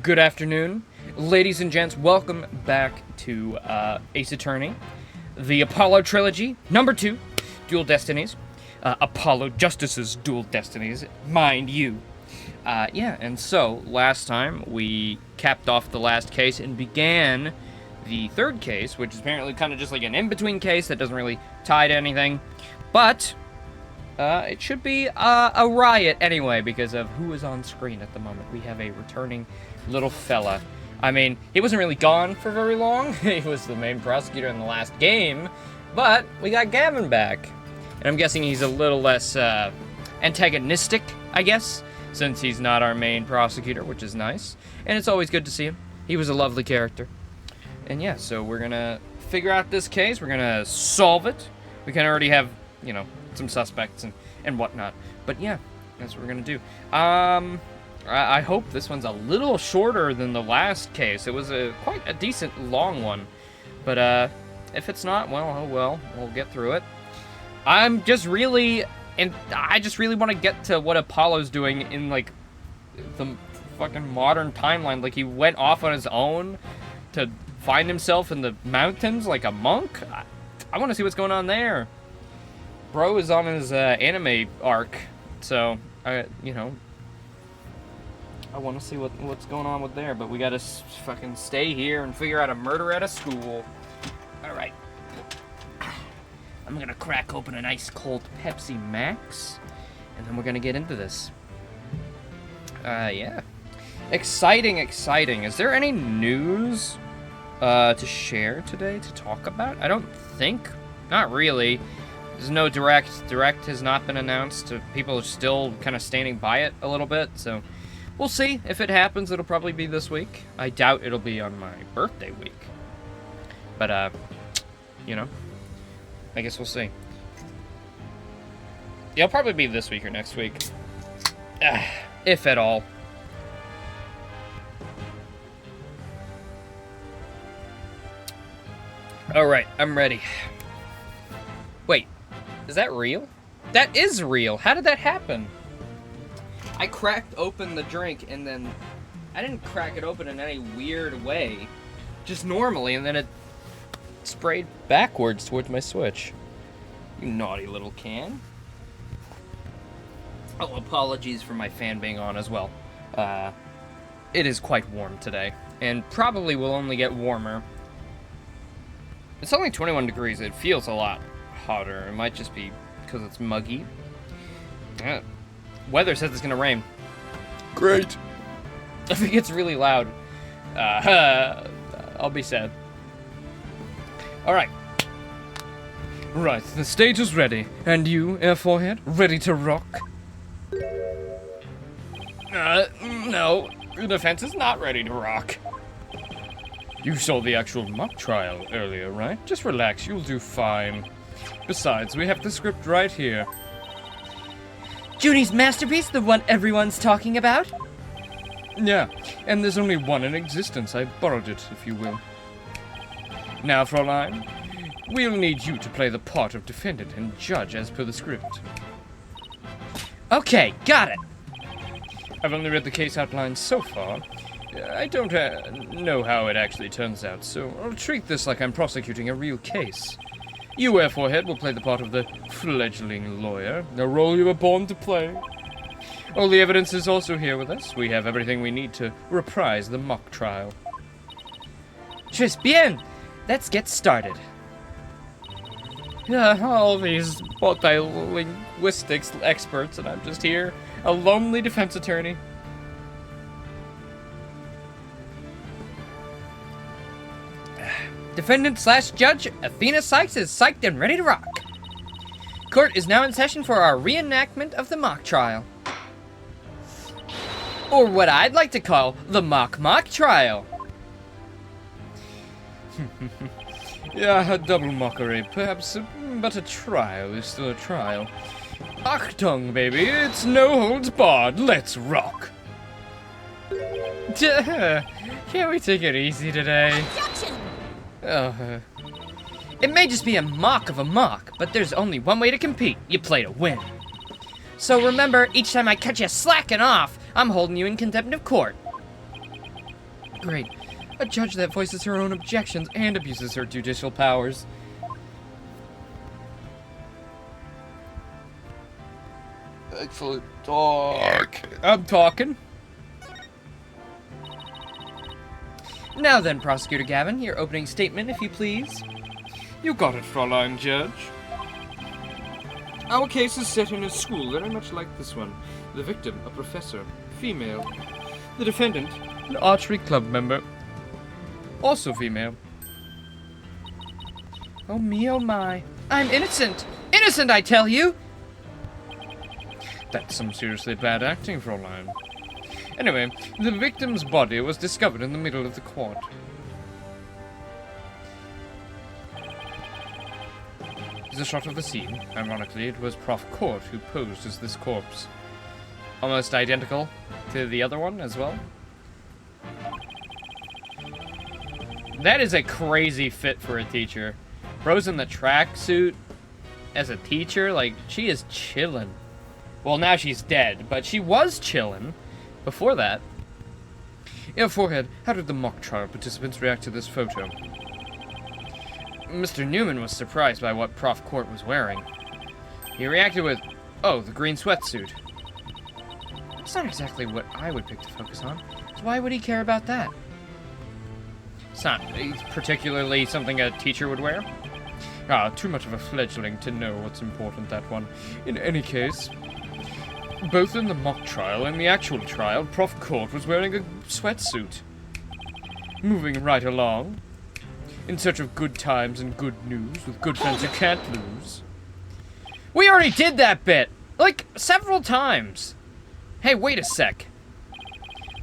Good afternoon, ladies and gents. Welcome back to Ace Attorney, the Apollo Trilogy, number 2, Dual Destinies. Apollo Justice's Dual Destinies, mind you. Yeah, and so, last time, we capped off the last case and began the third case, which is apparently kind of just like an in-between case that doesn't really tie to anything. But, it should be a riot anyway, because of who is on screen at the moment. We have a returning little fella. I mean, he wasn't really gone for very long. He was the main prosecutor in the last game, but we got Gavin back. And I'm guessing he's a little less antagonistic, I guess, since he's not our main prosecutor, which is nice. And it's always good to see him. He was a lovely character. And yeah, so we're gonna figure out this case. We're gonna solve it. We can already have, you know, some suspects and whatnot. But yeah, that's what we're gonna do. I hope this one's a little shorter than the last case. It was quite a decent long one. But if it's not, well, oh well, we'll get through it. I just really want to get to what Apollo's doing in, like, the fucking modern timeline. Like, he went off on his own to find himself in the mountains like a monk. I want to see what's going on there. Bro is on his anime arc, so, you know, I want to see what's going on with there. But we gotta fucking stay here and figure out a murder at a school. Alright. I'm gonna crack open an ice cold Pepsi Max, and then we're gonna get into this. Yeah. Exciting. Is there any news to share today, to talk about? I don't think. Not really. There's no direct. Direct has not been announced. People are still kind of standing by it a little bit, so we'll see. If it happens, it'll probably be this week. I doubt it'll be on my birthday week. But, you know, I guess we'll see. It'll probably be this week or next week. If at all. Alright, I'm ready. Wait, is that real? That is real! How did that happen? I cracked open the drink and then I didn't crack it open in any weird way. Just normally, and then it sprayed backwards towards my Switch. You naughty little can. Oh, apologies for my fan being on as well. It is quite warm today, and probably will only get warmer. It's only 21 degrees. It feels a lot hotter. It might just be because it's muggy. Weather says it's gonna rain. Great. If it gets really loud, I'll be sad. Alright. Right, the stage is ready. And you, Air Forehead, ready to rock? No. The defense is not ready to rock. You saw the actual mock trial earlier, right? Just relax, you'll do fine. Besides, we have the script right here. Junie's masterpiece, the one everyone's talking about? Yeah, and there's only one in existence. I borrowed it, if you will. Now, Fraulein, we'll need you to play the part of defendant and judge as per the script. Okay, got it. I've only read the case outline so far. I don't know how it actually turns out, so I'll treat this like I'm prosecuting a real case. You, Air Forehead, will play the part of the fledgling lawyer, a role you were born to play. All the evidence is also here with us. We have everything we need to reprise the mock trial. Très bien. Let's get started. All these multilinguistics experts, and I'm just here, a lonely defense attorney. Defendant/judge Athena Sykes is psyched and ready to rock. Court is now in session for our reenactment of the mock trial. Or what I'd like to call the mock trial. Yeah, a double mockery, perhaps, but a trial is still a trial. Achtung, baby, it's no holds barred, let's rock! Can't we take it easy today? It may just be a mock of a mock, but there's only one way to compete. You play to win. So remember, each time I catch you slacking off, I'm holding you in contempt of court. Great. A judge that voices her own objections and abuses her judicial powers. Excellent talk. I'm talking. Now then, Prosecutor Gavin, your opening statement, if you please. You got it, Fräulein Judge. Our case is set in a school very much like this one. The victim, a professor, female. The defendant, An archery club member. Also female. Oh me, oh my. I'm innocent! Innocent, I tell you! That's some seriously bad acting, Fräulein. Anyway, the victim's body was discovered in the middle of the quad. Here's a shot of the scene. Ironically, it was Prof. Court who posed as this corpse. Almost identical to the other one as well. That is a crazy fit for a teacher. Rose in the tracksuit as a teacher, like, she is chillin'. Well, now she's dead, but she was chillin' before that. Yeah, forehead. How did the mock trial participants react to this photo? Mr. Newman was surprised by what Prof. Court was wearing. He reacted with, "Oh, the green sweatsuit." That's not exactly what I would pick to focus on. So why would he care about that? It's not particularly something a teacher would wear. Ah, too much of a fledgling to know what's important, that one. In any case, both in the mock trial and the actual trial, Prof. Court was wearing a sweatsuit. Moving right along, in search of good times and good news, with good friends who can't lose. We already did that bit! Like, several times! Hey, wait a sec.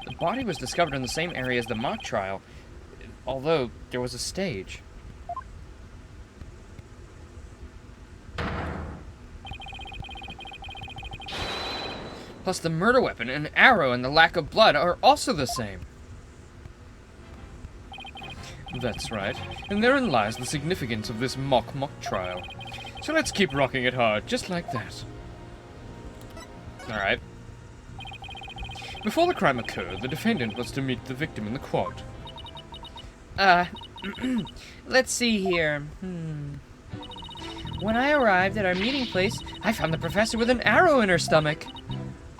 The body was discovered in the same area as the mock trial, although there was a stage. Plus, the murder weapon, an arrow, and the lack of blood are also the same. That's right, and therein lies the significance of this mock trial. So let's keep rocking it hard, just like that. Alright. Before the crime occurred, the defendant was to meet the victim in the quad. Let's see here. When I arrived at our meeting place, I found the professor with an arrow in her stomach.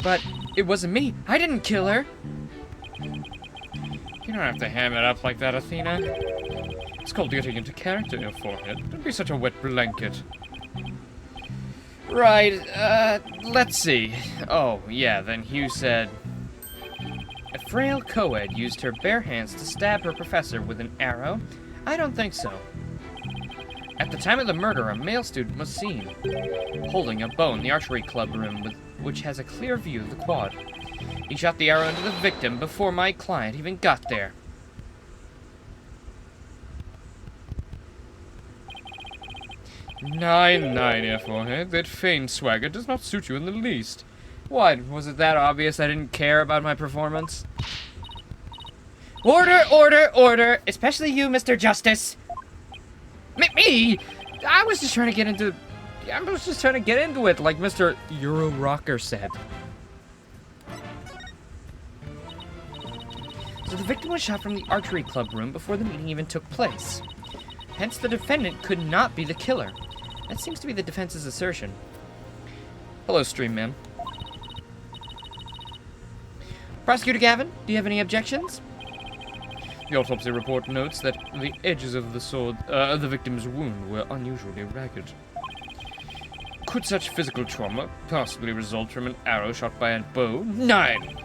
But it wasn't me. I didn't kill her. You don't have to ham it up like that, Athena. It's called getting into character, your forehead. Don't be such a wet blanket. Right, let's see. Oh, yeah, then Hugh said... A frail co-ed used her bare hands to stab her professor with an arrow? I don't think so. At the time of the murder, a male student was seen, holding a bow in the archery club room, which has a clear view of the quad. He shot the arrow into the victim before my client even got there. Nine, your forehead. That feigned swagger does not suit you in the least. What, was it that obvious I didn't care about my performance? Order, order, order! Especially you, Mr. Justice! Me? I was just trying to get into it, like Mr. Euro Rocker said. So the victim was shot from the archery club room before the meeting even took place. Hence, the defendant could not be the killer. That seems to be the defense's assertion. Hello, Stream Man. Prosecutor Gavin, do you have any objections? The autopsy report notes that the edges of the sword, the victim's wound were unusually ragged. Could such physical trauma possibly result from an arrow shot by a bow? 9!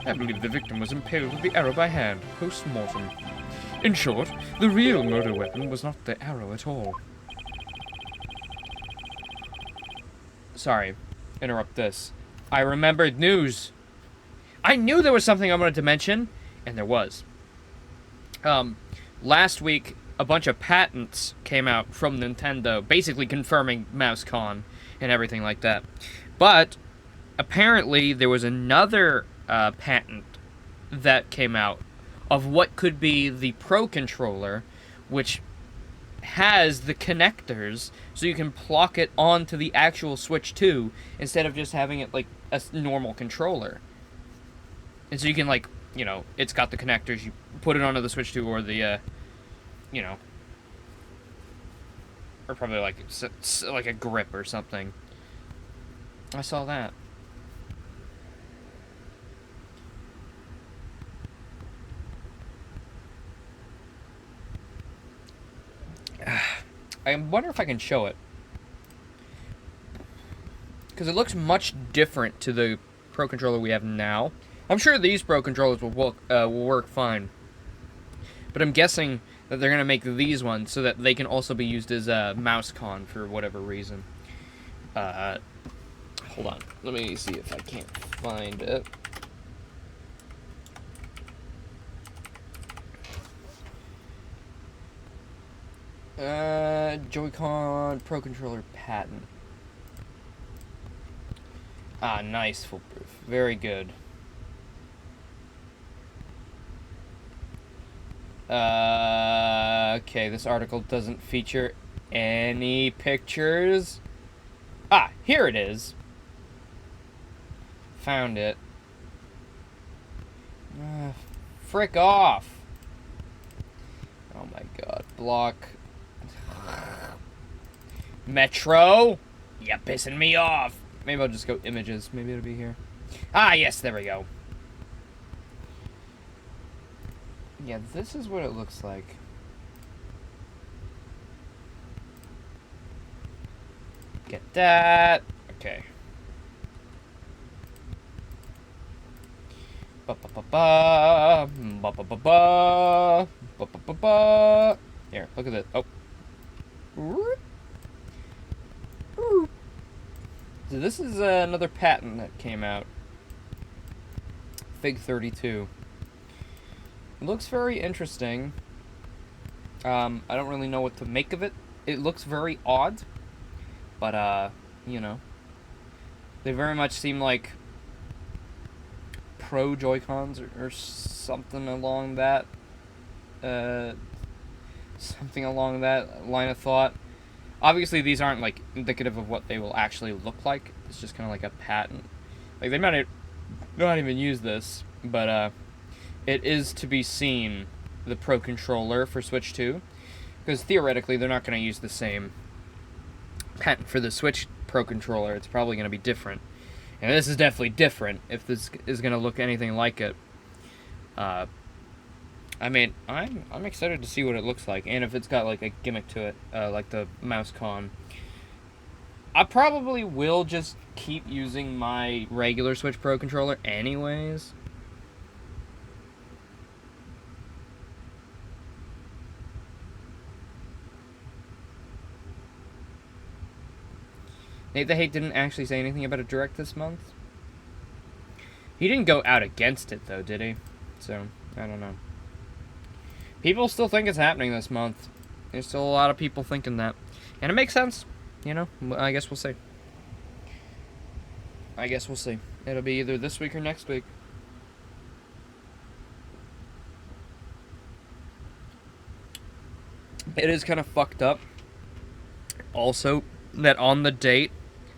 I believe the victim was impaled with the arrow by hand, post-mortem. In short, the real murder weapon was not the arrow at all. Sorry, interrupt this. I remembered news. I knew there was something I wanted to mention, and there was. Last week, a bunch of patents came out from Nintendo, basically confirming MouseCon and everything like that. But, apparently, there was another patent that came out of what could be the Pro Controller, which has the connectors, so you can plug it onto the actual Switch 2, instead of just having it like a normal controller. And so you can, like, you know, it's got the connectors. You put it onto the Switch 2 or the, you know, or probably like a grip or something. I saw that. I wonder if I can show it. Because it looks much different to the Pro Controller we have now. I'm sure these Pro Controllers will work fine. But I'm guessing that they're going to make these ones so that they can also be used as a mouse con for whatever reason. Hold on. Let me see if I can't find it. Joy-Con Pro Controller patent. Ah, nice, foolproof. Very good. Okay, this article doesn't feature any pictures. Ah, here it is. Found it. Frick off. Oh my god. Block. Metro? You're pissing me off. Maybe I'll just go images. Maybe it'll be here. Ah, yes, there we go. Yeah, this is what it looks like. Get that. Okay. Ba-ba-ba-ba. Ba-ba-ba-ba. Ba-ba-ba-ba. Here, look at this. Oh. So this is another patent that came out. Fig 32. It looks very interesting. I don't really know what to make of it. It looks very odd. But, you know. They very much seem like Pro Joy-Cons or something along that. Something along that line of thought. Obviously, these aren't, like, indicative of what they will actually look like. It's just kind of like a patent. Like, they might not even use this, but, it is to be seen, the Pro Controller for Switch 2. Because, theoretically, they're not going to use the same patent for the Switch Pro Controller. It's probably going to be different. And this is definitely different, if this is going to look anything like it. I mean, I'm excited to see what it looks like, and if it's got, like, a gimmick to it, like the mouse con. I probably will just keep using my regular Switch Pro Controller anyways. Nate the Hate didn't actually say anything about a direct this month. He didn't go out against it, though, did he? So, I don't know. People still think it's happening this month. There's still a lot of people thinking that. And it makes sense. You know, I guess we'll see. I guess we'll see. It'll be either this week or next week. It is kind of fucked up. Also, that on the date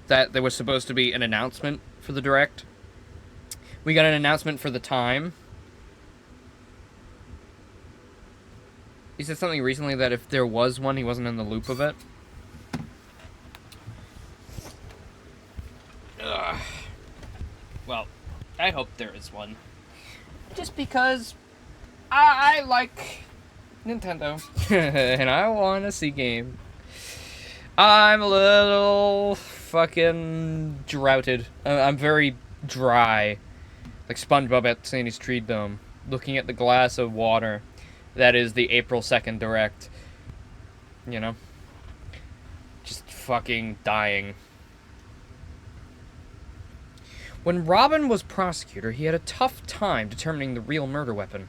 that there was supposed to be an announcement for the Direct, we got an announcement for the time. He said something recently that if there was one, he wasn't in the loop of it. Ugh. Well, I hope there is one. Just because I like Nintendo. And I want to see game. I'm a little fucking droughted. I'm very dry. Like SpongeBob at Sandy's Tree Dome. Looking at the glass of water. That is the April 2nd Direct. You know? Just fucking dying. When Robin was prosecutor, he had a tough time determining the real murder weapon.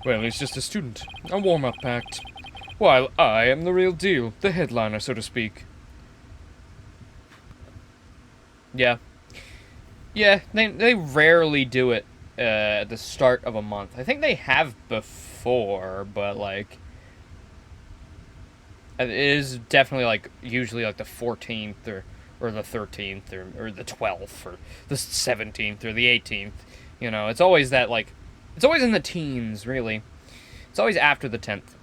Well, he's just a student. A warm-up act. While I am the real deal. The headliner, so to speak. Yeah. Yeah, they rarely do it at the start of a month. I think they have before, but, like, it is definitely, like, usually, like, the 14th or the 13th or the 12th or the 17th or the 18th. You know, it's always that, like, it's always in the teens, really. It's always after the 10th.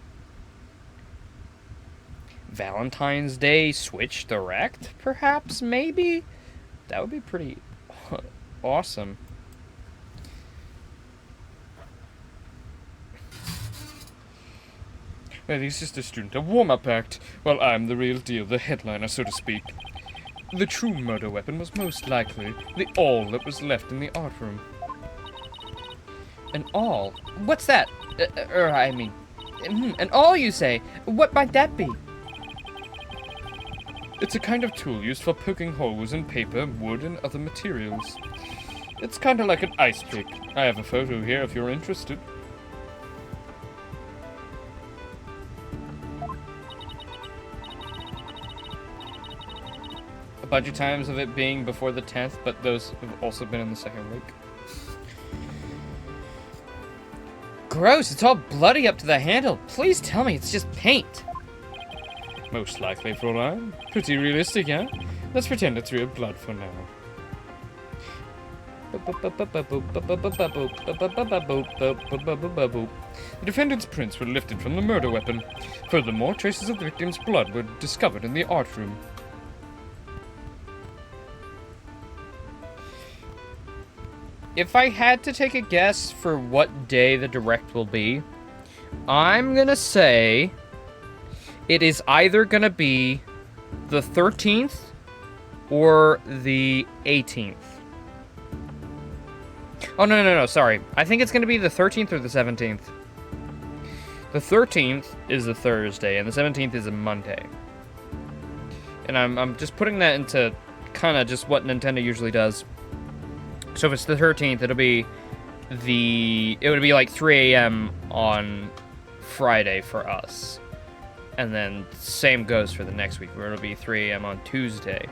Valentine's Day Switch Direct, perhaps, maybe? That would be pretty awesome. Well, the sister student, a warm-up act. Well, I'm the real deal, the headliner, so to speak. The true murder weapon was most likely the awl that was left in the art room. An awl? What's that? An awl, you say? What might that be? It's a kind of tool used for poking holes in paper, wood, and other materials. It's kind of like an ice pick. I have a photo here if you're interested. A bunch of times of it being before the 10th, but those have also been in the second week. Gross, it's all bloody up to the handle. Please tell me it's just paint. Most likely, Fräulein. Pretty realistic, yeah? Let's pretend it's real blood for now. The defendant's prints were lifted from the murder weapon. Furthermore, traces of the victim's blood were discovered in the art room. If I had to take a guess for what day the direct will be, I'm gonna say it is either gonna be the 13th or the 18th. Oh, no, sorry. I think it's gonna be the 13th or the 17th. The 13th is a Thursday, and the 17th is a Monday. And I'm just putting that into kind of just what Nintendo usually does. So if it's the 13th, it would be like 3 a.m. on Friday for us. And then same goes for the next week, where it'll be 3 a.m. on Tuesday.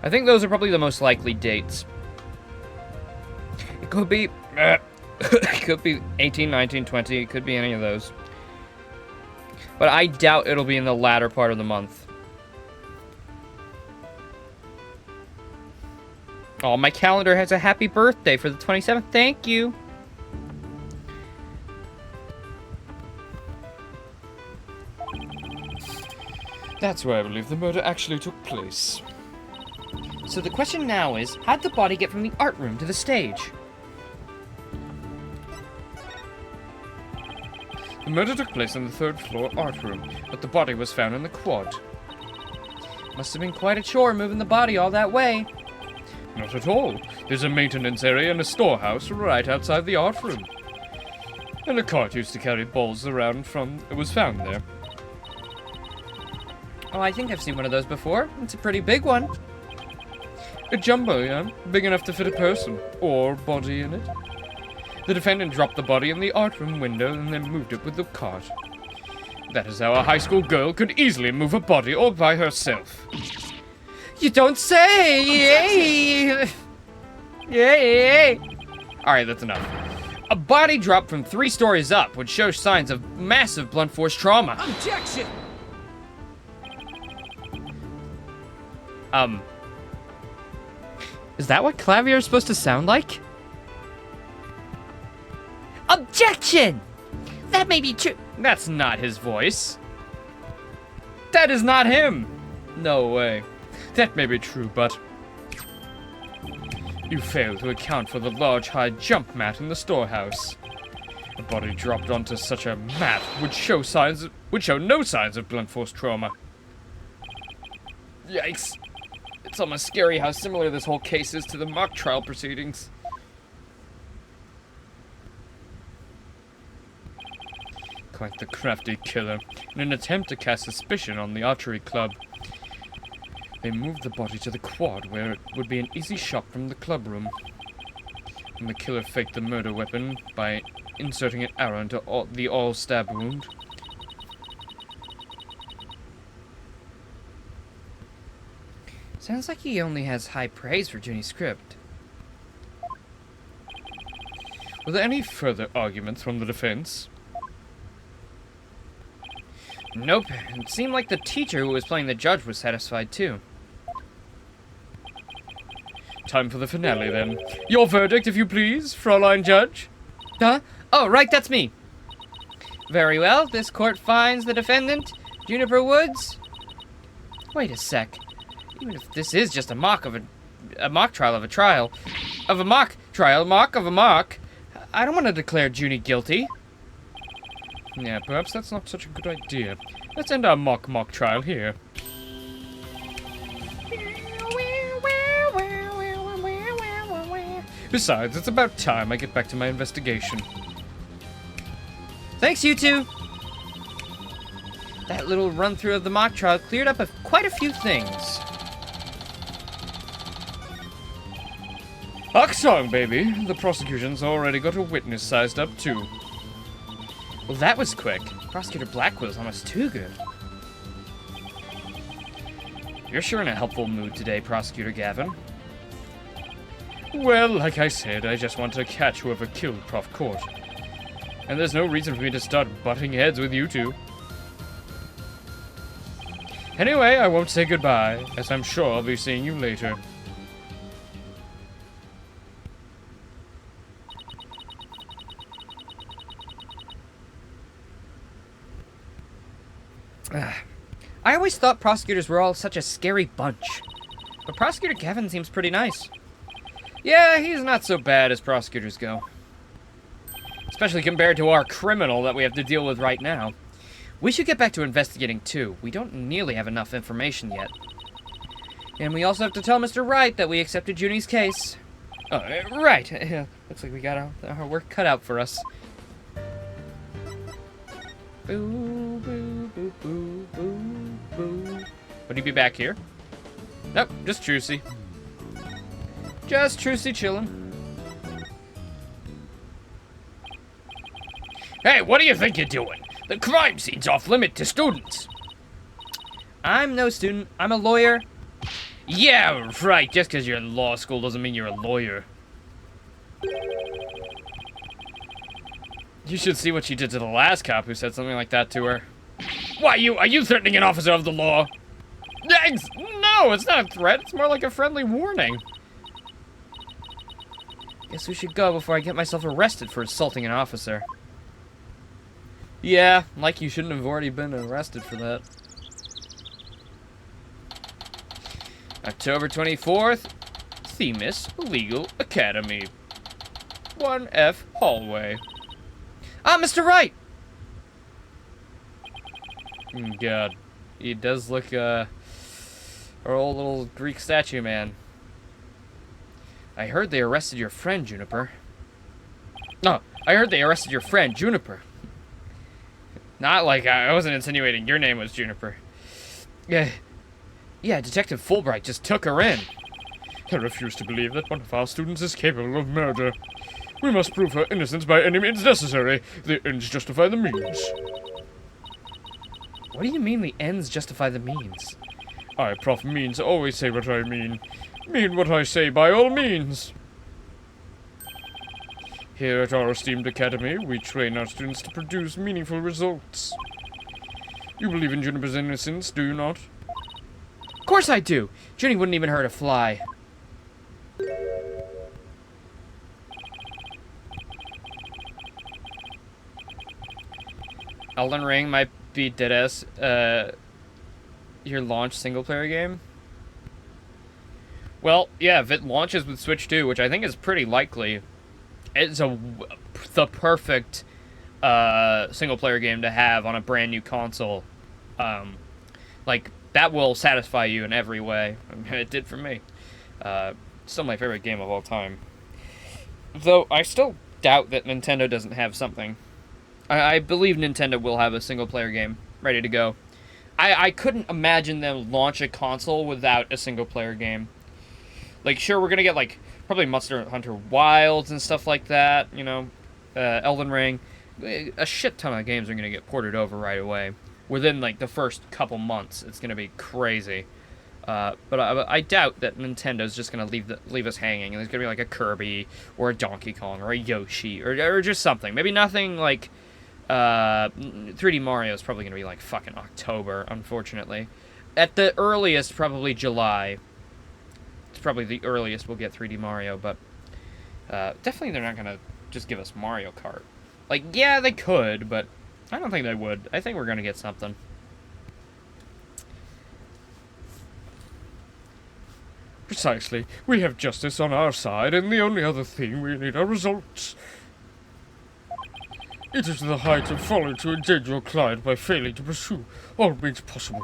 I think those are probably the most likely dates. It could be it could be 18, 19, 20, it could be any of those. But I doubt it'll be in the latter part of the month. Oh, my calendar has a happy birthday for the 27th. Thank you. That's where I believe the murder actually took place. So the question now is, how'd the body get from the art room to the stage? The murder took place in the 3rd floor art room, but the body was found in the quad. Must have been quite a chore moving the body all that way. Not at all. There's a maintenance area and a storehouse right outside the art room. And a cart used to carry balls around from it was found there. Oh, I think I've seen one of those before. It's a pretty big one. A jumbo, yeah? Big enough to fit a person or body in it. The defendant dropped the body in the art room window and then moved it with the cart. That is how a high school girl could easily move a body all by herself. You don't say! Yay! Yay! Alright, that's enough. A body dropped from 3 stories up would show signs of massive blunt force trauma. Objection! Is that what Clavier is supposed to sound like? Objection! That may be true. That's not his voice. That is not him. No way. That may be true, but you fail to account for the large high jump mat in the storehouse. A body dropped onto such a mat would show no signs of blunt force trauma. Yikes. It's almost scary how similar this whole case is to the mock trial proceedings. Quite the crafty killer. In an attempt to cast suspicion on the archery club, they moved the body to the quad, where it would be an easy shot from the club room. And the killer faked the murder weapon by inserting an arrow into the all-stab wound. Sounds like he only has high praise for Junie's script. Were there any further arguments from the defense? Nope. It seemed like the teacher who was playing the judge was satisfied too. time for the finale, then. Your verdict, if you please, Fraulein Judge. Huh? Oh, right, that's me. Very well, this court finds the defendant, Juniper Woods. Wait a sec. Even if this is just a mock trial of a trial, of a mock trial, mock of a mock, I don't want to declare Junie guilty. Yeah, perhaps that's not such a good idea. Let's end our mock trial here. Besides, it's about time I get back to my investigation. Thanks, you two. That little run-through of the mock trial cleared up quite a few things. Oxong, baby. The prosecution's already got a witness sized up, too. Well, that was quick. Prosecutor Blackwell's almost too good. You're sure in a helpful mood today, Prosecutor Gavin. Well, like I said, I just want to catch whoever killed Prof. Court. And there's no reason for me to start butting heads with you two. Anyway, I won't say goodbye, as I'm sure I'll be seeing you later. I always thought prosecutors were all such a scary bunch. But Prosecutor Gavin seems pretty nice. Yeah, he's not so bad as prosecutors go. Especially compared to our criminal that we have to deal with right now. We should get back to investigating, too. We don't nearly have enough information yet. And we also have to tell Mr. Wright that we accepted Junie's case. Oh, right. Looks like we got our work cut out for us. Boo, boo, boo, boo, boo, boo. Would he be back here? Nope, just Trucy. Just Trucy chillin'. Hey, what do you think you're doing? The crime scene's off limit to students. I'm no student. I'm a lawyer. Yeah, right. Just because you're in law school doesn't mean you're a lawyer. You should see what she did to the last cop who said something like that to her. Why, are you threatening an officer of the law? No, it's not a threat. It's more like a friendly warning. Guess we should go before I get myself arrested for assaulting an officer. Yeah, like you shouldn't have already been arrested for that. October 24th, Themis Legal Academy. 1F Hallway. Ah, Mr. Wright! God, he does look, our old little Greek statue man. I heard they arrested your friend, Juniper. No, I heard they arrested your friend, Juniper. Not like I wasn't insinuating your name was Juniper. Yeah, Detective Fulbright just took her in. I refuse to believe that one of our students is capable of murder. We must prove her innocence by any means necessary. The ends justify the means. What do you mean the ends justify the means? I, Prof. Means, always say what I mean. Mean what I say by all means. Here at our esteemed academy, we train our students to produce meaningful results. You believe in Juniper's innocence, do you not? Of course I do! Junie wouldn't even hurt a fly. Elden Ring might be deadass, your launch single-player game. Well, yeah, if it launches with Switch 2, which I think is pretty likely, it's the perfect single-player game to have on a brand new console. Like, that will satisfy you in every way. I mean, it did for me. Still my favorite game of all time. Though, I still doubt that Nintendo doesn't have something. I believe Nintendo will have a single-player game ready to go. I couldn't imagine them launch a console without a single-player game. Like, sure, we're gonna get, like, probably Monster Hunter Wilds and stuff like that, you know, Elden Ring. A shit ton of games are gonna get ported over right away. Within, like, the first couple months, it's gonna be crazy. But I doubt that Nintendo's just gonna leave us hanging. And there's gonna be, like, a Kirby, or a Donkey Kong, or a Yoshi, or just something. Maybe nothing, like, 3D Mario is probably gonna be, like, fucking October, unfortunately. At the earliest, probably July. It's probably the earliest we'll get 3D Mario, but definitely they're not gonna just give us Mario Kart. Like, yeah, they could, but I don't think they would. I think we're gonna get something. Precisely. We have justice on our side, and the only other thing we need are results. It is the height of folly to endanger your client by failing to pursue all means possible.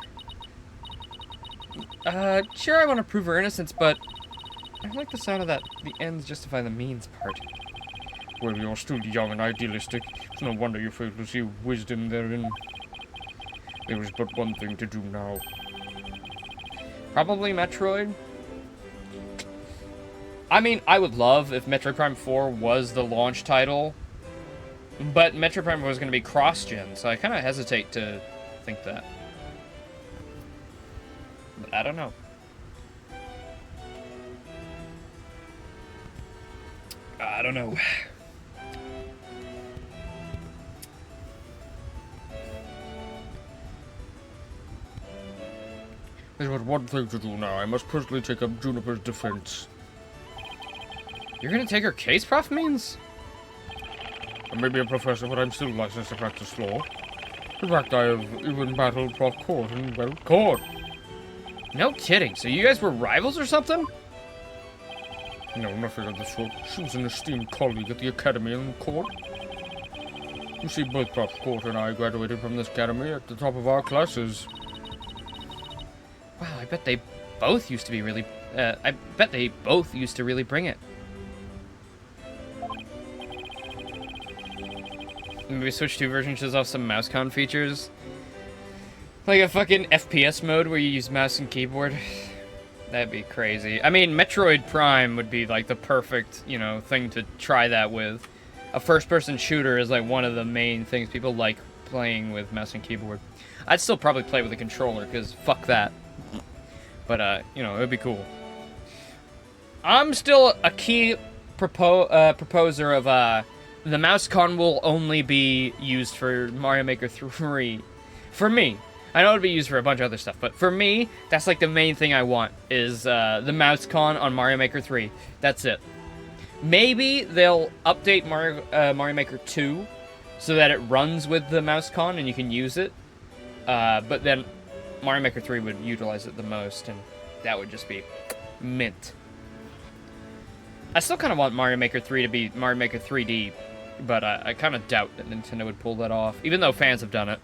Sure, I want to prove her innocence, but I like the sound of that the ends justify the means part. Well, you're still young and idealistic. It's no wonder you fail to see wisdom therein. There is but one thing to do now. Probably Metroid. I mean, I would love if Metroid Prime 4 was the launch title, but Metroid Prime 4 was going to be cross-gen, so I kind of hesitate to think that. But I don't know. I don't know. There's but one thing to do now. I must personally take up Juniper's defense. You're going to take her case, Prof. Means? I may be a professor, but I'm still licensed to practice law. In fact, I have even battled Prof. Court in Weld Court. No kidding. So you guys were rivals or something? No, nothing of the sort. She was an esteemed colleague at the academy and court. You see, both Prof. Court and I graduated from this academy at the top of our classes. Wow, I bet they both used to be really... I bet they both used to really bring it. Maybe Switch 2 version shows off some mouse-con features. Like a fucking FPS mode where you use mouse and keyboard. That'd be crazy. I mean, Metroid Prime would be like the perfect, you know, thing to try that with. A first-person shooter is like one of the main things people like playing with mouse and keyboard. I'd still probably play with a controller, because fuck that. But, you know, it would be cool. I'm still a key proposer of, the mouse con will only be used for Mario Maker 3. For me. I know it'd be used for a bunch of other stuff, but for me, that's like the main thing I want, is the mouse con on Mario Maker 3. That's it. Maybe they'll update Mario Maker 2 so that it runs with the mouse con and you can use it. But then Mario Maker 3 would utilize it the most, and that would just be mint. I still kind of want Mario Maker 3 to be Mario Maker 3D, but I kind of doubt that Nintendo would pull that off, even though fans have done it.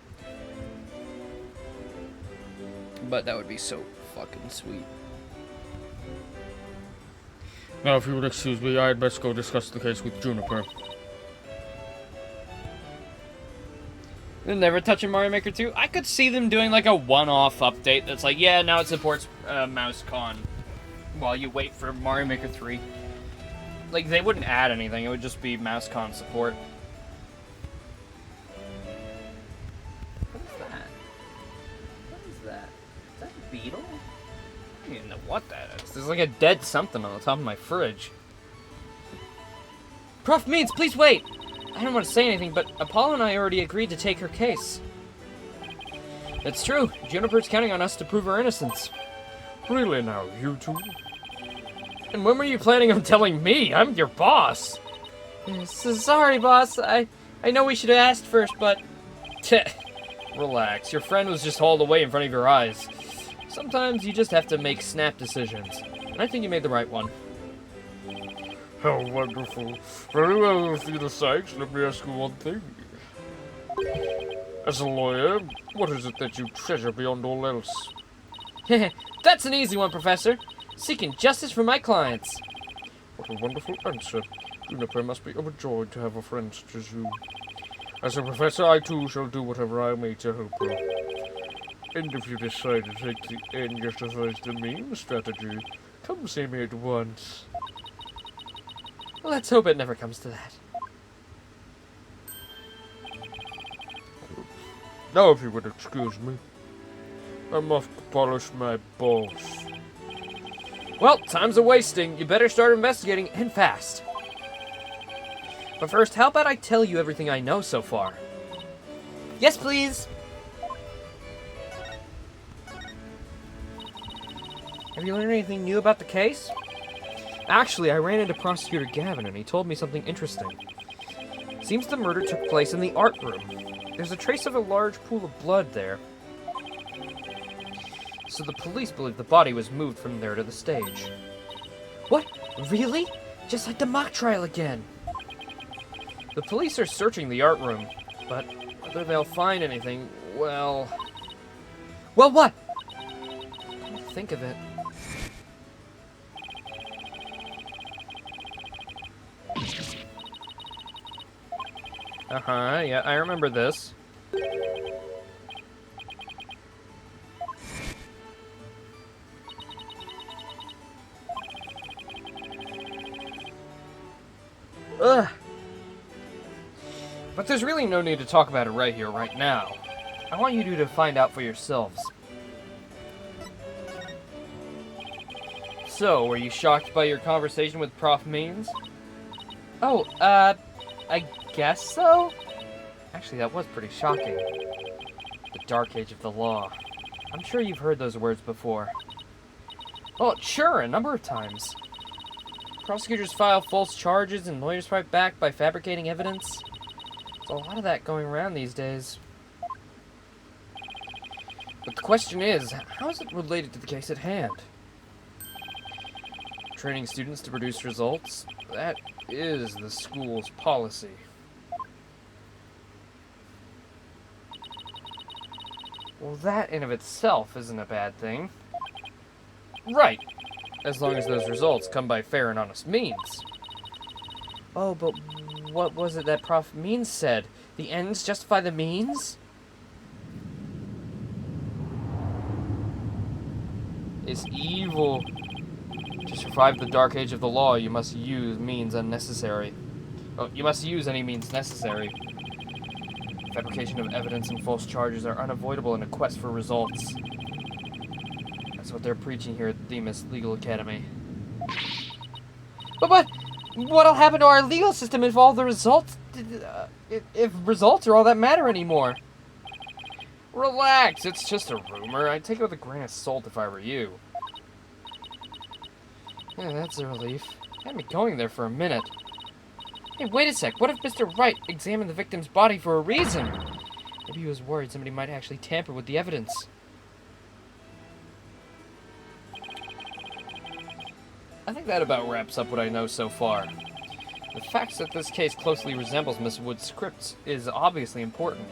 But that would be so fucking sweet. Now, if you would excuse me, I'd best go discuss the case with Juniper. They're never touching Mario Maker 2? I could see them doing like a one-off update that's like, yeah, now it supports mouse con while you wait for Mario Maker 3. Like, they wouldn't add anything, it would just be mouse con support. What is that? What is that? Is that a beetle? I don't even know what that is. There's like a dead something on the top of my fridge. Prof. Means, please wait! I don't want to say anything, but Apollo and I already agreed to take her case. It's true. Juniper's counting on us to prove her innocence. Really now, you two? And when were you planning on telling me? I'm your boss. Sorry, boss. I know we should have asked first, but... Relax. Your friend was just hauled away in front of your eyes. Sometimes you just have to make snap decisions. And I think you made the right one. How wonderful. Very well, if you decide, let me ask you one thing. As a lawyer, what is it that you treasure beyond all else? That's an easy one, Professor. Seeking justice for my clients. What a wonderful answer. Juniper must be overjoyed to have a friend such as you. As a professor, I too shall do whatever I may to help her. And if you decide to take the end justifies the means strategy, come see me at once. Let's hope it never comes to that. Now if you would excuse me. I'm off to polish my balls. Well, time's a-wasting. You better start investigating, and fast. But first, how about I tell you everything I know so far? Yes, please! Have you learned anything new about the case? Actually, I ran into Prosecutor Gavin and he told me something interesting. Seems the murder took place in the art room. There's a trace of a large pool of blood there. So the police believe the body was moved from there to the stage. What? Really? Just like the mock trial again. The police are searching the art room, but whether they'll find anything, well... Well, what? Come to think of it. Uh-huh, yeah, I remember this. Ugh. But there's really no need to talk about it right here, right now. I want you two to find out for yourselves. So, were you shocked by your conversation with Prof. Means? Oh, I guess so? Actually, that was pretty shocking. The dark age of the law. I'm sure you've heard those words before. Well, sure, a number of times. Prosecutors file false charges and lawyers fight back by fabricating evidence. There's a lot of that going around these days. But the question is, how is it related to the case at hand? Training students to produce results? That is the school's policy. Well, that in of itself isn't a bad thing. Right. As long as those results come by fair and honest means. Oh, but what was it that Prof. Means said? The ends justify the means? It's evil. To survive the dark age of the law, you must use means unnecessary. Oh, you must use any means necessary. Fabrication of evidence and false charges are unavoidable in a quest for results. That's what they're preaching here at Themis Legal Academy. But what'll happen to our legal system if all the results... if results are all that matter anymore? Relax, it's just a rumor. I'd take it with a grain of salt if I were you. Yeah, that's a relief. Had me going there for a minute. Hey, wait a sec. What if Mr. Wright examined the victim's body for a reason? Maybe he was worried somebody might actually tamper with the evidence. I think that about wraps up what I know so far. The fact that this case closely resembles Miss Wood's scripts is obviously important.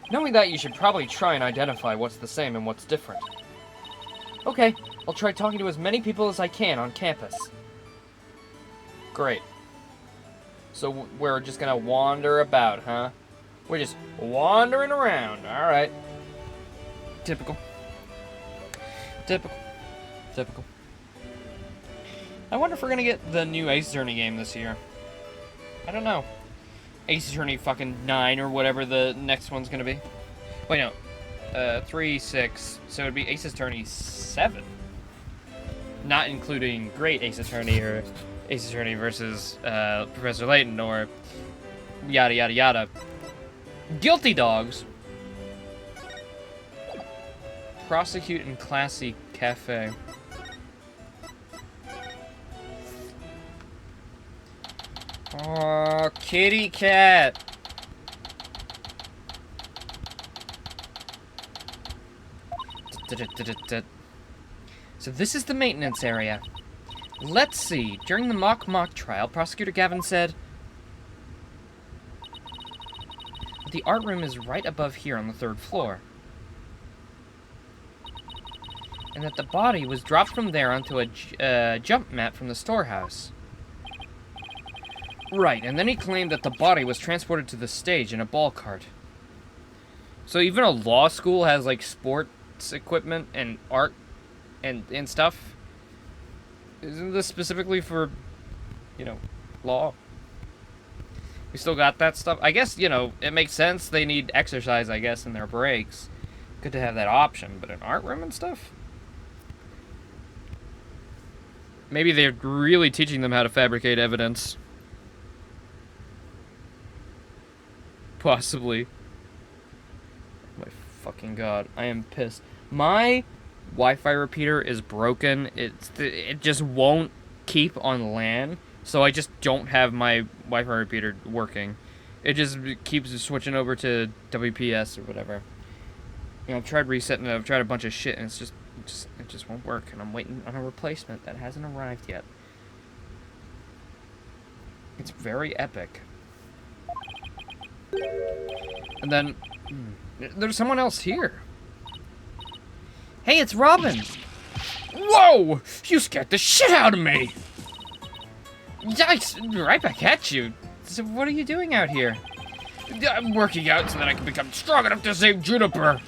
Knowing that, you should probably try and identify what's the same and what's different. Okay, I'll try talking to as many people as I can on campus. Great. So we're just gonna wander about, huh? We're just wandering around, alright. Typical. Typical. Typical. I wonder if we're gonna get the new Ace Attorney game this year. I don't know. Ace Attorney fucking 9 or whatever the next one's gonna be. Wait, no. 3, 6. So it'd be Ace Attorney 7. Not including Great Ace Attorney or Ace Attorney versus Professor Layton or yada yada yada. Guilty Dogs. Prosecute in Classy Cafe. Oh, kitty cat. So this is the maintenance area. Let's see. During the mock trial, Prosecutor Gavin said, the art room is right above here on the 3rd floor. And that the body was dropped from there onto a jump mat from the storehouse. Right, and then he claimed that the body was transported to the stage in a ball cart. So even a law school has, like, sports equipment and art and stuff? Isn't this specifically for, you know, law? We still got that stuff? I guess, you know, it makes sense. They need exercise, I guess, in their breaks. Good to have that option, but an art room and stuff? Maybe they're really teaching them how to fabricate evidence. Possibly. Oh my fucking god, I am pissed. My Wi-Fi repeater is broken. It just won't keep on LAN, so I just don't have my Wi-Fi repeater working. It just keeps switching over to WPS or whatever. You know, I've tried resetting it. I've tried a bunch of shit, and it just won't work. And I'm waiting on a replacement that hasn't arrived yet. It's very epic. And then there's someone else here. Hey, it's Robin! Whoa! You scared the shit out of me! Yikes! Right back at you. So what are you doing out here? I'm working out so that I can become strong enough to save Juniper.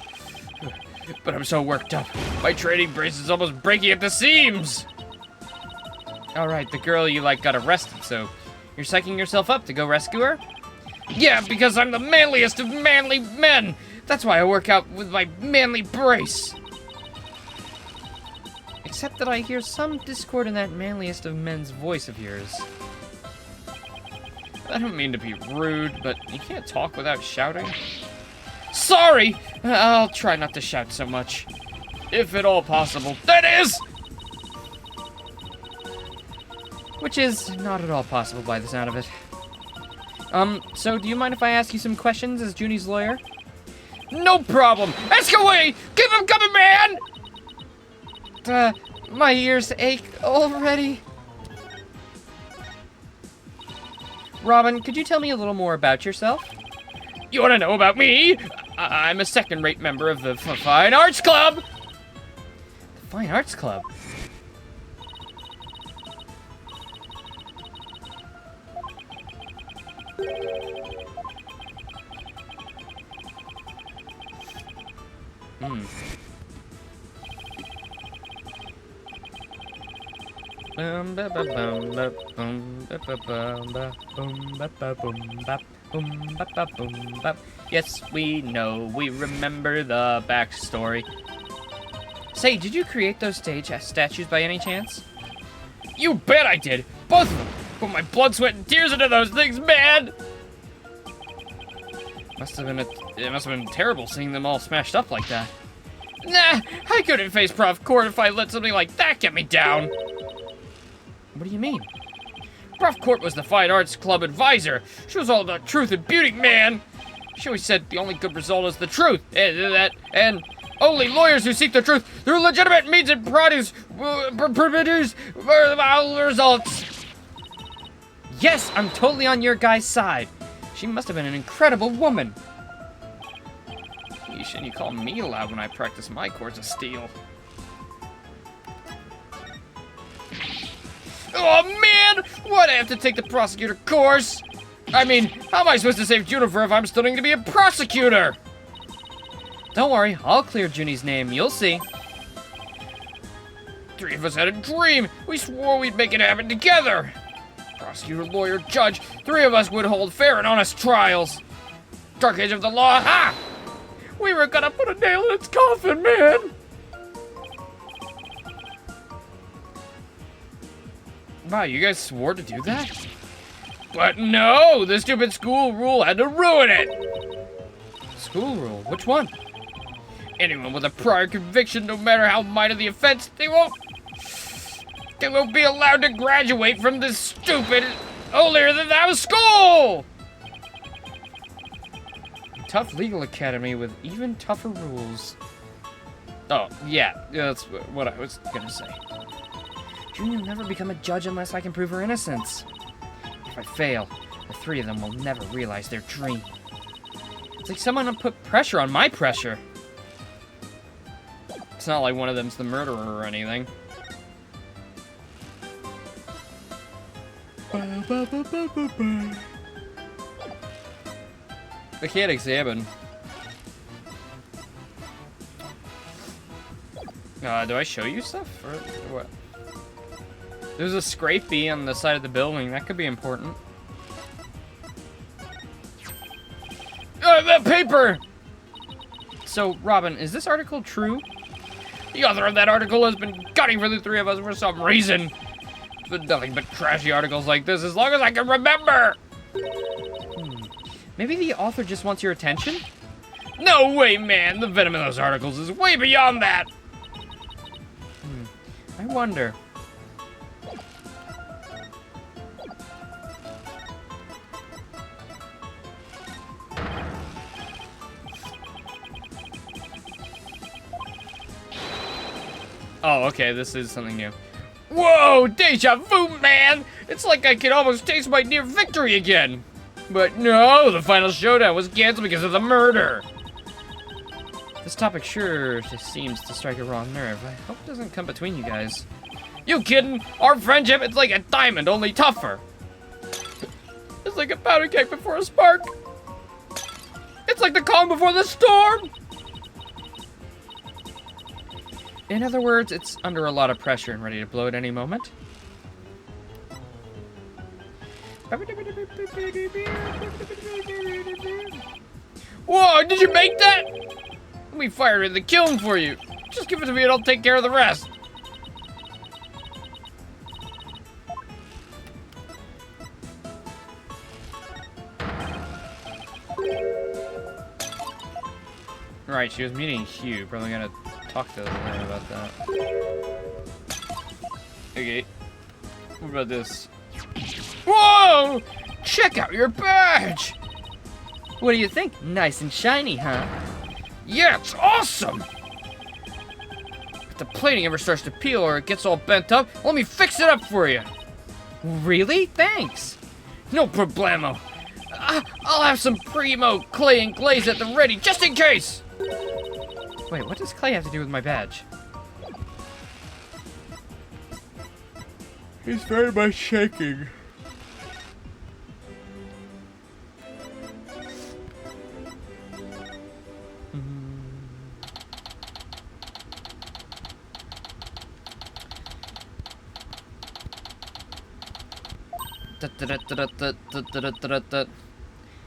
But I'm so worked up. My training brace is almost breaking at the seams. Alright, the girl you like got arrested, so you're psyching yourself up to go rescue her? Yeah, because I'm the manliest of manly men. That's why I work out with my manly brace. Except that I hear some discord in that manliest of men's voice of yours. I don't mean to be rude, but you can't talk without shouting. Sorry! I'll try not to shout so much. If at all possible. That is! Which is not at all possible by the sound of it. So do you mind if I ask you some questions as Junie's lawyer? No problem! Ask away! Keep him coming, man! My ears ache already. Robin, could you tell me a little more about yourself? You want to know about me? I'm a second-rate member of the Fine Arts Club! The Fine Arts Club? Yes, we know. We remember the backstory. Say, did you create those stage statues by any chance? You bet I did! Both of them! Put my blood, sweat, and tears into those things, man! It must have been terrible seeing them all smashed up like that. Nah, I couldn't face Prof. Court if I let something like that get me down. What do you mean? Prof. Court was the Fine Arts Club advisor. She was all about truth and beauty, man. She always said the only good result is the truth, and only lawyers who seek the truth through legitimate means and produce results. Yes, I'm totally on your guy's side. She must have been an incredible woman. You shouldn't call me loud when I practice my course of steel. Oh man! Why'd I have to take the prosecutor course? I mean, how am I supposed to save Juniper if I'm studying to be a prosecutor? Don't worry, I'll clear Junie's name, you'll see. Three of us had a dream. We swore we'd make it happen together. Prosecutor, lawyer, judge, three of us would hold fair and honest trials. Dark age of the law, ha! We were gonna put a nail in its coffin, man! Wow, you guys swore to do that? But no! The stupid school rule had to ruin it! School rule? Which one? Anyone with a prior conviction, no matter how minor the offense, they won't be allowed to graduate from this stupid, holier-than-thou school! Tough legal academy with even tougher rules. Oh, yeah, that's what I was gonna say. Junie will never become a judge unless I can prove her innocence. If I fail, the three of them will never realize their dream. It's like someone put pressure on my pressure. It's not like one of them's the murderer or anything. I can't examine. Do I show you stuff or what? There's a scrapey on the side of the building. That could be important. That paper! So, Robin, is this article true? The author of that article has been gunning for the three of us for some reason. It's been nothing but trashy articles like this as long as I can remember. Maybe the author just wants your attention? No way, man. The venom in those articles is way beyond that. wonder. Oh, okay, this is something new. Whoa, deja vu, man! It's like I can almost taste my near victory again. But no, the final showdown was canceled because of the murder. This topic sure just seems to strike a raw nerve. I hope it doesn't come between you guys. You kidding? Our friendship, it's like a diamond, only tougher. It's like a powder keg before a spark. It's like the calm before the storm. In other words, it's under a lot of pressure and ready to blow at any moment. Whoa, did you make that? Let me fire it in the kiln for you. Just give it to me and I'll take care of the rest. Right, she was meeting Hugh. Probably gonna talk to them about that. Okay. What about this? Whoa! Check out your badge! What do you think? Nice and shiny, huh? Yeah, it's awesome! If the plating ever starts to peel or it gets all bent up, let me fix it up for you. Really? Thanks. No problemo. I'll have some primo clay and glaze at the ready, just in case! Wait, what does clay have to do with my badge? He's very much shaking.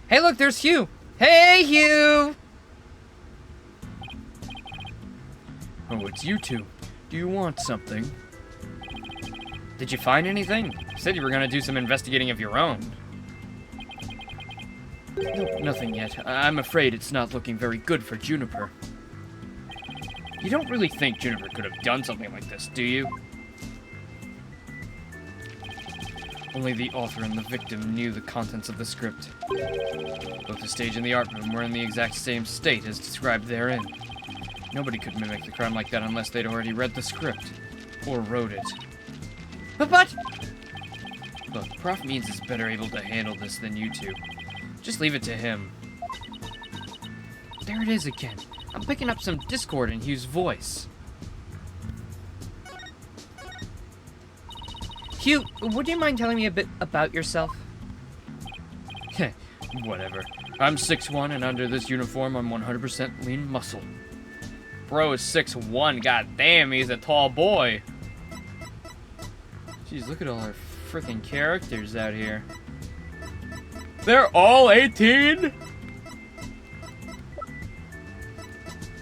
Hey, look, there's Hugh. Hey, Hugh! Oh, it's you two. Do you want something? Did you find anything? You said you were gonna do some investigating of your own. Nope, nothing yet. I'm afraid it's not looking very good for Juniper. You don't really think Juniper could have done something like this, do you? Only the author and the victim knew the contents of the script. Both the stage and the art room were in the exact same state as described therein. Nobody could mimic the crime like that unless they'd already read the script. Or wrote it. But... Look, Prof. Means is better able to handle this than you two. Just leave it to him. There it is again. I'm picking up some discord in Hugh's voice. Hugh, would you mind telling me a bit about yourself? Heh, whatever. I'm 6'1", and under this uniform, I'm 100% lean muscle. Bro is 6'1", goddamn, he's a tall boy. Jeez, look at all our freaking characters out here. They're all 18?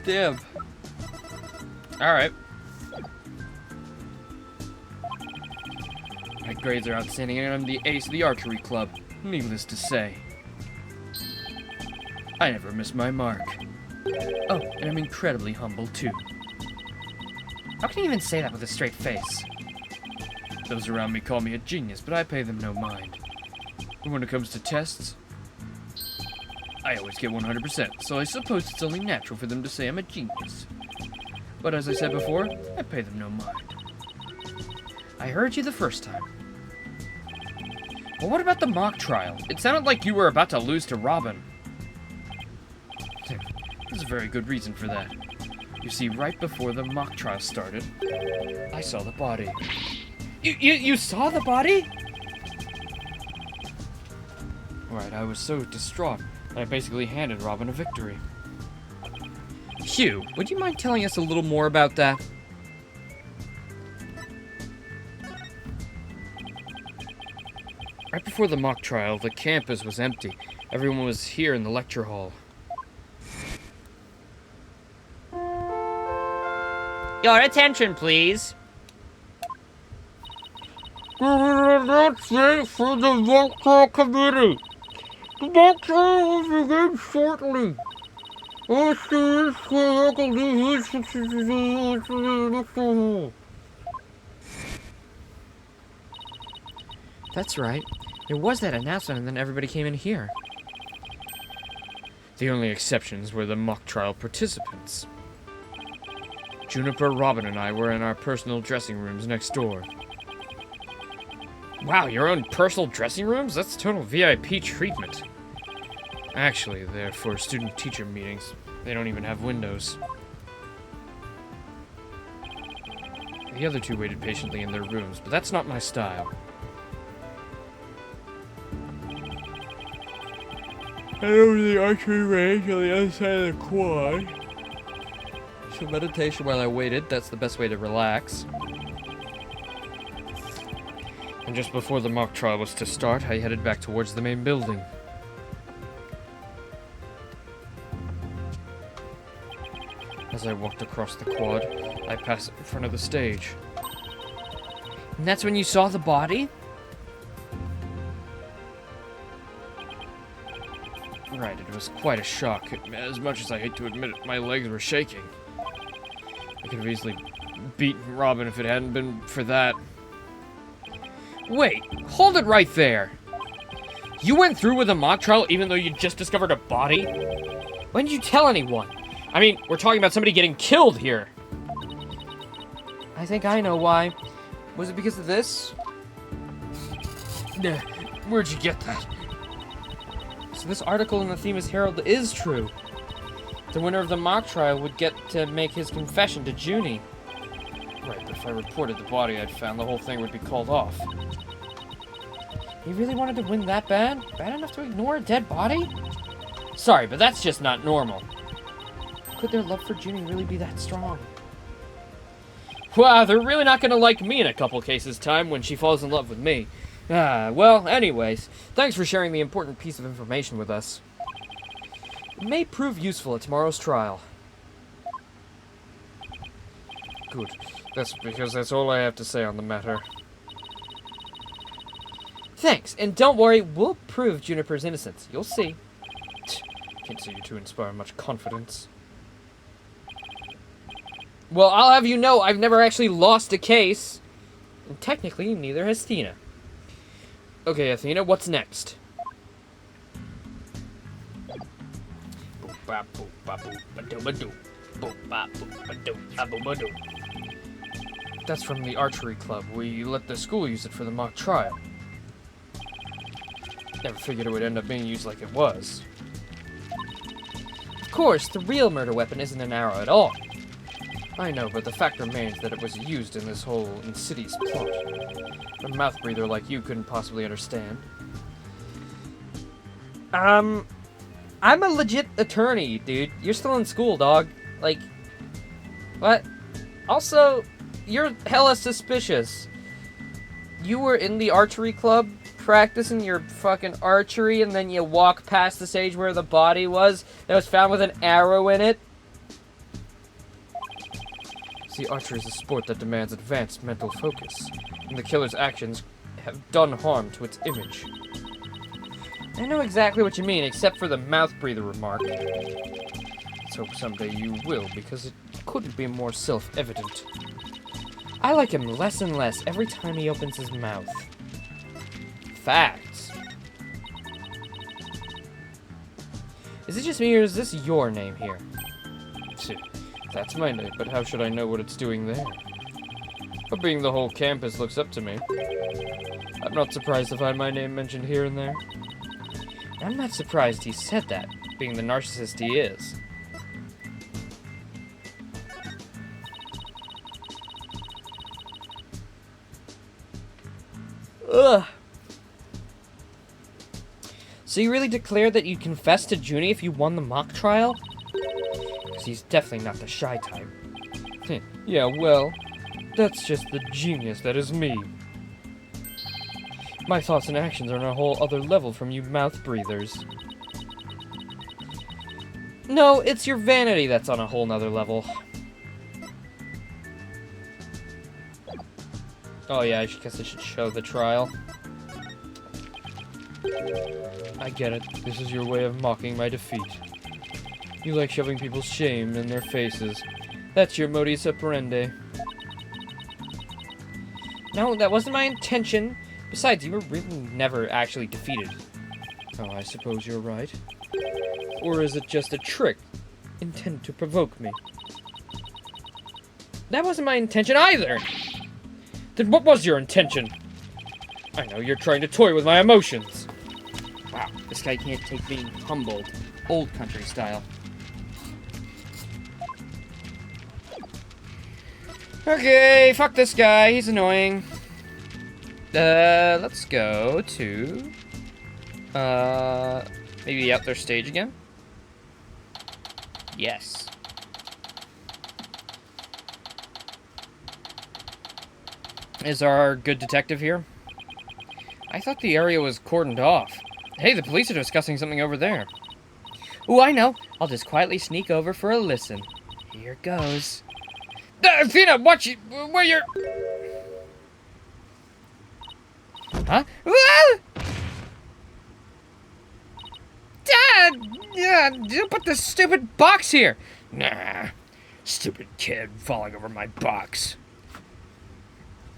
Damn. Alright. My grades are outstanding and I'm the ace of the archery club. Needless to say. I never miss my mark. Oh, and I'm incredibly humble too. How can you even say that with a straight face? Those around me call me a genius, but I pay them no mind. But when it comes to tests, I always get 100%, so I suppose it's only natural for them to say I'm a genius. But as I said before, I pay them no mind. I heard you the first time. Well, what about the mock trial? It sounded like you were about to lose to Robin. There's a very good reason for that. You see, right before the mock trial started, I saw the body. You saw the body? Right, I was so distraught that I basically handed Robin a victory. Hugh, would you mind telling us a little more about that? Right before the mock trial, the campus was empty. Everyone was here in the lecture hall. Your attention, please. That's it for the mock trial committee. The mock trial will begin shortly. That's right. There was that announcement and then everybody came in here. The only exceptions were the mock trial participants. Juniper, Robin, and I were in our personal dressing rooms next door. Wow, your own personal dressing rooms? That's total VIP treatment. Actually, they're for student-teacher meetings. They don't even have windows. The other two waited patiently in their rooms, but that's not my style. Head over to the archery range on the other side of the quad. Some meditation while I waited. That's the best way to relax. And just before the mock trial was to start, I headed back towards the main building. As I walked across the quad, I passed in front of the stage. And that's when you saw the body? Right, it was quite a shock. As much as I hate to admit it, my legs were shaking. I could have easily beaten Robin if it hadn't been for that. Wait, hold it right there. You went through with a mock trial even though you just discovered a body? When did you tell anyone? I mean, we're talking about somebody getting killed here. I think I know why. Was it because of this? Where'd you get that? So this article in the Themis Herald is true. The winner of the mock trial would get to make his confession to Junie. Right, but if I reported the body I'd found, the whole thing would be called off. He really wanted to win that bad? Bad enough to ignore a dead body? Sorry, but that's just not normal. Could their love for Junie really be that strong? Wow, they're really not gonna like me in a couple cases' time when she falls in love with me. Well, anyways, thanks for sharing the important piece of information with us. It may prove useful at tomorrow's trial. Good. That's because that's all I have to say on the matter. Thanks, and don't worry, we'll prove Juniper's innocence. You'll see. Can't see you to inspire much confidence. Well, I'll have you know I've never actually lost a case. And technically, neither has Tina. Okay, Athena, what's next? That's from the archery club. We let the school use it for the mock trial. Never figured it would end up being used like it was. Of course, the real murder weapon isn't an arrow at all. I know, but the fact remains that it was used in this whole insidious plot. A mouth breather like you couldn't possibly understand. I'm a legit attorney, dude. You're still in school, dog. Like, what? Also, you're hella suspicious. You were in the archery club practicing your fucking archery, and then you walk past the stage where the body was that was found with an arrow in it. See, archery is a sport that demands advanced mental focus, and the killer's actions have done harm to its image. I know exactly what you mean, except for the mouth breather remark. Let's hope someday you will, because it couldn't be more self-evident. I like him less and less every time he opens his mouth. Facts. Is it just me, or is this your name here? That's my name, but how should I know what it's doing there? But being the whole campus looks up to me, I'm not surprised to find my name mentioned here and there. I'm not surprised he said that, being the narcissist he is. Ugh. So you really declared that you'd confess to Junie if you won the mock trial? Because he's definitely not the shy type. Yeah, well, that's just the genius that is me. My thoughts and actions are on a whole other level from you mouth breathers. No, it's your vanity that's on a whole nother level. Oh yeah, I guess I should show the trial. I get it. This is your way of mocking my defeat. You like shoving people's shame in their faces. That's your modus operandi. No, that wasn't my intention. Besides, you were really never actually defeated. Oh, I suppose you're right. Or is it just a trick intended to provoke me? That wasn't my intention either! Then what was your intention? I know you're trying to toy with my emotions. Wow, this guy can't take being humbled. Old country style. Okay, fuck this guy, he's annoying. Let's go to... maybe the outdoor stage again? Yes. Is our good detective here? I thought the area was cordoned off. Hey, the police are discussing something over there. Ooh, I know. I'll just quietly sneak over for a listen. Here goes. Athena, watch it! Where you're... Huh? Dad! Don't put this stupid box here! Nah. Stupid kid falling over my box.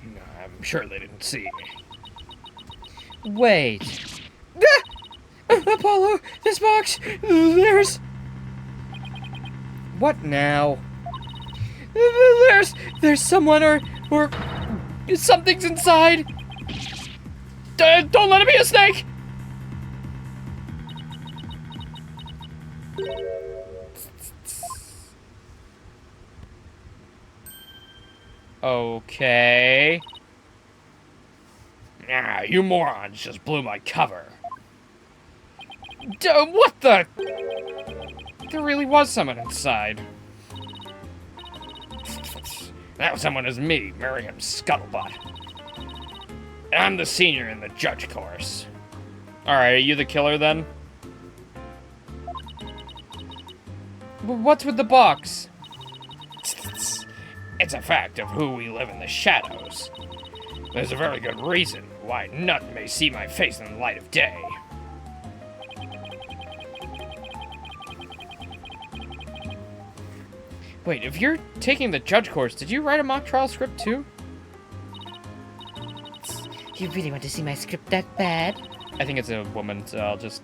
Nah, I'm sure they didn't see me. Wait. Apollo, this box, there's... What now? There's someone or something's inside. Don't let it be a snake! Okay. Nah, you morons just blew my cover. What the? There really was someone inside. That someone is me, Miriam Scuttlebutt. I'm the senior in the judge course. Alright, are you the killer then? What's with the box? It's a fact of who we live in the shadows. There's a very good reason why none may see my face in the light of day. Wait, if you're taking the judge course, did you write a mock trial script too? You really want to see my script that bad? I think it's a woman, so I'll just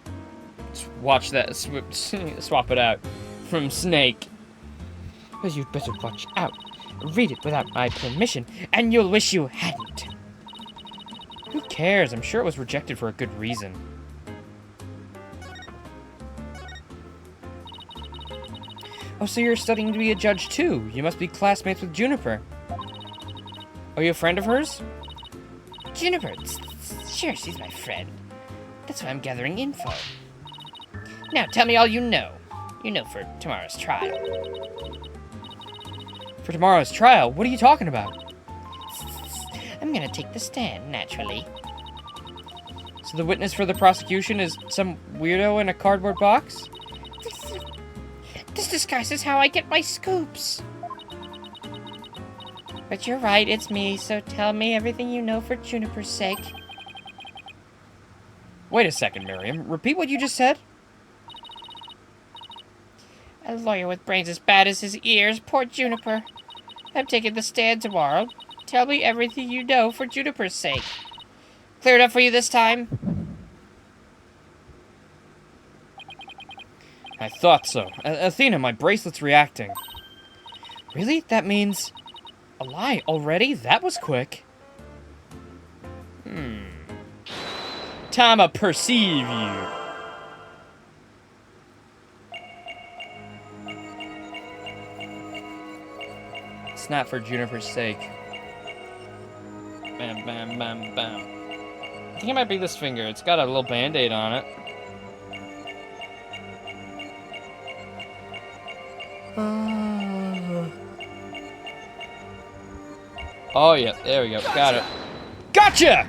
watch that, swap it out from Snake. Well, you'd better watch out. Read it without my permission, and you'll wish you hadn't. Who cares? I'm sure it was rejected for a good reason. Oh, so you're studying to be a judge too. You must be classmates with Juniper. Are you a friend of hers? Juniper? Sure, she's my friend. That's why I'm gathering info. Now, tell me all you know. You know, for tomorrow's trial. For tomorrow's trial? What are you talking about? I'm gonna take the stand, naturally. So the witness for the prosecution is some weirdo in a cardboard box? This disguises how I get my scoops. But you're right, it's me, so tell me everything you know for Juniper's sake. Wait a second, Miriam. Repeat what you just said? A lawyer with brains as bad as his ears, poor Juniper. I'm taking the stand tomorrow. Tell me everything you know for Juniper's sake. Clear it up for you this time? I thought so. Athena, my bracelet's reacting. Really? That means... a lie already? That was quick. Tama perceive you. It's not for Juniper's sake. Bam, bam, bam, bam. I think it might be this finger. It's got a little band-aid on it. Oh, yeah. There we go. Got it. Gotcha!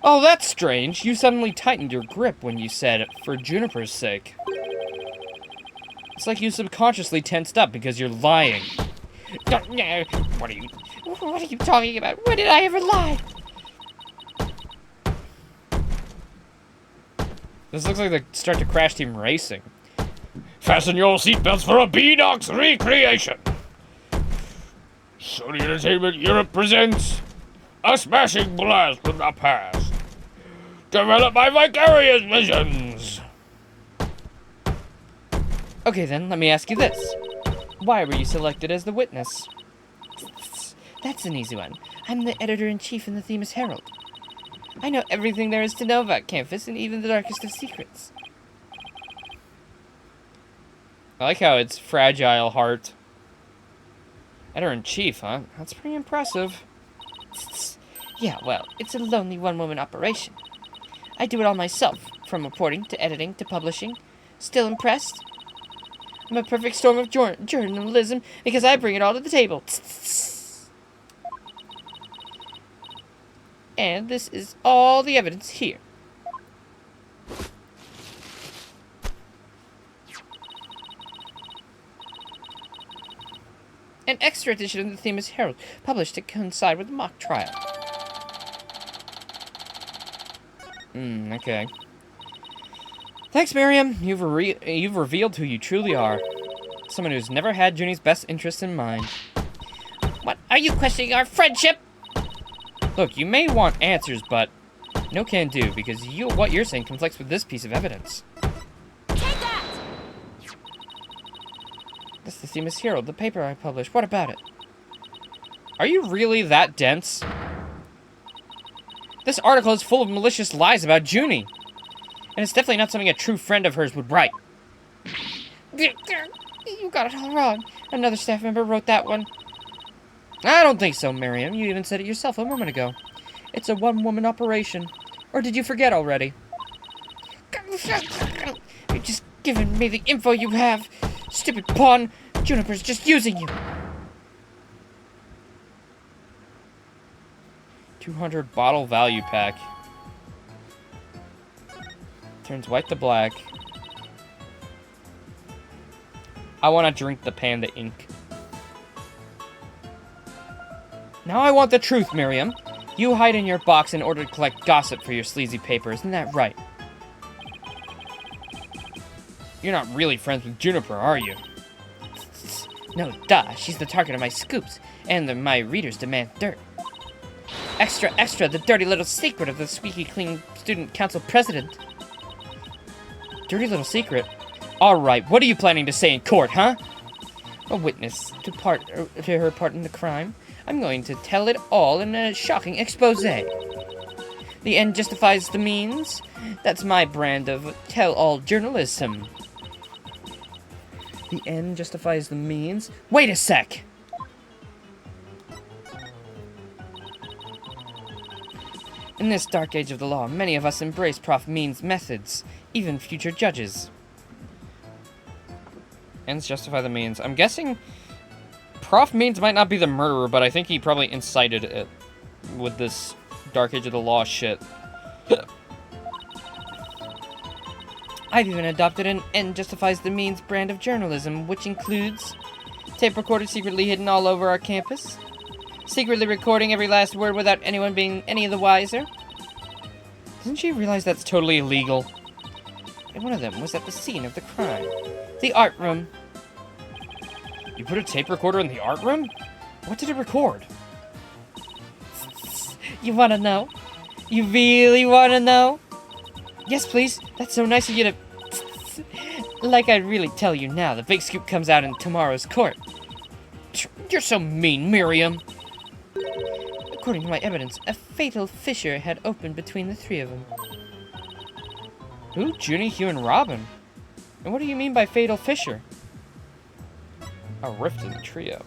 Oh, that's strange. You suddenly tightened your grip when you said, for Juniper's sake. It's like you subconsciously tensed up because you're lying. What are you talking about? When did I ever lie? This looks like the start to Crash Team Racing. Fasten your seatbelts for a Beanox recreation. Sony Entertainment Europe presents A smashing blast from the past. Develop my vicarious visions. Okay then, let me ask you this. Why were you selected as the witness? That's an easy one. I'm the editor-in-chief in the Themis Herald. I know everything there is to know about campus and even the darkest of secrets. I like how it's fragile heart. Editor-in-chief, huh? That's pretty impressive. Yeah, well, it's a lonely one-woman operation. I do it all myself, from reporting to editing to publishing. Still impressed? I'm a perfect storm of journalism because I bring it all to the table. And this is all the evidence here. An extra edition of the Themis Herald, published to coincide with the mock trial. Okay. Thanks, Miriam. You've revealed who you truly are. Someone who's never had Junie's best interests in mind. What? Are you questioning our friendship? Look, you may want answers, but no can do, because what you're saying conflicts with this piece of evidence. Take that! That's the Themis Herald, the paper I published. What about it? Are you really that dense? This article is full of malicious lies about Junie. And it's definitely not something a true friend of hers would write. You got it all wrong. Another staff member wrote that one. I don't think so, Miriam. You even said it yourself a moment ago. It's a one-woman operation. Or did you forget already? You're just giving me the info you have. Stupid pawn. Juniper's just using you. 200 bottle value pack. Turns white to black. I want to drink the panda ink. Now I want the truth, Miriam. You hide in your box in order to collect gossip for your sleazy paper, isn't that right? You're not really friends with Juniper, are you? No, duh. She's the target of my scoops, and my readers demand dirt. Extra, extra, the dirty little secret of the squeaky clean student council president. Dirty little secret? Alright, what are you planning to say in court, huh? A witness to her part in the crime. I'm going to tell it all in a shocking expose. The end justifies the means. That's my brand of tell-all journalism. The end justifies the means? Wait a sec! In this dark age of the law, many of us embrace Prof. Means' methods, even future judges. Ends justify the means. I'm guessing Prof. Means might not be the murderer, but I think he probably incited it with this dark age of the law shit. I've even adopted an end justifies the means brand of journalism, which includes tape recorders secretly hidden all over our campus, secretly recording every last word without anyone being any the wiser. Doesn't she realize that's totally illegal? And one of them was at the scene of the crime. The art room. You put a tape recorder in the art room? What did it record? You wanna know? You really wanna know? Yes, please. That's so nice of you to... Like I'd really tell you now. The big scoop comes out in tomorrow's court. You're so mean, Miriam. According to my evidence, a fatal fissure had opened between the three of them. Who? Junie, Hugh, and Robin? And what do you mean by fatal fissure? A rift in the trio.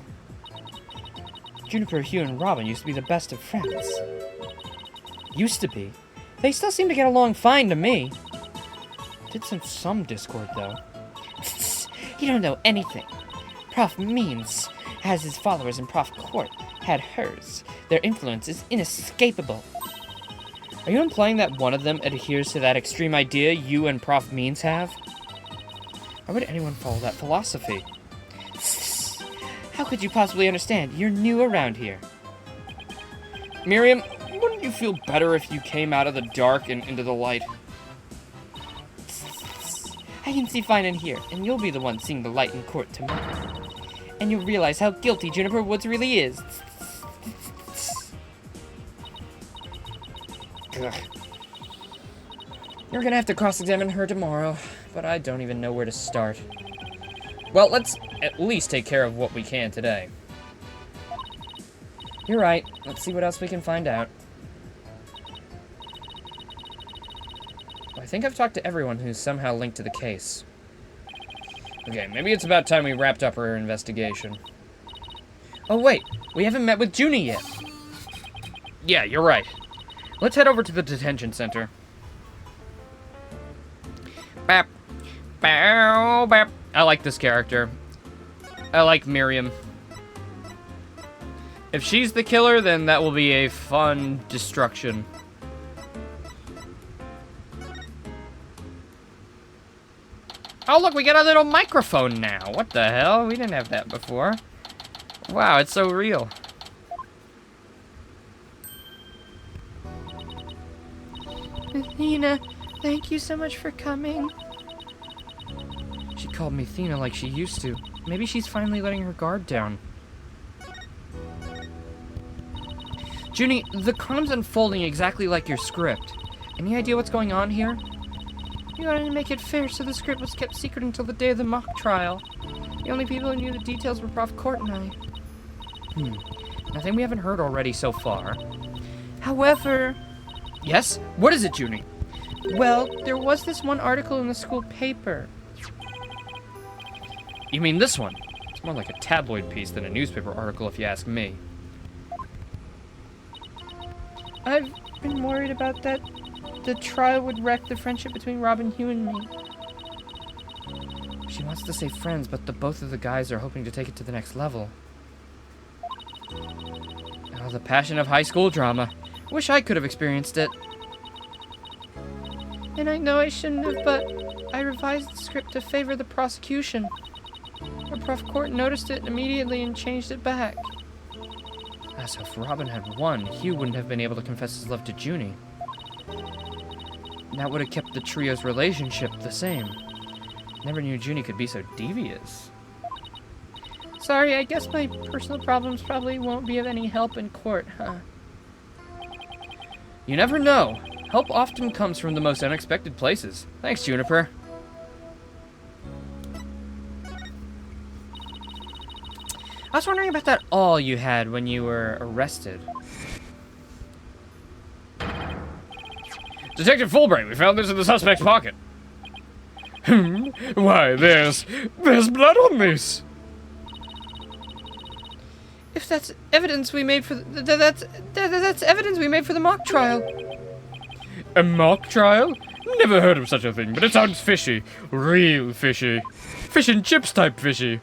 Juniper, Hugh, and Robin used to be the best of friends. Used to be. They still seem to get along fine to me. Did sense some discord, though. You don't know anything. Prof. Means has his followers and Prof. Court had hers. Their influence is inescapable. Are you implying that one of them adheres to that extreme idea you and Prof. Means have? Why would anyone follow that philosophy? How could you possibly understand? You're new around here. Miriam, wouldn't you feel better if you came out of the dark and into the light? I can see fine in here, and you'll be the one seeing the light in court tomorrow. And you'll realize how guilty Juniper Woods really is. Ugh. You're gonna have to cross-examine her tomorrow, but I don't even know where to start. Well, let's at least take care of what we can today. You're right. Let's see what else we can find out. I think I've talked to everyone who's somehow linked to the case. Okay, maybe it's about time we wrapped up our investigation. Oh wait, we haven't met with Junie yet. Yeah, you're right. Let's head over to the detention center. Bap. Bow, bap. I like this character. I like Miriam. If she's the killer, then that will be a fun destruction. Oh, look, we got a little microphone now. What the hell? We didn't have that before. Wow, it's so real. Athena, thank you so much for coming. She called me Athena like she used to. Maybe she's finally letting her guard down. Junie, the crime's unfolding exactly like your script. Any idea what's going on here? You wanted to make it fair, so the script was kept secret until the day of the mock trial. The only people who knew the details were Prof. Court and I. Nothing we haven't heard already so far. However... Yes? What is it, Junie? Well, there was this one article in the school paper. You mean this one? It's more like a tabloid piece than a newspaper article, if you ask me. I've been worried about that. The trial would wreck the friendship between Robin, Hugh, and me. She wants to say friends, but both of the guys are hoping to take it to the next level. Oh, the passion of high school drama. Wish I could have experienced it. And I know I shouldn't have, but I revised the script to favor the prosecution. But Prof. Court noticed it immediately and changed it back. So if Robin had won, Hugh wouldn't have been able to confess his love to Junie. That would have kept the trio's relationship the same. Never knew Junie could be so devious. Sorry, I guess my personal problems probably won't be of any help in court, huh? You never know. Help often comes from the most unexpected places. Thanks, Juniper. I was wondering about that awl you had when you were arrested. Detective Fulbright, we found this in the suspect's pocket. Why, there's blood on this. If that's evidence we made for that's evidence we made for the mock trial. A mock trial? Never heard of such a thing, but it sounds fishy. Real fishy. Fish and chips type fishy.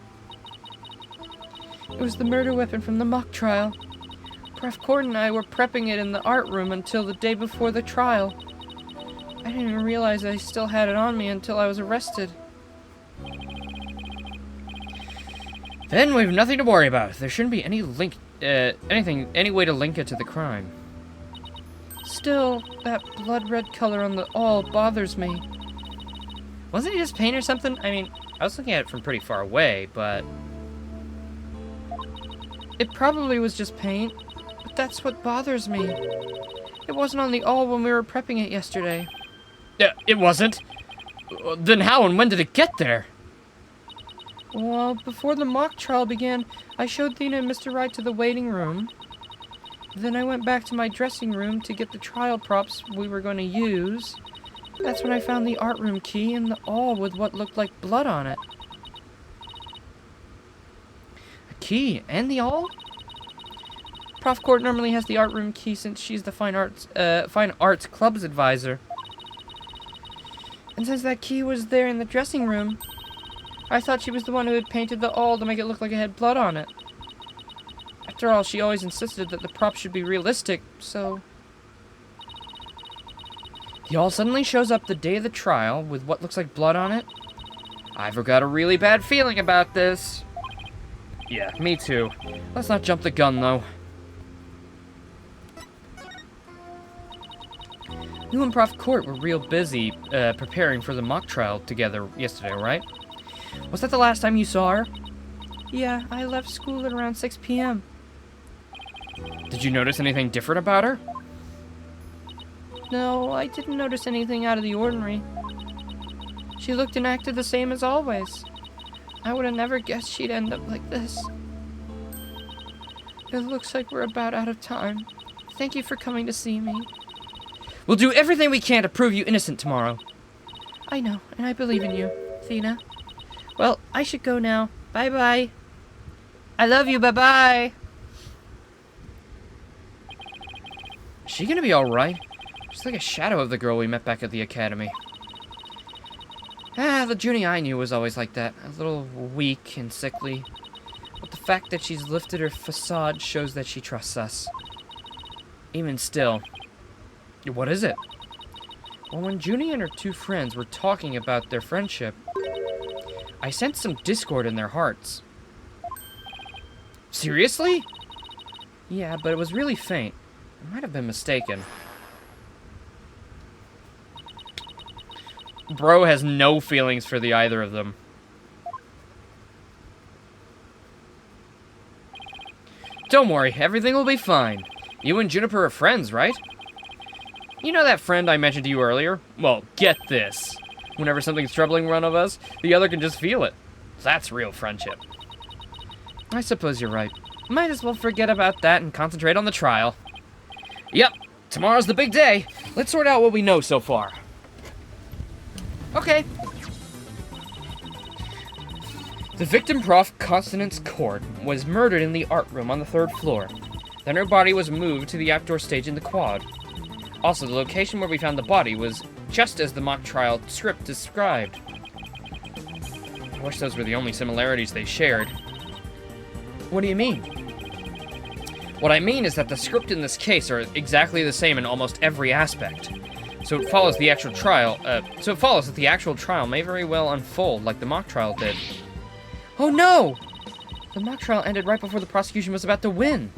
It was the murder weapon from the mock trial. Prof. Court and I were prepping it in the art room until the day before the trial. I didn't even realize I still had it on me until I was arrested. Then we've nothing to worry about. There shouldn't be any any way to link it to the crime. Still, that blood red color on the awl bothers me. Wasn't it just paint or something? I mean, I was looking at it from pretty far away, but... It probably was just paint, but that's what bothers me. It wasn't on the awl when we were prepping it yesterday. It wasn't? Then how and when did it get there? Well, before the mock trial began, I showed Thena and Mr. Wright to the waiting room. Then I went back to my dressing room to get the trial props we were going to use. That's when I found the art room key and the awl with what looked like blood on it. A key and the awl? Prof. Court normally has the art room key since she's the fine arts club's advisor. And since that key was there in the dressing room, I thought she was the one who had painted the awl to make it look like it had blood on it. After all, she always insisted that the props should be realistic, so... The awl suddenly shows up the day of the trial with what looks like blood on it? I've got a really bad feeling about this. Yeah, me too. Let's not jump the gun, though. You and Prof. Court were real busy preparing for the mock trial together yesterday, right? Was that the last time you saw her? Yeah, I left school at around 6 p.m. Did you notice anything different about her? No, I didn't notice anything out of the ordinary. She looked and acted the same as always. I would have never guessed she'd end up like this. It looks like we're about out of time. Thank you for coming to see me. We'll do everything we can to prove you innocent tomorrow. I know, and I believe in you, Athena. Well, I should go now. Bye-bye. I love you, bye-bye. Is she gonna be alright? She's like a shadow of the girl we met back at the academy. The Junie I knew was always like that. A little weak and sickly. But the fact that she's lifted her facade shows that she trusts us. Even still. What is it? Well, when Junie and her two friends were talking about their friendship, I sensed some discord in their hearts. Seriously? Yeah, but it was really faint. I might have been mistaken. Bro has no feelings for the either of them. Don't worry, everything will be fine. You and Juniper are friends, right? You know that friend I mentioned to you earlier? Well, get this. Whenever something's troubling one of us, the other can just feel it. That's real friendship. I suppose you're right. Might as well forget about that and concentrate on the trial. Yep, tomorrow's the big day. Let's sort out what we know so far. Okay. The victim, Prof. Constance Court, was murdered in the art room on the 3rd floor. Then her body was moved to the outdoor stage in the quad. Also, the location where we found the body was just as the mock trial script described. I wish those were the only similarities they shared. What do you mean? What I mean is that the script in this case are exactly the same in almost every aspect. So it follows the actual trial, that the actual trial may very well unfold like the mock trial did. Oh no! The mock trial ended right before the prosecution was about to win.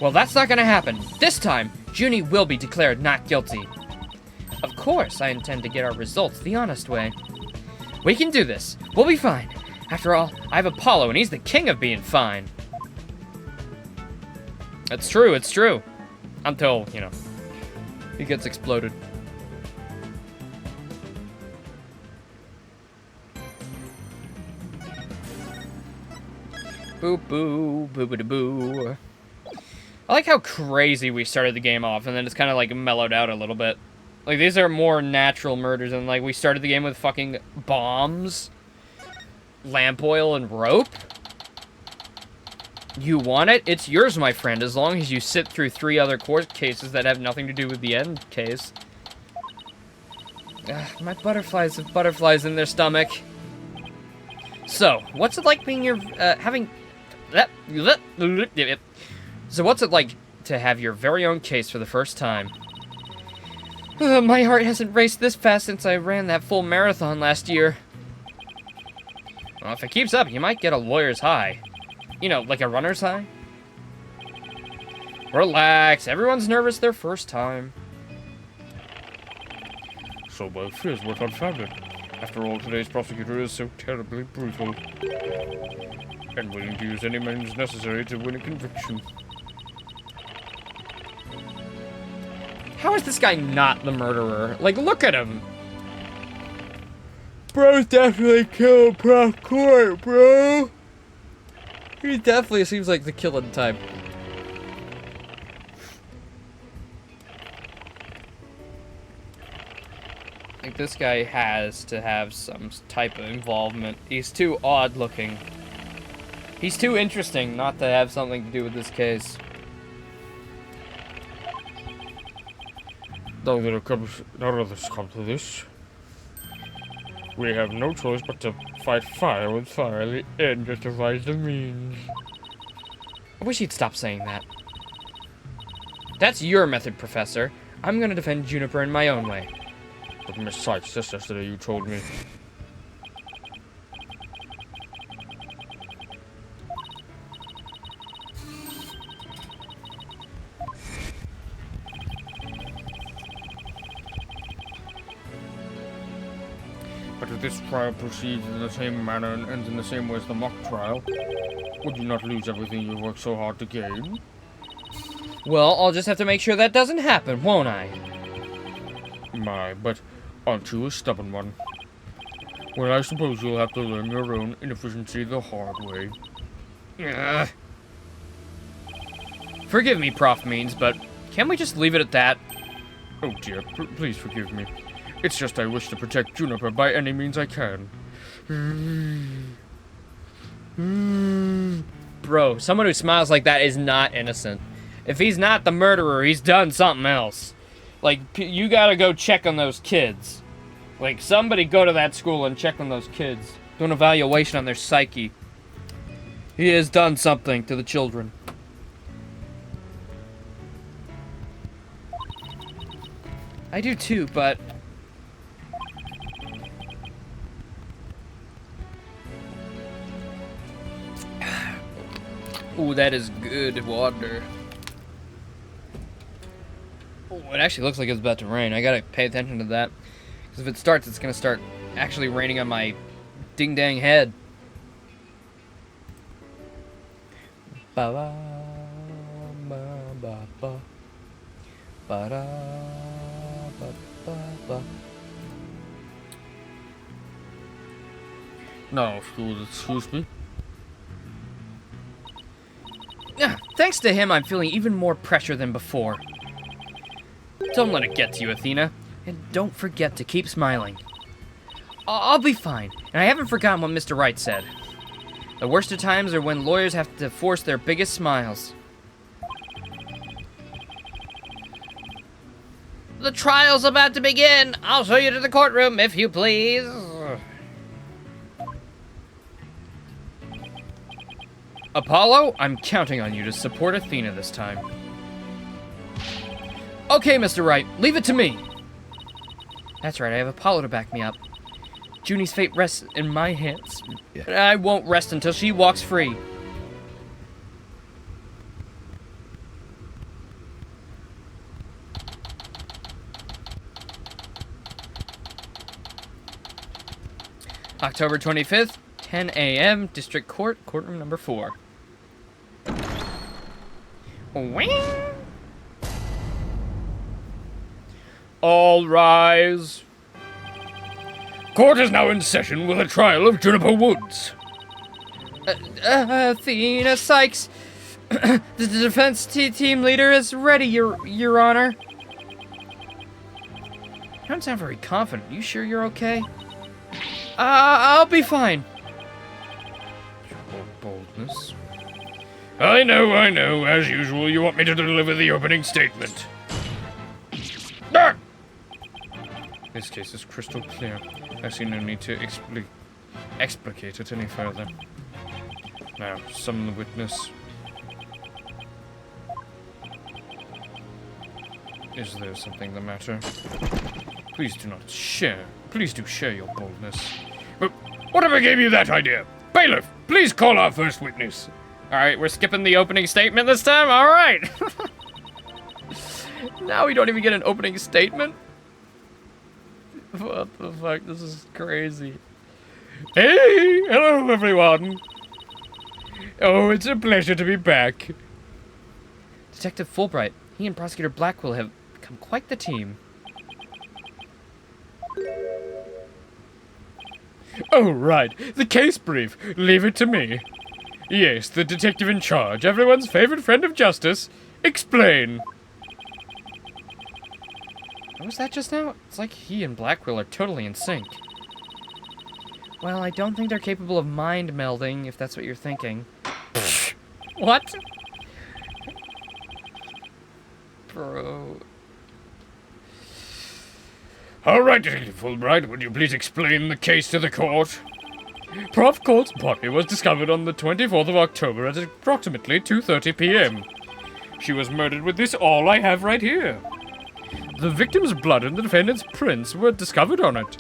Well, that's not gonna happen. This time, Junie will be declared not guilty. Of course, I intend to get our results the honest way. We can do this. We'll be fine. After all, I have Apollo, and he's the king of being fine. It's true, it's true. Until, you know, he gets exploded. Boo boo, boo boo boo. I like how crazy we started the game off, and then it's kind of like mellowed out a little bit. Like, these are more natural murders, and like we started the game with fucking bombs, lamp oil, and rope. You want it? It's yours, my friend, as long as you sit through 3 other court cases that have nothing to do with the end case. My butterflies have butterflies in their stomach. So, what's it like being your, So what's it like to have your very own case for the first time? My heart hasn't raced this fast since I ran that full marathon last year. Well, if it keeps up, you might get a lawyer's high. You know, like a runner's high. Relax, everyone's nervous their first time. So my fears were unfounded. After all, today's prosecutor is so terribly brutal. And willing to use any means necessary to win a conviction. How is this guy not the murderer? Like, look at him. Bro's definitely killed Prof. Court, bro. He definitely seems like the killing type. Like, this guy has to have some type of involvement. He's too odd looking. He's too interesting not to have something to do with this case. Now that it's come to this, we have no choice but to fight fire with fire. The end justifies the means. I wish he'd stop saying that. That's your method, Professor. I'm gonna defend Juniper in my own way. But Miss Sykes, just yesterday you told me. But if this trial proceeds in the same manner and ends in the same way as the mock trial, would you not lose everything you worked so hard to gain? Well, I'll just have to make sure that doesn't happen, won't I? My, but aren't you a stubborn one? Well, I suppose you'll have to learn your own inefficiency the hard way. Ugh. Forgive me, Prof. Means, but can't we just leave it at that? Oh dear, please forgive me. It's just I wish to protect Juniper by any means I can. Bro, someone who smiles like that is not innocent. If he's not the murderer, he's done something else. Like, you gotta go check on those kids. Like, somebody go to that school and check on those kids. Do an evaluation on their psyche. He has done something to the children. I do too, but... Ooh, that is good water. Oh, it actually looks like it's about to rain. I gotta pay attention to that. Because if it starts, it's gonna start actually raining on my ding-dang head. Ba-ba, ba-ba-ba. Ba-da, ba-ba-ba. Now, if you'll excuse me. Thanks to him, I'm feeling even more pressure than before. Don't let it get to you, Athena. And don't forget to keep smiling. I'll be fine. And I haven't forgotten what Mr. Wright said. The worst of times are when lawyers have to force their biggest smiles. The trial's about to begin. I'll show you to the courtroom, if you please. Apollo, I'm counting on you to support Athena this time. Okay, Mr. Wright, leave it to me. That's right, I have Apollo to back me up. Junie's fate rests in my hands. I won't rest until she walks free. October 25th, 10 a.m., District Court, courtroom number 4. Wing! All rise. Court is now in session with the trial of Juniper Woods. Athena Sykes, the defense team leader is ready, Your Honor. You don't sound very confident. You sure you're okay? I'll be fine. Your boldness. I know. As usual, you want me to deliver the opening statement. Ah! This case is crystal clear. I see no need to explicate it any further. Now, summon the witness. Is there something the matter? Please do not share. Please do share your boldness. But whatever gave you that idea? Bailiff, please call our first witness. Alright, we're skipping the opening statement this time? Alright! Now we don't even get an opening statement? What the fuck? This is crazy. Hey! Hello, everyone! Oh, it's a pleasure to be back. Detective Fulbright, he and Prosecutor Blackwell have become quite the team. Oh, right. The case brief. Leave it to me. Yes, the detective in charge, everyone's favorite friend of justice. Explain. What was that just now? It's like he and Blackwell are totally in sync. Well, I don't think they're capable of mind melding, if that's what you're thinking. What? Bro. All right, Detective Fulbright, would you please explain the case to the court? Prof. Colt's body was discovered on the 24th of October at approximately 2:30 p.m. She was murdered with this all I have right here. The victim's blood and the defendant's prints were discovered on it.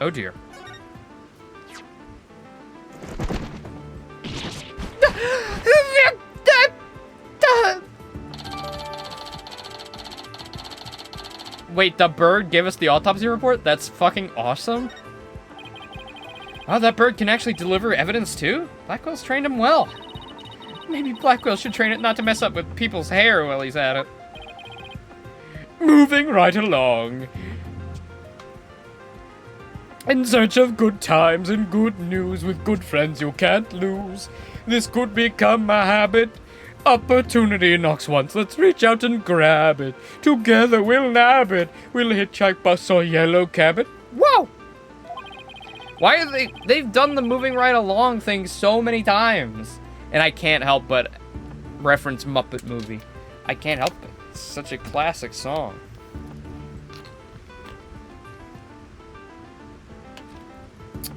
Oh dear. Wait, the bird gave us the autopsy report? That's fucking awesome. Wow, that bird can actually deliver evidence too? Blackwell's trained him well. Maybe Blackwell should train it not to mess up with people's hair while he's at it. Moving right along. In search of good times and good news with good friends you can't lose. This could become a habit. Opportunity knocks once, let's reach out and grab it. Together we'll nab it. We'll hitchhike, bus, or yellow cab it. Whoa! Why are they've done the moving right along thing so many times. And I can't help but reference Muppet Movie. I can't help it. It's such a classic song.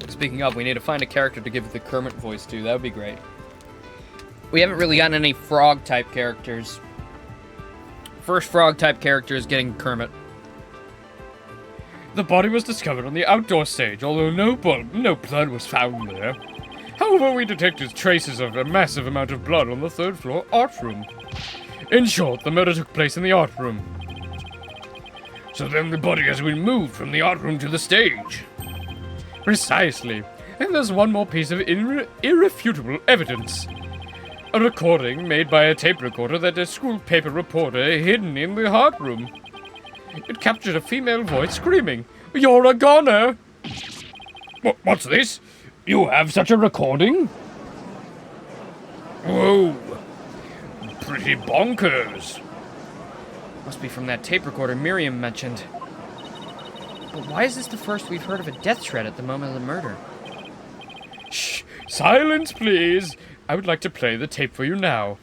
Speaking of, we need to find a character to give the Kermit voice to. That would be great. We haven't really gotten any frog-type characters. First frog-type character is getting Kermit. The body was discovered on the outdoor stage, although no blood was found there. However, we detected traces of a massive amount of blood on the third floor art room. In short, the murder took place in the art room. So then the body has been moved from the art room to the stage. Precisely. And there's one more piece of irrefutable evidence. A recording made by a tape recorder that a school paper reporter hidden in the art room. It captured a female voice screaming, "You're a goner!" What's this? You have such a recording? Whoa. Pretty bonkers. Must be from that tape recorder Miriam mentioned. But why is this the first we've heard of a death threat at the moment of the murder? Shh! Silence, please! I would like to play the tape for you now.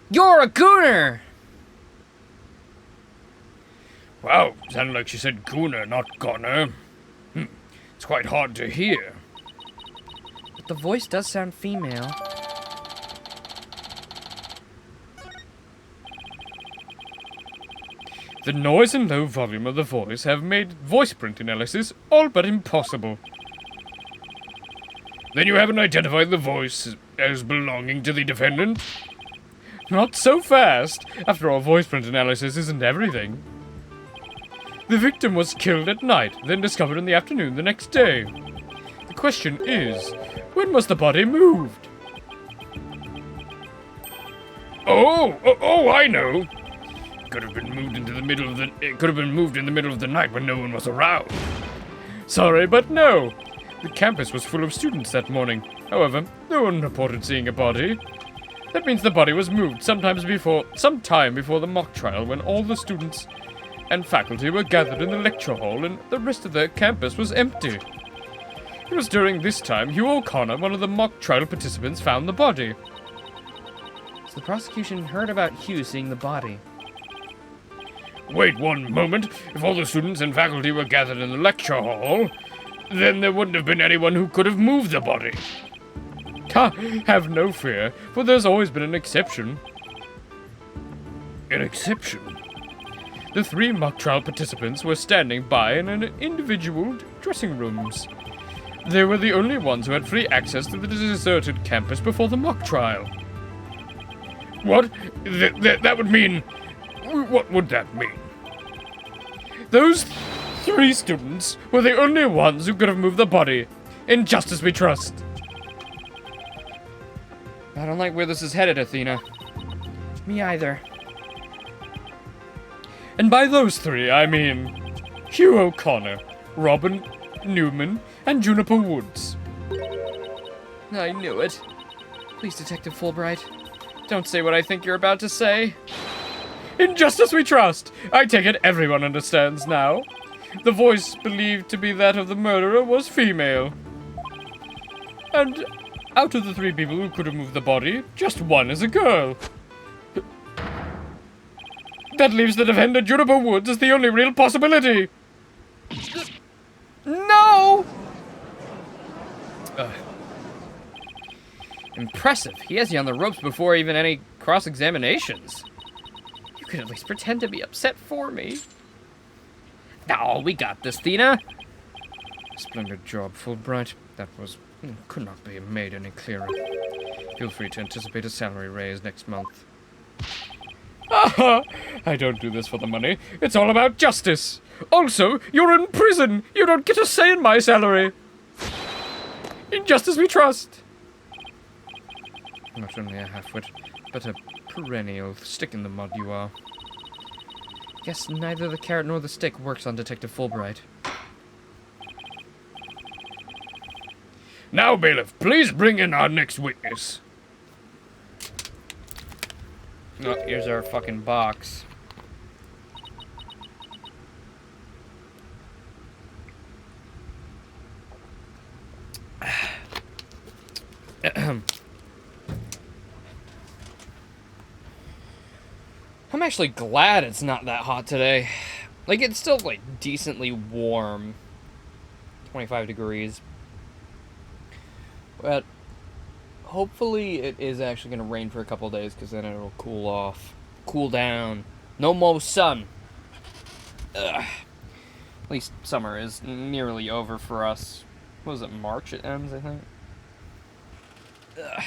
You're a gooner! Wow, sounded like she said gooner, not goner. It's quite hard to hear. But the voice does sound female. The noise and low volume of the voice have made voice print analysis all but impossible. Then you haven't identified the voice as belonging to the defendant? Not so fast! After all, voice print analysis isn't everything. The victim was killed at night, then discovered in the afternoon the next day. The question is, when was the body moved? Oh, I know! Could have been moved into the middle of it could have been moved in the middle of the night when no one was around. Sorry, but no. The campus was full of students that morning. However, no one reported seeing a body. That means the body was moved sometime before the mock trial when all the students and faculty were gathered in the lecture hall and the rest of the campus was empty. It was during this time Hugh O'Connor, one of the mock trial participants, found the body. So the prosecution heard about Hugh seeing the body. Wait one moment. If all the students and faculty were gathered in the lecture hall, then there wouldn't have been anyone who could have moved the body. Have no fear, for there's always been an exception. An exception? The 3 mock trial participants were standing by in an individual dressing rooms. They were the only ones who had free access to the deserted campus before the mock trial. What? That would mean... What would that mean? Those 3 students were the only ones who could have moved the body. In justice we trust. I don't like where this is headed, Athena. Me either. And by those 3, I mean Hugh O'Connor, Robin Newman, and Juniper Woods. I knew it. Please, Detective Fulbright, don't say what I think you're about to say. In justice we trust. I take it everyone understands now. The voice believed to be that of the murderer was female. And out of the 3 people who could have moved the body, just 1 is a girl. That leaves the defendant Juniper Woods as the only real possibility. No! Impressive. He has you on the ropes before even any cross-examinations. You could at least pretend to be upset for me. Oh, we got this, Thena. Splendid job, Fulbright. That could not be made any clearer. Feel free to anticipate a salary raise next month. I don't do this for the money. It's all about justice. Also, you're in prison. You don't get a say in my salary. In justice we trust. Not only a half-wit, but a perennial stick in the mud you are. Guess neither the carrot nor the stick works on Detective Fulbright. Now, bailiff, please bring in our next witness. Oh, here's our fucking box. I'm actually glad it's not that hot today. Like, it's still, like, decently warm. 25 degrees. But hopefully it is actually going to rain for a couple days, because then it'll cool off. Cool down. No more sun. Ugh. At least summer is nearly over for us. What was it, March it ends, I think? Ugh.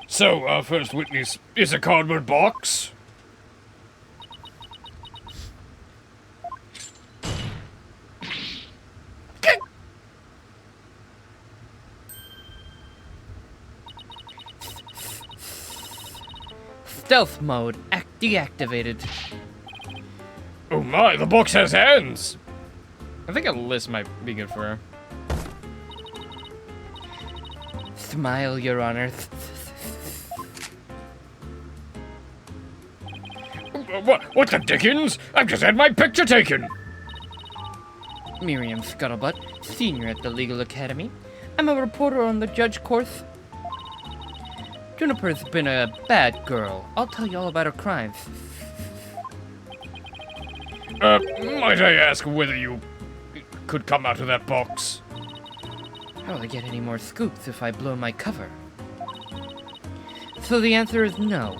So, our first witness is a cardboard box. Stealth mode deactivated. Oh my, the box has hands. I think a list might be good for her. Smile, Your Honor. What the dickens? I've just had my picture taken. Miriam Scuttlebutt, senior at the Legal Academy. I'm a reporter on the judge course. Juniper's been a bad girl. I'll tell you all about her crimes. Might I ask whether you could come out of that box? How will I get any more scoops if I blow my cover? So the answer is no.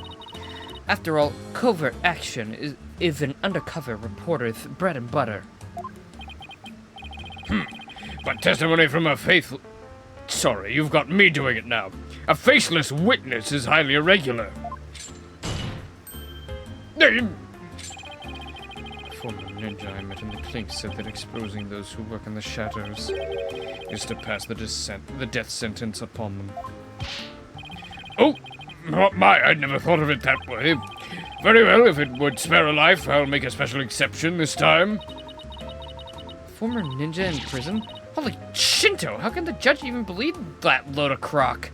After all, covert action is an undercover reporter's bread and butter. But testimony from a faithful... Sorry, you've got me doing it now. A faceless witness is highly irregular. Former ninja I met in the clink said that exposing those who work in the shadows is to pass the death sentence upon them. Oh, my, I'd never thought of it that way. Very well, if it would spare a life, I'll make a special exception this time. Former ninja in prison? Holy Shinto, how can the judge even believe that load of crock?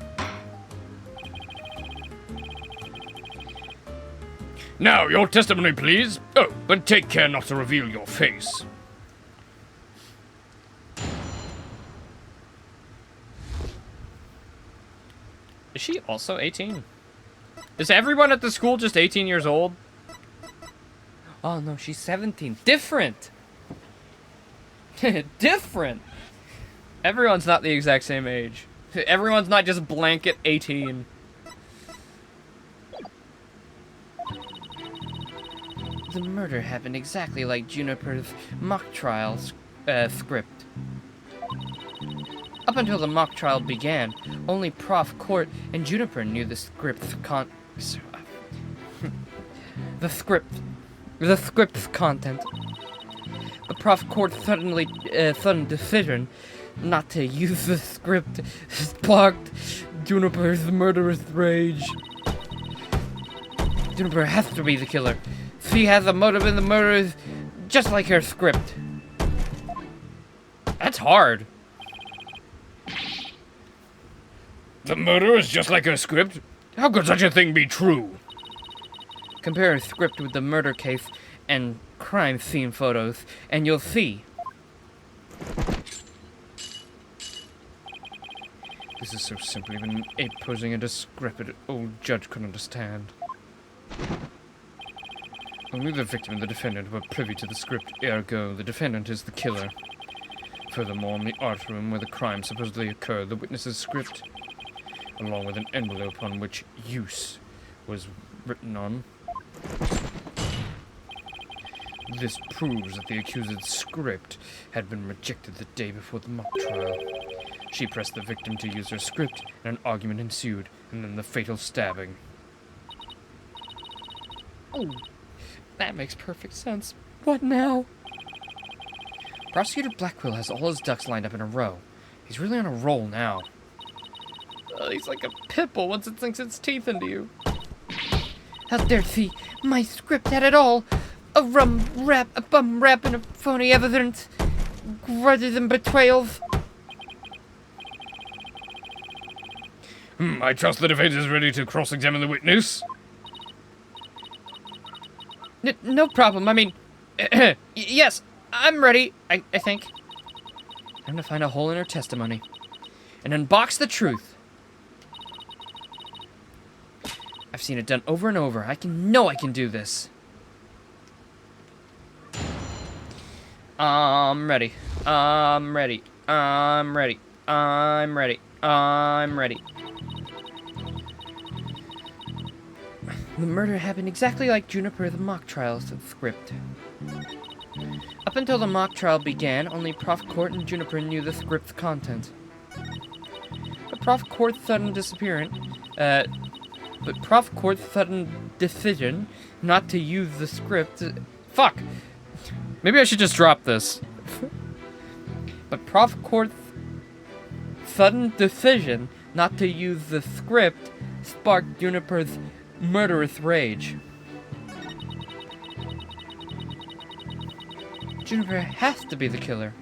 Now, your testimony, please. Oh, but take care not to reveal your face. Is she also 18? Is everyone at the school just 18 years old? Oh no, she's 17. Different! Different! Everyone's not the exact same age. Everyone's not just blanket 18. The murder happened exactly like Juniper's mock trial script. Up until the mock trial began, only Prof. Court and Juniper knew the script's the script's content. But Prof. Court's sudden decision not to use the script sparked Juniper's murderous rage. Juniper has to be the killer. She has a motive in the murders, just like her script. That's hard. The murder is just like her script? How could such a thing be true? Compare her script with the murder case and crime scene photos, and you'll see. This is so simple, even an ape posing a decrepit old judge could understand. Only the victim and the defendant were privy to the script, ergo, the defendant is the killer. Furthermore, in the art room where the crime supposedly occurred, the witness's script, along with an envelope on which use was written on. This proves that the accused's script had been rejected the day before the mock trial. She pressed the victim to use her script, and an argument ensued, and then the fatal stabbing. Oh, that makes perfect sense. What now? Prosecutor Blackwell has all his ducks lined up in a row. He's really on a roll now. He's like a pit bull once it sinks its teeth into you. How dare thee? My script had it all. A bum rap, and a phony evidence. Rather than betrayal. I trust the defense is ready to cross-examine the witness. No problem. I mean, yes, I'm ready, I think. I'm gonna find a hole in her testimony and unbox the truth. I've seen it done over and over. I can do this. I'm ready. I'm ready. I'm ready. I'm ready. I'm ready. The murder happened exactly like Juniper the mock trial script. Up until the mock trial began, only Prof. Court and Juniper knew the script's content. But Prof. Court's sudden decision not to use the script. Fuck! Maybe I should just drop this. But Prof. Court's sudden decision not to use the script sparked Juniper's murderous rage. Juniper has to be the killer.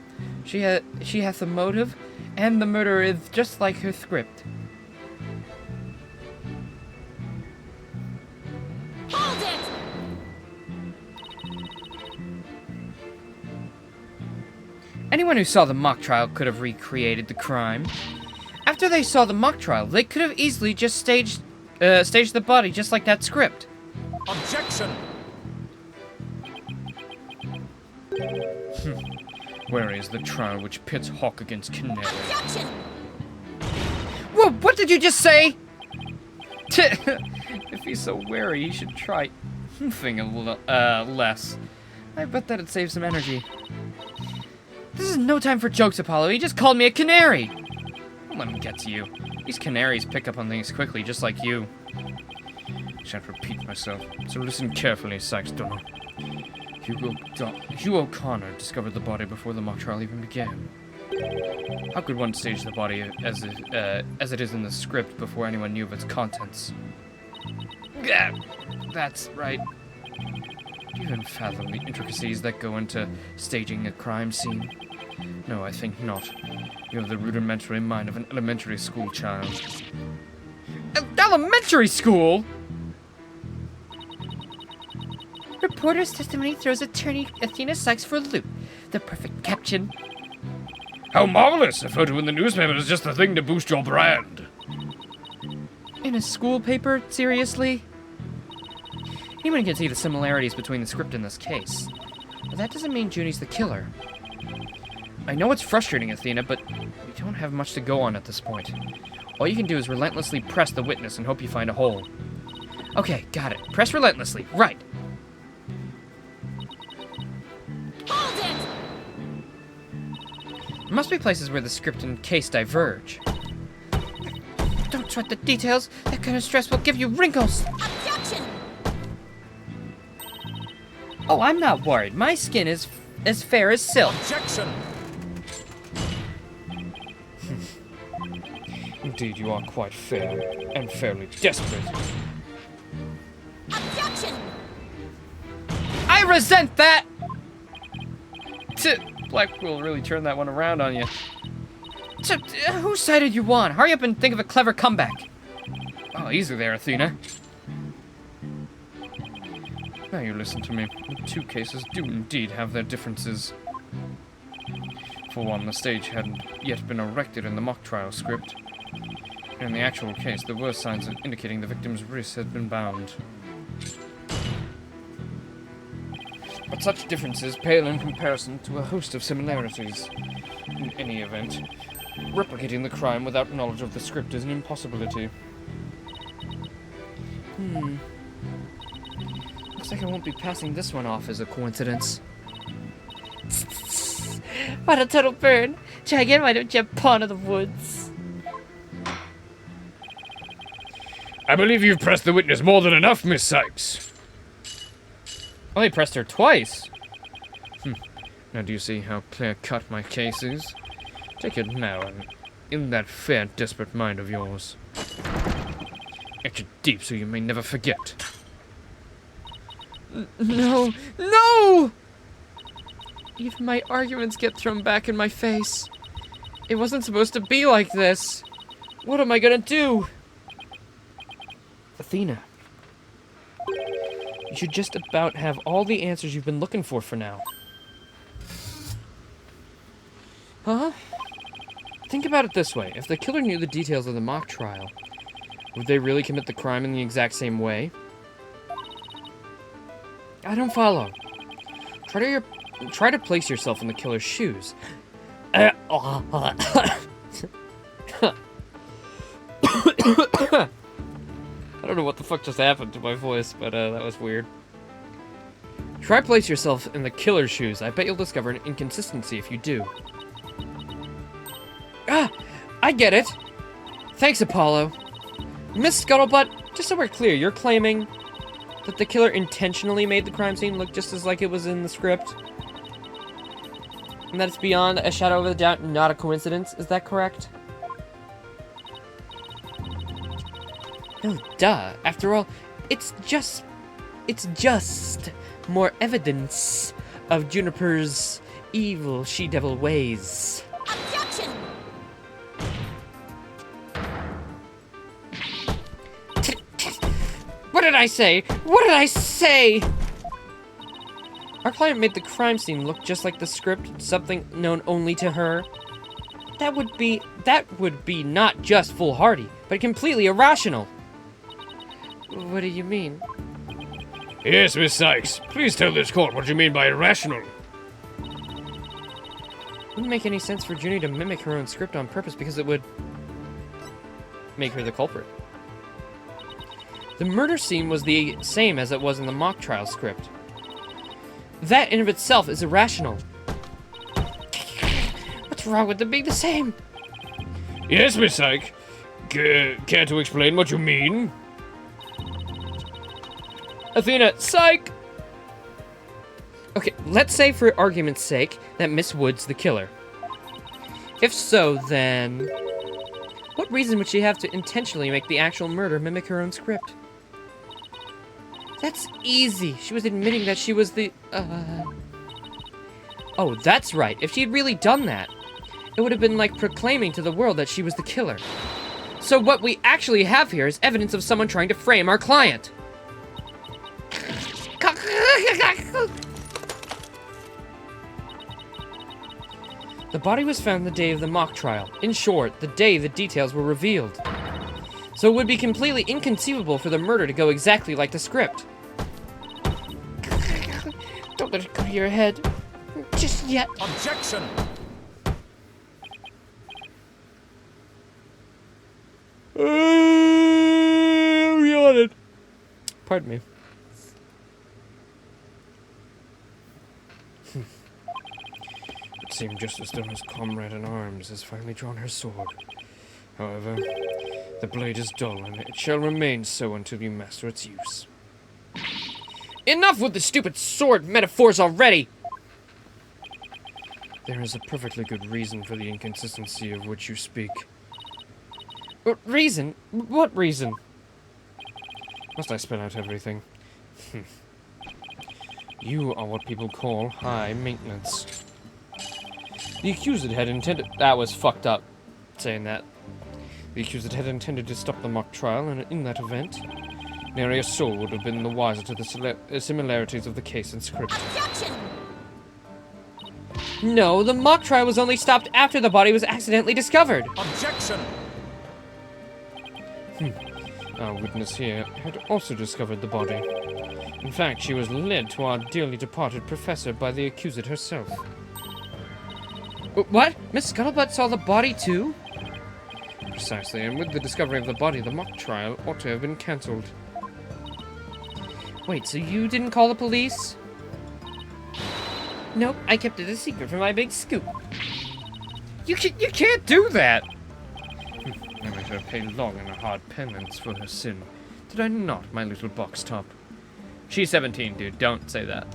She has a motive, and the murder is just like her script. Hold it! Anyone who saw the mock trial could have recreated the crime. After they saw the mock trial, they could have easily just staged the body just like that script. Objection! Where is the trial which pits Hawk against Canary? Objection! Whoa, what did you just say? If he's so wary, he should try hoofing a little less. I bet that'd save some energy. This is no time for jokes, Apollo. He just called me a canary. Don't let him get to you. These canaries pick up on things quickly, just like you. I shan't repeat myself, so listen carefully, Sykes Donner. Hugh O'Connor discovered the body before the mock trial even began. How could one stage the body as it is in the script before anyone knew of its contents? Yeah, that's right. Do you even fathom the intricacies that go into staging a crime scene? No, I think not. You have the rudimentary mind of an elementary school child. Elementary school? Reporter's testimony throws attorney Athena Sykes for a loop. The perfect caption. How marvelous! A photo in the newspaper is just the thing to boost your brand. In a school paper? Seriously? Anyone can see the similarities between the script and this case. But that doesn't mean Junie's the killer. I know it's frustrating, Athena, but we don't have much to go on at this point. All you can do is relentlessly press the witness and hope you find a hole. Okay, got it. Press relentlessly. Right. Hold it! There must be places where the script and case diverge. Don't sweat the details. That kind of stress will give you wrinkles. Objection! Oh, I'm not worried. My skin is as fair as silk. Objection! Indeed, you are quite fair, and fairly desperate. Objection! I resent that! Black will really turn that one around on you. Whose side did you on? Hurry up and think of a clever comeback. Oh, easy there, Athena. Now you listen to me. The two cases do indeed have their differences. For one, the stage hadn't yet been erected in the mock trial script. In the actual case, there were signs indicating the victim's wrist had been bound. But such differences pale in comparison to a host of similarities. In any event, replicating the crime without knowledge of the script is an impossibility. Looks like I won't be passing this one off as a coincidence. What a total burn! Try again, why don't you pawn of the woods? I believe you've pressed the witness more than enough, Miss Sykes. Only pressed her twice. Now do you see how clear-cut my case is? Take it now, and in that fair, desperate mind of yours. Etch it deep so you may never forget. No! No! Even my arguments get thrown back in my face. It wasn't supposed to be like this. What am I gonna do? Athena. You should just about have all the answers you've been looking for now. Huh? Think about it this way. If the killer knew the details of the mock trial, would they really commit the crime in the exact same way? I don't follow. Try to place yourself in the killer's shoes. I don't know what the fuck just happened to my voice, but that was weird. Try place yourself in the killer's shoes. I bet you'll discover an inconsistency if you do. Ah! I get it! Thanks, Apollo. Miss Scuttlebutt, just so we're clear, you're claiming that the killer intentionally made the crime scene look just as like it was in the script? And that it's beyond a shadow of a doubt, not a coincidence, is that correct? Oh, duh. After all, it's just more evidence of Juniper's evil she-devil ways. Objection! What did I say? What did I say? Our client made the crime scene look just like the script, something known only to her. That would be not just foolhardy, but completely irrational. What do you mean? Yes, Miss Sykes. Please tell this court what you mean by irrational. It wouldn't make any sense for Junie to mimic her own script on purpose because it would make her the culprit. The murder scene was the same as it was in the mock trial script. That in of itself is irrational. What's wrong with them being the same? Yes, Miss Sykes. Care to explain what you mean? Athena, psych! Okay, let's say for argument's sake that Miss Wood's the killer. If so, then what reason would she have to intentionally make the actual murder mimic her own script? That's easy. She was admitting that she was the, Oh, that's right. If she'd really done that, it would have been like proclaiming to the world that she was the killer. So what we actually have here is evidence of someone trying to frame our client. The body was found the day of the mock trial. In short, the day the details were revealed. So it would be completely inconceivable for the murder to go exactly like the script. Don't let it go to your head. Just yet. Objection! I'm yawning. Pardon me. It seemed just as though his comrade in arms has finally drawn her sword. However, the blade is dull, and it shall remain so until you master its use. Enough with the stupid sword metaphors already! There is a perfectly good reason for the inconsistency of which you speak. Reason? What reason? Must I spell out everything? You are what people call high maintenance. The accused had intended... That was fucked up, saying that. The accused had intended to stop the mock trial, and in that event, nary a soul would have been the wiser to the similarities of the case and script. Objection! No, the mock trial was only stopped after the body was accidentally discovered. Objection! Our witness here had also discovered the body. In fact, she was led to our dearly departed professor by the accused herself. What? Miss Scuttlebutt saw the body too? Precisely, and with the discovery of the body, the mock trial ought to have been cancelled. Wait, so you didn't call the police? Nope, I kept it a secret for my big scoop. You can't do that! I made her pay long and hard penance for her sin. Did I not, my little box top? She's 17, dude. Don't say that.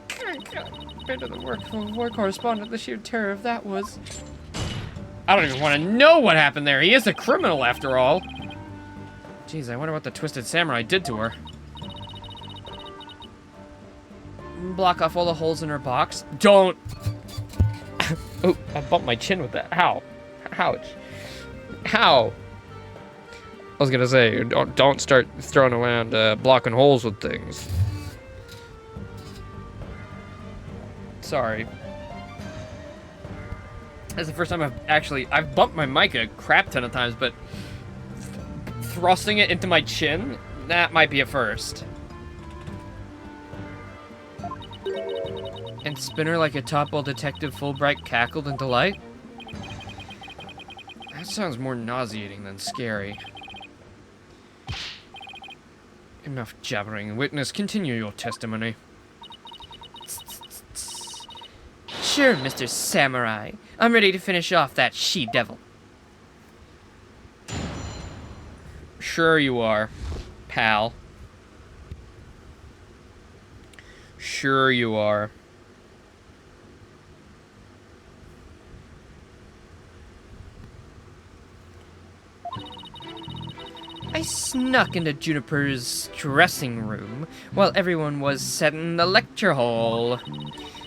Compared to the work of a war correspondent, the sheer terror of that was... I don't even want to know what happened there. He is a criminal, after all. Jeez, I wonder what the Twisted Samurai did to her. Block off all the holes in her box. Don't. Oh, I bumped my chin with that. How? Ouch. How? I was gonna say, don't start throwing around blocking holes with things. Sorry. That's the first time I've bumped my mic a crap ton of times, but thrusting it into my chin, that might be a first. And Spinner like a top-ball detective Fulbright cackled in delight. That sounds more nauseating than scary. Enough jabbering. Witness, continue your testimony. Sure, Mr. Samurai. I'm ready to finish off that she-devil. Sure you are, pal. Sure you are. I snuck into Juniper's dressing room while everyone was set in the lecture hall.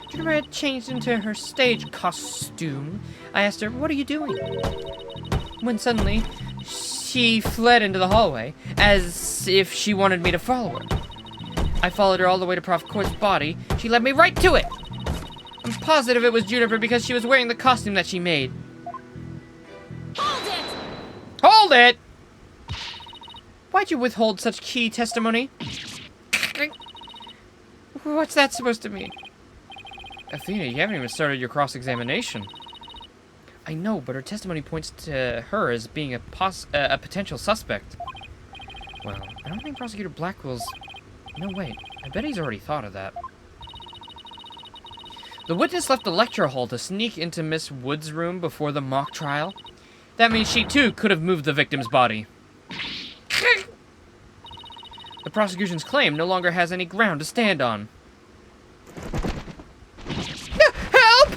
Juniper had changed into her stage costume. I asked her, "What are you doing?" When suddenly, she fled into the hallway, as if she wanted me to follow her. I followed her all the way to Prof. Court's body. She led me right to it! I'm positive it was Juniper because she was wearing the costume that she made. Hold it! Hold it! Why'd you withhold such key testimony? What's that supposed to mean? Athena, you haven't even started your cross-examination. I know, but her testimony points to her as being a potential suspect. Well, I don't think Prosecutor Blackwell's... No, wait. I bet he's already thought of that. The witness left the lecture hall to sneak into Miss Wood's room before the mock trial. That means she, too, could have moved the victim's body. The prosecution's claim no longer has any ground to stand on. Help!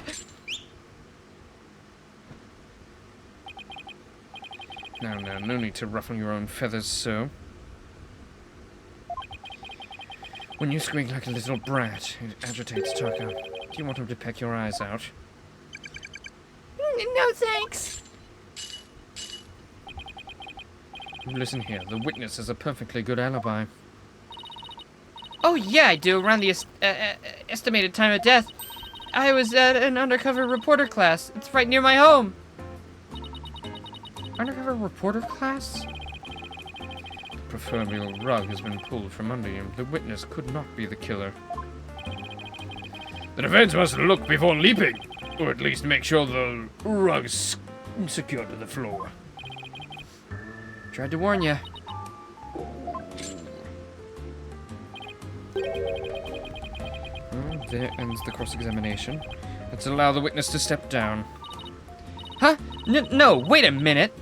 Now, no need to ruffle your own feathers so. When you squeak like a little brat, it agitates Tucker. Do you want him to peck your eyes out? No thanks. Listen here, the witness has a perfectly good alibi. Oh, yeah, I do. Around the estimated time of death, I was at an undercover reporter class. It's right near my home. Undercover reporter class? The proverbial rug has been pulled from under you. The witness could not be the killer. The defense must look before leaping, or at least make sure the rug's secured to the floor. Tried to warn you. Well, there ends the cross-examination. Let's allow the witness to step down. Huh? No, wait a minute.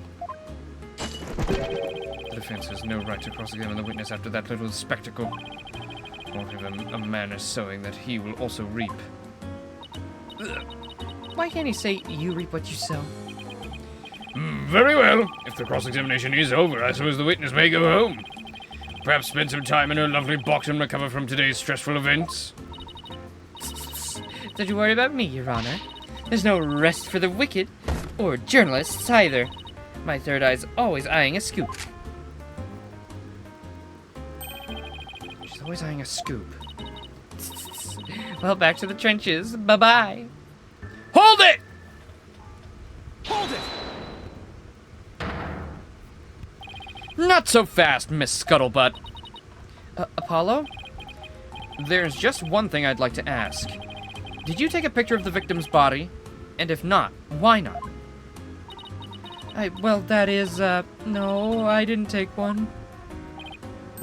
The defense has no right to cross-examine the witness after that little spectacle. What if a man is sowing that he will also reap? Why can't he say, "You reap what you sow"? Very well. If the cross-examination is over, I suppose the witness may go home. Perhaps spend some time in her lovely box and recover from today's stressful events. Don't you worry about me, Your Honor. There's no rest for the wicked, or journalists either. My third eye's always eyeing a scoop. She's always eyeing a scoop. Well, back to the trenches. Bye-bye. Hold it! Hold it! Not so fast, Miss Scuttlebutt. Apollo? There's just one thing I'd like to ask. Did you take a picture of the victim's body? And if not, why not? Well, that is, no, I didn't take one.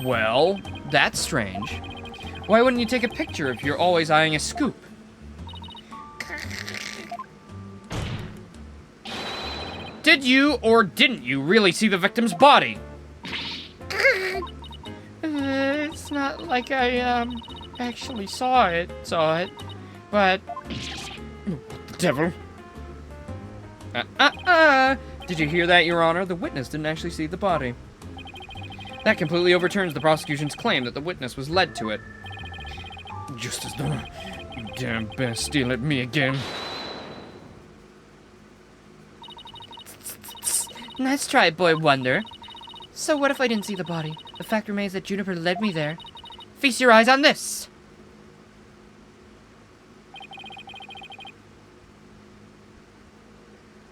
Well, that's strange. Why wouldn't you take a picture if you're always eyeing a scoop? Did you or didn't you really see the victim's body? It's not like I, actually saw it, but... Devil. Did you hear that, Your Honor? The witness didn't actually see the body. That completely overturns the prosecution's claim that the witness was led to it. Just as though you damn Bastille at me again. Nice try, boy wonder. So what if I didn't see the body? The fact remains that Juniper led me there. Feast your eyes on this!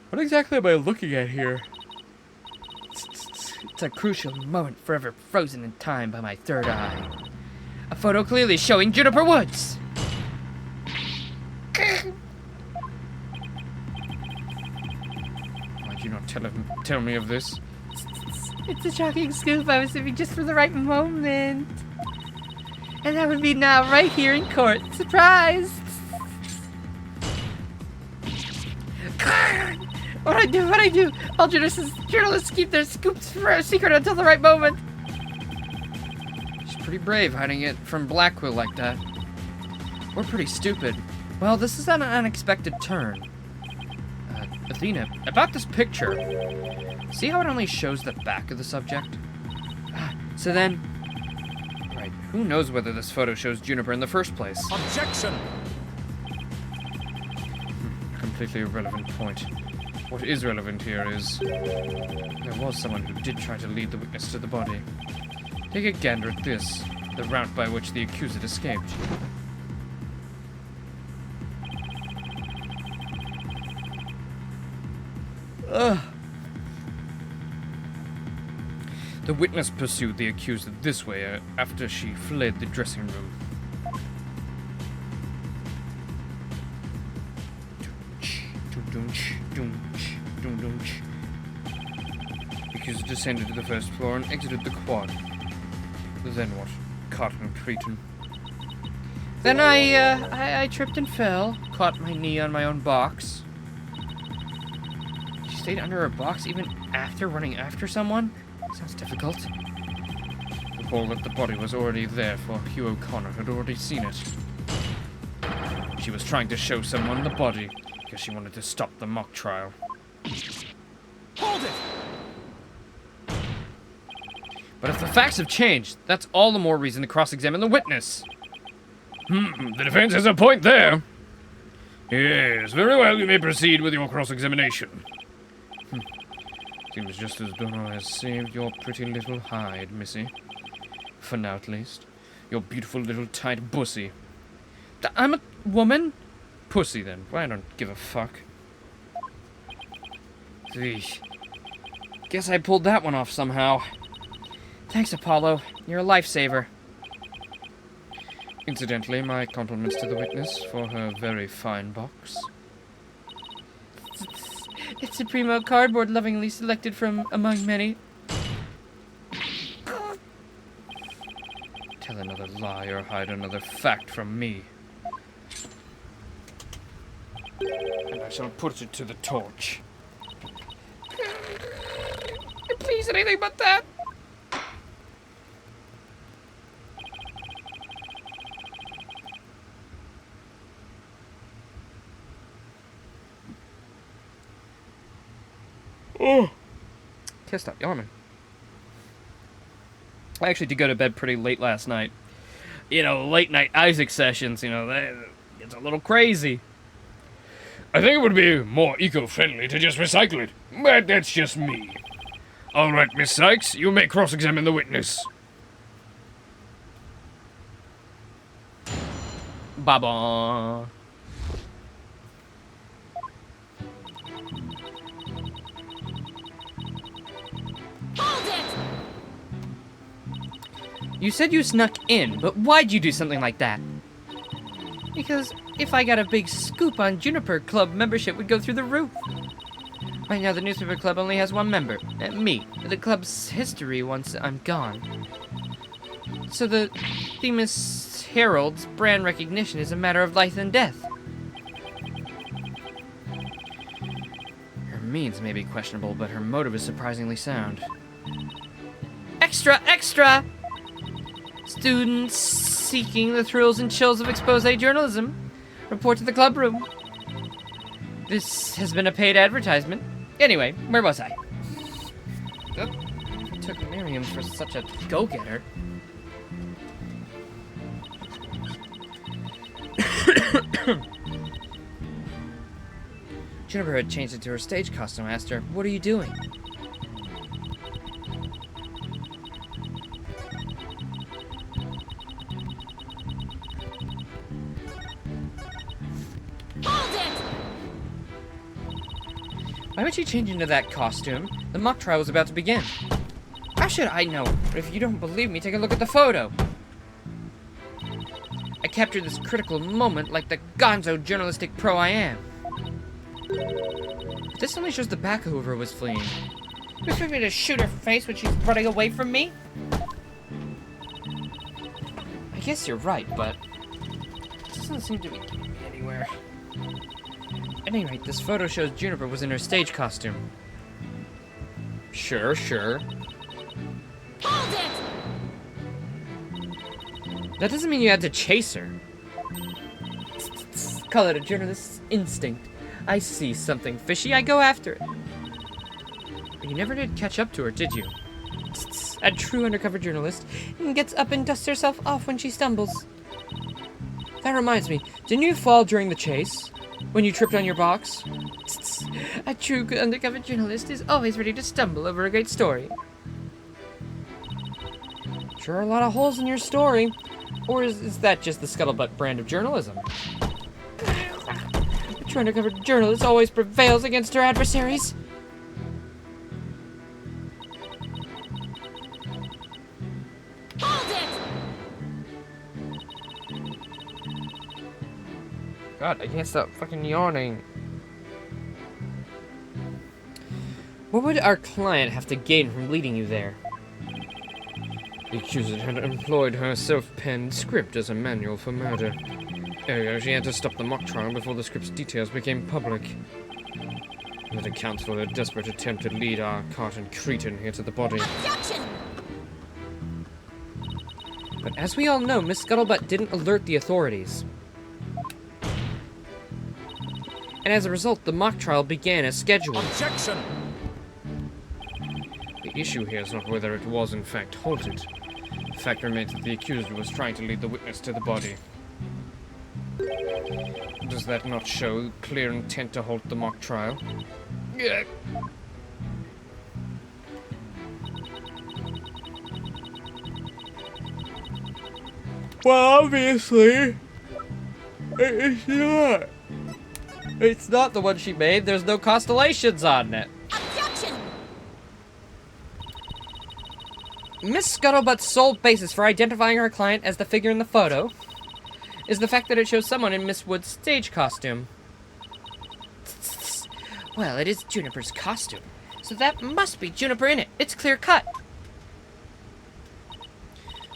What exactly am I looking at here? It's a crucial moment forever frozen in time by my third eye. A photo clearly showing Juniper Woods! Why'd you not tell me of this? It's a shocking scoop I was saving just for the right moment. And that would be now, right here in court. Surprise! What'd I do? All journalists keep their scoops for a secret until the right moment. She's pretty brave hiding it from Blackwell like that. We're pretty stupid. Well, this is an unexpected turn. Athena, about this picture. See how it only shows the back of the subject? So then... Right, who knows whether this photo shows Juniper in the first place? Objection! Completely irrelevant point. What is relevant here is... there was someone who did try to lead the witness to the body. Take a gander at this, the route by which the accused escaped. Ugh. The witness pursued the accused this way after she fled the dressing room. The accused descended to the first floor and exited the quad. Then what? Cotton Cretan. Then I tripped and fell, caught my knee on my own box. She stayed under her box even after running after someone? Sounds difficult. Recall that the body was already there, for Hugh O'Connor had already seen it. She was trying to show someone the body, because she wanted to stop the mock trial. Hold it! But if the facts have changed, that's all the more reason to cross-examine the witness. The defense has a point there. Yes, very well, you may proceed with your cross-examination. Seems just as though I has saved your pretty little hide, missy. For now, at least. Your beautiful little tight bussy. I'm a woman? Pussy, then. I don't give a fuck. Eesh. Guess I pulled that one off somehow. Thanks, Apollo. You're a lifesaver. Incidentally, my compliments to the witness for her very fine box. It's a primo cardboard lovingly selected from among many. Tell another lie or hide another fact from me. And I shall put it to the torch. Please, anything but that. Oh! Can't stop yawning. I actually did go to bed pretty late last night. You know, late night Isaac sessions, it's a little crazy. I think it would be more eco-friendly to just recycle it, but that's just me. All right, Miss Sykes, you may cross-examine the witness. Baba. Hold it! You said you snuck in, but why'd you do something like that? Because if I got a big scoop on Juniper Club, membership would go through the roof. Right now, the newspaper club only has one member, me. The club's history once I'm gone. So the famous Herald's brand recognition is a matter of life and death. Your means may be questionable, but her motive is surprisingly sound. Extra, extra! Students seeking the thrills and chills of expose journalism. Report to the club room. This has been a paid advertisement. Anyway, where was I? Took Miriam for such a go-getter. Juniper had changed into her stage costume. I asked her, "What are you doing?" Hold it! Why would she change into that costume? The mock trial was about to begin. How should I know? But if you don't believe me, take a look at the photo. I captured this critical moment like the gonzo journalistic pro I am. But this only shows the back of whoever was fleeing. You expect me to shoot her face when she's running away from me? I guess you're right, but it doesn't seem to be getting me anywhere. At any rate, this photo shows Juniper was in her stage costume. Sure. Hold it! That doesn't mean you had to chase her. Call it a journalist's instinct. I see something fishy, I go after it. But you never did catch up to her, did you? A true undercover journalist gets up and dusts herself off when she stumbles. That reminds me, didn't you fall during the chase? When you tripped on your box? A true undercover journalist is always ready to stumble over a great story. Sure are a lot of holes in your story. Or is that just the scuttlebutt brand of journalism? A true undercover journalist always prevails against her adversaries. Hold it! God, I can't stop fucking yawning. What would our client have to gain from leading you there? The accuser had employed her self-penned script as a manual for murder. Ergo, she had to stop the mock trial before the script's details became public. That accounts for her desperate attempt to lead our Carton Cretan here to the body. Objection! But as we all know, Miss Scuttlebutt didn't alert the authorities. And as a result, the mock trial began as scheduled. Objection! The issue here is not whether it was in fact halted. The fact remains that the accused was trying to lead the witness to the body. Does that not show clear intent to halt the mock trial? Yeah. Well, obviously, it's not. It's not the one she made. There's no constellations on it. Objection! Miss Scuttlebutt's sole basis for identifying her client as the figure in the photo is the fact that it shows someone in Miss Wood's stage costume. Well, it is Juniper's costume, so that must be Juniper in it. It's clear cut.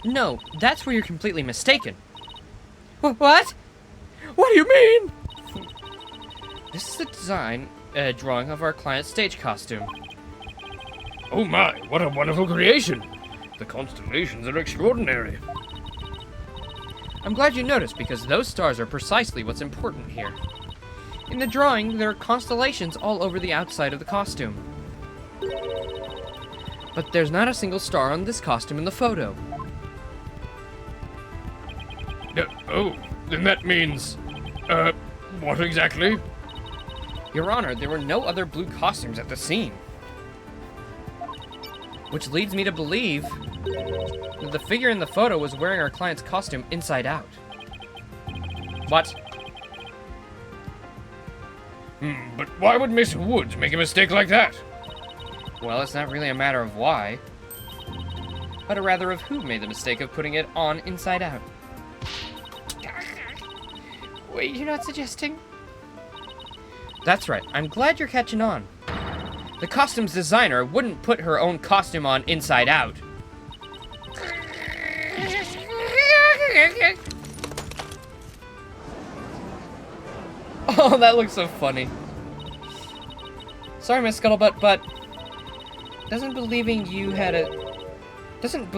No, that's where you're completely mistaken. What? What do you mean? This is the design, drawing of our client's stage costume. Oh my, what a wonderful creation! The constellations are extraordinary. I'm glad you noticed, because those stars are precisely what's important here. In the drawing, there are constellations all over the outside of the costume. But there's not a single star on this costume in the photo. Oh, then that means... what exactly? Your Honor, there were no other blue costumes at the scene. Which leads me to believe that the figure in the photo was wearing our client's costume inside out. What? But why would Miss Woods make a mistake like that? Well, it's not really a matter of why, but a rather of who made the mistake of putting it on inside out. Wait, you're not suggesting? That's right. I'm glad you're catching on. The costume's designer wouldn't put her own costume on inside out. Oh, that looks so funny. Sorry, Miss Scuttlebutt, but doesn't believing you had a doesn't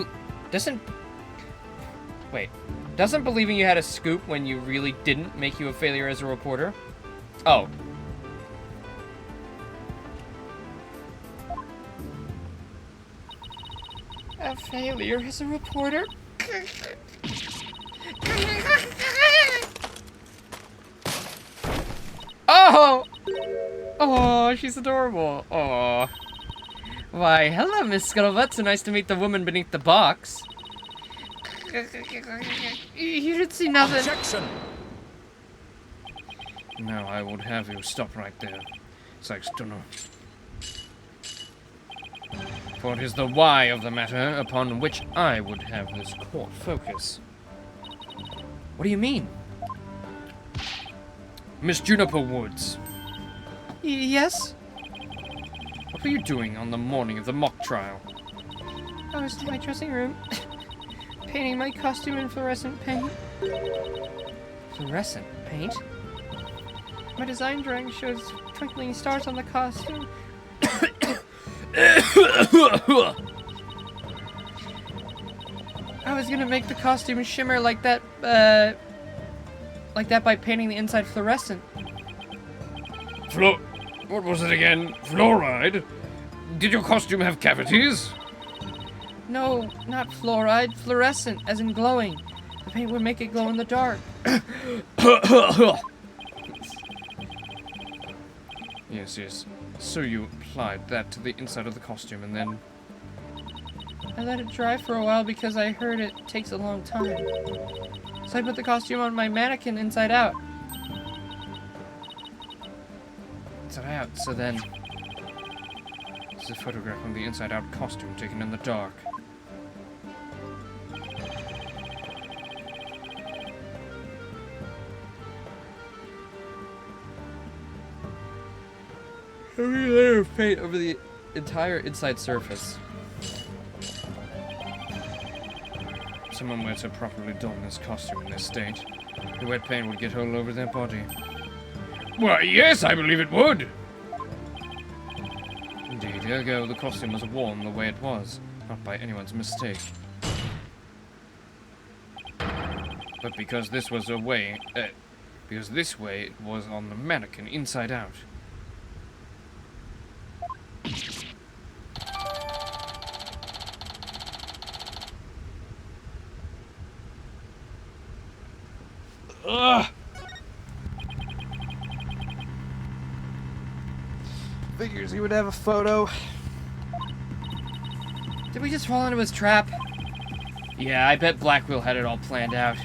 believing you had a scoop when you really didn't make you a failure as a reporter? Oh. A failure as a reporter? Oh! Oh, she's adorable. Oh. Why, hello, Miss Scuttlebutt. So nice to meet the woman beneath the box. You didn't see nothing. Objection! Now I would have you stop right there, Sexton. For it is the why of the matter upon which I would have this court focus. What do you mean? Miss Juniper Woods, Yes? what were you doing on the morning of the mock trial? I was in my dressing room, painting my costume in fluorescent paint. Fluorescent paint? My design drawing shows twinkling stars on the costume. I was gonna make the costume shimmer like that by painting the inside fluorescent. What was it again? Fluoride? Did your costume have cavities? No, not fluoride, fluorescent, as in glowing. The paint would make it glow in the dark. Yes. So you applied that to the inside of the costume and then... I let it dry for a while because I heard it takes a long time. So I put the costume on my mannequin inside out. Inside out, so then... This is a photograph of the inside out costume taken in the dark. Every layer of paint over the entire inside surface. If someone were to properly don this costume in this state, the wet paint would get all over their body. Why, yes, I believe it would! Indeed, ergo, the costume was worn the way it was, not by anyone's mistake. But because this was a way, because this way it was on the mannequin inside out. Ugh! Figures he would have a photo. Did we just fall into his trap? Yeah, I bet Blackwheel had it all planned out.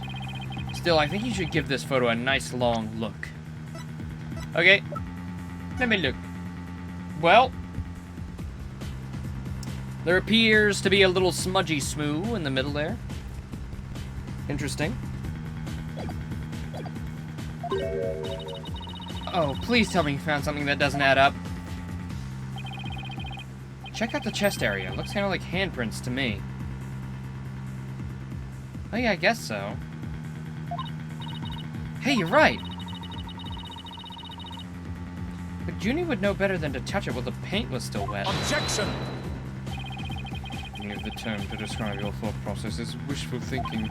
Still, I think you should give this photo a nice long look. Okay, let me look. Well, there appears to be a little smudgy smoo in the middle there. Interesting. Oh, please tell me you found something that doesn't add up. Check out the chest area. It looks kind of like handprints to me. Oh yeah, I guess so. Hey, you're right. But Junie would know better than to touch it while the paint was still wet. Objection! Only the term to describe your thought process is wishful thinking.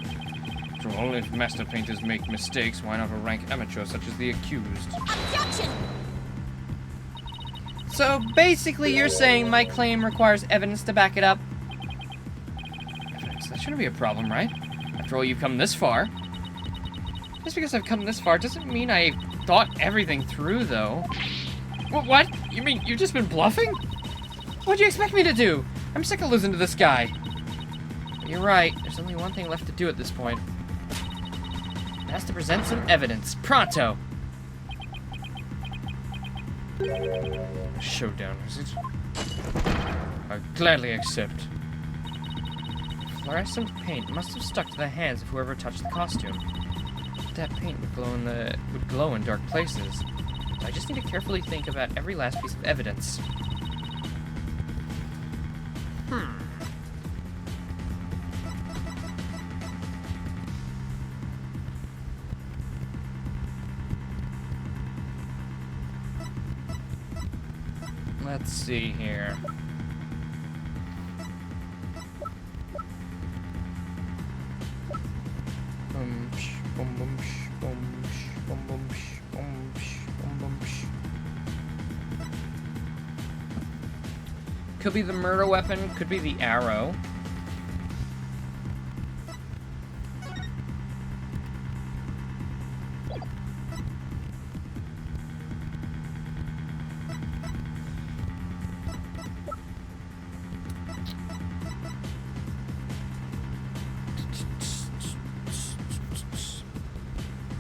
After all, if master painters make mistakes, why not a rank amateur such as the accused? Objection! So basically you're saying my claim requires evidence to back it up? Evidence? That shouldn't be a problem, right? After all, you've come this far. Just because I've come this far doesn't mean I thought everything through, though. What? You mean you've just been bluffing? What'd you expect me to do? I'm sick of losing to this guy. But you're right. There's only one thing left to do at this point. It has to present some evidence. Pronto! A showdown, is it? I gladly accept. Fluorescent paint must have stuck to the hands of whoever touched the costume. That paint would glow in dark places. So I just need to carefully think about every last piece of evidence. Let's see here. Could be the murder weapon, could be the arrow.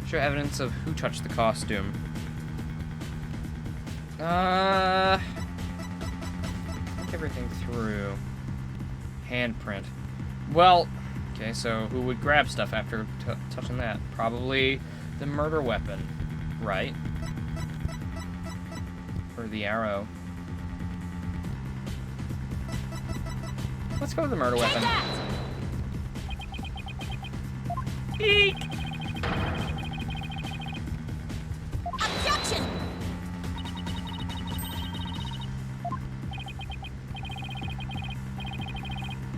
Show evidence of who touched the costume. Look everything through. Handprint. Well, okay, so who would grab stuff after touching that? Probably the murder weapon, right? Or the arrow. Let's go with the murder weapon. Eek! Objection!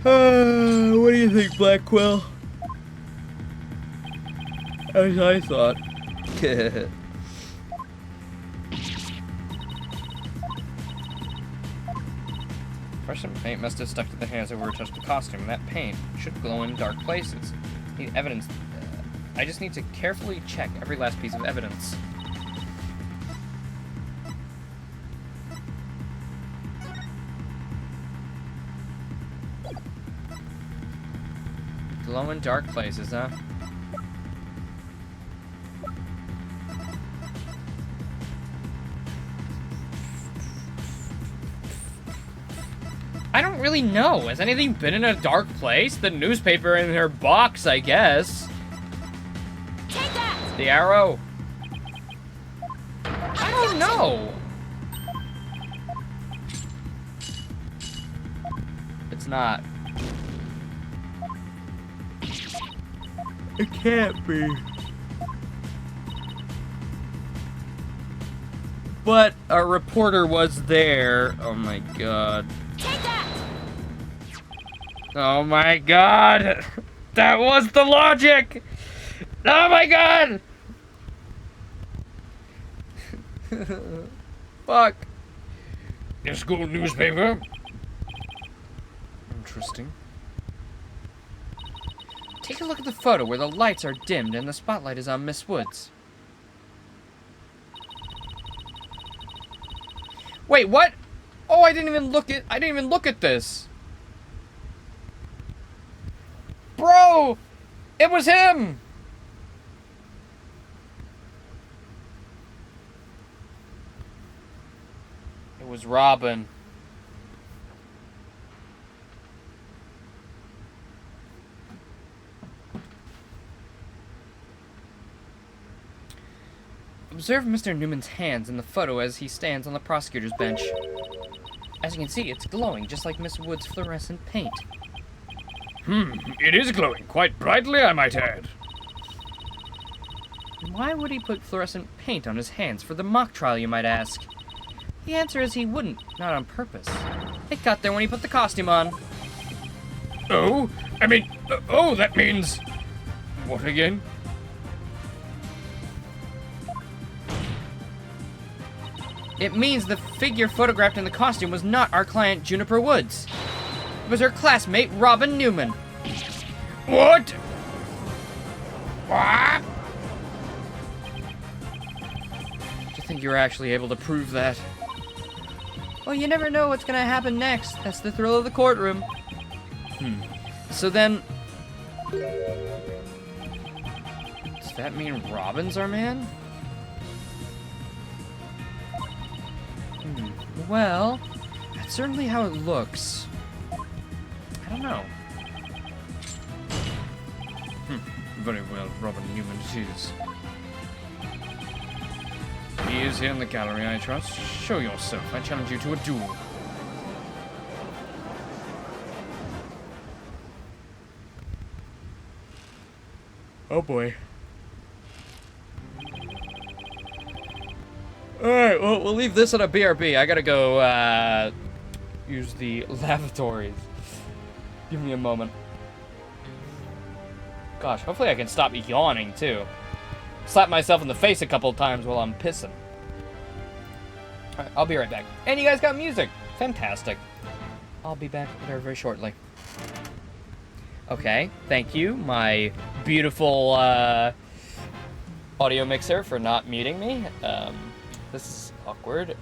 What do you think, Black Quill? As I thought. Fluorescent paint must have stuck to the hands of whoever touched the costume. That paint should glow in dark places. Need evidence. I just need to carefully check every last piece of evidence. Glow in dark places, huh? I don't really know. Has anything been in a dark place? The newspaper in her box, I guess. Take that! The arrow. I don't know. It's not. It can't be. But a reporter was there. Oh my god. Take that! Oh my god! That was the logic! Oh my god! Fuck. Your school newspaper? Interesting. Take a look at the photo where the lights are dimmed and the spotlight is on Miss Woods. Wait, what? Oh, I didn't even look at this. Bro! It was him! It was Robin. Observe Mr. Newman's hands in the photo as he stands on the prosecutor's bench. As you can see, it's glowing just like Miss Wood's fluorescent paint. It is glowing, quite brightly, I might add. Why would he put fluorescent paint on his hands for the mock trial, you might ask? The answer is he wouldn't, not on purpose. It got there when he put the costume on. Oh? That means... What again? It means the figure photographed in the costume was not our client Juniper Woods. It was her classmate Robin Newman. What? What? Do you think you were actually able to prove that? Well, you never know what's gonna happen next. That's the thrill of the courtroom. So then... Does that mean Robin's our man? Well, that's certainly how it looks. I don't know. Very well, Robin Newman it is. He is here in the gallery, I trust. Show yourself. I challenge you to a duel. Oh boy. Alright, well, we'll leave this at a BRB. I gotta go, use the lavatories. Give me a moment. Gosh, hopefully I can stop yawning, too. Slap myself in the face a couple times while I'm pissing. Alright, I'll be right back. And you guys got music. Fantastic. I'll be back very, very shortly. Okay, thank you, my beautiful, audio mixer for not muting me. This is awkward.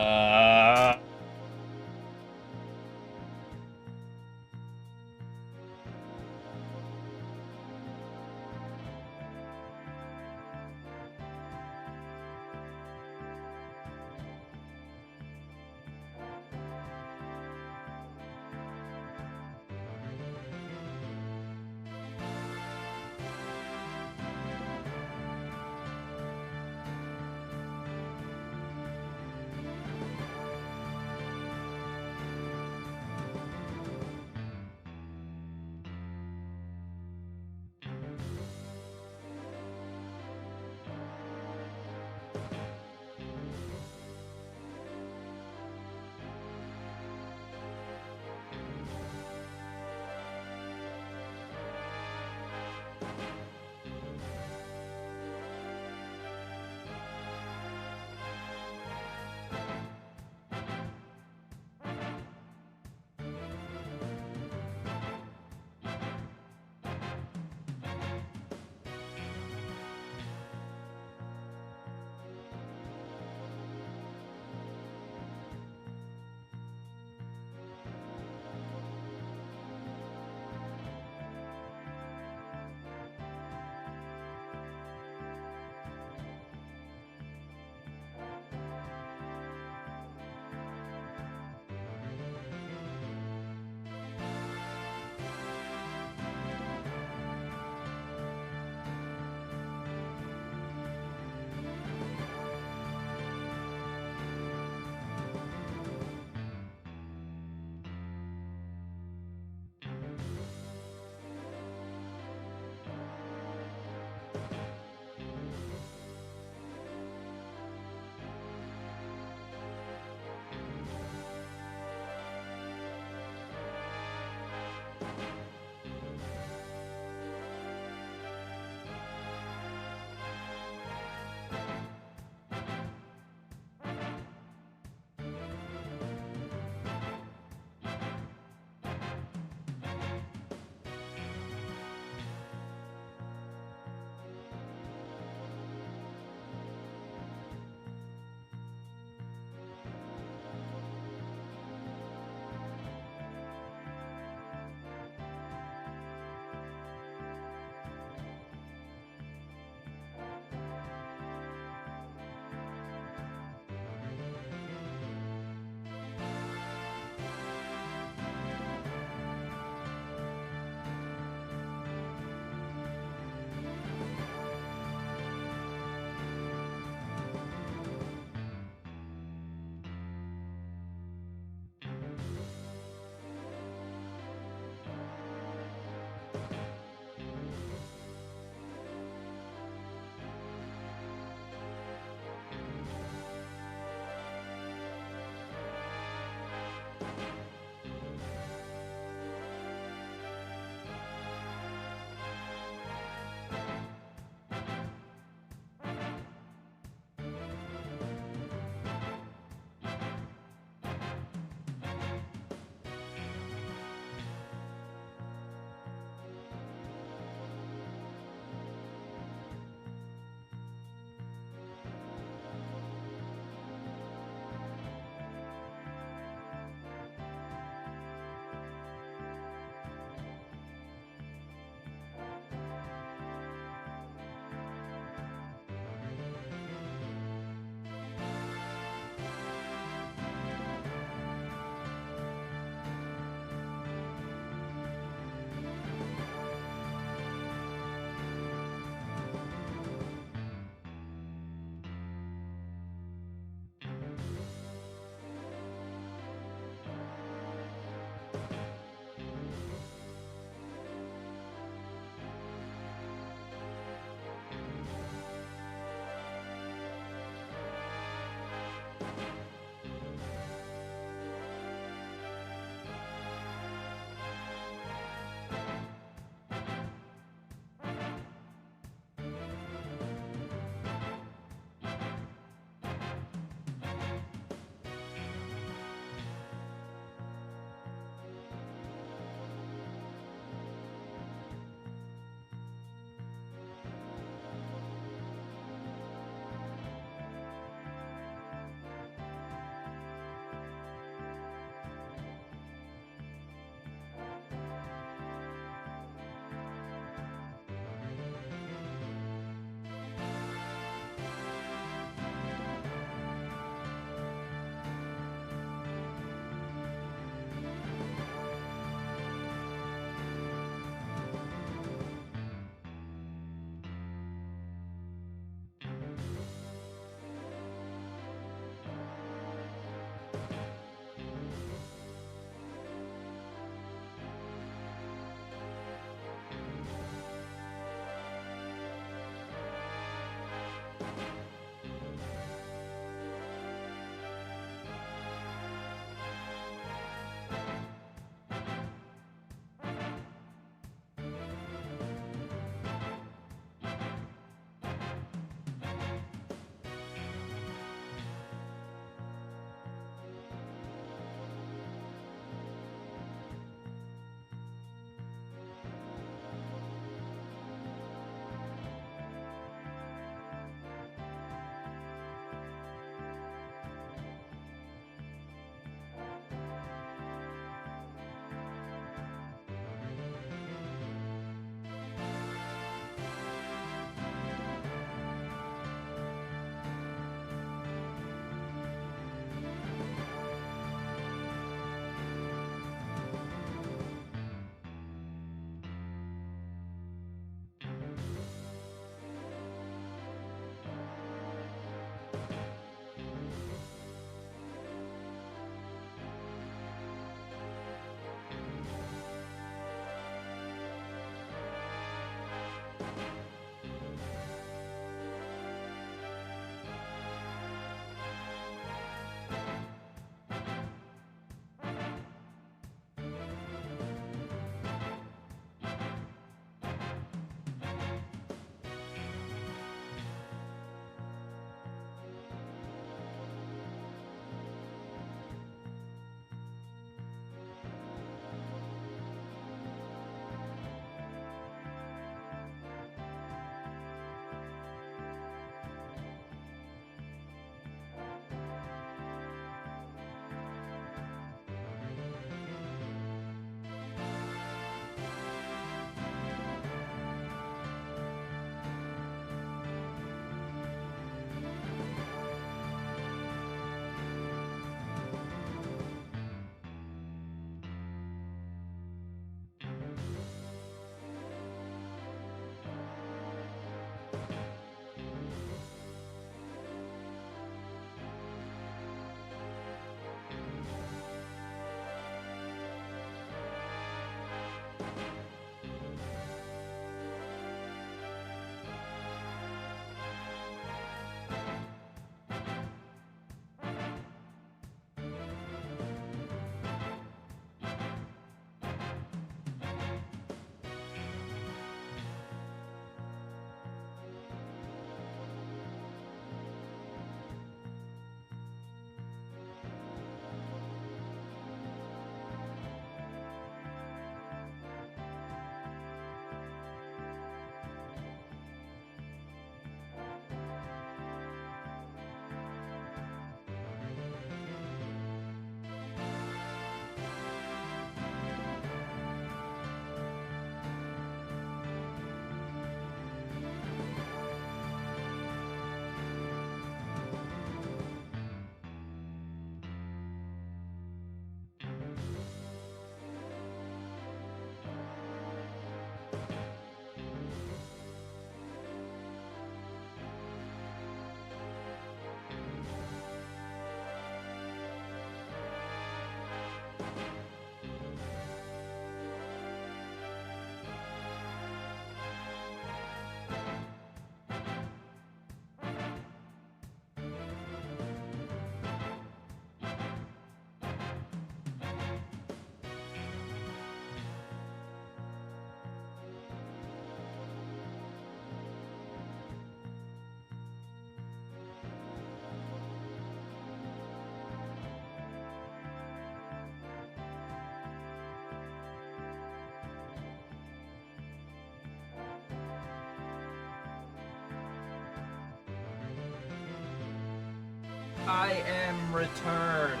I am returned.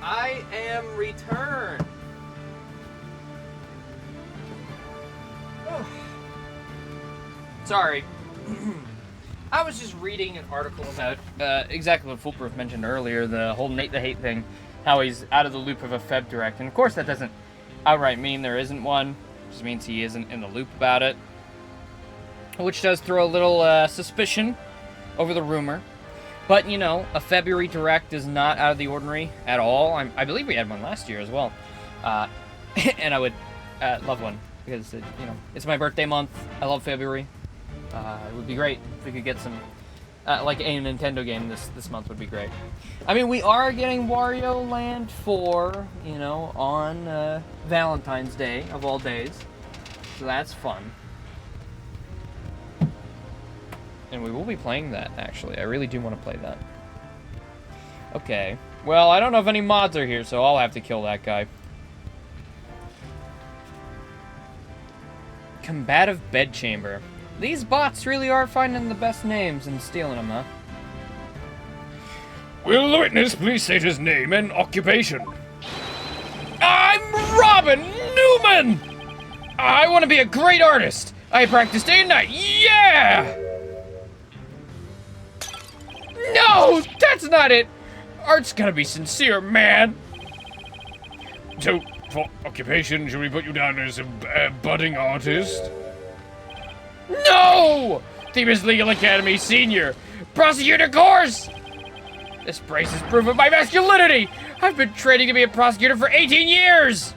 I am returned. Oh. Sorry. I was just reading an article about exactly what Foolproof mentioned earlier, the whole Nate the Hate thing, how he's out of the loop of a Feb Direct. And of course that doesn't outright mean there isn't one. It just means he isn't in the loop about it. Which does throw a little suspicion over the rumor. But, you know, a February Direct is not out of the ordinary at all. I believe we had one last year as well. And I would love one because, it's my birthday month. I love February. It would be great if we could get some, like a Nintendo game this month would be great. I mean, we are getting Wario Land 4, on Valentine's Day, of all days. So that's fun. And we will be playing that, actually. I really do want to play that. Okay. Well, I don't know if any mods are here, so I'll have to kill that guy. Combative Bedchamber. These bots really are finding the best names and stealing them, huh? Will the witness please state his name and occupation? I'm Robin Newman! I want to be a great artist! I practice day and night, yeah! No, that's not it! Art's gotta be sincere, man! So, for occupation, should we put you down as a budding artist? No! Thebes Legal Academy Senior! Prosecutor course! This brace is proof of my masculinity! I've been training to be a prosecutor for 18 years!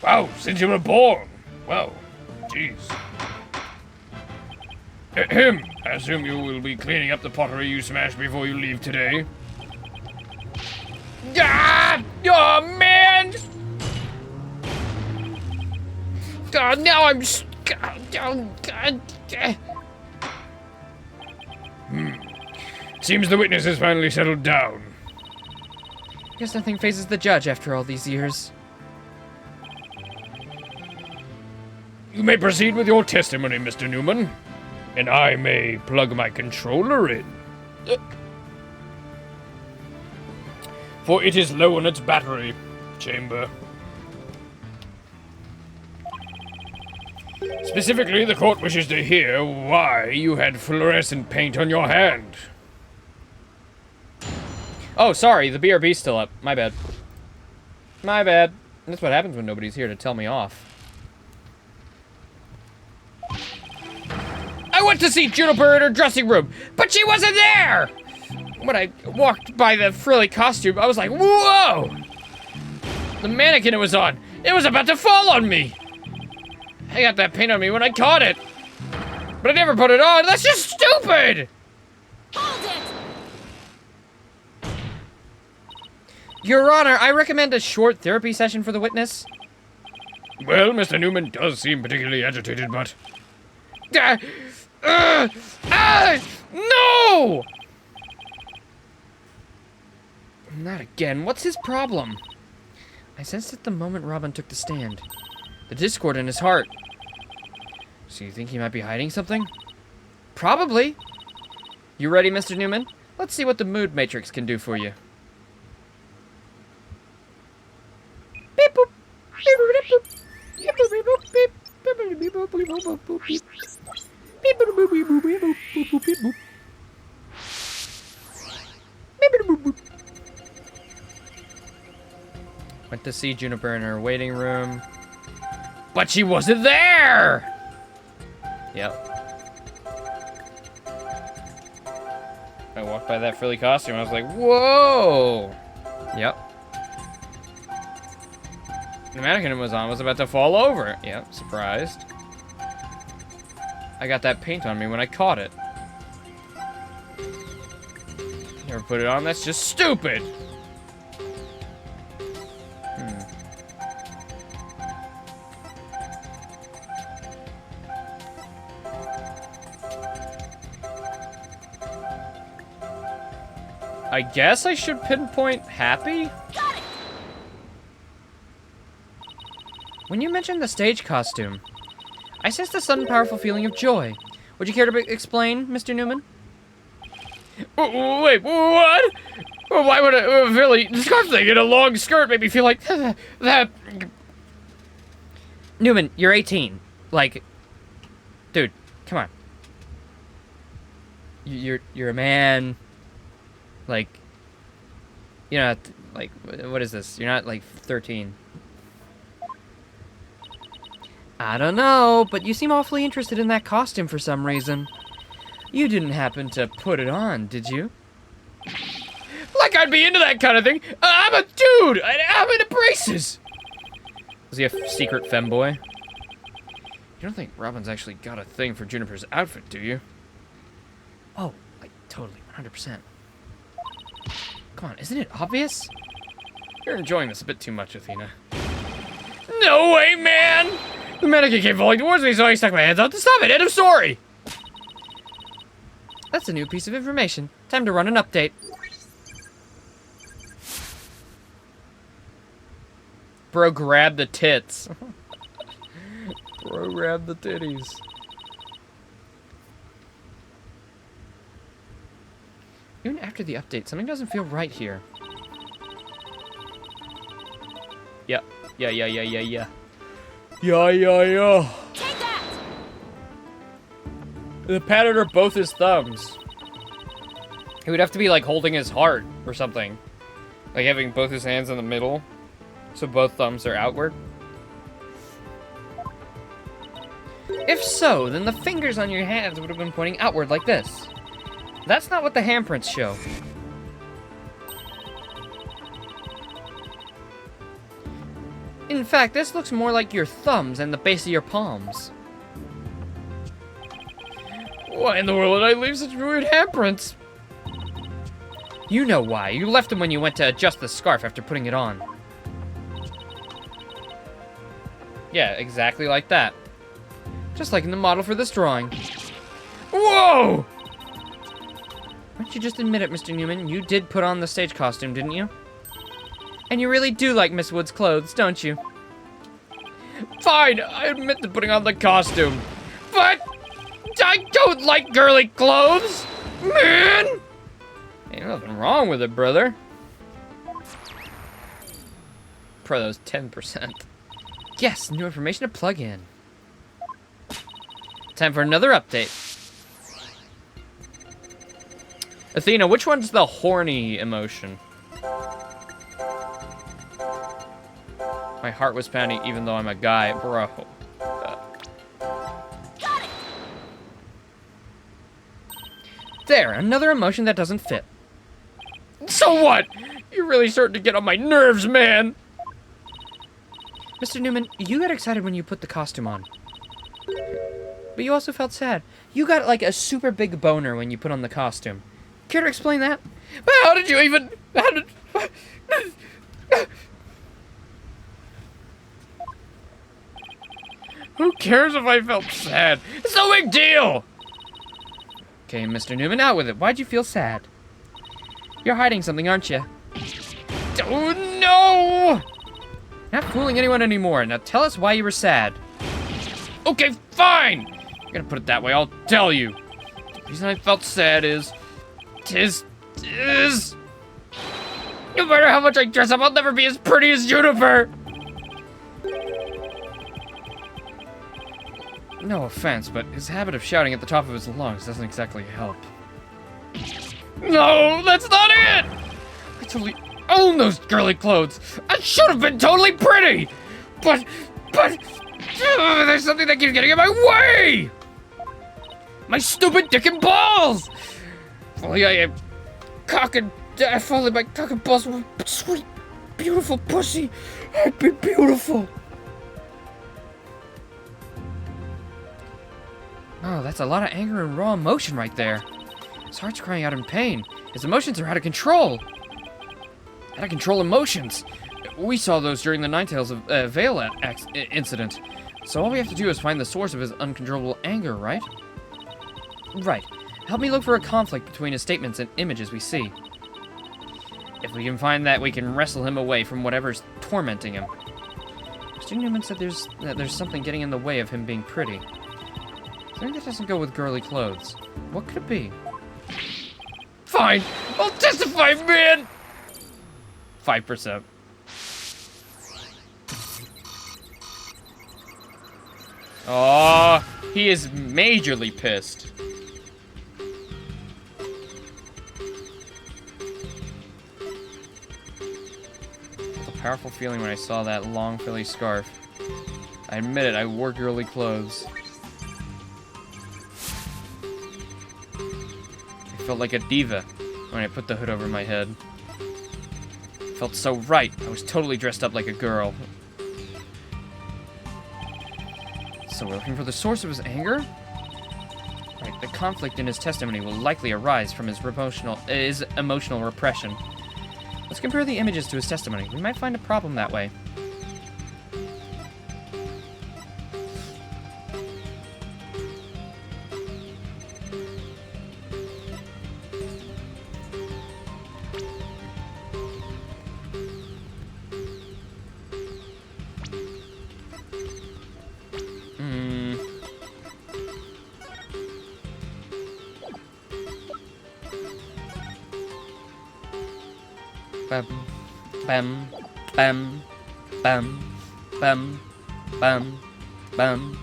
Wow, since you were born. Well, jeez. Ahem. I assume you will be cleaning up the pottery you smashed before you leave today. Ah! Oh, man! Oh, now I'm... Seems the witness has finally settled down. Guess nothing phases the judge after all these years. You may proceed with your testimony, Mr. Newman. And I may plug my controller in. For it is low on its battery, chamber. Specifically, the court wishes to hear why you had fluorescent paint on your hand. Oh, sorry, the BRB's still up. My bad. My bad. That's what happens when nobody's here to tell me off. I went to see Juniper in her dressing room, but she wasn't there! When I walked by the frilly costume, I was like, whoa! The mannequin it was on, it was about to fall on me! I got that paint on me when I caught it! But I never put it on, that's just stupid! Hold it! Your Honor, I recommend a short therapy session for the witness. Well, Mr. Newman does seem particularly agitated, but... No! Not again. What's his problem? I sensed it the moment Robin took the stand. The discord in his heart. So you think he might be hiding something? Probably. You ready, Mr. Newman? Let's see what the mood matrix can do for you. Beep boop. Beep boop boop. Beep boop beep boop beep. Beep boop beep boop beep boop boop beep. Beep boop boop beep boop beep boop boop boop beep boop. Beep boop boop boop. Went to see Juniper in her waiting room. But she wasn't there! Yep. I walked by that frilly costume, I was like, whoa! Yep. The mannequin it was on was about to fall over. Yep, surprised. I got that paint on me when I caught it. Never put it on, that's just stupid! I guess I should pinpoint happy? Got it! When you mentioned the stage costume, I sensed a sudden powerful feeling of joy. Would you care to explain, Mr. Newman? Wait, what? Well, why would a really scarf thing in a long skirt make me feel like that? Newman, you're 18. Like, dude, come on. You're a man. Like, you're not, like, what is this? You're not, like, 13. I don't know, but you seem awfully interested in that costume for some reason. You didn't happen to put it on, did you? Like I'd be into that kind of thing. I'm a dude. I'm into braces. Is he a secret femboy? You don't think Robin's actually got a thing for Juniper's outfit, do you? Oh, like, totally, 100%. Come on, isn't it obvious? You're enjoying this a bit too much, Athena. No way, man. The mannequin came falling towards me, so I stuck my hands out to stop it. End of story. That's a new piece of information. Time to run an update. Bro, grab the tits. Bro, grab the titties. Even after the update, something doesn't feel right here. Yeah. Yeah. Yeah, yeah. Take that! The pattern are both his thumbs. He would have to be like holding his heart or something. Like having both his hands in the middle. So both thumbs are outward. If so, then the fingers on your hands would have been pointing outward like this. That's not what the handprints show. In fact, this looks more like your thumbs and the base of your palms. Why in the world did I leave such weird handprints? You know why. You left them when you went to adjust the scarf after putting it on. Yeah, exactly like that. Just like in the model for this drawing. Whoa! Why don't you just admit it, Mr. Newman? You did put on the stage costume, didn't you? And you really do like Miss Wood's clothes, don't you? Fine, I admit to putting on the costume. But I don't like girly clothes, man! Ain't nothing wrong with it, brother. Pro, those 10%. Yes, new information to plug in. Time for another update. Athena, which one's the horny emotion? My heart was pounding even though I'm a guy, bro. Got it! There, another emotion that doesn't fit. So what? You're really starting to get on my nerves, man. Mr. Newman, you got excited when you put the costume on. But you also felt sad. You got like a super big boner when you put on the costume. Care to explain that? But how did you even... How did... Who cares if I felt sad? It's no big deal! Okay, Mr. Newman, out with it. Why'd you feel sad? You're hiding something, aren't you? Oh, no! Not fooling anyone anymore. Now tell us why you were sad. Okay, fine! I'm gonna put it that way, I'll tell you. The reason I felt sad is... No matter how much I dress up, I'll never be as pretty as Juniper! No offense, but his habit of shouting at the top of his lungs doesn't exactly help. No, that's not it! I totally own those girly clothes. I should have been totally pretty! But, there's something that keeps getting in my way! My stupid dick and balls! If only I had if only my cock and balls were sweet, beautiful pussy, I'd be beautiful. Oh, that's a lot of anger and raw emotion right there. His heart's crying out in pain. His emotions are out of control. Out of control emotions. We saw those during the Ninetales of Vale incident. So all we have to do is find the source of his uncontrollable anger, right? Right. Help me look for a conflict between his statements and images we see. If we can find that, we can wrestle him away from whatever's tormenting him. Mr. Newman said there's something getting in the way of him being pretty. Something that doesn't go with girly clothes. What could it be? Fine. I'll testify, man. 5%. Oh, he is majorly pissed. It's a powerful feeling when I saw that long Philly scarf. I admit it, I wore girly clothes. I felt like a diva when I put the hood over my head. It felt so right. I was totally dressed up like a girl. So we're looking for the source of his anger? Right, the conflict in his testimony will likely arise from his emotional repression. Let's compare the images to his testimony. We might find a problem that way. Bam, bam, bam, bam, bam, bam, bam.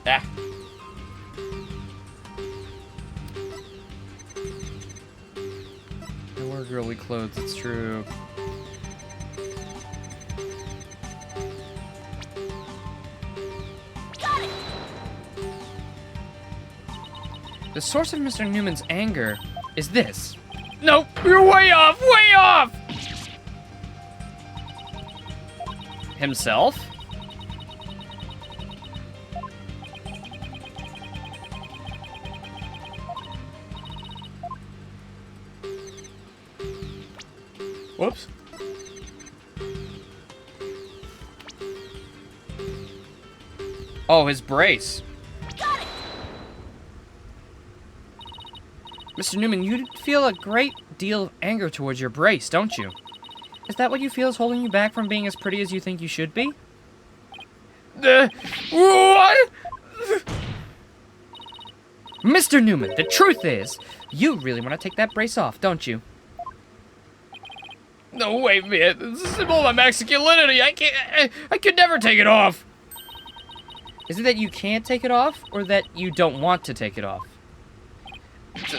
Ah. I wear girly clothes, it's true. Got it! The source of Mr. Newman's anger is this. Nope, you're way off, way off! Himself? Whoops. Oh, his brace. Got it! Mr. Newman, you feel a great deal of anger towards your brace, don't you? Is that what you feel is holding you back from being as pretty as you think you should be? What? Mr. Newman, the truth is, you really want to take that brace off, don't you? No, wait, man. It's a symbol of my masculinity. I could never take it off. Is it that you can't take it off, or that you don't want to take it off?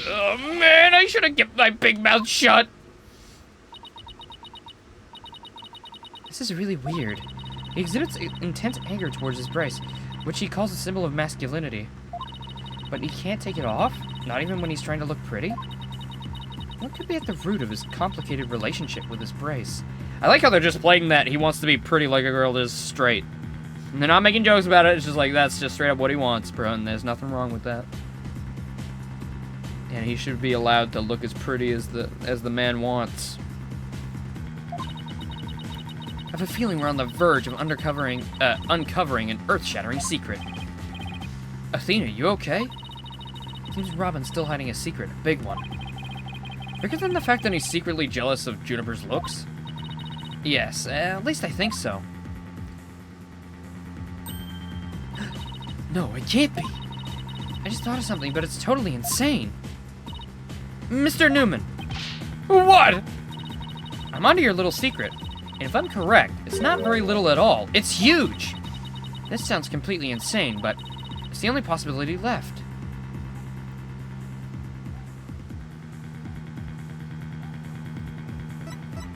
Oh, man, I should have kept my big mouth shut. This is really weird. He exhibits intense anger towards his brace, which he calls a symbol of masculinity. But he can't take it off? Not even when he's trying to look pretty? What could be at the root of his complicated relationship with his brace? I like how they're just playing that he wants to be pretty like a girl that is straight. And they're not making jokes about it, it's just like, that's just straight up what he wants, bro, and there's nothing wrong with that. And he should be allowed to look as pretty as the man wants. I have a feeling we're on the verge of uncovering an earth-shattering secret. Athena, you okay? Seems Robin's still hiding a secret, a big one. Bigger than the fact that he's secretly jealous of Juniper's looks? Yes, at least I think so. No, it can't be. I just thought of something, but it's totally insane. Mr. Newman. What? I'm onto your little secret. And if I'm correct, it's not very little at all. It's huge. This sounds completely insane, but it's the only possibility left.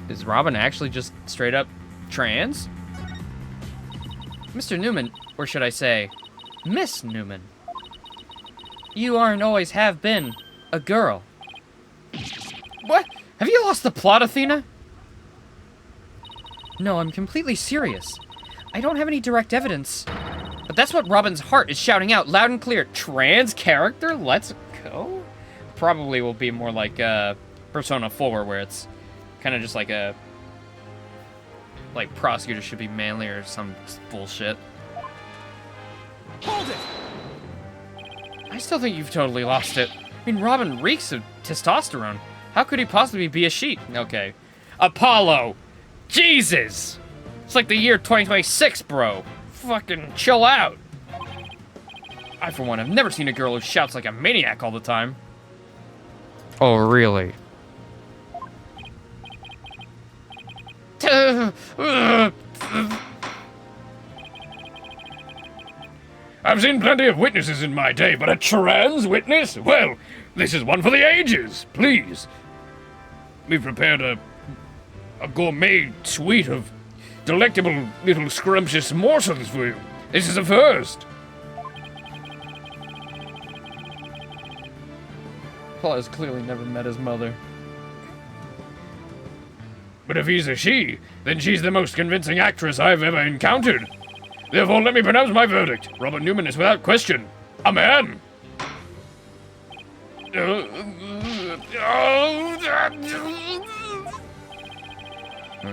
Is Robin actually just straight up trans? Mr. Newman, or should I say, Miss Newman. You are and always have been a girl. What? Have you lost the plot, Athena? No, I'm completely serious. I don't have any direct evidence. But that's what Robin's heart is shouting out loud and clear. Trans character? Let's go? Probably will be more like Persona 4, where it's kind of just like a... like prosecutor should be manly or some bullshit. Hold it! I still think you've totally lost it. I mean, Robin reeks of testosterone. How could he possibly be a sheep? Okay. Apollo! Jesus! It's like the year 2026, bro. Fucking chill out. I, for one, have never seen a girl who shouts like a maniac all the time. Oh, really? I've seen plenty of witnesses in my day, but a trans witness? Well, this is one for the ages, please. We've prepared a gourmet suite of delectable little scrumptious morsels for you. This is a first. Paul has clearly never met his mother. But if he's a she, then she's the most convincing actress I've ever encountered. Therefore, let me pronounce my verdict. Robert Newman is without question a man. You're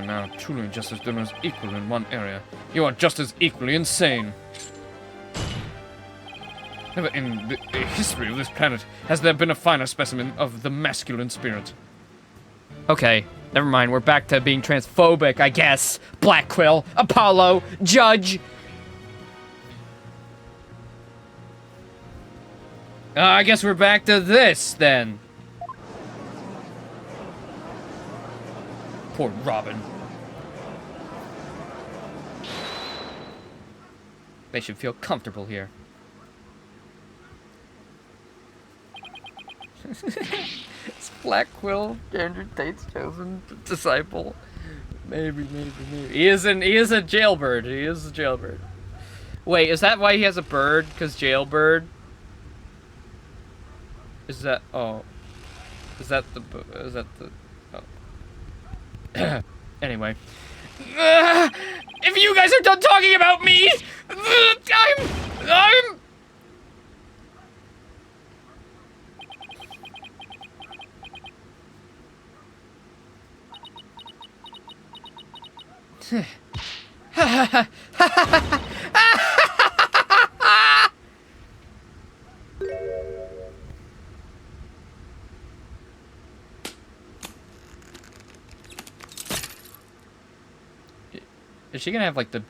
now truly just as good as equal in one area. You are just as equally insane. Never in the history of this planet has there been a finer specimen of the masculine spirit. Okay, never mind. We're back to being transphobic, I guess. Black Quill, Apollo, Judge. I guess we're back to this, then. Poor Robin. They should feel comfortable here. It's Black Quill, Andrew Tate's chosen disciple. Maybe. He is a jailbird. He is a jailbird. Wait, is that why he has a bird? Because jailbird? Is that the oh. Anyway. If you guys are done talking about me, I'm Is she gonna have like the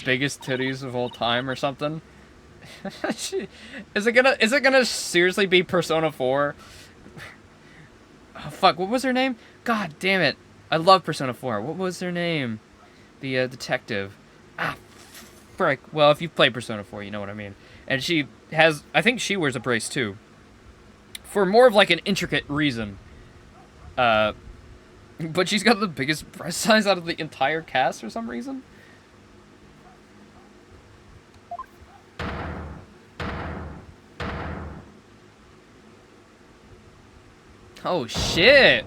biggest titties of all time or something? Is it gonna seriously be Persona 4? Oh, fuck, what was her name? God damn it. I love Persona 4. What was her name? The detective. Ah, frick. Well, if you've played Persona 4, you know what I mean. And she has, I think she wears a brace too. For more of like an intricate reason. But she's got the biggest breast size out of the entire cast for some reason. Oh, shit.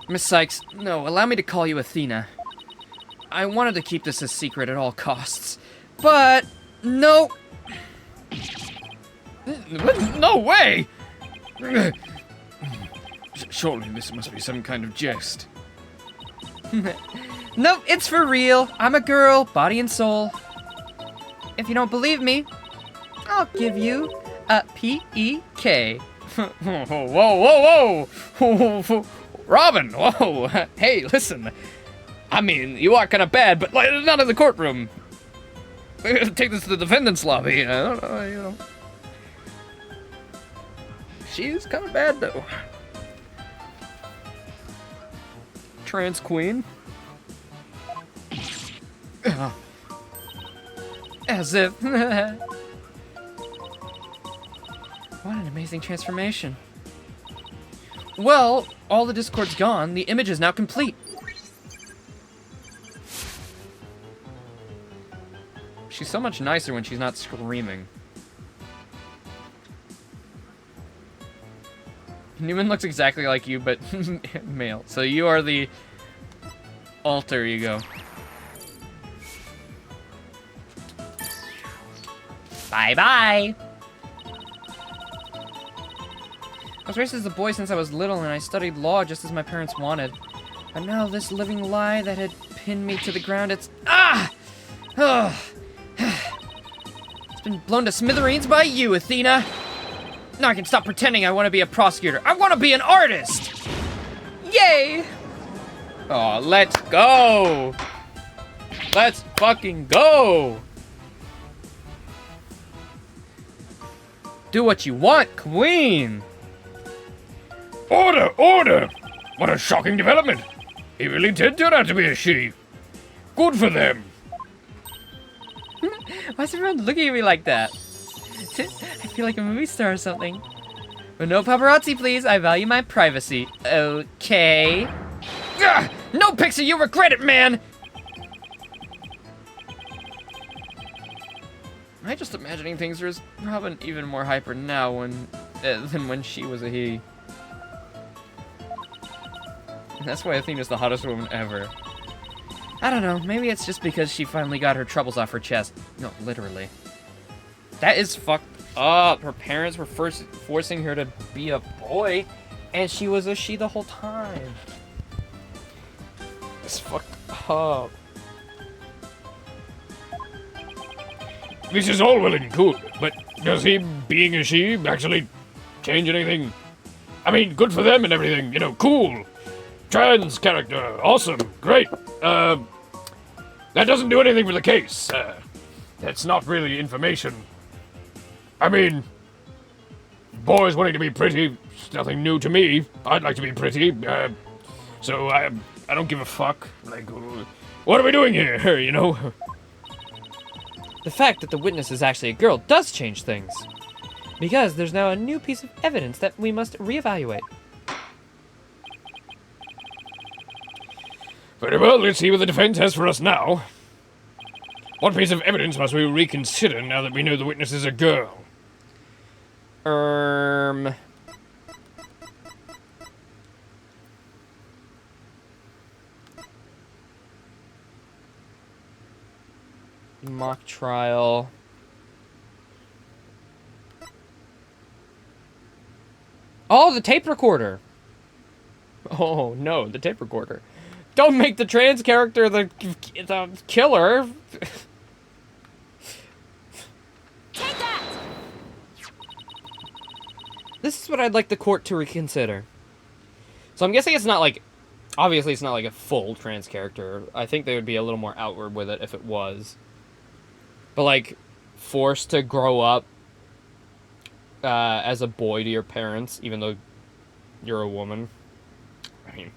Miss Sykes, no, allow me to call you Athena. I wanted to keep this a secret at all costs, but no. No way! Surely this must be some kind of jest. Nope, it's for real. I'm a girl, body and soul. If you don't believe me, I'll give you a P.E.K. Whoa! Robin, whoa! Hey, listen. I mean, you are kind of bad, but like, not in the courtroom. We're gonna take this to the defendant's lobby. I don't know, you know. She's kind of bad, though. Trans queen. As if. What an amazing transformation. Well, all the Discord's gone. The image is now complete. She's so much nicer when she's not screaming. Newman looks exactly like you, but male. So you are the alter ego. Bye-bye. I was raised as a boy since I was little, and I studied law just as my parents wanted. But now this living lie that had pinned me to the ground, it's... Ah! Ugh. It's been blown to smithereens by you, Athena. Now I can stop pretending I want to be a prosecutor. I want to be an artist! Yay! Oh, let's go! Let's fucking go! Do what you want, Queen! Order! Order! What a shocking development! He really did turn out to be a she. Good for them. Why is everyone looking at me like that? I feel like a movie star or something. But no paparazzi, please. I value my privacy. Okay. Ugh, no, Pixie, you regret it, man! Am I just imagining things are probably even more hyper now than when she was a he? And that's why Athena's the hottest woman ever. I don't know, maybe it's just because she finally got her troubles off her chest. No, literally. That is fucked up. Her parents were first forcing her to be a boy, and she was a she the whole time. It's fucked up. This is all well and good, but does he, being a she, actually change anything? I mean, good for them and everything, you know, cool. Trans character, awesome, great. That doesn't do anything for the case. That's not really information. I mean, boys wanting to be pretty, it's nothing new to me. I'd like to be pretty, so I don't give a fuck. Like, what are we doing here, you know? The fact that the witness is actually a girl does change things. Because there's now a new piece of evidence that we must reevaluate. Very well, let's see what the defense has for us now. What piece of evidence must we reconsider now that we know the witness is a girl? Mock trial. Oh, the tape recorder. Oh no, the tape recorder. Don't make the trans character the killer. Take that! This is what I'd like the court to reconsider. So I'm guessing it's not like, obviously it's not like a full trans character. I think they would be a little more outward with it if it was. But like, forced to grow up as a boy to your parents, even though you're a woman. I mean,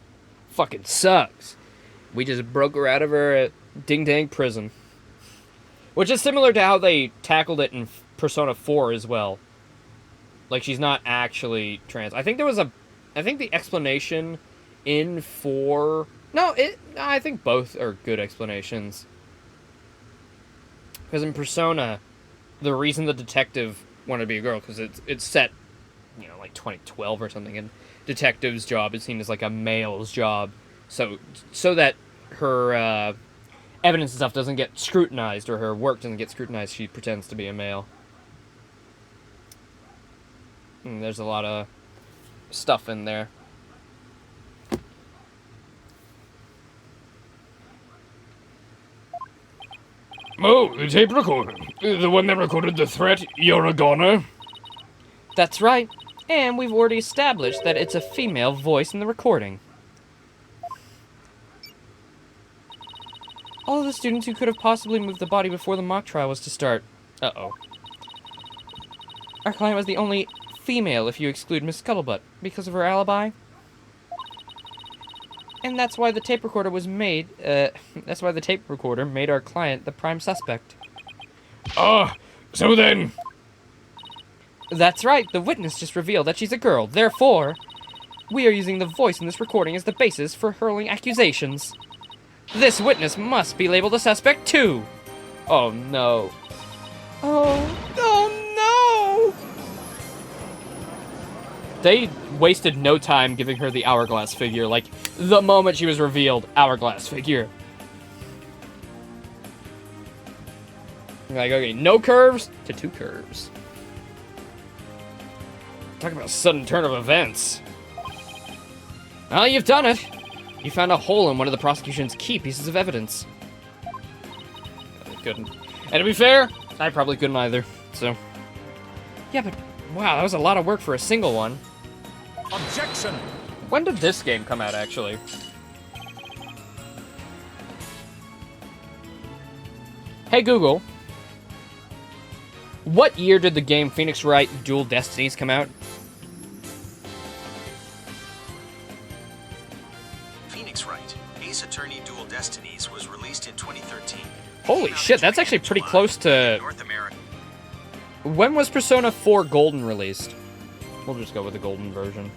fucking sucks. We just broke her out of her ding dang prison. Which is similar to how they tackled it in Persona 4 as well. Like, she's not actually trans. I think there was I think the explanation in 4... I think both are good explanations. Because in Persona, the reason the detective wanted to be a girl, because it's set, you know, like 2012 or something, and detective's job is seen as like a male's job, so that her evidence and stuff doesn't get scrutinized, or her work doesn't get scrutinized, she pretends to be a male. And there's a lot of stuff in there. Oh, the tape recorder. The one that recorded the threat, you're a goner? That's right. And we've already established that it's a female voice in the recording. All of the students who could have possibly moved the body before the mock trial was to start. Uh-oh. Our client was the only female if you exclude Miss Scuttlebutt because of her alibi. And that's why the tape recorder was made, that's why the tape recorder made our client the prime suspect. So then... That's right, the witness just revealed that she's a girl. Therefore, we are using the voice in this recording as the basis for hurling accusations. This witness must be labeled a suspect too. Oh no. Oh no! They wasted no time giving her the hourglass figure. Like, the moment she was revealed, hourglass figure. Like, okay, no curves to 2 curves. Talk about a sudden turn of events. Well, you've done it. You found a hole in one of the prosecution's key pieces of evidence. I couldn't. And to be fair, I probably couldn't either, so. Yeah, but wow, that was a lot of work for a single one. Objection! When did this game come out, actually? Hey, Google. What year did the game Phoenix Wright Dual Destinies come out? Phoenix Wright, Ace Attorney Dual Destinies was released in 2013. Holy shit, that's actually pretty close to... North America. When was Persona 4 Golden released? We'll just go with the Golden version.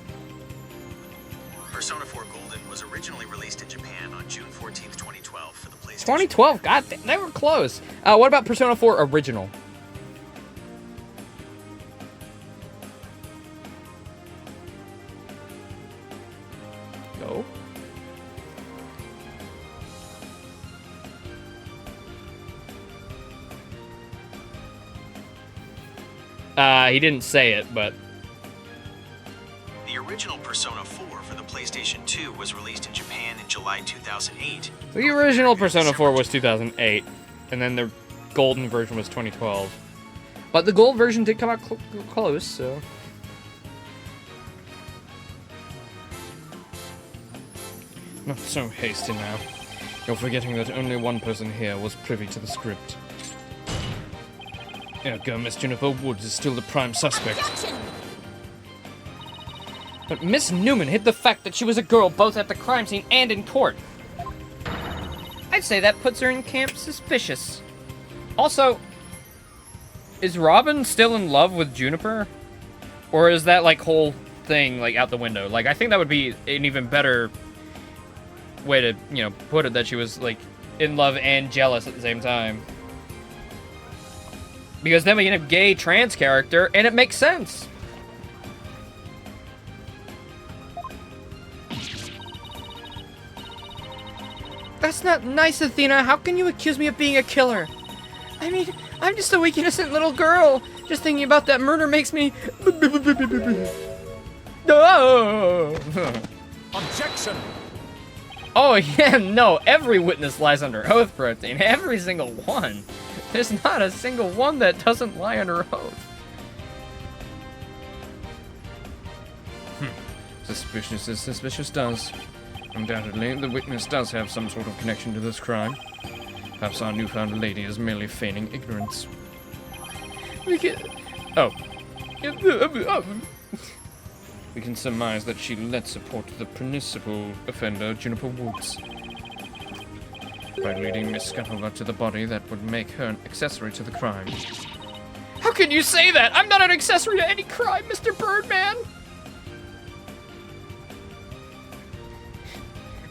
Persona 4 Golden was originally released in Japan on June 14th, 2012 for the PlayStation. 2012? God, they were close. What about Persona 4 Original? Go. He didn't say it, but... The original Persona 4 for the PlayStation 2 was released in Japan in July 2008. The original Persona 4 was 2008, and then the Golden version was 2012. But the Gold version did come out close, so... Not so hasty now. You're forgetting that only one person here was privy to the script. Ergo, Miss Juniper Woods is still the prime suspect. Objection! But Miss Newman hid the fact that she was a girl both at the crime scene and in court. I'd say that puts her in camp suspicious. Also, is Robin still in love with Juniper? Or is that, like, whole thing, like, out the window? Like, I think that would be an even better way to, you know, put it, that she was, like, in love and jealous at the same time. Because then we can have gay trans character, and it makes sense. That's not nice, Athena. How can you accuse me of being a killer? I mean, I'm just a weak, innocent little girl. Just thinking about that murder makes me... Oh! Objection! Oh, yeah, no. Every witness lies under oath, Protein. Every single one. There's not a single one that doesn't lie under oath. Suspicious as suspicious does. Undoubtedly, the witness does have some sort of connection to this crime. Perhaps our newfound lady is merely feigning ignorance. We can... Oh. We can surmise that she led support to the principal offender, Juniper Woods. By leading Miss Scuttlebutt to the body, that would make her an accessory to the crime. How can you say that? I'm not an accessory to any crime, Mr. Birdman!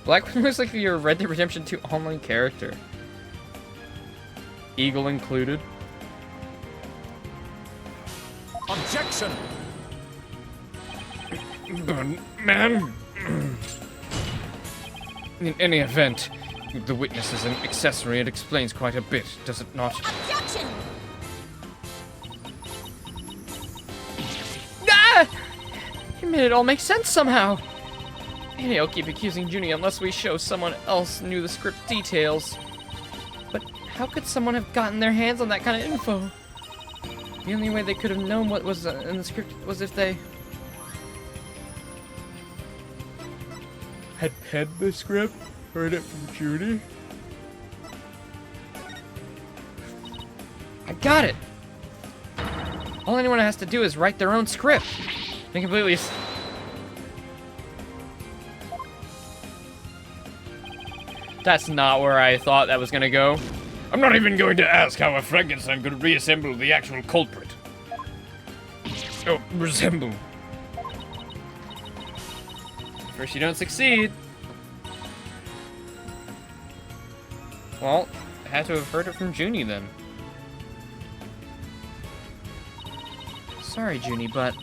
Blackburn looks like your Red Dead Redemption 2 online character. Eagle included. Objection! Man! In any event, the witness is an accessory. It explains quite a bit, does it not? Objection! Ah! You made it all make sense somehow. Maybe I'll keep accusing Junie unless we show someone else knew the script details. But how could someone have gotten their hands on that kind of info? The only way they could have known what was in the script was if they... Had penned the script? Heard it from Judy? I got it! All anyone has to do is write their own script. They completely... That's not where I thought that was gonna go. I'm not even going to ask how a Frankenstein could reassemble the actual culprit. Oh, resemble. First you don't succeed. Well, I had to have heard it from Junie then. Sorry, Junie, but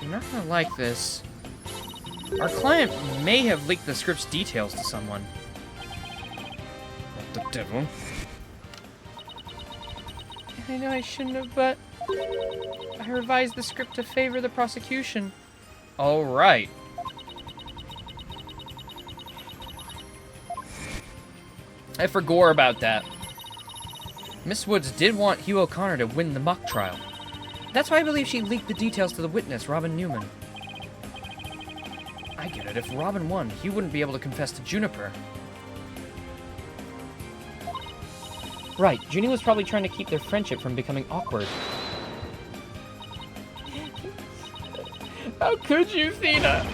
you're not gonna like this. Our client may have leaked the script's details to someone. What the devil? I know I shouldn't have, but I revised the script to favor the prosecution. All right. I forgot about that. Miss Woods did want Hugh O'Connor to win the mock trial. That's why I believe she leaked the details to the witness, Robin Newman. I get it. If Robin won, Hugh wouldn't be able to confess to Juniper. Right, Junie was probably trying to keep their friendship from becoming awkward. How could you, Athena?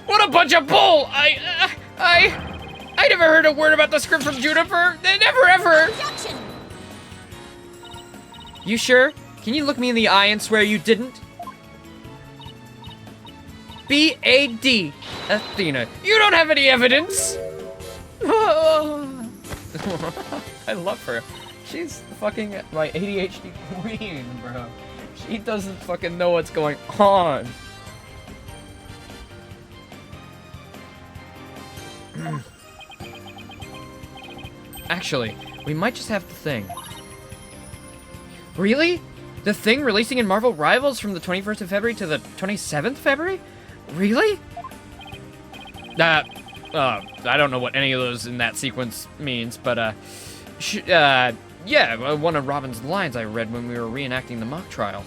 What a bunch of bull! I never heard a word about the script from Juniper. Never ever. Objection! You sure? Can you look me in the eye and swear you didn't? B-A-D, Athena. You don't have any evidence. I love her. She's fucking my ADHD queen, bro. She doesn't fucking know what's going on. Actually, we might just have the thing. Really? The thing releasing in Marvel Rivals from the 21st of February to the 27th February? Really? I don't know what any of those in that sequence means, but, yeah, one of Robin's lines I read when we were reenacting the mock trial.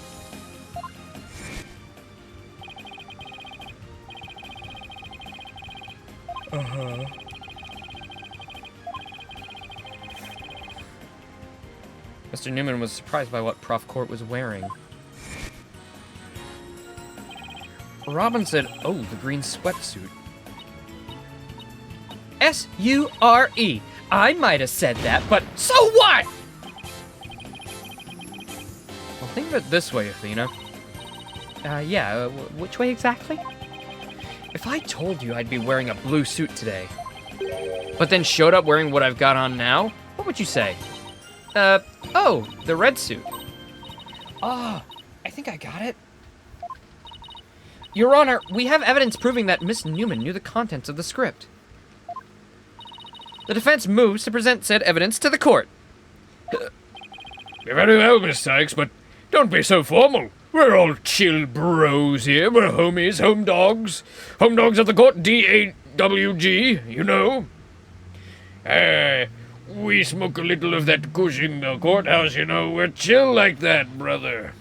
Mr. Newman was surprised by what Prof. Court was wearing. Robin said, "Oh, the green sweatsuit." S-U-R-E. I might have said that, but so what? Well, think of it this way, Athena. Which way exactly? If I told you I'd be wearing a blue suit today, but then showed up wearing what I've got on now, what would you say? Oh, the red suit. Oh, I think I got it. Your Honor, we have evidence proving that Miss Newman knew the contents of the script. The defense moves to present said evidence to the court. Very well, Miss Sykes, but don't be so formal. We're all chill bros here. We're homies, home dogs. Home dogs of the court, D-A-W-G, you know. We smoke a little of that kush in the courthouse, you know. We're chill like that, brother.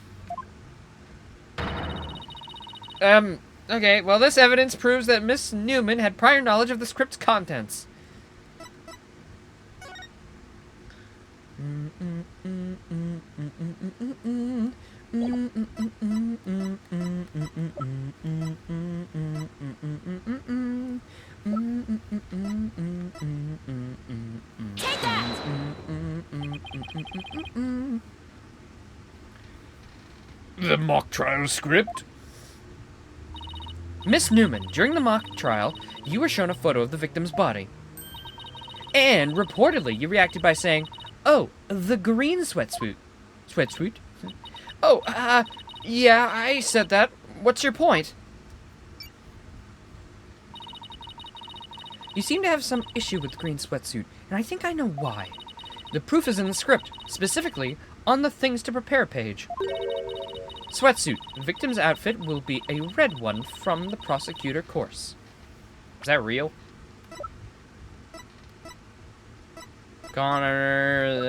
Okay, well, this evidence proves that Miss Newman had prior knowledge of the script's contents. Take that! The mock trial script? Miss Newman, during the mock trial, you were shown a photo of the victim's body. And reportedly, you reacted by saying, "Oh, the green sweatsuit." Sweatsuit? Oh, yeah, I said that. What's your point? You seem to have some issue with the green sweatsuit, and I think I know why. The proof is in the script, specifically on the things to prepare page. Sweatsuit. Victim's outfit will be a red one from the prosecutor course. Is that real? Connor,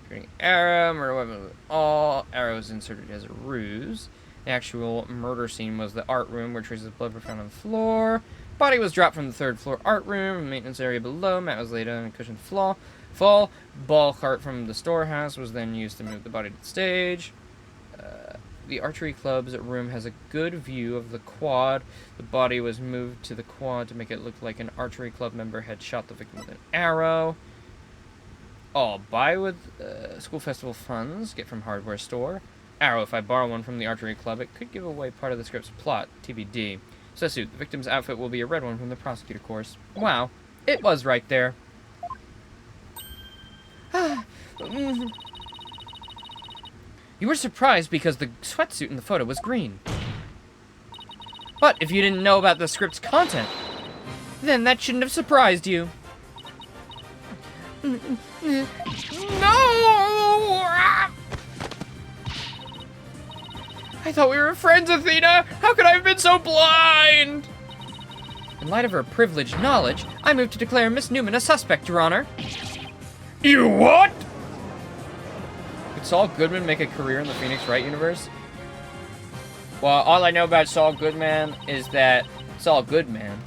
Shooting arrow, murder weapon with all arrows inserted as a ruse. The actual murder scene was the art room where traces of blood were found on the floor. Body was dropped from the third floor art room, maintenance area below. Mat was laid on a cushioned fall. Ball cart from the storehouse was then used to move the body to the stage. The archery club's room has a good view of the quad. The body was moved to the quad to make it look like an archery club member had shot the victim with an arrow. All buy with school festival funds, get from hardware store. Arrow, if I borrow one from the archery club, it could give away part of the script's plot, TBD. Sweatsuit, the victim's outfit will be a red one from the prosecutor course. Wow, it was right there. You were surprised because the sweatsuit in the photo was green. But if you didn't know about the script's content, then that shouldn't have surprised you. No! I thought we were friends, Athena! How could I have been so blind? In light of her privileged knowledge, I move to declare Miss Newman a suspect, Your Honor. You what? Could Saul Goodman make a career in the Phoenix Wright universe? Well, all I know about Saul Goodman is that Saul Goodman.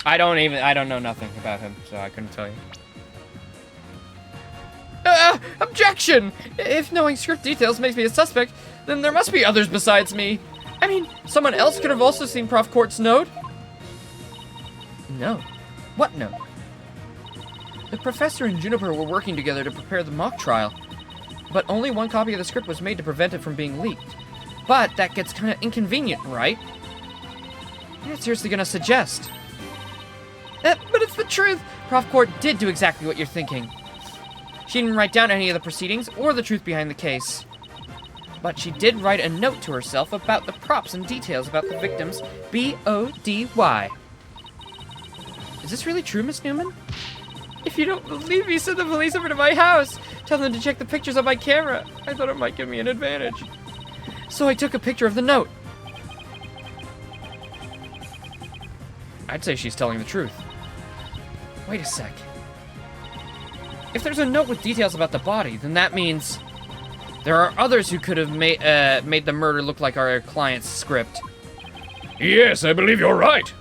I don't know nothing about him, so I couldn't tell you. Objection! If knowing script details makes me a suspect, Then there must be others besides me. I mean, someone else could have also seen Prof. Court's note. No. What note? The professor and Juniper were working together to prepare the mock trial, but only one copy of the script was made to prevent it from being leaked. But that gets kind of inconvenient, right? You're not seriously gonna suggest. But it's the truth. Prof. Court did do exactly what you're thinking. She didn't write down any of the proceedings or the truth behind the case. But she did write a note to herself about the props and details about the victims' BODY. Is this really true, Miss Newman? If you don't believe me, send the police over to my house. Tell them to check the pictures on my camera. I thought it might give me an advantage. So I took a picture of the note. I'd say she's telling the truth. Wait a sec. If there's a note with details about the body, then that means there are others who could have made the murder look like our client's script. Yes, I believe you're right.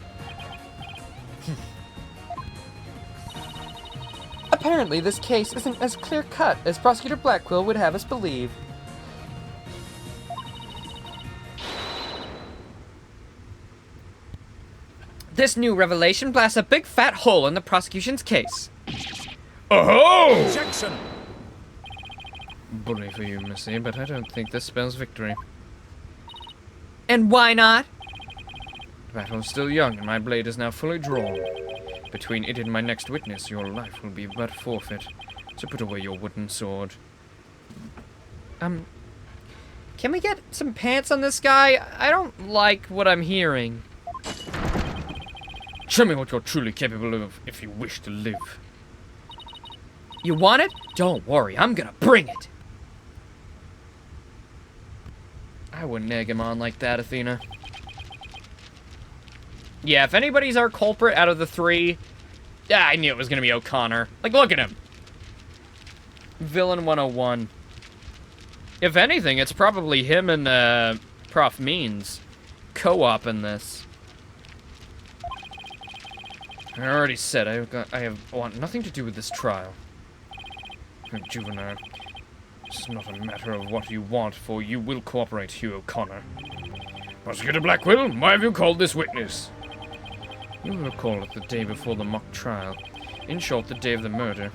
Apparently, this case isn't as clear-cut as Prosecutor Blackwell would have us believe. This new revelation blasts a big fat hole in the prosecution's case. Oh! Objection! Bully for you, Missy, but I don't think this spells victory. And why not? The battle's still young, and my blade is now fully drawn. Between it and my next witness, your life will be but forfeit. So put away your wooden sword. Can we get some pants on this guy? I don't like what I'm hearing. Show me what you're truly capable of if you wish to live. You want it? Don't worry, I'm gonna bring it. I wouldn't egg him on like that, Athena. Yeah, if anybody's our culprit out of the three, I knew it was gonna be O'Connor. Like, look at him. Villain 101. If anything, it's probably him and Prof. Means co-op in this. I already said I want nothing to do with this trial. Juvenile, it's not a matter of what you want, for you will cooperate, Hugh O'Connor. Prosecutor Blackwell, why have you called this witness? You will recall it the day before the mock trial. In short, the day of the murder.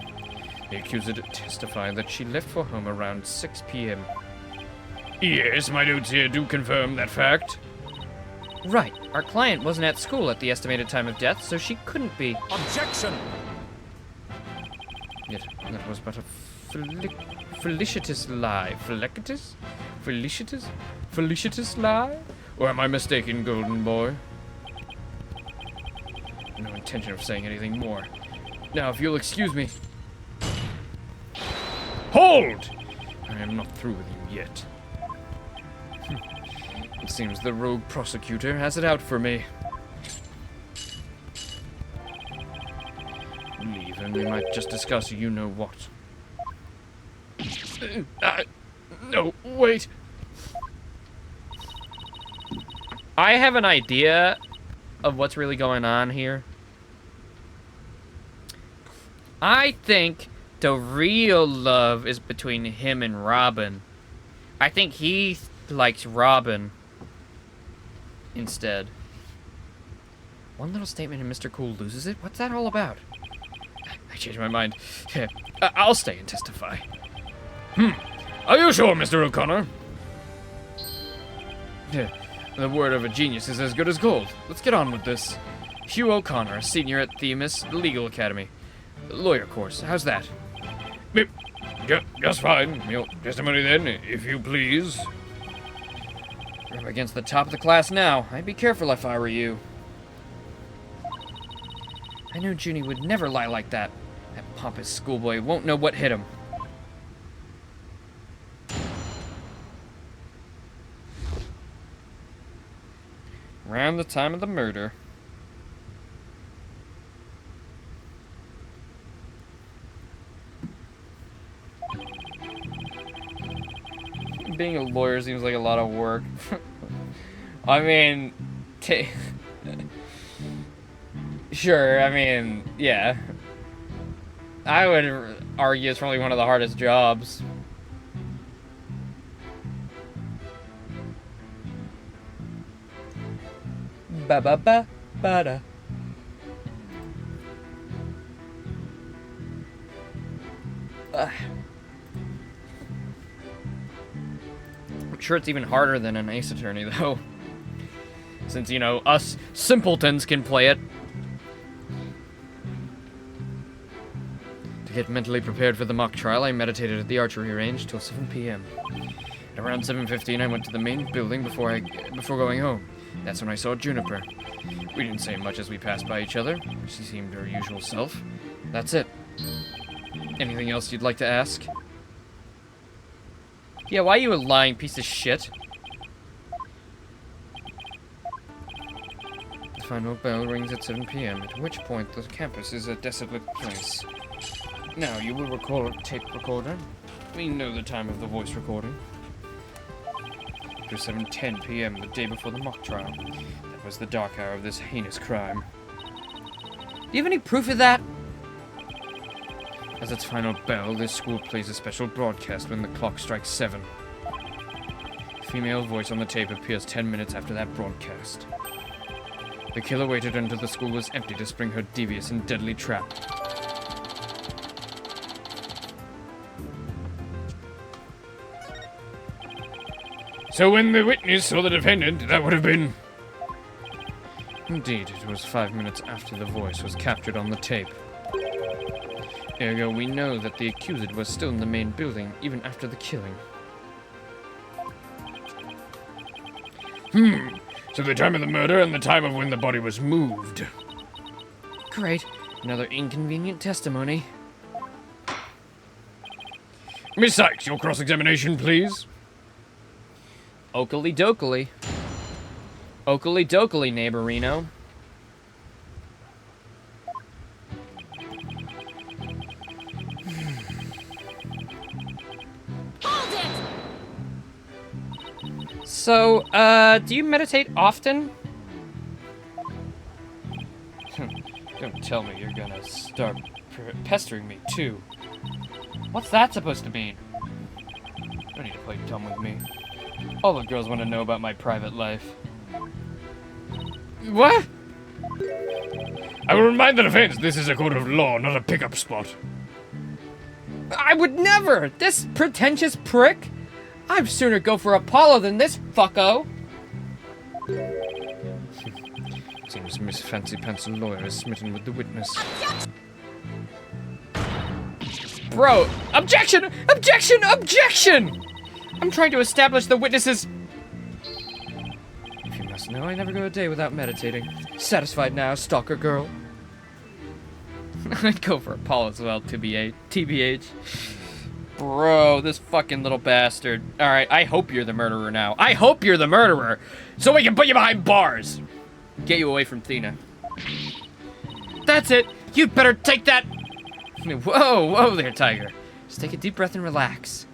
The accuser testified that she left for home around 6 p.m. Yes, my notes here do confirm that fact. Right. Our client wasn't at school at the estimated time of death, so she couldn't be. Objection! Yet that was but a felicitous lie. Felicitous lie? Or am I mistaken, golden boy? No intention of saying anything more. Now, if you'll excuse me... Hold! I am not through with you yet. It seems the rogue prosecutor has it out for me. Leave, and we might just discuss you-know-what. No, wait. I have an idea of what's really going on here. I think the real love is between him and Robin. I think he likes Robin instead. One little statement and Mr. Cool loses it? What's that all about? I changed my mind. I'll stay and testify. Are you sure, Mr. O'Connor? The word of a genius is as good as gold. Let's get on with this. Hugh O'Connor, senior at Themis Legal Academy. Lawyer course, how's that? Just fine. Your testimony then, if you please. I'm against the top of the class now. I'd be careful if I were you. I knew Junie would never lie like that. That pompous schoolboy won't know what hit him. Around the time of the murder. Being a lawyer seems like a lot of work. I mean, sure, I mean, yeah. I would argue it's probably one of the hardest jobs. Ba ba ba ba da. I'm sure it's even harder than an Ace Attorney, though. Since, you know, us simpletons can play it. To get mentally prepared for the mock trial, I meditated at the archery range till 7 p.m. At around 7:15, I went to the main building before going home. That's when I saw Juniper. We didn't say much as we passed by each other. She seemed her usual self. That's it. Anything else you'd like to ask? Yeah, why are you a lying piece of shit? The final bell rings at 7 p.m., at which point the campus is a desolate place. Now, you will recall a tape recorder. We know the time of the voice recording. After 7:10 p.m., the day before the mock trial. That was the dark hour of this heinous crime. Do you have any proof of that? As its final bell, this school plays a special broadcast when the clock strikes 7. A female voice on the tape appears 10 minutes after that broadcast. The killer waited until the school was empty to spring her devious and deadly trap. So when the witness saw the defendant, that would have been... Indeed, it was 5 minutes after the voice was captured on the tape. Ergo, we know that the accused was still in the main building even after the killing. So the time of the murder and the time of when the body was moved. Great. Another inconvenient testimony. Miss Sykes, your cross-examination, please. Oakley dokley. Oakley dokley, neighborino. Hold it! So, do you meditate often? Don't tell me you're gonna start pestering me, too. What's that supposed to mean? Don't need to play dumb with me. All the girls want to know about my private life. What? I will remind the defense this is a court of law, not a pickup spot. I would never! This pretentious prick! I'd sooner go for Apollo than this fucko! Seems Miss Fancy Pants lawyer is smitten with the witness. Bro, objection! Objection! Objection! I'm trying to establish the witnesses. If you must know, I never go a day without meditating. Satisfied now, stalker girl? I'd go for Apollo as well, TBH. Bro, this fucking little bastard. Alright, I hope you're the murderer now. I hope you're the murderer! So we can put you behind bars! Get you away from Thena. That's it! You'd better take that! Whoa, whoa there, Tiger. Just take a deep breath and relax.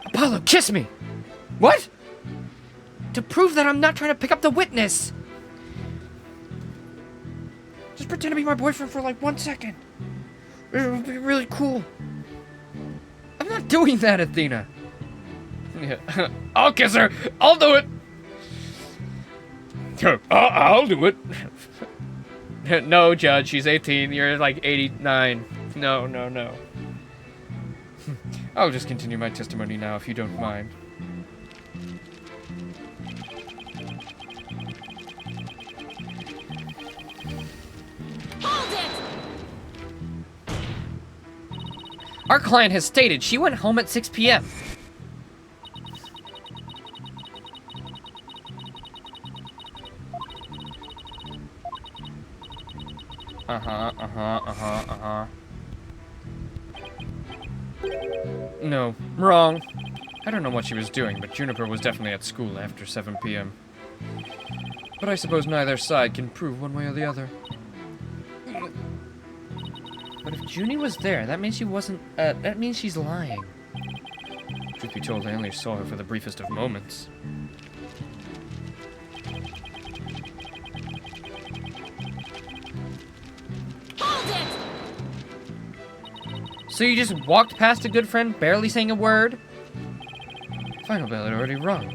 Apollo, kiss me! What? To prove that I'm not trying to pick up the witness! Just pretend to be my boyfriend for like 1 second. It would be really cool. I'm not doing that, Athena. Yeah. I'll kiss her! I'll do it! I'll do it. No, Judge, she's 18. You're like 89. No, no, no. I'll just continue my testimony now, if you don't mind. Hold it! Our client has stated she went home at 6 p.m. No, wrong. I don't know what she was doing, but Juniper was definitely at school after 7 p.m. But I suppose neither side can prove one way or the other. But if Junie was there, that means she wasn't, that means she's lying. Truth be told, I only saw her for the briefest of moments. Hold it! So you just walked past a good friend, barely saying a word? Final bell had already rung.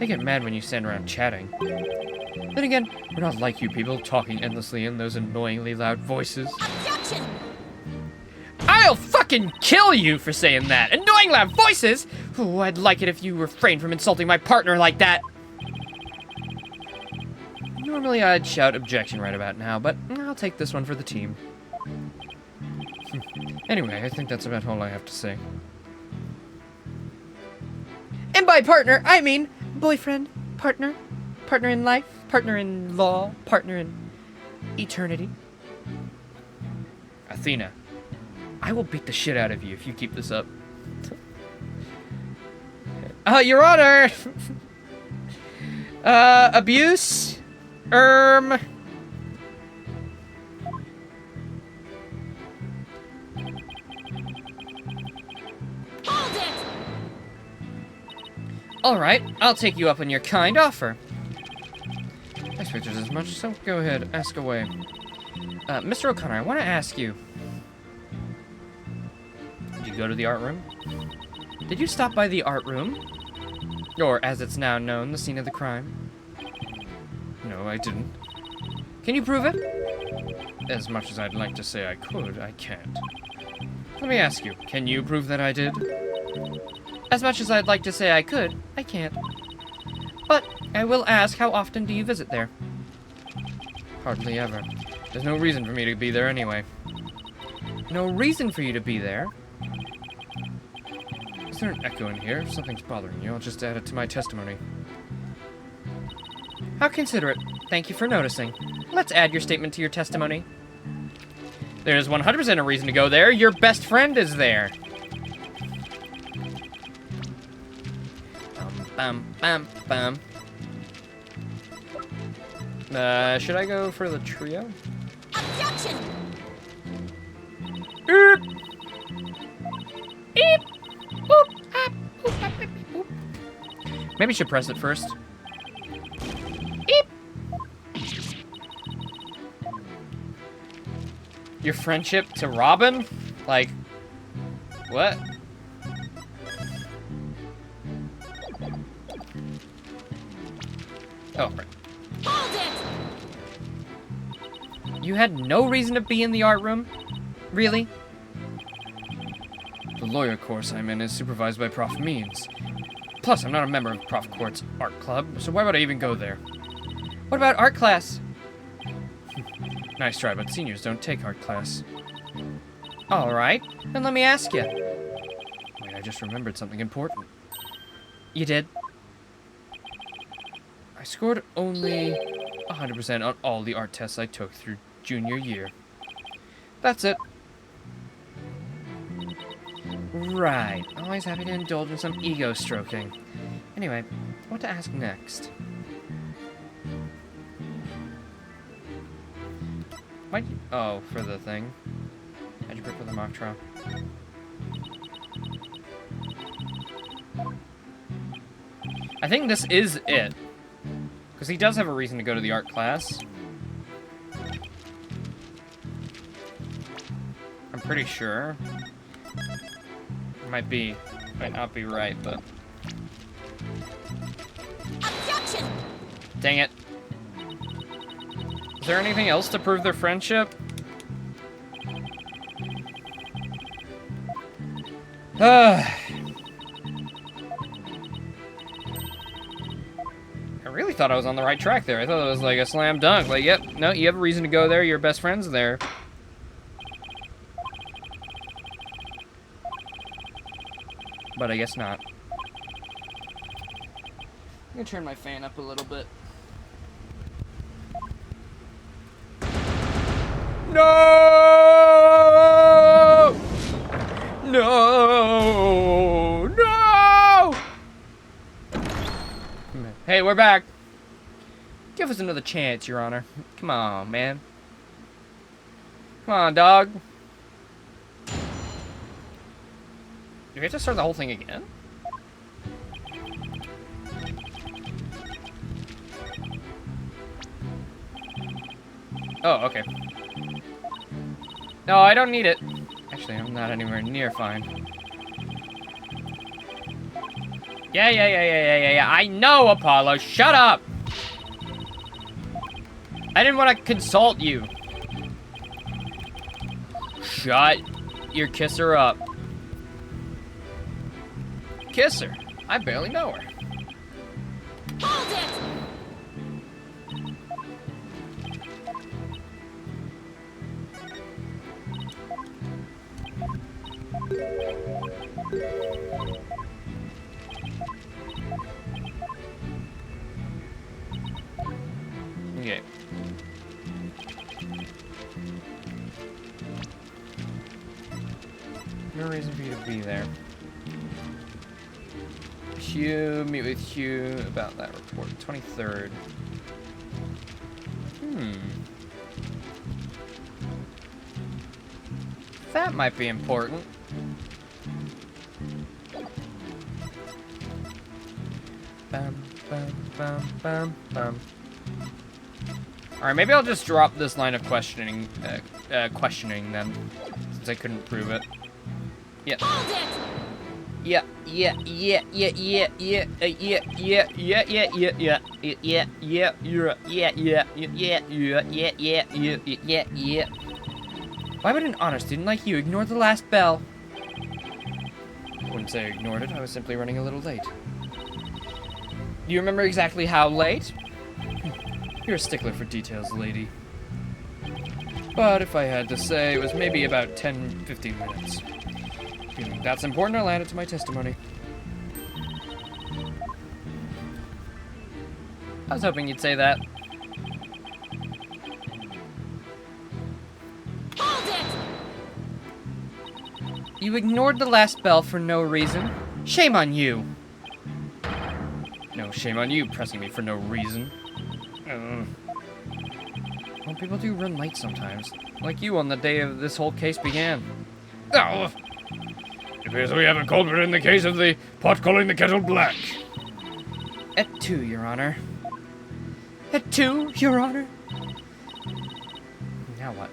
They get mad when you stand around chatting. Then again, we're not like you people, talking endlessly in those annoyingly loud voices. Objection! I'll fucking kill you for saying that. Annoying loud voices? Oh, I'd like it if you refrained from insulting my partner like that. Normally I'd shout objection right about now, but I'll take this one for the team. Anyway, I think that's about all I have to say. And by partner, I mean boyfriend, partner, partner in life, partner in law, partner in eternity. Athena, I will beat the shit out of you if you keep this up. Your Honor! Abuse? Hold it! Alright, I'll take you up on your kind offer. I expected as much, so go ahead, ask away. Mr. O'Connor, I want to ask you. Did you go to the art room? Did you stop by the art room? Or, as it's now known, the scene of the crime? No, I didn't. Can you prove it? As much as I'd like to say I could, I can't. Let me ask you, can you prove that I did? As much as I'd like to say I could, I can't. But I will ask, how often do you visit there? Hardly ever. There's no reason for me to be there anyway. No reason for you to be there. Is there an echo in here? If something's bothering you, I'll just add it to my testimony. How considerate. Thank you for noticing. Let's add your statement to your testimony. There's 100% a reason to go there. Your best friend is there. Bum, bum, bum. Should I go for the trio? Objection! Eep. Eep. Boop. Ah. Boop. Ah. Beep. Boop. Maybe you should press it first. Eep. Your friendship to Robin? Like, what? Oh, right. Hold it! You had no reason to be in the art room? Really? The lawyer course I'm in is supervised by Prof. Means. Plus, I'm not a member of Prof. Court's art club, so why would I even go there? What about art class? Nice try, but seniors don't take art class. Alright, then let me ask you. Wait, I just remembered something important. You did? I scored only 100% on all the art tests I took through junior year. That's it. Right. Always happy to indulge in some ego stroking. Anyway, what to ask next? Why'd you... Oh, for the thing. How'd you pick for the mock trial? I think this is it. Because he does have a reason to go to the art class. I'm pretty sure. Might not be right, but... Objection! Dang it. Is there anything else to prove their friendship? I really thought I was on the right track there. I thought it was like a slam dunk. Like, yep, no, you have a reason to go there. Your best friend's there. But I guess not. I'm gonna turn my fan up a little bit. No! No! No! Hey, we're back. Give us another chance, Your Honor. Come on, man. Come on, dog. Do we have to start the whole thing again? Oh, okay. No, I don't need it. Actually, I'm not anywhere near fine. Yeah. I know, Apollo. Shut up. I didn't want to consult you. Shut your kisser up. Kiss her. I barely know her. Hold it! Okay. No reason for you to be there. Hugh, meet with Hugh about that report. 23rd. That might be important. Bum. Alright, maybe I'll just drop this line of questioning then, since I couldn't prove it. Yeah. Hold it! Yeah. Why would an honor student like you ignore the last bell? I wouldn't say I ignored it, I was simply running a little late. Do you remember exactly how late? You're a stickler for details, lady. But if I had to say, it was maybe about 10-15 minutes. Feeling that's important, I'll add it to my testimony. I was hoping you'd say that. Hold it! You ignored the last bell for no reason. Shame on you. No, shame on you pressing me for no reason. Well, people do run late sometimes. Like you on the day of this whole case began. Oh. It appears we have a culprit in the case of the pot calling the kettle black. At 2, Your Honor. At 2, Your Honor? Now what?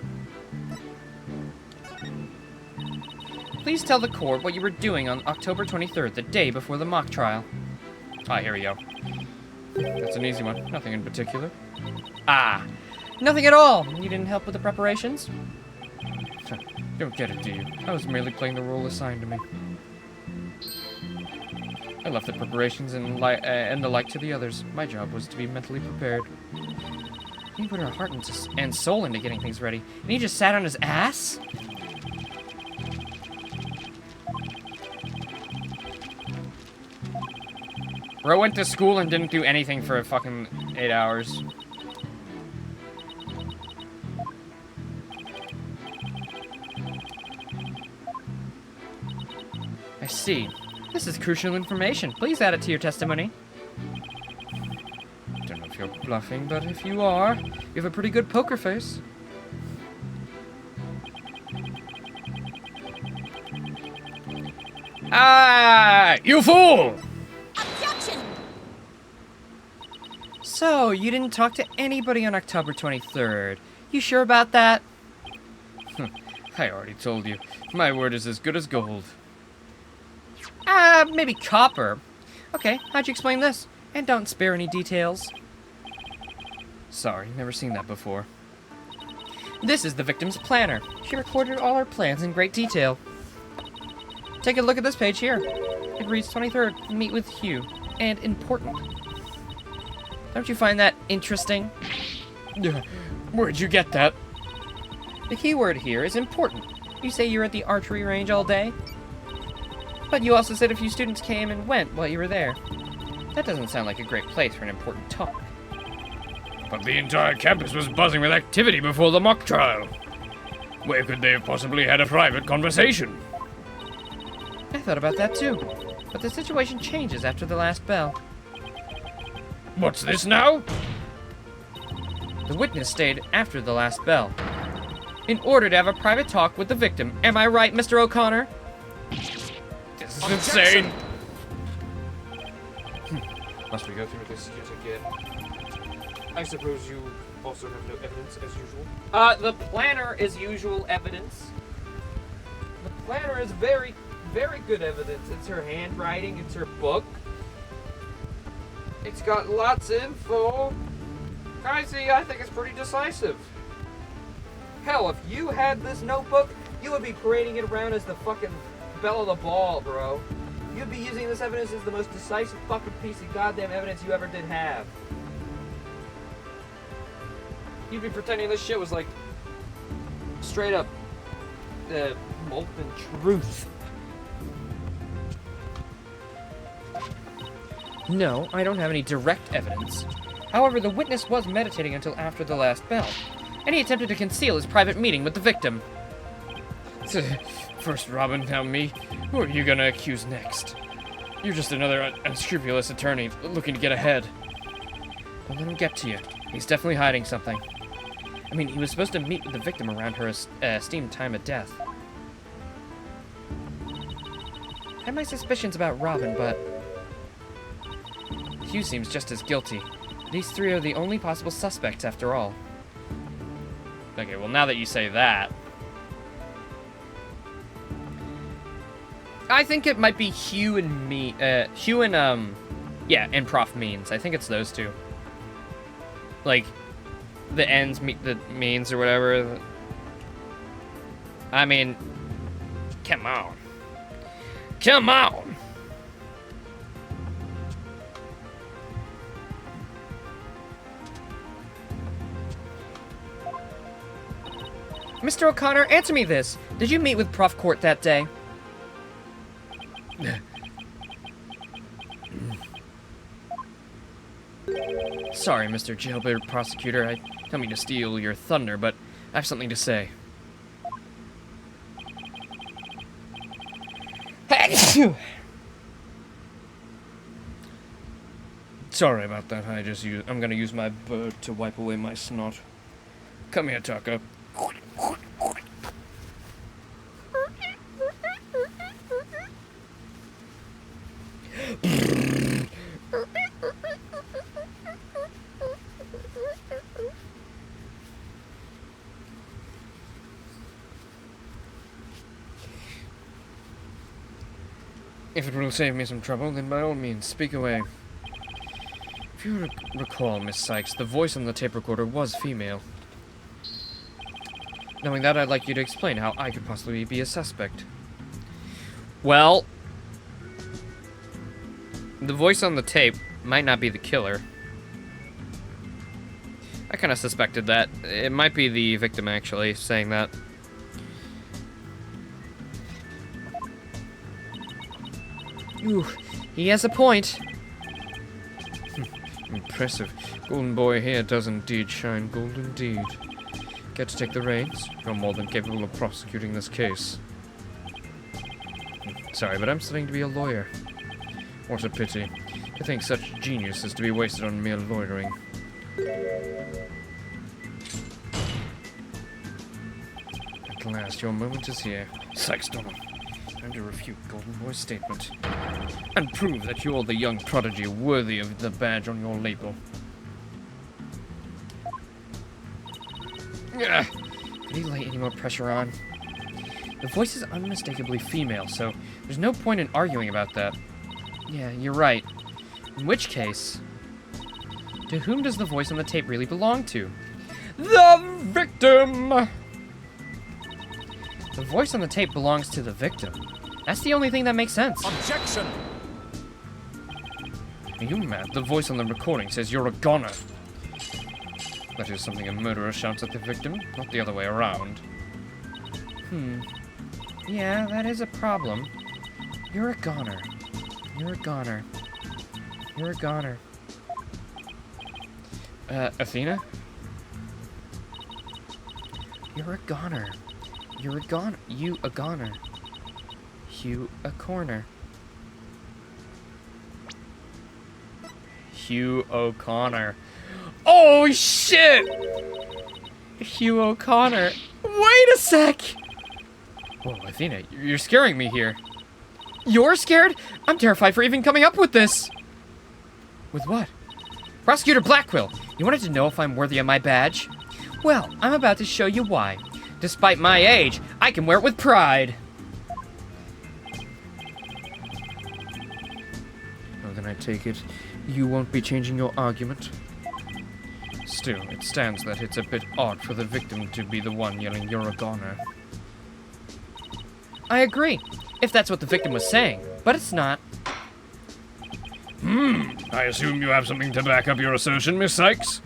Please tell the court what you were doing on October 23rd, the day before the mock trial. Ah, here we go. That's an easy one. Nothing in particular. Ah, nothing at all. You didn't help with the preparations? Don't get it, do you? I was merely playing the role assigned to me. I left the preparations and the like to the others. My job was to be mentally prepared. He put her heart and soul into getting things ready, and he just sat on his ass? Bro went to school and didn't do anything for fucking 8 hours. I see. This is crucial information. Please add it to your testimony. Don't know if you're bluffing, but if you are, you have a pretty good poker face. Ah, you fool! Objection! So, you didn't talk to anybody on October 23rd. You sure about that? I already told you. My word is as good as gold. Maybe copper. Okay, how'd you explain this? And don't spare any details. Sorry, never seen that before. This is the victim's planner. She recorded all her plans in great detail. Take a look at this page here. It reads 23rd, meet with Hugh, and important. Don't you find that interesting? Where'd you get that? The key word here is important. You say you're at the archery range all day? But you also said a few students came and went while you were there. That doesn't sound like a great place for an important talk. But the entire campus was buzzing with activity before the mock trial. Where could they have possibly had a private conversation? I thought about that too. But the situation changes after the last bell. What's this now? The witness stayed after the last bell, in order to have a private talk with the victim. Am I right, Mr. O'Connor? This is insane. Must we go through this yet again? I suppose you also have no evidence as usual? The planner is usual evidence. The planner is very, very good evidence. It's her handwriting, it's her book. It's got lots of info. I see, I think it's pretty decisive. Hell, if you had this notebook, you would be parading it around as the fucking belle of the ball, bro. You'd be using this evidence as the most decisive fucking piece of goddamn evidence you ever did have. You'd be pretending this shit was like straight up molten truth. No, I don't have any direct evidence. However, the witness was meditating until after the last bell, and he attempted to conceal his private meeting with the victim. First Robin, now me. Who are you gonna accuse next? You're just another unscrupulous attorney looking to get ahead. Well, let him get to you. He's definitely hiding something. I mean, he was supposed to meet with the victim around her esteemed time of death. I had my suspicions about Robin, but Hugh seems just as guilty. These three are the only possible suspects after all. Okay, well, now that you say that, I think it might be Hugh and me, Hugh and, yeah, and Prof Means. I think it's those two. Like, the ends meet the means or whatever. I mean, come on. Come on! Mr. O'Connor, answer me this. Did you meet with Prof Court that day? Sorry, Mr. Jailbird Prosecutor. I don't mean to steal your thunder, but I have something to say. Sorry about that. I'm gonna use my bird to wipe away my snot. Come here, Tucker. If it will save me some trouble, then by all means, speak away. If you recall, Miss Sykes, the voice on the tape recorder was female. Knowing that, I'd like you to explain how I could possibly be a suspect. Well, the voice on the tape might not be the killer. I kind of suspected that. It might be the victim, actually, saying that. Ooh, he has a point. Impressive. Golden boy here does indeed shine gold indeed. Care to take the reins? You're more than capable of prosecuting this case. Sorry, but I'm studying to be a lawyer. What a pity. To think such genius is to be wasted on mere loitering. At last, your moment is here. Sykes Donald. Time to refute Golden Boy's statement. And prove that you're the young prodigy worthy of the badge on your label. Could he lay any more pressure on? The voice is unmistakably female, so there's no point in arguing about that. Yeah, you're right. In which case, to whom does the voice on the tape really belong to? The victim! The voice on the tape belongs to the victim. That's the only thing that makes sense. Objection! Are you mad? The voice on the recording says you're a goner. That is something a murderer shouts at the victim, not the other way around. Yeah, that is a problem. You're a goner. You're a goner. You're a goner. Athena? You're a goner. You're a goner. You a goner. Hugh a corner. Hugh O'Connor. Oh, shit! Hugh O'Connor. Wait a sec! Whoa, Athena, you're scaring me here. You're scared? I'm terrified for even coming up with this. With what? Prosecutor Blackquill, you wanted to know if I'm worthy of my badge? Well, I'm about to show you why. Despite my age, I can wear it with pride. Oh, then I take it you won't be changing your argument? Still, it stands that it's a bit odd for the victim to be the one yelling, "You're a goner." I agree, if that's what the victim was saying, but it's not. I assume you have something to back up your assertion, Miss Sykes?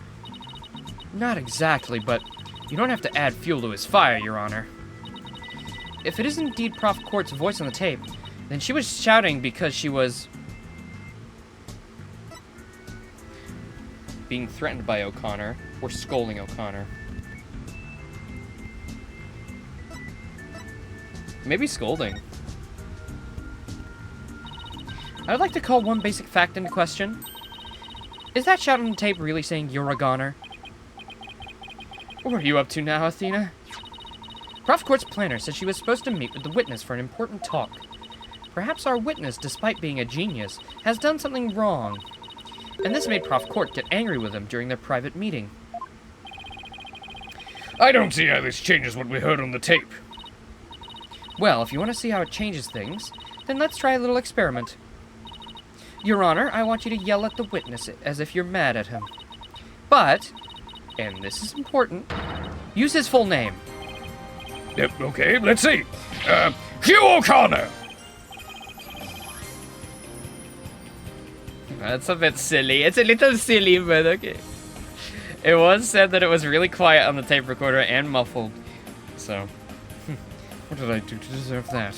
Not exactly, but you don't have to add fuel to his fire, Your Honor. If it is indeed Prof. Court's voice on the tape, then she was shouting because she was being threatened by O'Connor or scolding O'Connor. Maybe scolding. I'd like to call one basic fact into question. Is that shout on the tape really saying "you're a goner"? What are you up to now, Athena? Prof. Court's planner said she was supposed to meet with the witness for an important talk. Perhaps our witness, despite being a genius, has done something wrong. And this made Prof. Court get angry with him during their private meeting. I don't see how this changes what we heard on the tape. Well, if you want to see how it changes things, then let's try a little experiment. Your Honor, I want you to yell at the witness as if you're mad at him. But, and this is important, use his full name. Yep, okay, let's see. Hugh O'Connor! That's a bit silly. It's a little silly, but okay. It was said that it was really quiet on the tape recorder and muffled. So, What did I do to deserve that?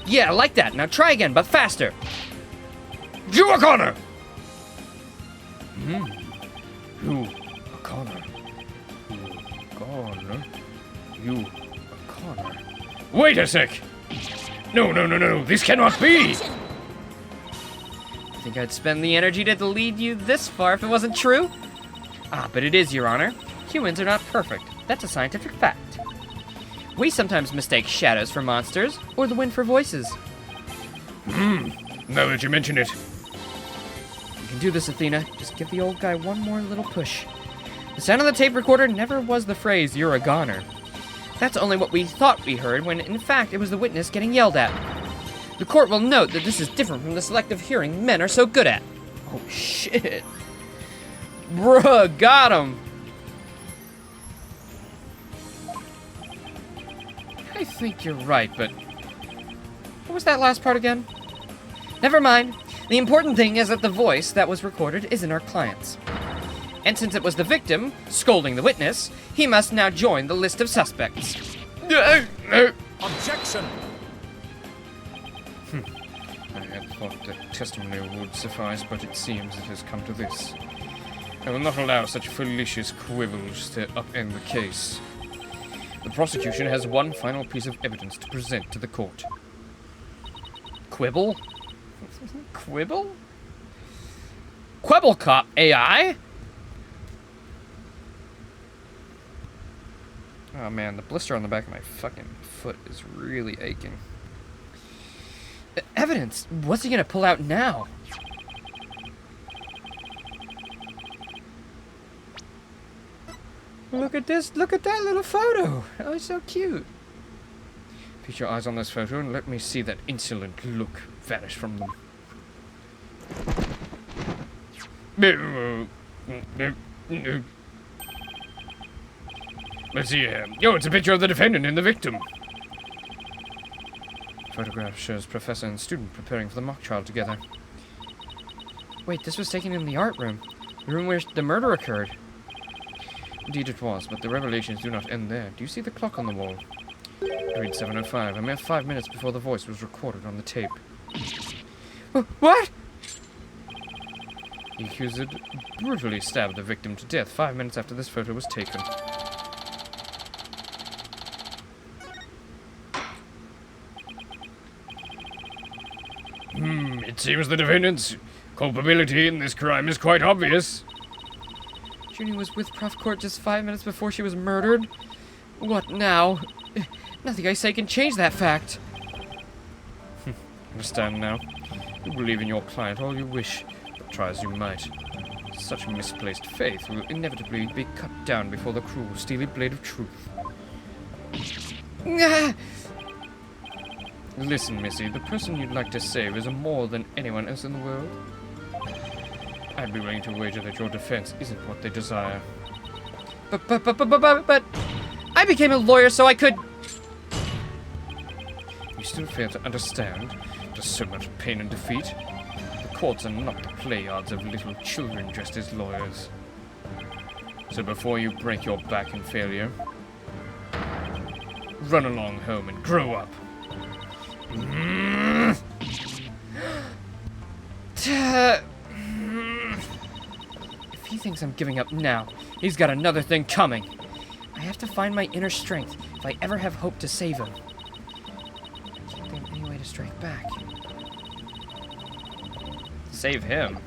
yeah, like that. Now try again, but faster. Hugh O'Connor! Hugh O'Connor. Hugh O'Connor. Hugh O'Connor. Wait a sec! No, this cannot be! Objection! I think I'd spend the energy to lead you this far if it wasn't true. Ah, but it is, Your Honor. Humans are not perfect. That's a scientific fact. We sometimes mistake shadows for monsters, or the wind for voices. Now that you mention it. You can do this, Athena. Just give the old guy one more little push. The sound on the tape recorder never was the phrase, "you're a goner." That's only what we thought we heard, when in fact it was the witness getting yelled at. The court will note that this is different from the selective hearing men are so good at. Oh, shit. Bruh, got him. I think you're right, but what was that last part again? Never mind. The important thing is that the voice that was recorded isn't our client's. And since it was the victim scolding the witness, he must now join the list of suspects. Objection! I had thought that testimony would suffice, but it seems it has come to this. I will not allow such fallacious quibbles to upend the case. The prosecution has one final piece of evidence to present to the court. Quibble? Quibble? Quibble cop AI? Oh man, the blister on the back of my fucking foot is really aching. Evidence? What's he gonna pull out now? Look at this, look at that little photo. Oh, it's so cute. Fix your eyes on this photo and let me see that insolent look vanish from them. Let's see here. Oh, it's a picture of the defendant and the victim. Photograph shows professor and student preparing for the mock trial together. Wait, this was taken in the art room. The room where the murder occurred. Indeed it was, but the revelations do not end there. Do you see the clock on the wall? It reads 7:05, a mere 5 minutes before the voice was recorded on the tape. What? The accused brutally stabbed the victim to death 5 minutes after this photo was taken. It seems the defendant's culpability in this crime is quite obvious. Junie was with Prof. Court just 5 minutes before she was murdered? What now? Nothing I say can change that fact. Understand now? You believe in your client all you wish, but try as you might. Such misplaced faith will inevitably be cut down before the cruel, steely blade of truth. Ah! Listen, Missy, the person you'd like to save is more than anyone else in the world. I'd be willing to wager that your defense isn't what they desire. But I became a lawyer so I could... You still fail to understand? There's so much pain and defeat. The courts are not the play yards of little children dressed as lawyers. So before you break your back in failure, run along home and grow up. If he thinks I'm giving up now, he's got another thing coming. I have to find my inner strength if I ever have hope to save him. I can't think of any way to strike back. Save him.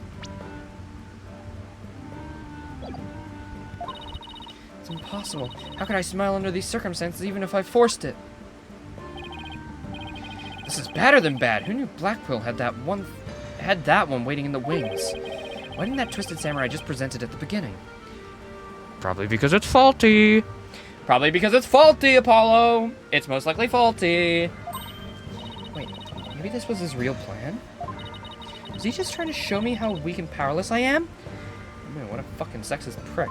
It's impossible. How could I smile under these circumstances even if I forced it? This is badder than bad. Who knew Blackquill had that one waiting in the wings? Why didn't that twisted samurai just present it at the beginning? Probably because it's faulty. Probably because it's faulty, Apollo. It's most likely faulty. Wait, maybe this was his real plan? Was he just trying to show me how weak and powerless I am? Man, what a fucking sexist prick.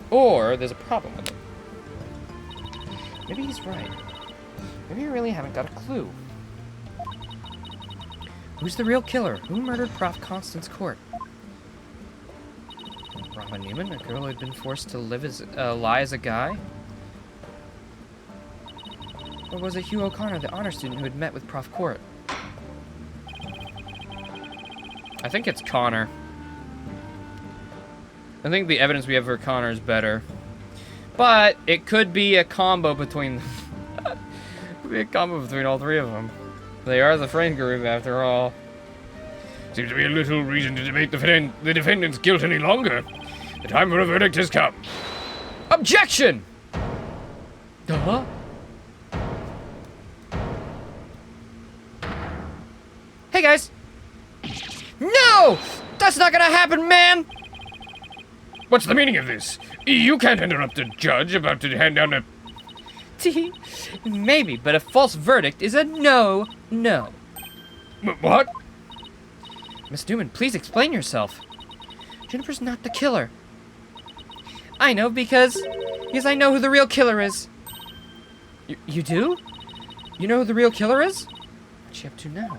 Or there's a problem with him. Maybe he's right. Maybe I really haven't got a clue. Who's the real killer? Who murdered Prof. Constance Court? Robin Newman, a girl who had been forced to lie as a guy? Or was it Hugh O'Connor, the honor student who had met with Prof. Court? I think it's Connor. I think the evidence we have for Connor is better. But it could be a combo between could be a combo between all three of them. They are the friend group after all. Seems to be a little reason to debate the defendant's guilt any longer. The time for a verdict has come. Objection! Duh? Hey guys! No! That's not gonna happen, man! What's the meaning of this? You can't interrupt a judge about to hand down a... Maybe, but a false verdict is a no. What? Miss Newman, please explain yourself. Juniper's not the killer. I know because I know who the real killer is. You do? You know who the real killer is? What's she up to now?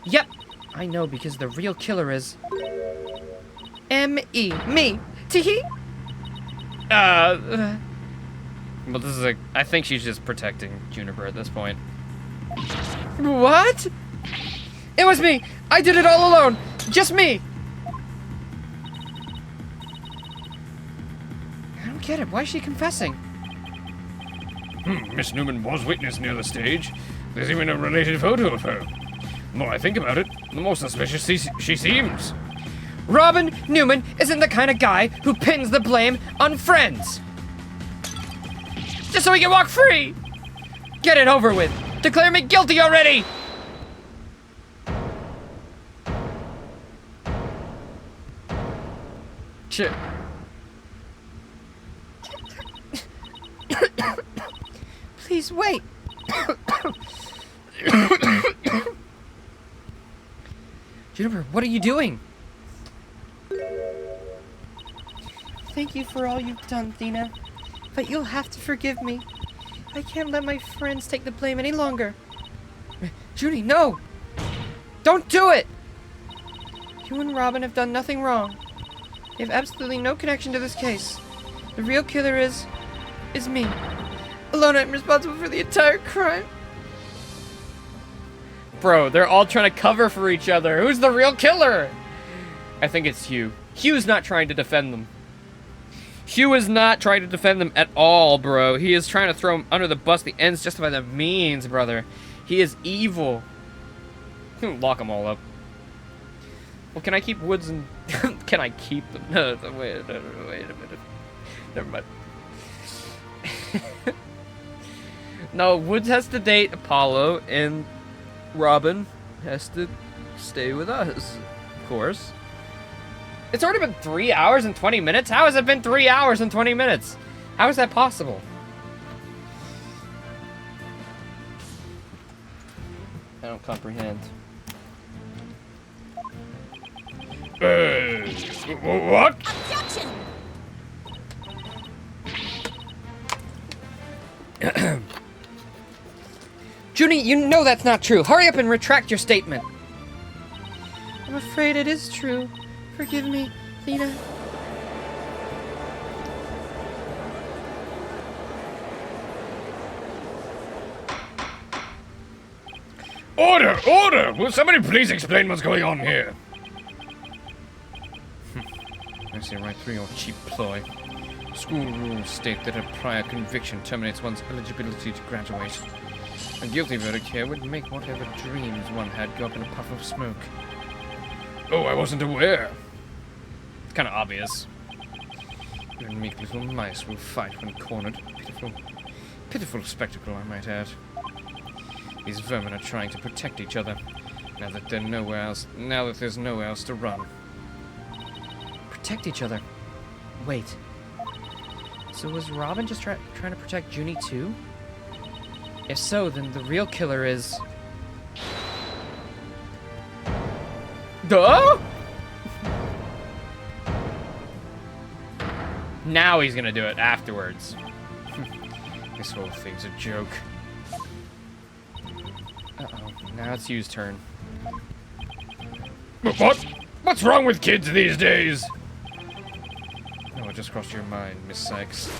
Yep, I know because the real killer is... M.E. Me. Teehee. Well, this is I think she's just protecting Juniper at this point. What? It was me! I did it all alone! Just me! I don't get it. Why is she confessing? Miss Newman was witness near the stage. There's even a related photo of her. The more I think about it, the more suspicious she seems. Robin Newman isn't the kind of guy who pins the blame on friends. Just so he can walk free! Get it over with! Declare me guilty already! Shit. Please wait. Juniper, what are you doing? Thank you for all you've done, Thena. But you'll have to forgive me. I can't let my friends take the blame any longer. Judy, no! Don't do it! You and Robin have done nothing wrong. They have absolutely no connection to this case. The real killer is me. Alone, I'm responsible for the entire crime. Bro, they're all trying to cover for each other. Who's the real killer? I think it's Hugh. Hugh's not trying to defend them. Hugh is not trying to defend them at all, bro. He is trying to throw them under the bus. The ends justify the means, brother. He is evil. Lock them all up. Well, can I keep Woods and... can I keep them? No, wait a minute. Never mind. No, Woods has to date Apollo, and Robin has to stay with us, of course. It's already been 3 hours and 20 minutes? How has it been 3 hours and 20 minutes? How is that possible? don't comprehend. What? Objection! Junie, you know that's not true. Hurry up and retract your statement. I'm afraid it is true. Forgive me, Thena. Order! Order! Will somebody please explain what's going on here? I see right through your cheap ploy. School rules state that a prior conviction terminates one's eligibility to graduate. A guilty verdict here would make whatever dreams one had go up in a puff of smoke. Oh, I wasn't aware. It's kind of obvious. Even meek little mice will fight when cornered. Pitiful spectacle, I might add. These vermin are trying to protect each other. Now that there's nowhere else to run. Protect each other. Wait. So was Robin just trying to protect Junie too? If so, then the real killer is... Duh? Now he's gonna do it afterwards. This whole thing's a joke. Uh-oh. Now it's Yu's turn. What? What's wrong with kids these days? Oh, it just crossed your mind, Miss Sykes.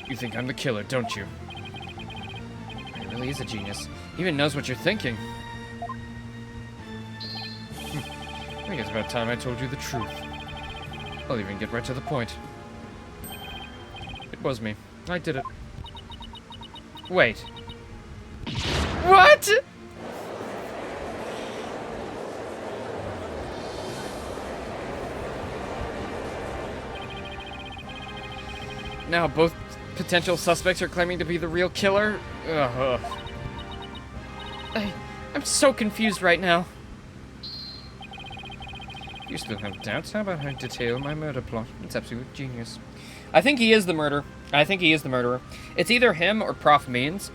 You think I'm the killer, don't you? He really is a genius. He even knows what you're thinking. I think it's about time I told you the truth. I'll even get right to the point. It was me. I did it. Wait. What? Now both potential suspects are claiming to be the real killer? Ugh. I'm so confused right now. You still have doubts? How about I detail my murder plot? It's absolute genius. I think he is the murderer. It's either him or Prof. Means.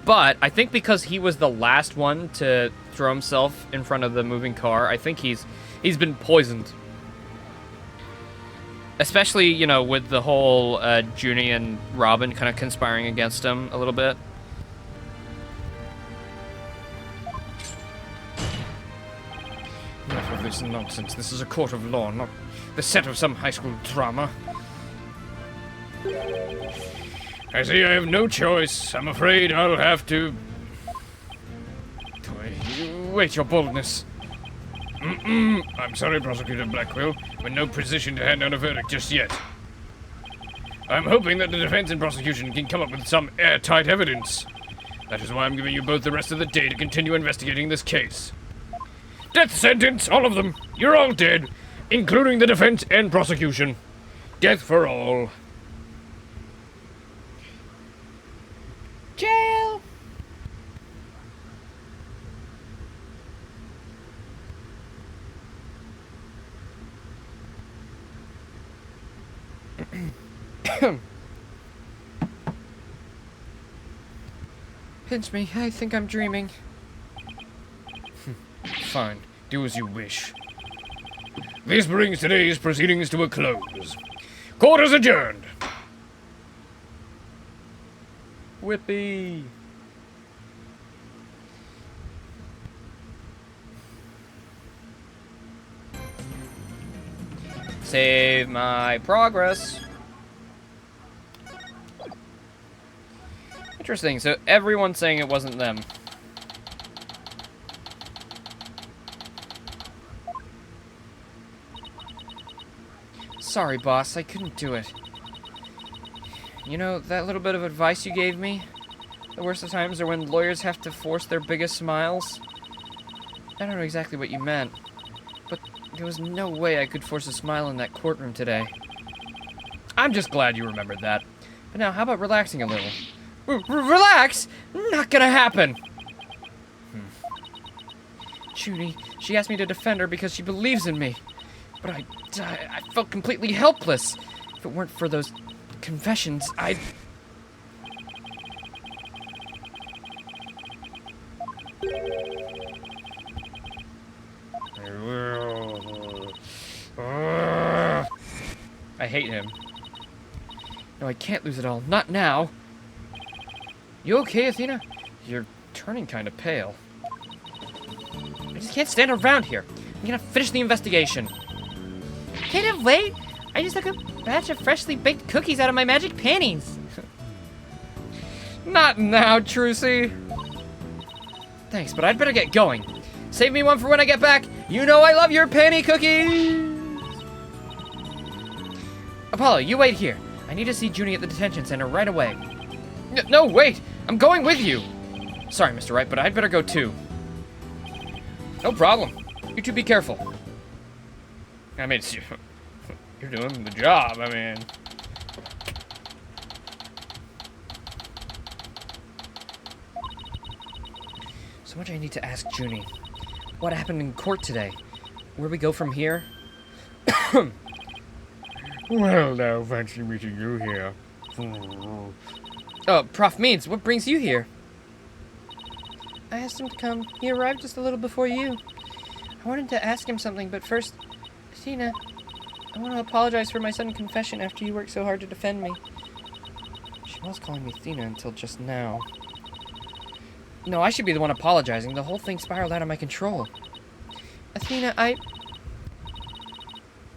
But I think because he was the last one to throw himself in front of the moving car, I think he's been poisoned. Especially, you know, with the whole Junie and Robin kind of conspiring against him a little bit. Enough of this nonsense. This is a court of law, not the set of some high school drama. I see I have no choice. I'm afraid I'll have to... Wait, your boldness. I'm sorry, Prosecutor Blackwell. We're in no position to hand down a verdict just yet. I'm hoping that the defense and prosecution can come up with some airtight evidence. That is why I'm giving you both the rest of the day to continue investigating this case. Death sentence, all of them. You're all dead, including the defense and prosecution. Death for all. Jail! Pinch me, I think I'm dreaming. Fine, do as you wish. This brings today's proceedings to a close. Court is adjourned. Whippy! Save my progress. Interesting, so everyone's saying it wasn't them. Sorry, boss, I couldn't do it. You know, that little bit of advice you gave me? The worst of times are when lawyers have to force their biggest smiles. I don't know exactly what you meant, but there was no way I could force a smile in that courtroom today. I'm just glad you remembered that. But now, how about relaxing a little? Relax? Not gonna happen! Junie, she asked me to defend her because she believes in me. But I felt completely helpless. If it weren't for those confessions, I'd... I hate him. No, I can't lose it all. Not now. You okay, Athena? You're turning kind of pale. I just can't stand around here. I'm gonna finish the investigation. Can't it wait? I just took a batch of freshly baked cookies out of my magic panties. Not now, Trucy. Thanks, but I'd better get going. Save me one for when I get back. You know I love your panty cookies. Apollo, you wait here. I need to see Junie at the detention center right away. No, wait. I'm going with you. Sorry, Mr. Wright, but I'd better go too. No problem. You two be careful. I mean, you're doing the job. I mean... So much I need to ask Junie. What happened in court today? Where we go from here? Well, now, fancy meeting you here. Prof Means, what brings you here? I asked him to come. He arrived just a little before you. I wanted to ask him something, but first, Athena, I want to apologize for my sudden confession after you worked so hard to defend me. She was calling me Athena until just now. No, I should be the one apologizing. The whole thing spiraled out of my control. Athena,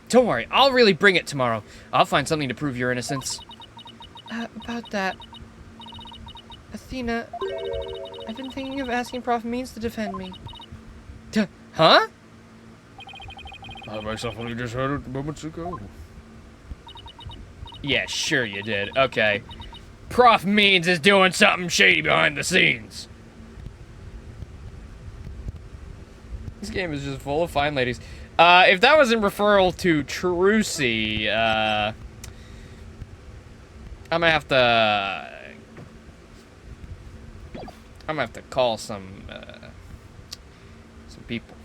Don't worry, I'll really bring it tomorrow. I'll find something to prove your innocence. About that. Athena, I've been thinking of asking Prof Means to defend me. Huh? I myself only just heard it moments ago. Yeah, sure you did. Okay. Prof Means is doing something shady behind the scenes. This game is just full of fine ladies. If that was in referral to Trucy, I'm gonna have to call some people.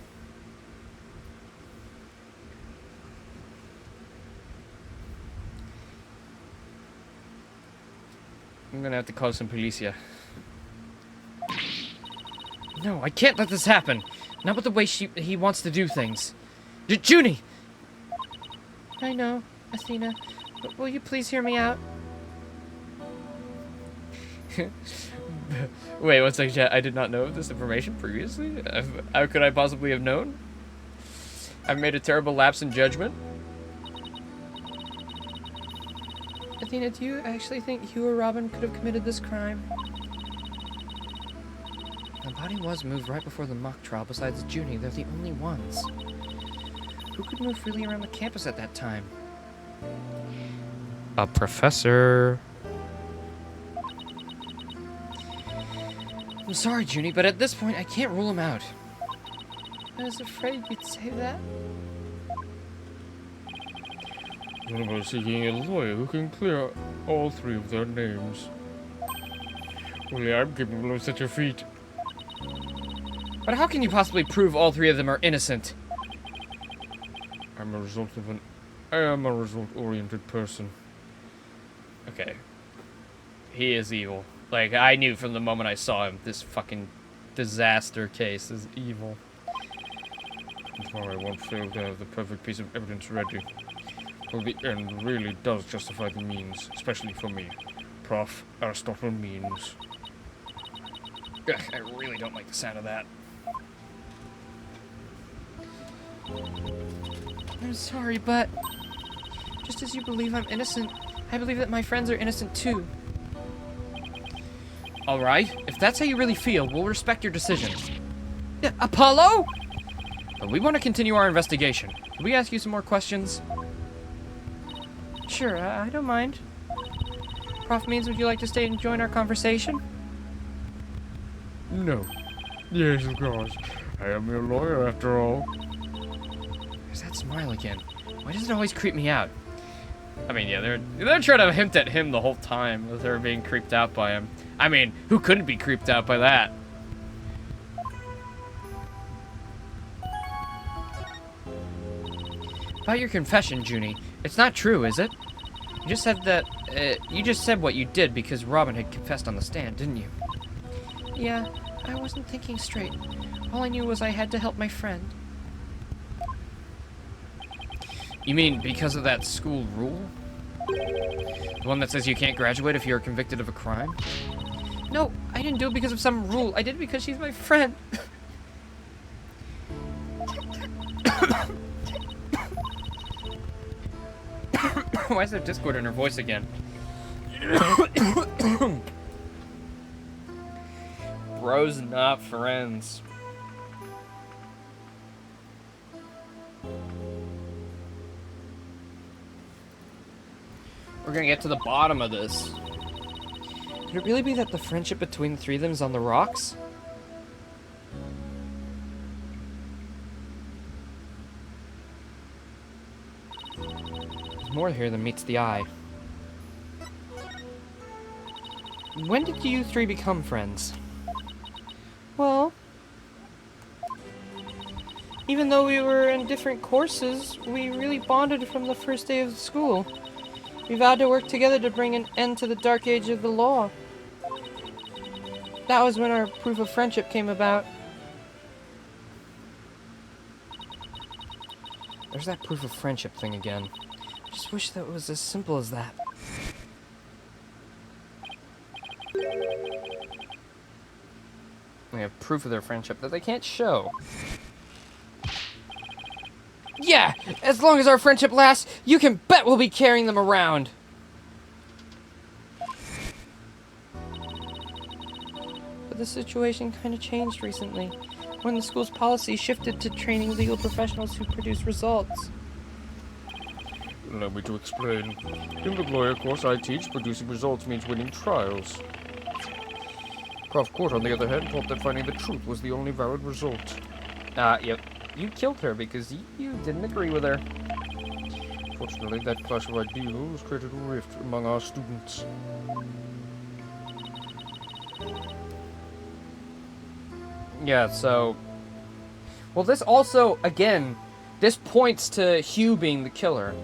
I'm gonna have to call some policia. No, I can't let this happen. Not with the way he wants to do things. Junie! I know, Athena, but will you please hear me out? Wait, one second, chat. I did not know this information previously. How could I possibly have known? I've made a terrible lapse in judgment. Athena, do you actually think you or Robin could have committed this crime? The body was moved right before the mock trial. Besides Junie, they're the only ones. Who could move freely around the campus at that time? A professor. I'm sorry, Junie, but at this point, I can't rule him out. I was afraid you'd say that. What about seeking a lawyer who can clear all three of their names? Only I'm capable of such a feat. But how can you possibly prove all three of them are innocent? I am a result-oriented person. Okay. He is evil. Like, I knew from the moment I saw him, this fucking disaster case is evil. Tomorrow I won't fail to have the perfect piece of evidence ready. Well, the end really does justify the means, especially for me. Prof. Aristotle Means. Ugh, I really don't like the sound of that. I'm sorry, but just as you believe I'm innocent, I believe that my friends are innocent too. Alright, if that's how you really feel, we'll respect your decision. Yeah, Apollo? But we want to continue our investigation. Can we ask you some more questions? Sure, I don't mind. Prof Means, would you like to stay and join our conversation? No. Yes, of course. I am your lawyer after all. There's that smile again. Why does it always creep me out? I mean, yeah, they're trying to hint at him the whole time as they're being creeped out by him. I mean, who couldn't be creeped out by that? About your confession, Junie, it's not true, is it? You just said that, you just said what you did because Robin had confessed on the stand, didn't you? Yeah, I wasn't thinking straight. All I knew was I had to help my friend. You mean because of that school rule? The one that says you can't graduate if you're convicted of a crime? No, I didn't do it because of some rule. I did it because she's my friend. Why is there discord in her voice again? Bros not friends. We're gonna get to the bottom of this. Could it really be that the friendship between the three of them is on the rocks? There's more here than meets the eye. When did you three become friends? Well, even though we were in different courses, we really bonded from the first day of school. We vowed to work together to bring an end to the dark age of the law. That was when our proof of friendship came about. There's that proof of friendship thing again. I just wish that it was as simple as that. We have proof of their friendship that they can't show. Yeah! As long as our friendship lasts, you can bet we'll be carrying them around! But the situation kind of changed recently, when the school's policy shifted to training legal professionals who produce results. Allow me to explain. In the lawyer course I teach, producing results means winning trials. Prof. Court, on the other hand, thought that finding the truth was the only valid result. Yep. You killed her because you didn't agree with her. Fortunately, that clash of ideals created a rift among our students. Yeah, so... Well, this also, again, this points to Hugh being the killer.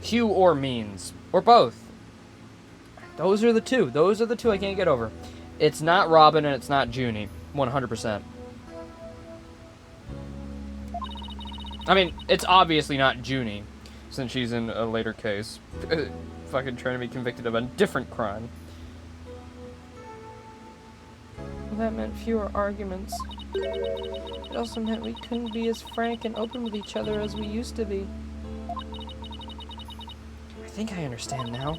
Hugh or Means. Or both. Those are the two. Those are the two I can't get over. It's not Robin and it's not Junie. 100%. I mean, it's obviously not Junie, since she's in a later case. Fucking trying to be convicted of a different crime. Well, that meant fewer arguments. It also meant we couldn't be as frank and open with each other as we used to be. I think I understand now.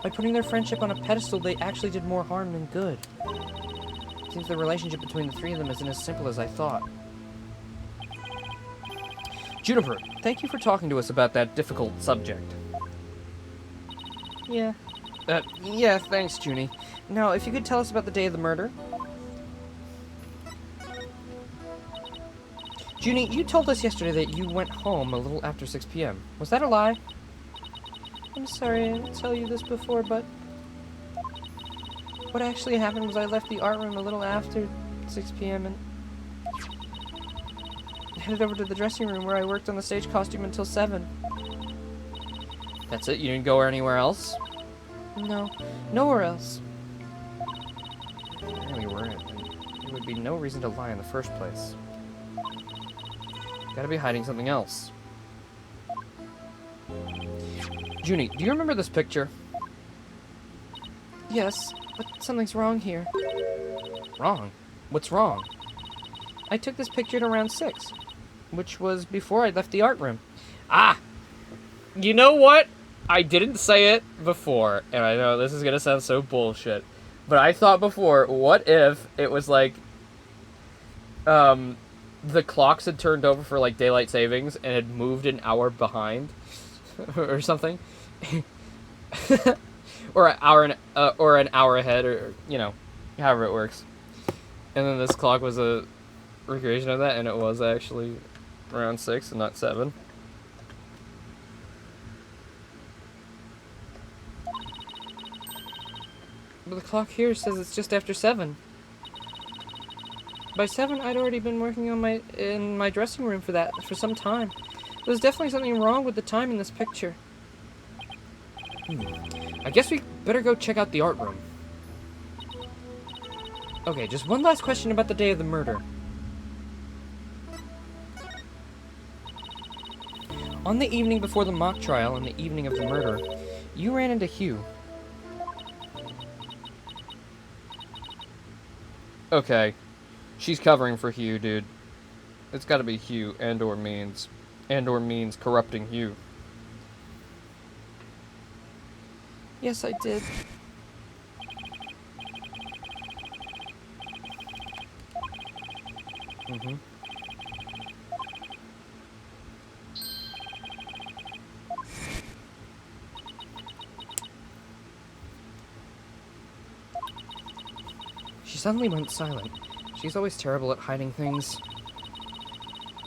By putting their friendship on a pedestal, they actually did more harm than good. Seems the relationship between the three of them isn't as simple as I thought. Juniper, thank you for talking to us about that difficult subject. Yeah. Yeah, thanks, Junie. Now, if you could tell us about the day of the murder. Junie, you told us yesterday that you went home a little after 6 p.m. Was that a lie? I'm sorry I didn't tell you this before, but... what actually happened was I left the art room a little after 6 p.m. and... headed over to the dressing room where I worked on the stage costume until 7. That's it? You didn't go anywhere else? No, nowhere else. There we were. There would be no reason to lie in the first place. Gotta be hiding something else. Junie, do you remember this picture? Yes, but something's wrong here. Wrong? What's wrong? I took this picture at around 6. Which was before I left the art room. Ah! You know what? I didn't say it before, and I know this is gonna sound so bullshit, but I thought before, what if it was like, the clocks had turned over for like daylight savings and had moved an hour behind, or something, or an hour ahead, or you know, however it works, and then this clock was a recreation of that, and it was actually around 6 and not 7. But the clock here says it's just after 7. By 7, I'd already been working on in my dressing room for some time. There's definitely something wrong with the time in this picture. I guess we better go check out the art room. Okay, just one last question about the day of the murder. On the evening before the mock trial and the evening of the murder, you ran into Hugh. Okay. She's covering for Hugh, dude. It's gotta be Hugh and/or means corrupting Hugh. Yes, I did. Mm-hmm. She suddenly went silent. She's always terrible at hiding things.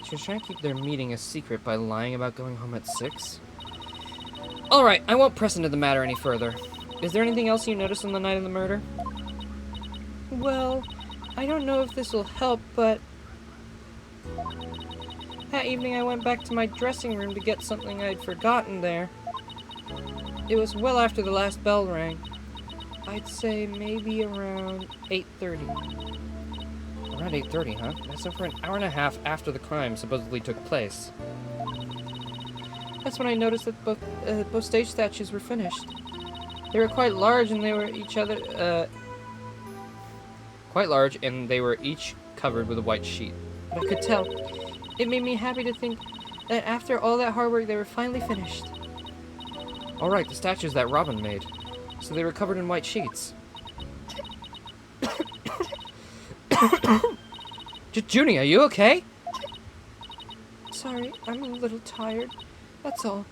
She was trying to keep their meeting a secret by lying about going home at 6. Alright, I won't press into the matter any further. Is there anything else you noticed on the night of the murder? Well, I don't know if this will help, but that evening I went back to my dressing room to get something I'd forgotten there. It was well after the last bell rang. I'd say maybe around 8:30. Around 8:30, huh? That's over an hour and a half after the crime supposedly took place. That's when I noticed that both stage statues were finished. They were quite large and they were each covered with a white sheet. But I could tell. It made me happy to think that after all that hard work they were finally finished. Alright, the statues that Robin made. So they were covered in white sheets. Junie, are you okay? Sorry, I'm a little tired. That's all.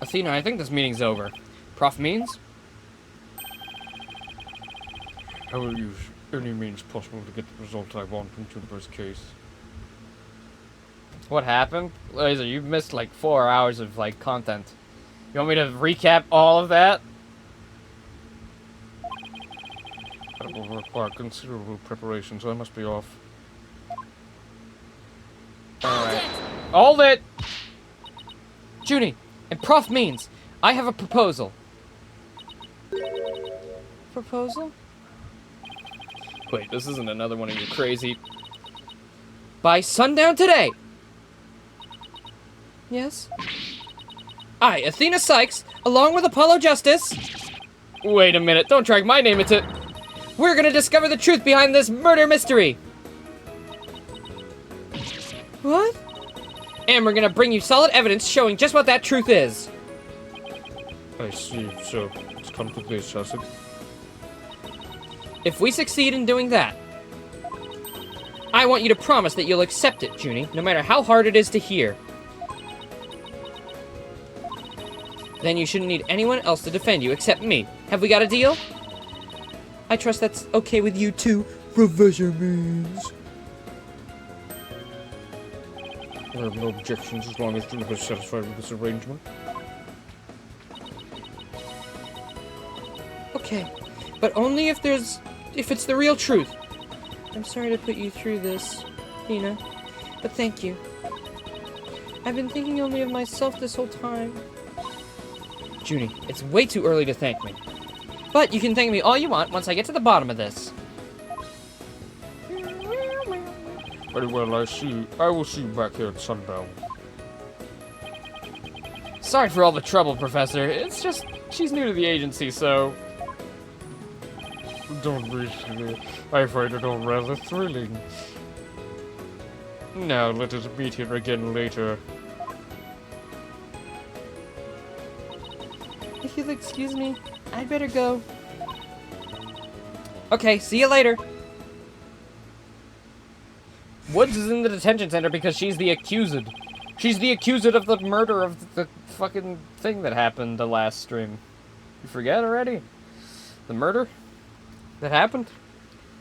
Athena, I think this meeting's over. Prof Means? I will use any means possible to get the result I want from Juniper's case. What happened? Laser, you've missed like 4 hours of like content. You want me to recap all of that? That will require considerable preparation, so I must be off. Alright. Hold it! Junie, and Prof Means, I have a proposal. Proposal? Wait, this isn't another one of your crazy... By sundown today! Yes? I, Athena Sykes, along with Apollo Justice... Wait a minute, don't drag my name into... We're gonna discover the truth behind this murder mystery! What? And we're gonna bring you solid evidence showing just what that truth is. I see, so it's come to this, has it? If we succeed in doing that, I want you to promise that you'll accept it, Junie, no matter how hard it is to hear. Then you shouldn't need anyone else to defend you except me. Have we got a deal? I trust that's okay with you too, Professor Means. I have no objections as long as Juniper is satisfied with this arrangement. Okay, but only if it's the real truth. I'm sorry to put you through this, Tina, but thank you. I've been thinking only of myself this whole time. Junie, it's way too early to thank me. But you can thank me all you want once I get to the bottom of this. Very well, I will see you back here at sundown. Sorry for all the trouble, Professor. It's just, she's new to the agency, so... Don't be silly. I find it all rather thrilling. Now let us meet here again later. If you'll excuse me, I'd better go. Okay, see you later. Woods is in the detention center because she's the accused. She's the accused of the murder of the fucking thing that happened the last stream. You forget already? The murder that happened?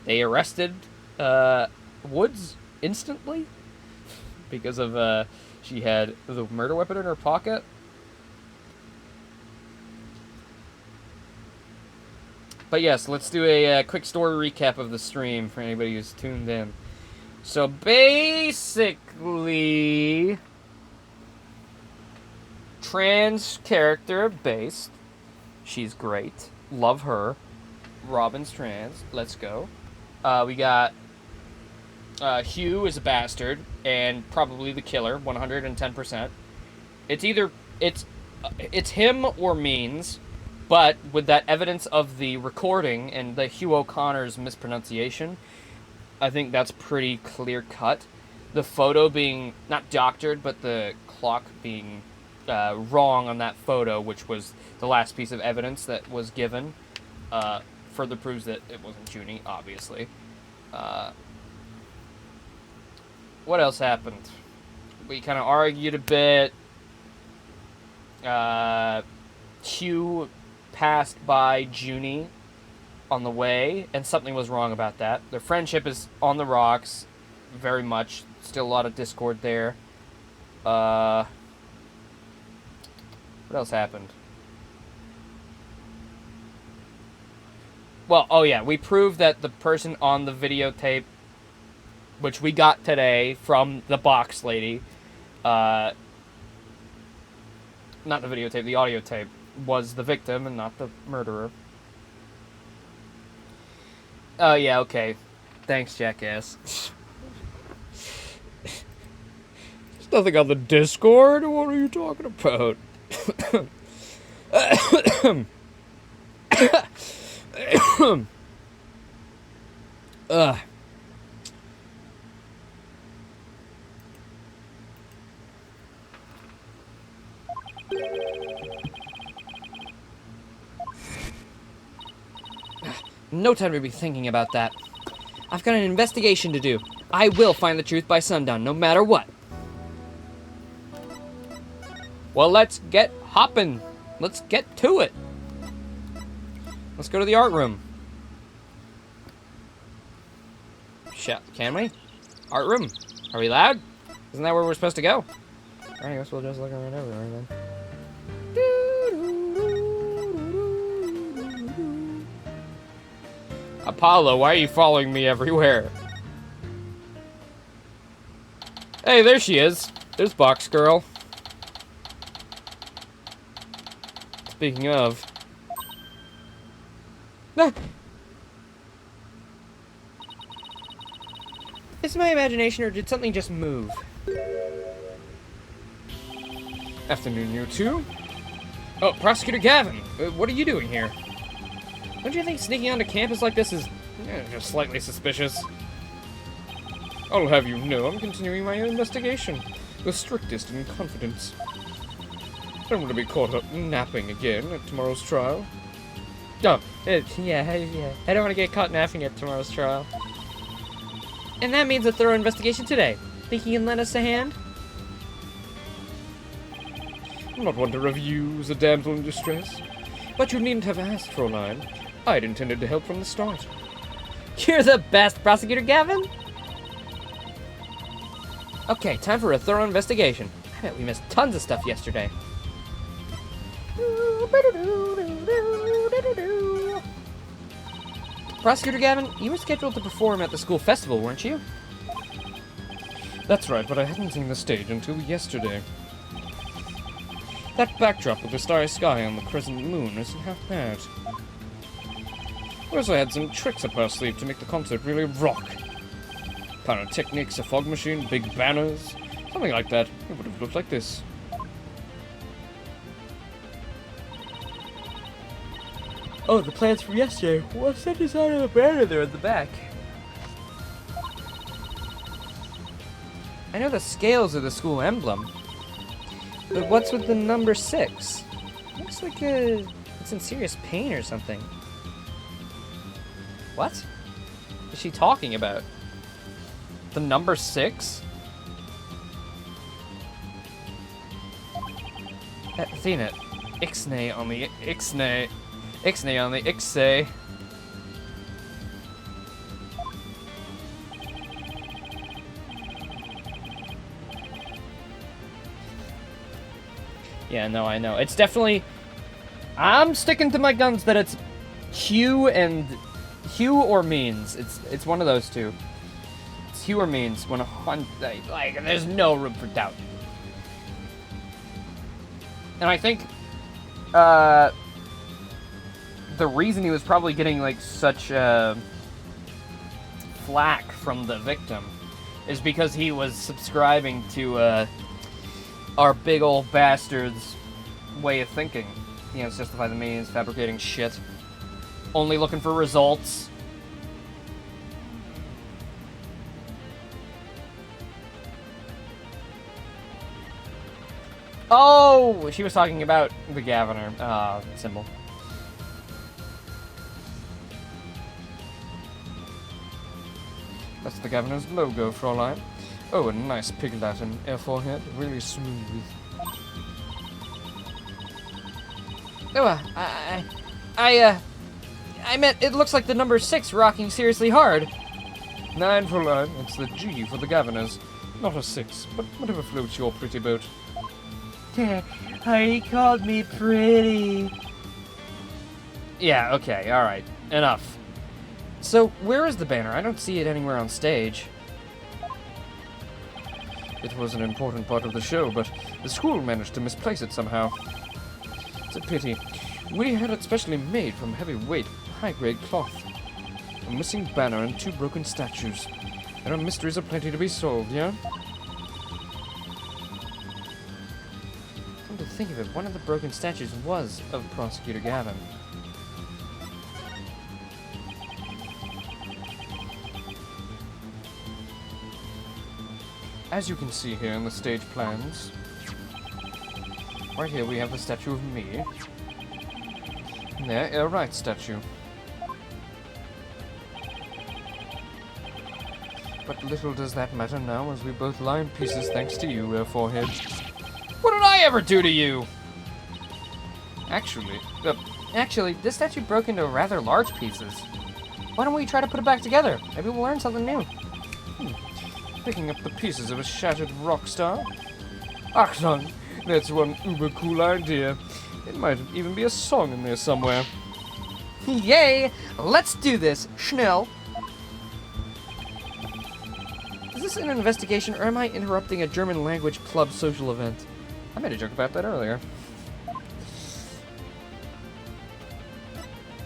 They arrested Woods instantly because of she had the murder weapon in her pocket. But yes, let's do a quick story recap of the stream for anybody who's tuned in. So basically, trans character based. She's great. Love her. Robin's trans. Let's go. We got Hugh is a bastard and probably the killer, 110%. It's him or Means, but with that evidence of the recording and the Hugh O'Connor's mispronunciation, I think that's pretty clear cut. The photo being not doctored, but the clock being wrong on that photo, which was the last piece of evidence that was given, further proves that it wasn't Junie, obviously. What else happened? We kind of argued a bit. Hugh passed by Junie on the way, and something was wrong about that. Their friendship is on the rocks, very much. Still a lot of discord there. What else happened? Well, oh yeah, we proved that the person on the videotape, which we got today from the box lady, not the videotape, the audio tape, was the victim and not the murderer. Oh yeah, okay. Thanks, jackass. There's nothing on the Discord. What are you talking about? Ugh. No time to be thinking about that. I've got an investigation to do. I will find the truth by sundown, no matter what. Well, let's get hopping. Let's get to it. Let's go to the art room. Can we? Art room. Are we allowed? Isn't that where we're supposed to go? Alright, I guess we'll just look around everywhere then. Apollo, why are you following me everywhere? Hey, there she is. There's Box Girl. Speaking of... Ah. Is it my imagination, or did something just move? Afternoon, you two. Oh, Prosecutor Gavin, what are you doing here? Don't you think sneaking onto campus like this is just slightly suspicious? I'll have you know I'm continuing my investigation, the strictest in confidence. I don't want to be caught up napping again at tomorrow's trial. Oh, yeah. I don't want to get caught napping at tomorrow's trial. And that means a thorough investigation today. Think you can lend us a hand? I'm not one to refuse a damsel in distress, but you needn't have asked, Fräulein. I'd intended to help from the start. You're the best, Prosecutor Gavin! Okay, time for a thorough investigation. I bet we missed tons of stuff yesterday. Prosecutor Gavin, you were scheduled to perform at the school festival, weren't you? That's right, but I hadn't seen the stage until yesterday. That backdrop with the starry sky and the crescent moon isn't half bad. I also had some tricks up our sleeve to make the concert really rock. Pyrotechnics, a fog machine, big banners, something like that. It would have looked like this. Oh, the plans from yesterday. What's that design of the banner there at the back? I know the scales are the school emblem. But what's with the number 6? Looks like it's in serious pain or something. What is she talking about? The number 6? Athena, Ixnay on the Ixnay. Ixnay on the Ixay. Yeah, no, I know. It's definitely... I'm sticking to my guns that it's Hugh or Means. It's one of those two. It's Hugh or Means. Like, there's no room for doubt. And I think, the reason he was probably getting, like, such, flack from the victim is because he was subscribing to our big old bastard's way of thinking. You know, it's justify the means, fabricating shit. Only looking for results. Oh, she was talking about the Governor symbol. That's the Governor's logo, Fräulein. Oh, a nice pig Latin forehead, really smooth. Oh, I meant it looks like the number 6 rocking seriously hard. 9, Fräulein. It's the G for the Governors. Not a 6, but whatever floats your pretty boat. He called me pretty. Yeah, okay, alright. Enough. So, where is the banner? I don't see it anywhere on stage. It was an important part of the show, but the school managed to misplace it somehow. It's a pity. We had it specially made from heavyweight, high-grade cloth. A missing banner and 2 broken statues. There are mysteries aplenty to be solved, yeah? Come to think of it, one of the broken statues was of Prosecutor Gavin. As you can see here in the stage plans, right here we have the statue of me. And there, a right statue. But little does that matter now, as we both lie in pieces thanks to you, Forehead. What did I ever do to you? Actually, Actually, this statue broke into rather large pieces. Why don't we try to put it back together? Maybe we'll learn something new. picking up the pieces of a shattered rock star? Achtung, that's one uber cool idea. It might even be a song in there somewhere. Yay! Let's do this, Schnell. Is this an investigation, or am I interrupting a German language club social event? I made a joke about that earlier.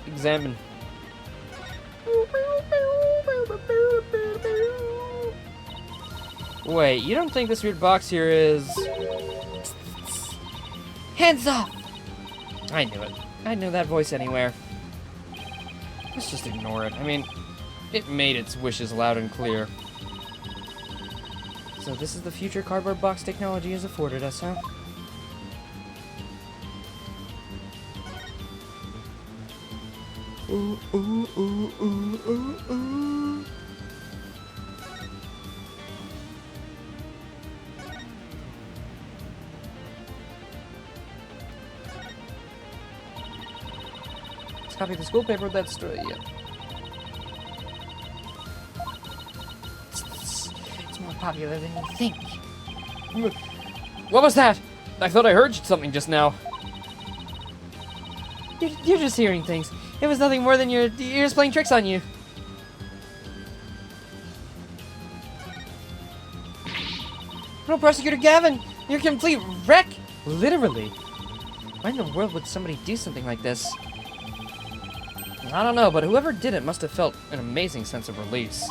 Examine. Wait, you don't think this weird box here is... Hands up! I knew it. I'd know that voice anywhere. Let's just ignore it. I mean, it made its wishes loud and clear. So this is the future cardboard box technology has afforded us, huh? Ooh, ooh, ooh, ooh, ooh, ooh. Let's copy the school paper with that story. Yeah. It's more popular than you think. What was that? I thought I heard something just now. You're just hearing things. It was nothing more than your ears playing tricks on you. No, Prosecutor Gavin, you're a complete wreck. Literally. Why in the world would somebody do something like this? I don't know, but whoever did it must have felt an amazing sense of release.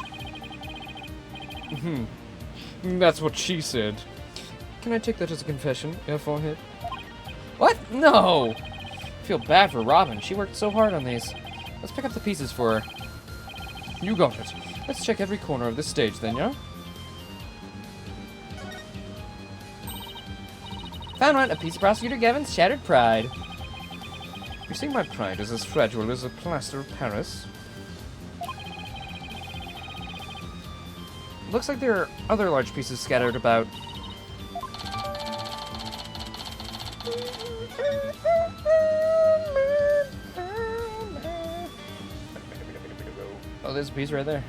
That's what she said. Can I take that as a confession, Forehead? What? No! I feel bad for Robin. She worked so hard on these. Let's pick up the pieces for her. You got it. Let's check every corner of this stage then, yeah? Found one, a piece of Prosecutor Gavin's shattered pride. You think my pride is as fragile as a plaster of Paris? Looks like there are other large pieces scattered about. Oh, there's a piece right there.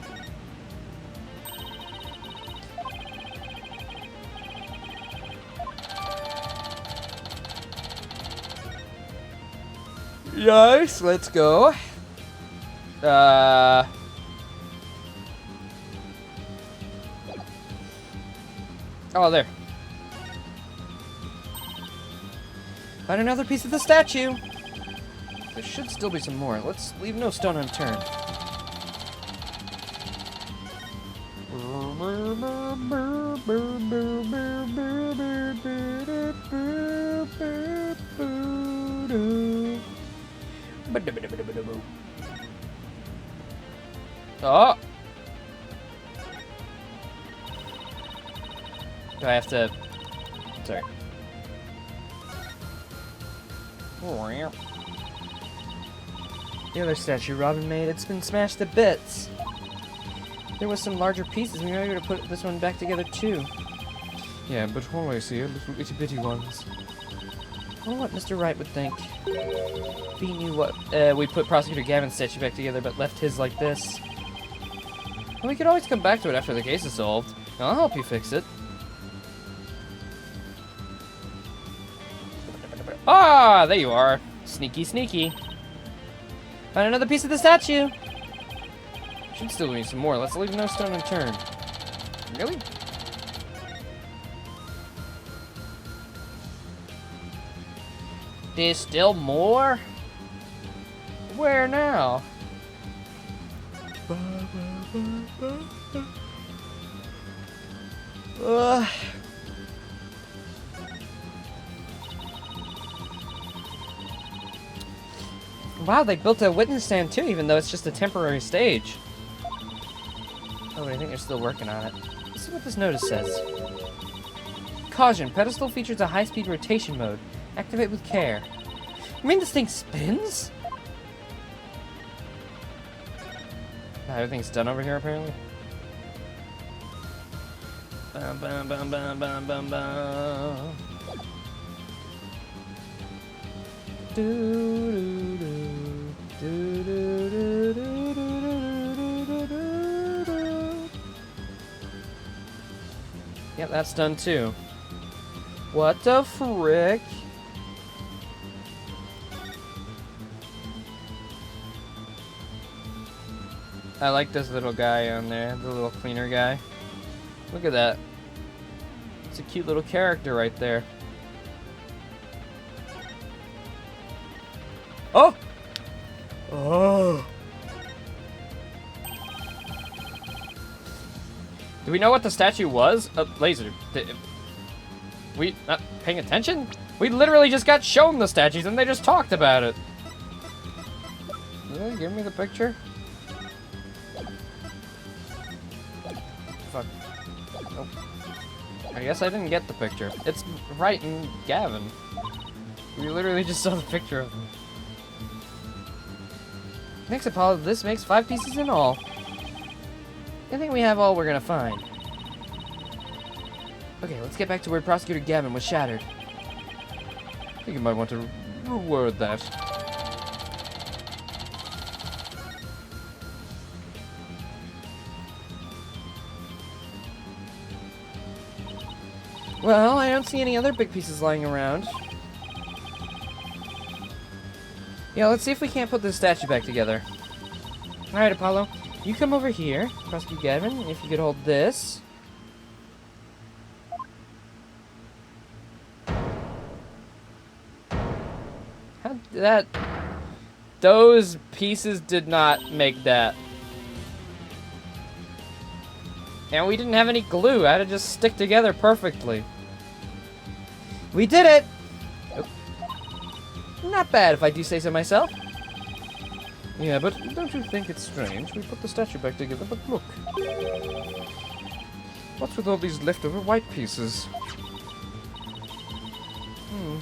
Yes, let's go. Oh, there. Find another piece of the statue. There should still be some more. Let's leave no stone unturned. Oh! Do I have to... Sorry. The other statue Robin made, it's been smashed to bits. There was some larger pieces, we were able to put this one back together too. Yeah, but all I see are little itty-bitty ones. I wonder what Mr. Wright would think. If he knew what... we put Prosecutor Gavin's statue back together, but left his like this. Well, we could always come back to it after the case is solved. I'll help you fix it. Ah, there you are. Sneaky, sneaky. Found another piece of the statue. Should still be some more. Let's leave no stone unturned. Really? There's still more? Where now? Wow, they built a witness stand too, even though it's just a temporary stage. Oh, but I think they're still working on it. Let's see what this notice says. Caution, pedestal features a high-speed rotation mode. Activate with care. You mean this thing spins? Everything's done over here, apparently. Bum, bum, bum, bum, bum, bum, bum. Yep, that's done too. What the frick? I like this little guy on there, the little cleaner guy. Look at that. It's a cute little character right there. Oh! Oh! Do we know what the statue was? A laser. We not paying attention? We literally just got shown the statues and they just talked about it. Really? Give me the picture? Fuck. Nope. I guess I didn't get the picture. It's right in Gavin. We literally just saw the picture of him. Next, Apollo, this makes 5 pieces in all. I think we have all we're gonna find. Okay, let's get back to where Prosecutor Gavin was shattered. I think you might want to reword that. Well, I don't see any other big pieces lying around. Yeah, let's see if we can't put this statue back together. Alright, Apollo. You come over here, Prosecutor Gavin, if you could hold this. How did that... Those pieces did not make that. And we didn't have any glue. I had to just stick together perfectly. We did it! Not bad, if I do say so myself. Yeah, but don't you think it's strange? We put the statue back together, but look. What's with all these leftover white pieces?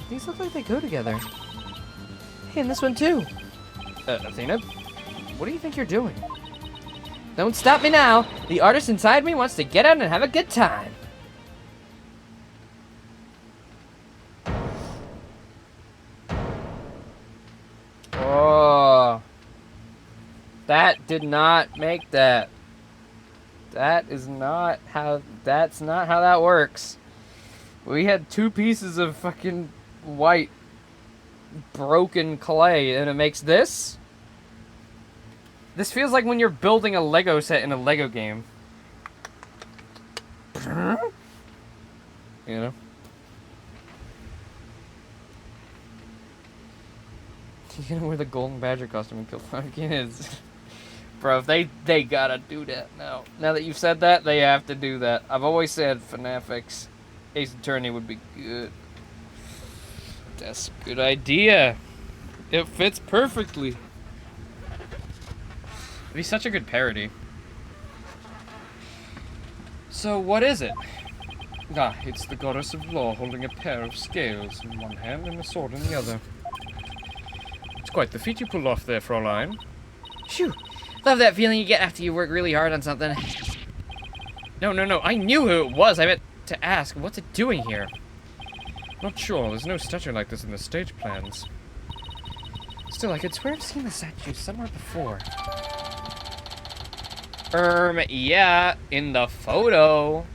These look like they go together. Hey, and this one too. Athena? What do you think you're doing? Don't stop me now. The artist inside me wants to get out and have a good time. Oh. That did not make that. That's not how that works. We had 2 pieces of fucking white broken clay and it makes this? This feels like when you're building a Lego set in a Lego game. You know? You're gonna wear the golden badger costume and kill 5 kids. Bro, they gotta do that now. Now that you've said that, they have to do that. I've always said FNAF X Ace Attorney would be good. That's a good idea. It fits perfectly. It'd be such a good parody. So, what is it? Ah, it's the goddess of law holding a pair of scales in one hand and a sword in the other. It's quite the feat you pulled off there, Fraulein. Phew. Love that feeling you get after you work really hard on something. No, I knew who it was. I meant to ask, what's it doing here? Not sure, there's no statue like this in the stage plans. Still, I could swear I've seen the statue somewhere before. Yeah, in the photo.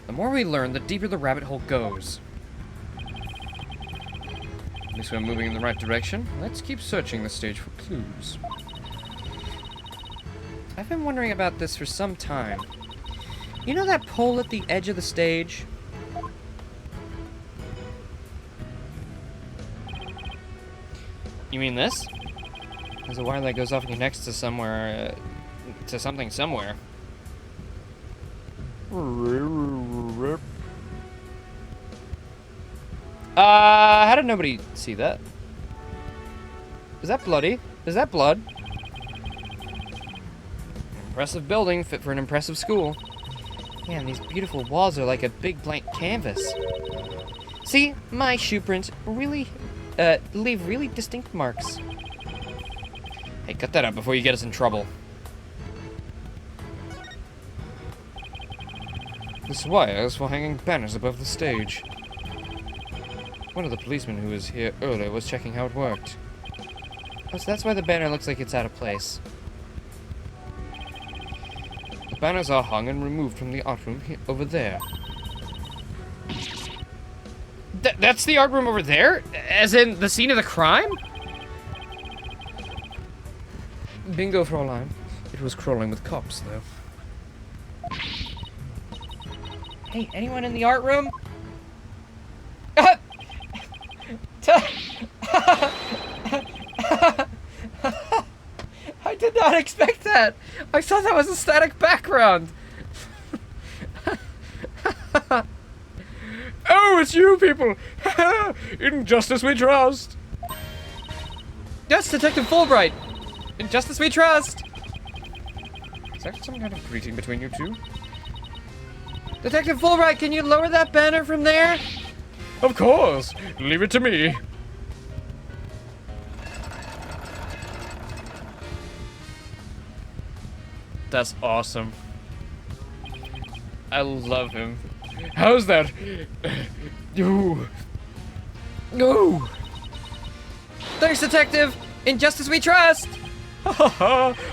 The more we learn, the deeper the rabbit hole goes. At least we're moving in the right direction. Let's keep searching the stage for clues. I've been wondering about this for some time. You know that pole at the edge of the stage? You mean this? There's a wire that goes off and connects to somewhere, to something somewhere. How did nobody see that? Is that bloody? Is that blood? Impressive building, fit for an impressive school. Man, these beautiful walls are like a big blank canvas. See, my shoe prints really, leave really distinct marks. Hey, cut that out before you get us in trouble. This wire is for hanging banners above the stage. One of the policemen who was here earlier was checking how it worked. Oh, so that's why the banner looks like it's out of place. The banners are hung and removed from the art room over there. That's the art room over there? As in the scene of the crime? Bingo, Fraulein. It was crawling with cops, though. Hey, anyone in the art room? I did not expect that. I thought that was a static background. Oh, it's you people! In justice we trust! That's Detective Fulbright. In justice we trust. Is that some kind of greeting between you two? Detective Fulbright, can you lower that banner from there? Of course! Leave it to me! That's awesome. I love him. How's that? You. No! Thanks, Detective. In justice we trust.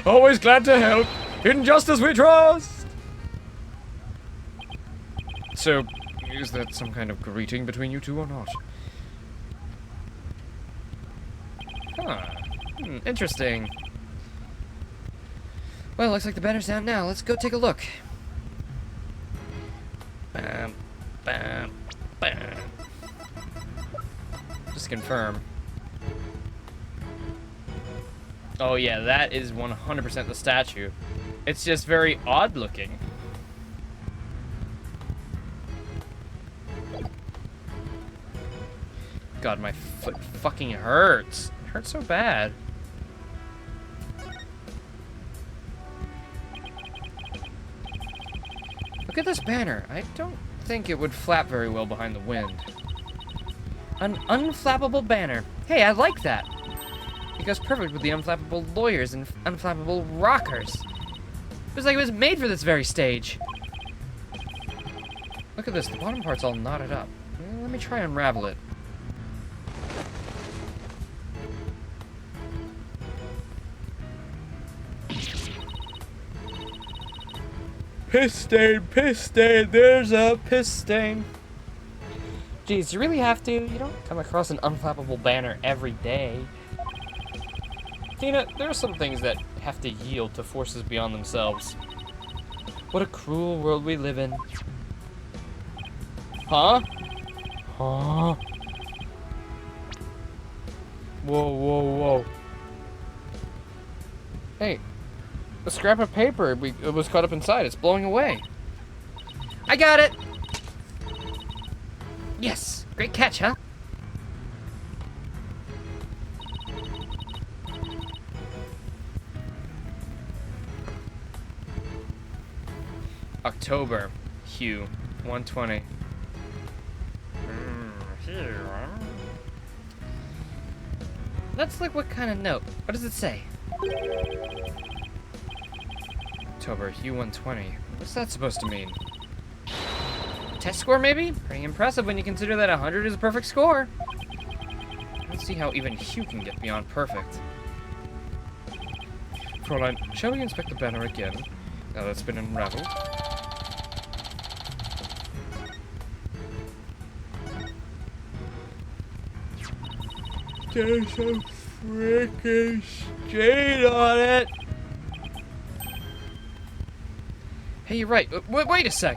Always glad to help. In justice we trust! So, is that some kind of greeting between you two or not? Huh. Interesting. Well, looks like the banner's down now. Let's go take a look. Bam, bam, bam. Just confirm. Oh yeah, that is 100% the statue. It's just very odd looking. God, my foot fucking hurts. It hurts so bad. Look at this banner. I don't think it would flap very well behind the wind. An unflappable banner. Hey, I like that. It goes perfect with the unflappable lawyers and unflappable rockers. It was like it was made for this very stage. Look at this. The bottom part's all knotted up. Let me try and unravel it. Piss stain, there's a piss stain. Jeez, you really have to? You don't come across an unflappable banner every day. Tina, there are some things that have to yield to forces beyond themselves. What a cruel world we live in. Huh? Huh? Whoa, whoa, whoa. Hey, a scrap of paper. It was caught up inside. It's blowing away. I got it! Yes! Great catch, huh? October. Hue. 120. Let's look what kind of note. What does it say? October. Hue 120. What's that supposed to mean? Test score, maybe? Pretty impressive when you consider that 100 is a perfect score. I don't see how even Hue can get beyond perfect. Fräulein, shall we inspect the banner again? Now that's been unraveled. There's a freaking stain on it! Hey, you're right. Wait a sec.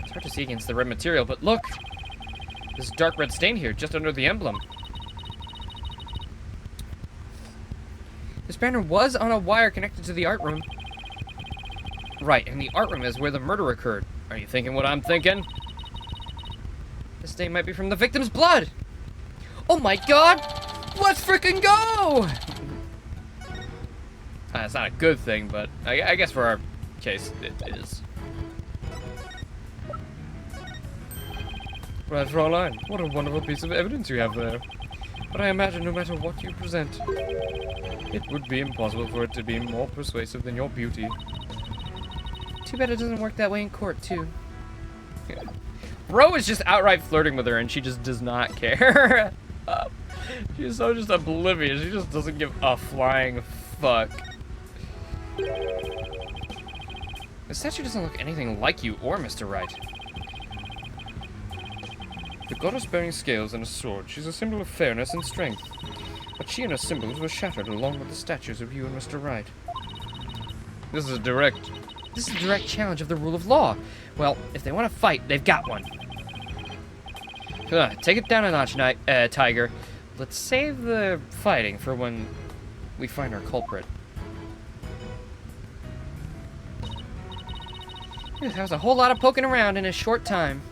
It's hard to see against the red material, but look. There's a dark red stain here, just under the emblem. This banner was on a wire connected to the art room. Right, and the art room is where the murder occurred. Are you thinking what I'm thinking? This stain might be from the victim's blood. Oh my god! Let's freaking go! It's not a good thing, but I guess for our case, it is. Right, Fräulein, what a wonderful piece of evidence you have there. But I imagine no matter what you present, it would be impossible for it to be more persuasive than your beauty. Too bad it doesn't work that way in court, too. Bro is just outright flirting with her, and she just does not care. She's so just oblivious. She just doesn't give a flying fuck. The statue doesn't look anything like you or Mr. Wright. The goddess bearing scales and a sword, she's a symbol of fairness and strength. But she and her symbols were shattered along with the statues of you and Mr. Wright. This is a direct challenge of the rule of law. Well, if they want to fight, they've got one. Take it down a notch, Tiger. Let's save the fighting for when we find our culprit. That was a whole lot of poking around in a short time.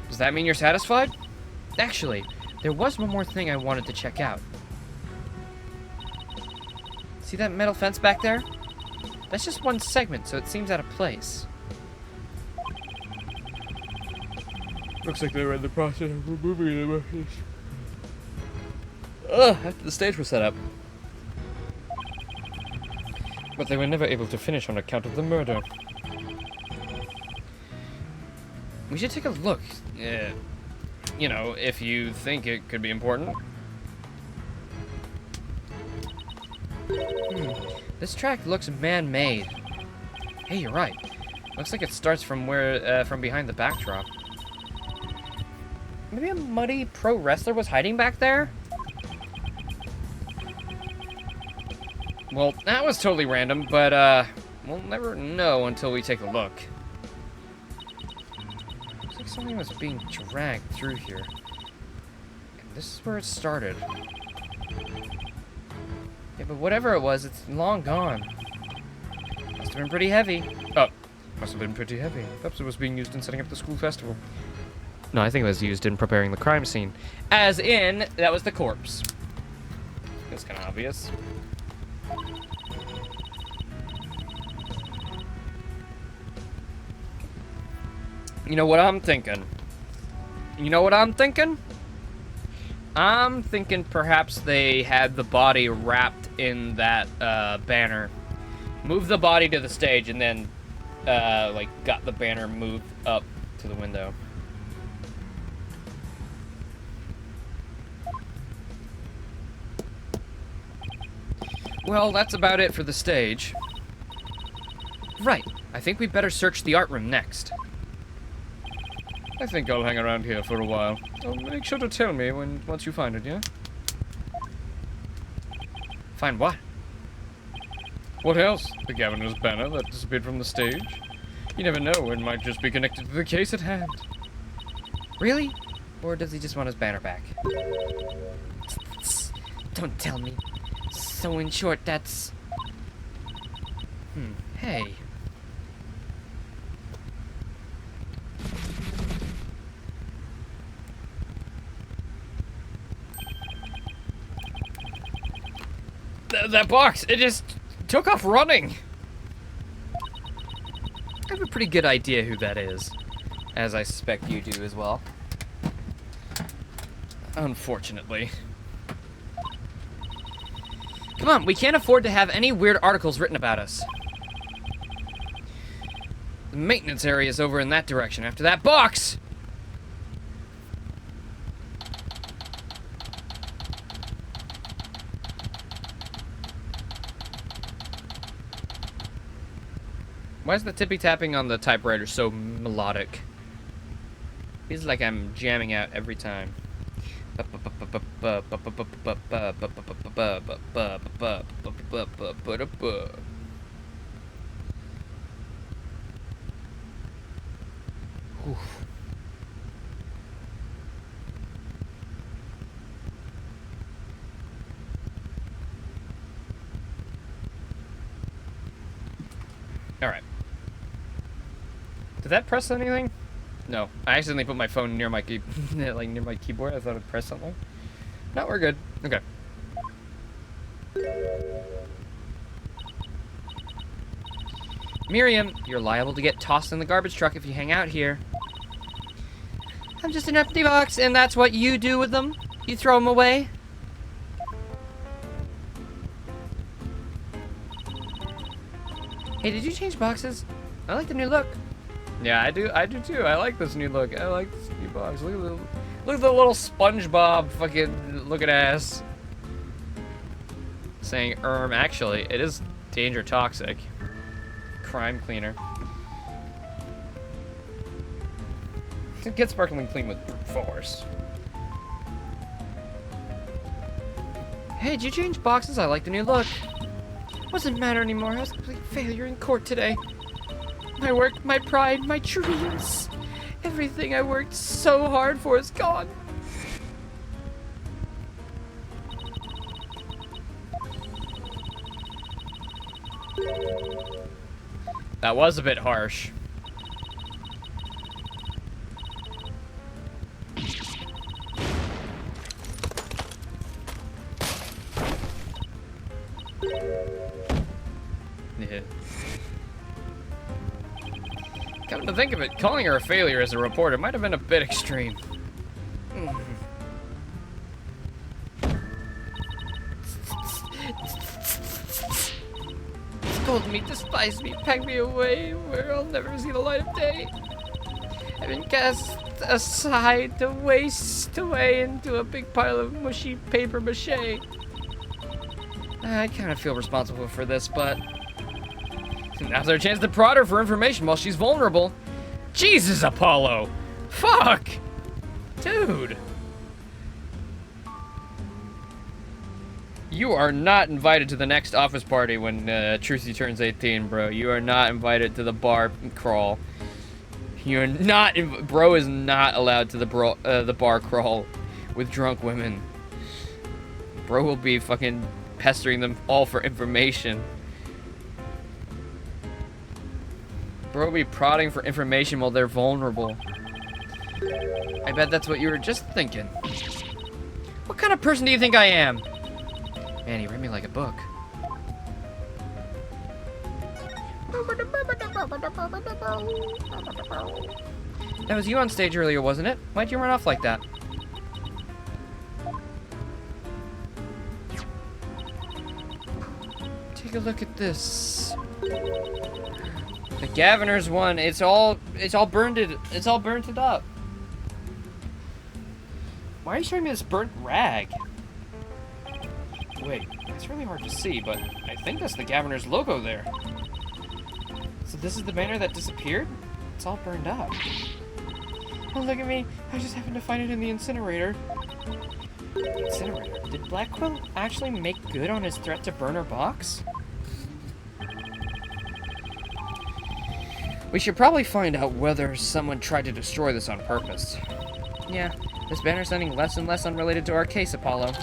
Does that mean you're satisfied? Actually, there was one more thing I wanted to check out. See that metal fence back there? That's just one segment, so it seems out of place. Looks like they were in the process of removing the bushes. After the stage was set up. But they were never able to finish on account of the murder. We should take a look. You know, if you think it could be important. This track looks man-made. Hey, you're right. Looks like it starts from from behind the backdrop. Maybe a muddy pro wrestler was hiding back there? Well, that was totally random, but we'll never know until we take a look. Looks like something was being dragged through here. And this is where it started. Yeah, but whatever it was, it's long gone. Must have been pretty heavy. Oh, must have been pretty heavy. Perhaps it was being used in setting up the school festival. No, I think it was used in preparing the crime scene. As in, that was the corpse. That's kind of obvious. You know what I'm thinking? You know what I'm thinking? I'm thinking perhaps they had the body wrapped in that banner. Moved the body to the stage and then like got the banner moved up to the window. Well, that's about it for the stage. Right, I think we'd better search the art room next. I think I'll hang around here for a while. Oh, make sure to tell me once you find it, yeah? Find what? What else? The governor's banner that disappeared from the stage? You never know, it might just be connected to the case at hand. Really? Or does he just want his banner back? It's Don't tell me. So in short, that's... Hey. That box, it just took off running. I have a pretty good idea who that is, as I suspect you do as well. Unfortunately. Come on, we can't afford to have any weird articles written about us. The maintenance area is over in that direction after that box! Why is the tippy tapping on the typewriter so melodic? Feels like I'm jamming out every time. Oof. All right. Did that press anything? No, I accidentally put my phone near my like near my keyboard. I thought it pressed something. No, we're good. Okay. Miriam, you're liable to get tossed in the garbage truck if you hang out here. I'm just an empty box, and that's what you do with them? You throw them away? Hey, did you change boxes? I like the new look. Yeah, I do too. I like this new look. I like this new box. Look at the little SpongeBob fucking looking ass. Saying, actually, it is danger toxic. Crime cleaner. Get sparkling clean with force. Hey, did you change boxes? I like the new look. Doesn't matter anymore. I was a complete failure in court today. My work, my pride, my dreams. Everything I worked so hard for is gone. That was a bit harsh. Yeah. Come to think of it, calling her a failure as a reporter might have been a bit extreme. Scold me, despise me, pack me away where I'll never see the light of day. I've been cast aside to waste away into a big pile of mushy paper mache. I kind of feel responsible for this, but now's our chance to prod her for information while she's vulnerable. Jesus, Apollo! Fuck! Dude! You are not invited to the next office party when Trucy turns 18, bro. You are not invited to the bar crawl. You're not, bro is not allowed to the bar crawl with drunk women. Bro will be fucking pestering them all for information. Bro will be prodding for information while they're vulnerable. I bet that's what you were just thinking. What kind of person do you think I am? Man, he read me like a book. That was you on stage earlier, wasn't it? Why'd you run off like that? Take a look at this. The Gaviner's one. It's all burned it up. Why are you showing me this burnt rag? Wait, it's really hard to see, but I think that's the Gaviner's logo there. So this is the banner that disappeared? It's all burned up. Oh, look at me. I just happened to find it in the incinerator. Incinerator? Did Blackquill actually make good on his threat to burn her box? We should probably find out whether someone tried to destroy this on purpose. Yeah, this banner's sounding less and less unrelated to our case, Apollo.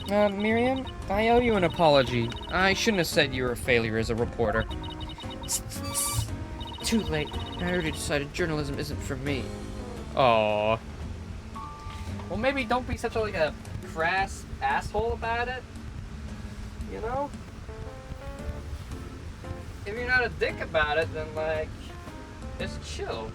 Miriam, I owe you an apology. I shouldn't have said you were a failure as a reporter. Too late. I already decided journalism isn't for me. Aww. Well, maybe don't be such a crass asshole about it. You know? If you're not a dick about it, then, just chill.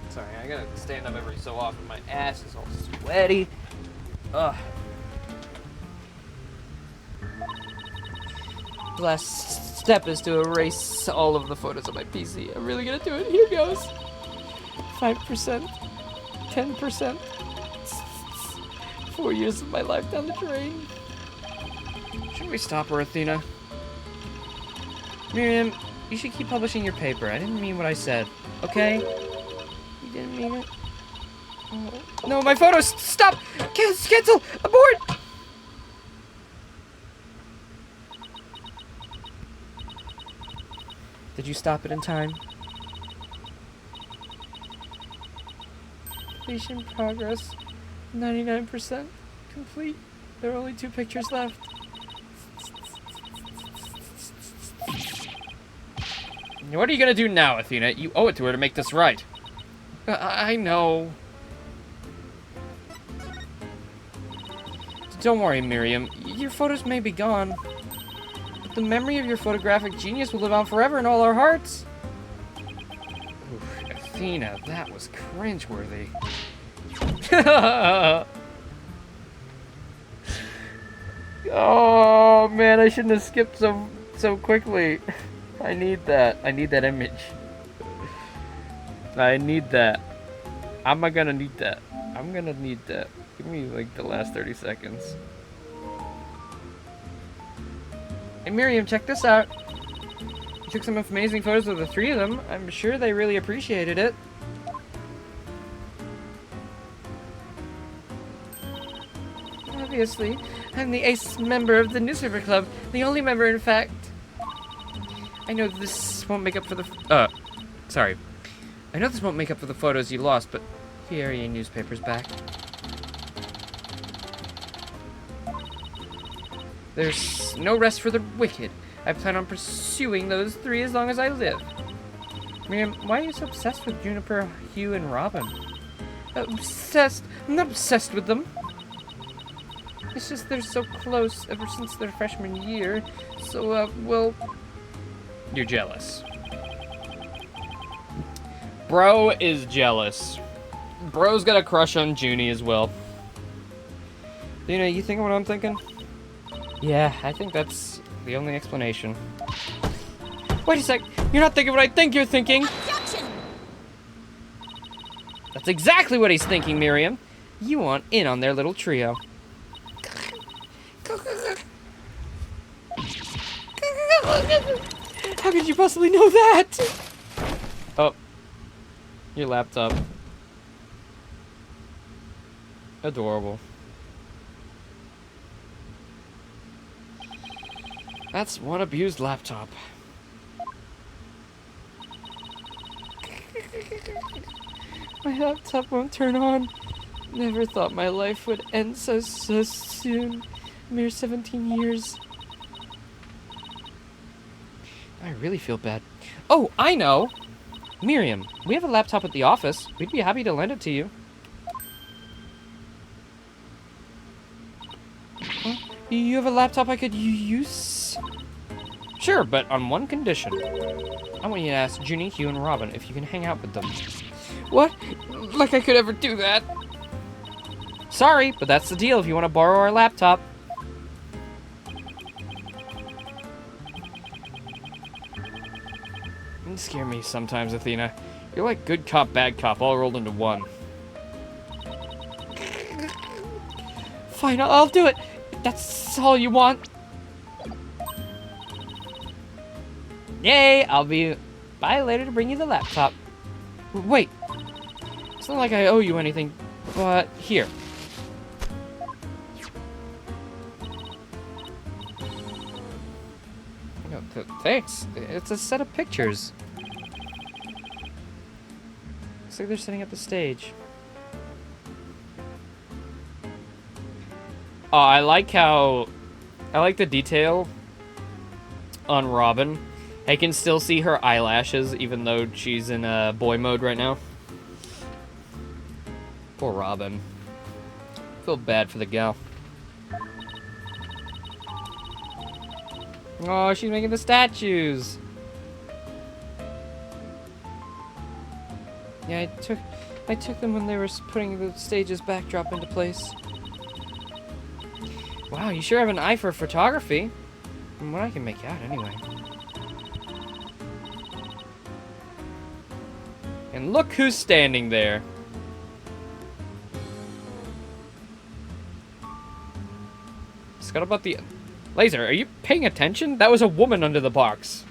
Sorry, I gotta stand up every so often. My ass is all sweaty. Ugh. The last step is to erase all of the photos on my PC. I'm really gonna do it. Here goes. 5%. 10%. 4 years of my life down the drain. Should we stop her, Athena? Miriam, you should keep publishing your paper. I didn't mean what I said. Okay? You didn't mean it? Oh. No, my photos! Stop! Cancel! Abort! Did you stop it in time? Completion progress. 99% complete. There are only 2 pictures left. What are you gonna do now, Athena? You owe it to her to make this right. I know. Don't worry, Miriam. Your photos may be gone, but the memory of your photographic genius will live on forever in all our hearts. Oof, Athena, that was cringeworthy. Oh man, I shouldn't have skipped so quickly. I need that. I need that image. I need that. I'm gonna need that. I'm gonna need that. Give me the last 30 seconds. Hey Miriam, check this out. You took some amazing photos of the 3 of them. I'm sure they really appreciated it. Obviously, I'm the ace member of the newspaper club. The only member, in fact. I know this won't make up for the... sorry. I know this won't make up for the photos you lost, but here are your newspapers back. There's no rest for the wicked. I plan on pursuing those 3 as long as I live. Miriam, why are you so obsessed with Juniper, Hugh, and Robin? Obsessed? I'm not obsessed with them. It's just they're so close ever since their freshman year. So, well... You're jealous. Bro is jealous. Bro's got a crush on Junie as well. Dina, you thinking what I'm thinking? Yeah, I think that's the only explanation. Wait a sec! You're not thinking what I think you're thinking! Objection! That's exactly what he's thinking, Miriam. You want in on their little trio. How could you possibly know that? Oh. Your laptop. Adorable. That's one abused laptop. My laptop won't turn on. Never thought my life would end so soon. Mere 17 years. I really feel bad. Oh, I know! Miriam, we have a laptop at the office. We'd be happy to lend it to you. Huh? You have a laptop I could use? Sure, but on one condition. I want you to ask Junie, Hugh, and Robin if you can hang out with them. What? Like I could ever do that? Sorry, but that's the deal if you want to borrow our laptop. You scare me sometimes, Athena. You're like good cop, bad cop, all rolled into one. Fine, I'll do it. That's all you want. Yay, I'll be by later to bring you the laptop. Wait, it's not like I owe you anything, but here. Thanks. It's a set of pictures. Looks like they're setting up the stage. Oh, I like the detail on Robin. I can still see her eyelashes even though she's in boy mode right now. Poor Robin. Feel bad for the gal. Oh, she's making the statues. Yeah, I took them when they were putting the stage's backdrop into place. Wow, you sure have an eye for photography. From what I can make out, anyway. And look who's standing there. Scuttlebutt the... Laser, are you paying attention? That was a woman under the box.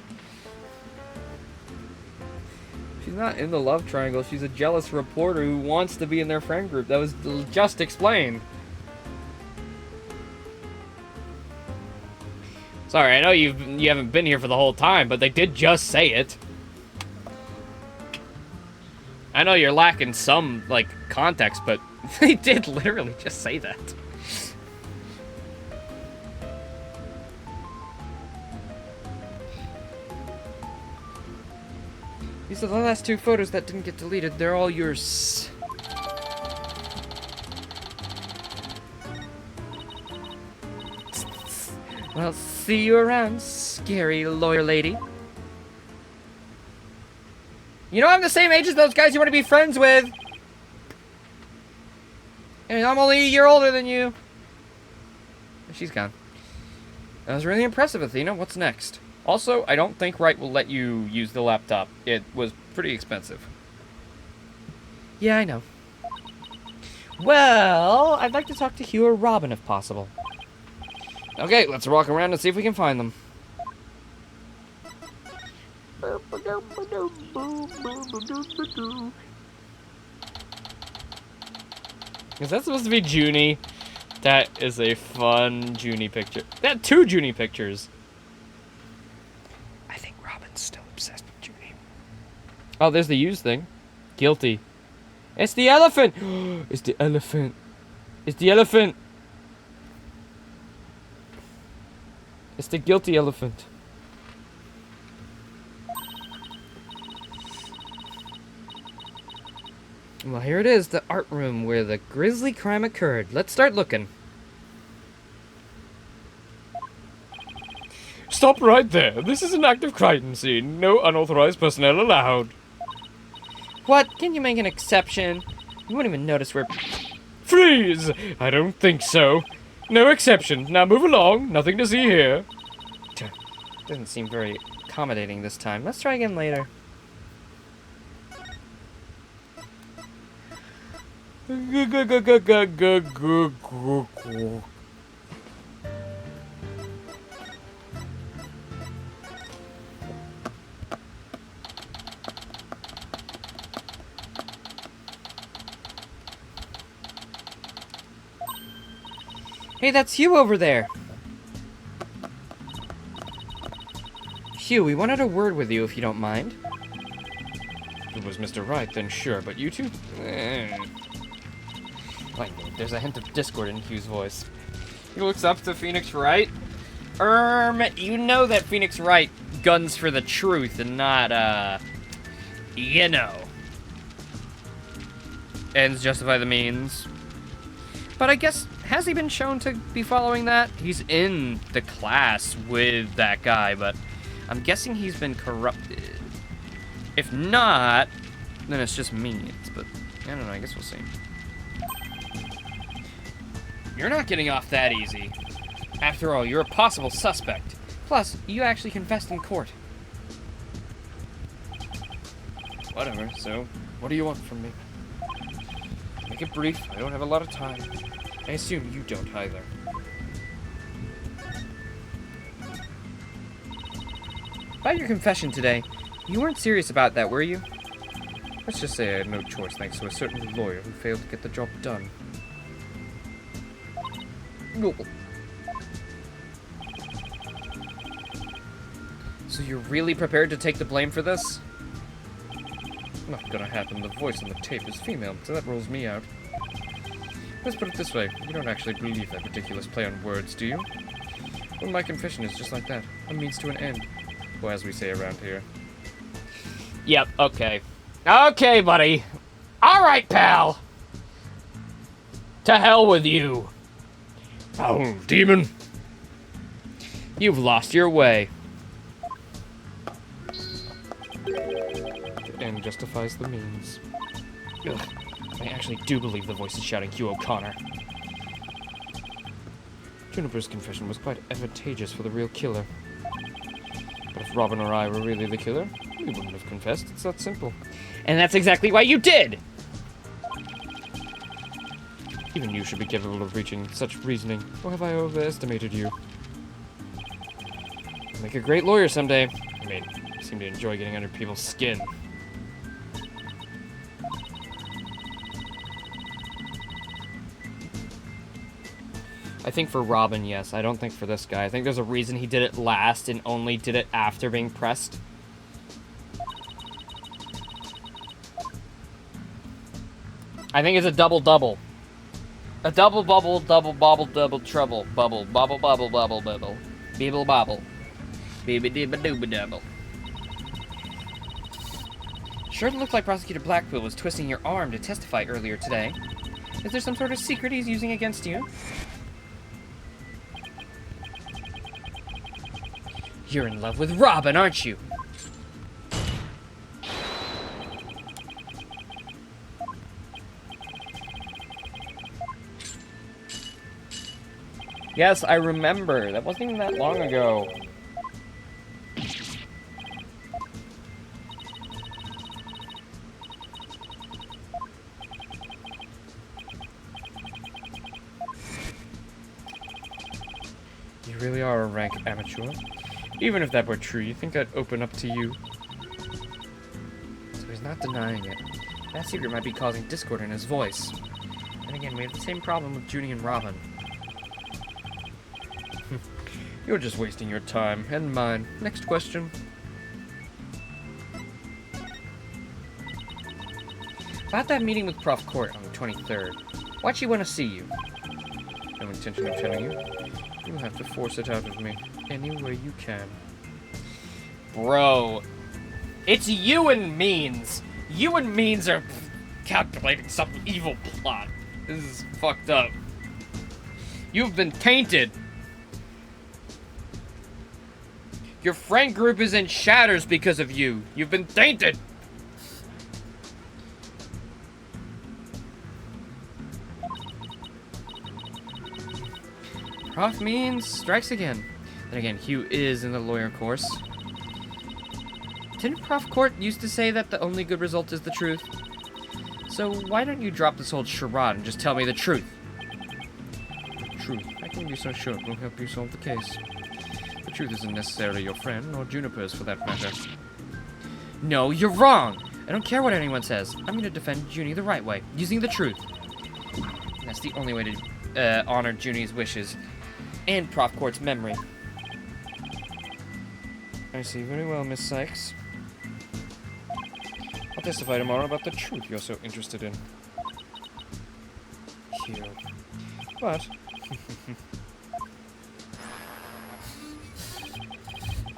She's not in the love triangle. She's a jealous reporter who wants to be in their friend group. That was just explained. Sorry, I know you haven't been here for the whole time, but they did just say it. I know you're lacking some, like, context, but they did literally just say that. These are the last 2 photos that didn't get deleted. They're all yours. Well, see you around, scary lawyer lady. You know I'm the same age as those guys you want to be friends with. And I'm only a year older than you. She's gone. That was really impressive, Athena. What's next? Also, I don't think Wright will let you use the laptop. It was pretty expensive. Yeah, I know. Well, I'd like to talk to Hugh or Robin if possible. Okay, let's walk around and see if we can find them. Is that supposed to be Junie? That is a fun Junie picture. That 2 Junie pictures. I think Robin's still obsessed with Junie. Oh, there's the use thing. Guilty. It's the elephant! It's the elephant. It's the elephant. It's the guilty elephant. Well, here it is, the art room where the grisly crime occurred. Let's start looking. Stop right there. This is an active crime scene. No unauthorized personnel allowed. What? Can you make an exception? You won't even notice we're... Freeze! I don't think so. No exception. Now move along. Nothing to see here. Doesn't seem very accommodating this time. Let's try again later. Hey, that's Hugh over there. Hugh, we wanted a word with you if you don't mind. If it was Mr. Wright, then sure, but you two? Like, there's a hint of discord in Hugh's voice. He looks up to Phoenix Wright. You know that Phoenix Wright guns for the truth and not, you know. Ends justify the means. But I guess, has he been shown to be following that? He's in the class with that guy, but I'm guessing he's been corrupted. If not, then it's just minions, but I don't know, I guess we'll see. You're not getting off that easy. After all, you're a possible suspect. Plus, you actually confessed in court. Whatever, so, what do you want from me? Make it brief, I don't have a lot of time. I assume you don't either. About your confession today, you weren't serious about that, were you? Let's just say I had no choice thanks to a certain lawyer who failed to get the job done. So you're really prepared to take the blame for this? Not gonna happen. The voice on the tape is female, so that rules me out. Let's put it this way. You don't actually believe that ridiculous play on words, do you? Well, my confession is just like that. A means to an end. Or as we say around here. Yep, okay. Okay, buddy. Alright, pal. To hell with you. Oh, demon! You've lost your way. The end justifies the means. Ugh, I actually do believe the voice is shouting Hugh O'Connor. Juniper's confession was quite advantageous for the real killer. But if Robin or I were really the killer, we wouldn't have confessed. It's that simple. And that's exactly why you did! Even you should be capable of reaching such reasoning. Or have I overestimated you? You'll make a great lawyer someday. I mean, you seem to enjoy getting under people's skin. I think for Robin, yes. I don't think for this guy. I think there's a reason he did it last and only did it after being pressed. I think it's a double-double. A double bubble, double bobble, double trouble. Bubble, bubble, bubble, bubble, bubble. Beeble bobble. Beebe dibba dooba double. Sure looked like Prosecutor Blackpool was twisting your arm to testify earlier today. Is there some sort of secret he's using against you? You're in love with Robin, aren't you? Yes, I remember. That wasn't even that long ago. You really are a rank amateur. Even if that were true, you think I'd open up to you? So he's not denying it. That secret might be causing discord in his voice. And again, we have the same problem with Junie and Robin. You're just wasting your time, and mine. Next question. About that meeting with Prof. Court on the 23rd. Why'd she want to see you? No intention of telling you. You'll have to force it out of me, any way you can. Bro, it's you and Means. You and Means are calculating some evil plot. This is fucked up. You've been tainted. Your friend group is in shatters because of you. You've been tainted. Prof. Means strikes again. Then again, Hugh is in the lawyer course. Didn't Prof. Court used to say that the only good result is the truth? So why don't you drop this old charade and just tell me the truth? Truth. I can be so sure it will help you solve the case. The truth isn't necessarily your friend, or Juniper's for that matter. No, you're wrong! I don't care what anyone says. I'm gonna defend Junie the right way, using the truth. And that's the only way to honor Junie's wishes and Prof. Court's memory. I see very well, Miss Sykes. I'll testify tomorrow about the truth you're so interested in. Here. But...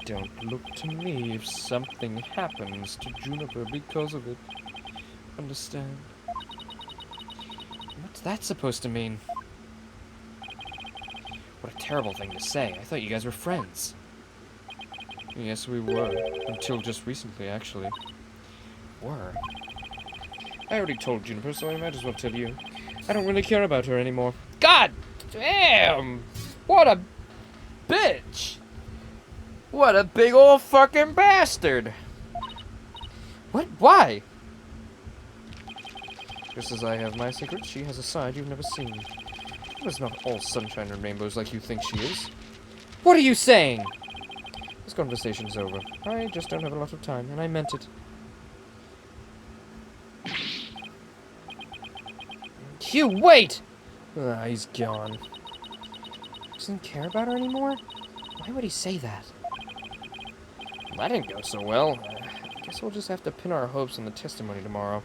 don't look to me if something happens to Juniper because of it. Understand? What's that supposed to mean? What a terrible thing to say. I thought you guys were friends. Yes, we were. Until just recently, actually. Were? I already told Juniper, so I might as well tell you. I don't really care about her anymore. God damn! What a bitch! What a big old fucking bastard! What? Why? Just as I have my secrets, she has a side you've never seen. It's not all sunshine and rainbows like you think she is. What are you saying? This conversation's over. I just don't have a lot of time, and I meant it. Hugh, wait! Ah, he's gone. Doesn't care about her anymore? Why would he say that? That didn't go so well. Guess we'll just have to pin our hopes on the testimony tomorrow.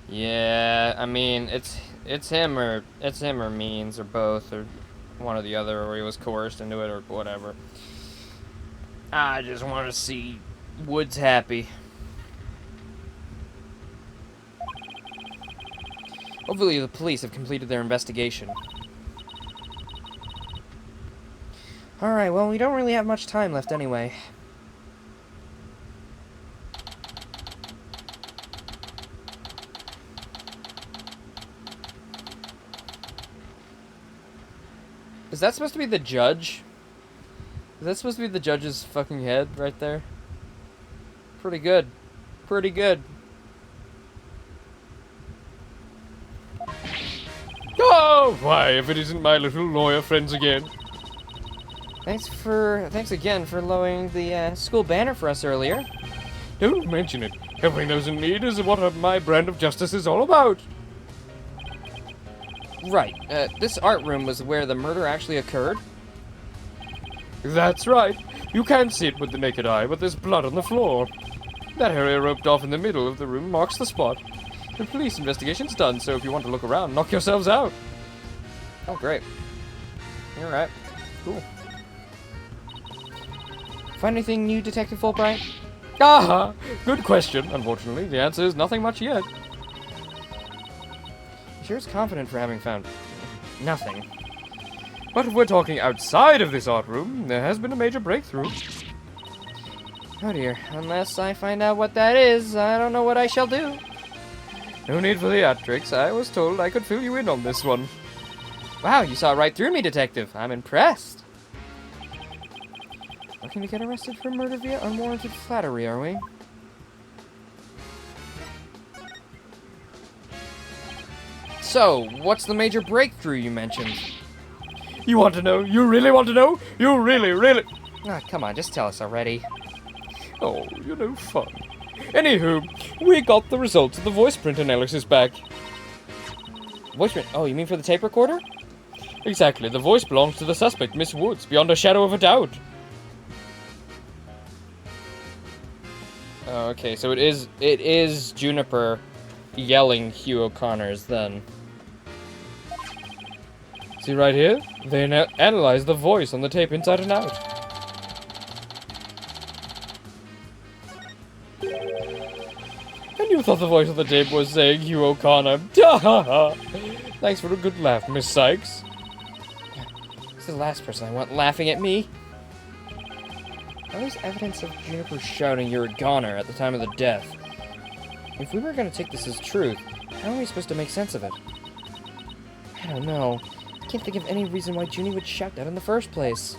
Yeah, I mean, it's him or Means or both or one or the other, or he was coerced into it or whatever. I just want to see Woods happy. Hopefully the police have completed their investigation. Alright, well, we don't really have much time left anyway. Is that supposed to be the judge? Is that supposed to be the judge's fucking head right there? Pretty good. Pretty good. Oh, why, if it isn't my little lawyer friends again. Thanks again for lowering the school banner for us earlier. Don't mention it. Helping those in need is what my brand of justice is all about. Right. This art room was where the murder actually occurred? That's right. You can't see it with the naked eye, but there's blood on the floor. That area roped off in the middle of the room marks the spot. The police investigation's done, so if you want to look around, knock yourselves out. Oh, great. You're right. Cool. Find anything new, Detective Fulbright? Ah, good question. Unfortunately, the answer is nothing much yet. Sure is confident for having found nothing. But if we're talking outside of this art room, there has been a major breakthrough. Oh dear. Unless I find out what that is, I don't know what I shall do. No need for theatrics. I was told I could fill you in on this one. Wow, you saw right through me, Detective. I'm impressed. Looking to get arrested for murder via unwarranted flattery, are we? So, what's the major breakthrough you mentioned? You want to know? You really want to know? You really... Ah, come on, just tell us already. Oh, you're no fun. Anywho, we got the results of the voice print analysis back. Voice print? Oh, you mean for the tape recorder? Exactly. The voice belongs to the suspect, Miss Woods, beyond a shadow of a doubt. Oh, okay, so it is Juniper yelling Hugh O'Connor's then. See right here? They analyzed the voice on the tape inside and out. And you thought the voice of the tape was saying Hugh O'Connor. Thanks for a good laugh, Miss Sykes. This is the last person I want laughing at me. Now there's evidence of Juniper shouting "You're a goner" at the time of the death. If we were going to take this as truth, how are we supposed to make sense of it? I don't know. I can't think of any reason why Junie would shout that in the first place.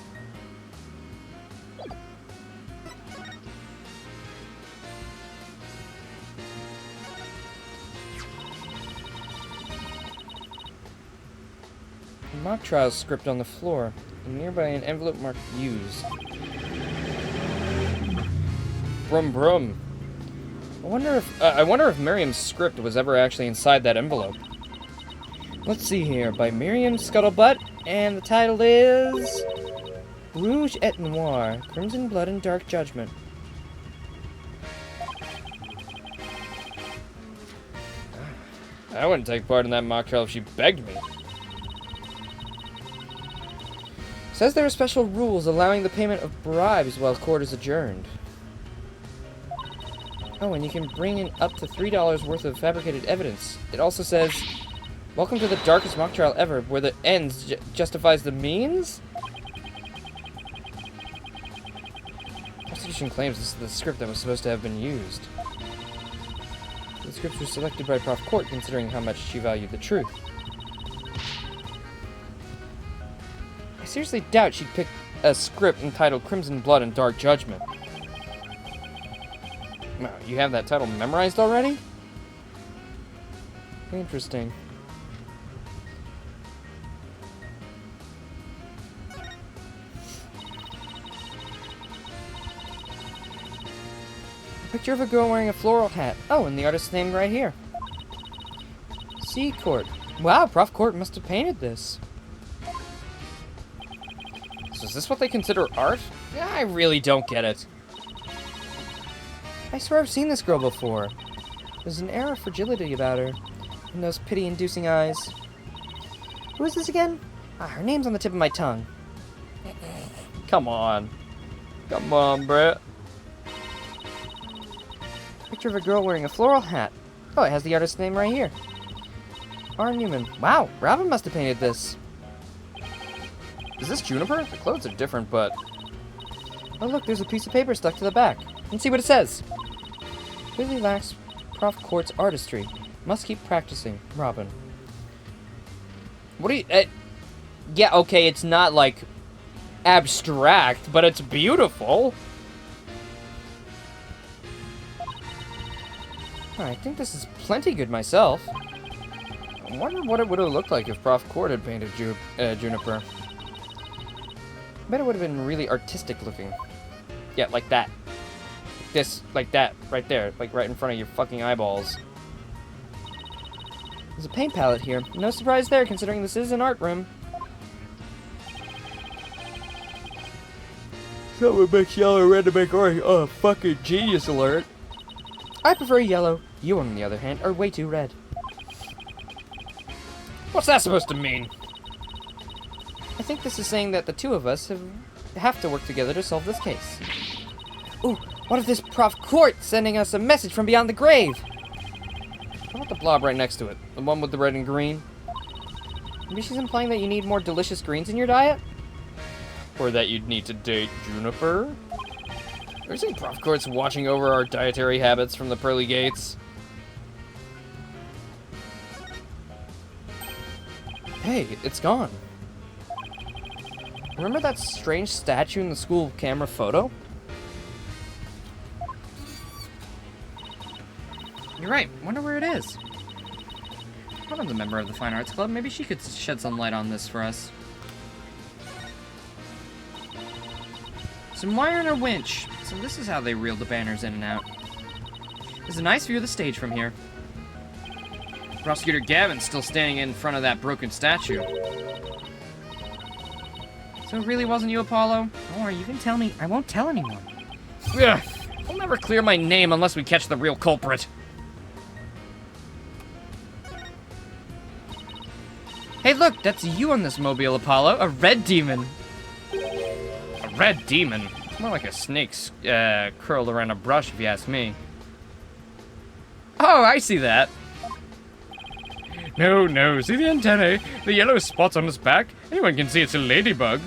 A mock trial script on the floor, and nearby an envelope marked "Use." Brum brum. I wonder if Miriam's script was ever actually inside that envelope. Let's see here, by Miriam Scuttlebutt, and the title is Rouge et Noir, Crimson Blood and Dark Judgment. I wouldn't take part in that mock trial if she begged me. Says there are special rules allowing the payment of bribes while court is adjourned. Oh, and you can bring in up to $3 worth of fabricated evidence. It also says, welcome to the darkest mock trial ever, where the ends justifies the means? Prosecution claims this is the script that was supposed to have been used. The scripts were selected by Prof. Court, considering how much she valued the truth. I seriously doubt she'd pick a script entitled Crimson Blood and Dark Judgment. Wow, you have that title memorized already? Interesting. Picture of a girl wearing a floral hat. Oh, and the artist's name right here. Court. Wow, Prof. Court must have painted this. So is this what they consider art? Yeah, I really don't get it. I swear I've seen this girl before. There's an air of fragility about her, and those pity-inducing eyes. Who is this again? Ah, her name's on the tip of my tongue. Come on. Come on, Brett. Picture of a girl wearing a floral hat. Oh, it has the artist's name right here. R. Newman. Wow, Robin must have painted this. Is this Juniper? The clothes are different, but... Oh, look, there's a piece of paper stuck to the back. Let's see what it says. Clearly lacks Prof. Court's artistry. Must keep practicing. Robin. What do you... yeah, okay, it's not, like, abstract, but it's beautiful. I think this is plenty good myself. I wonder what it would have looked like if Prof. Court had painted Juniper. I bet it would have been really artistic looking. Yeah, like that. This, like that, right there. Like right in front of your fucking eyeballs. There's a paint palette here. No surprise there, considering this is an art room. Someone makes yellow red to make orange. Oh, fucking genius alert. I prefer yellow. You, on the other hand, are way too red. What's that supposed to mean? I think this is saying that the two of us have to work together to solve this case. Ooh, what if this Prof. Court sending us a message from beyond the grave? How about the blob right next to it? The one with the red and green? Maybe she's implying that you need more delicious greens in your diet? Or that you'd need to date Juniper? Are you saying Prof. Court's watching over our dietary habits from the pearly gates? Hey, it's gone. Remember that strange statue in the school camera photo? You're right. Wonder where it is. Robin's a member of the Fine Arts Club. Maybe she could shed some light on this for us. Some wire and a winch. So this is how they reel the banners in and out. There's a nice view of the stage from here. Prosecutor Gavin's still standing in front of that broken statue. So it really wasn't you, Apollo? Don't worry, you can tell me. I won't tell anyone. Ugh, I'll never clear my name unless we catch the real culprit. Hey, look, that's you on this mobile, Apollo. A red demon. A red demon? It's more like a snake curled around a brush, if you ask me. Oh, I see that. No, no. See the antennae? The yellow spots on its back? Anyone can see it's a ladybug.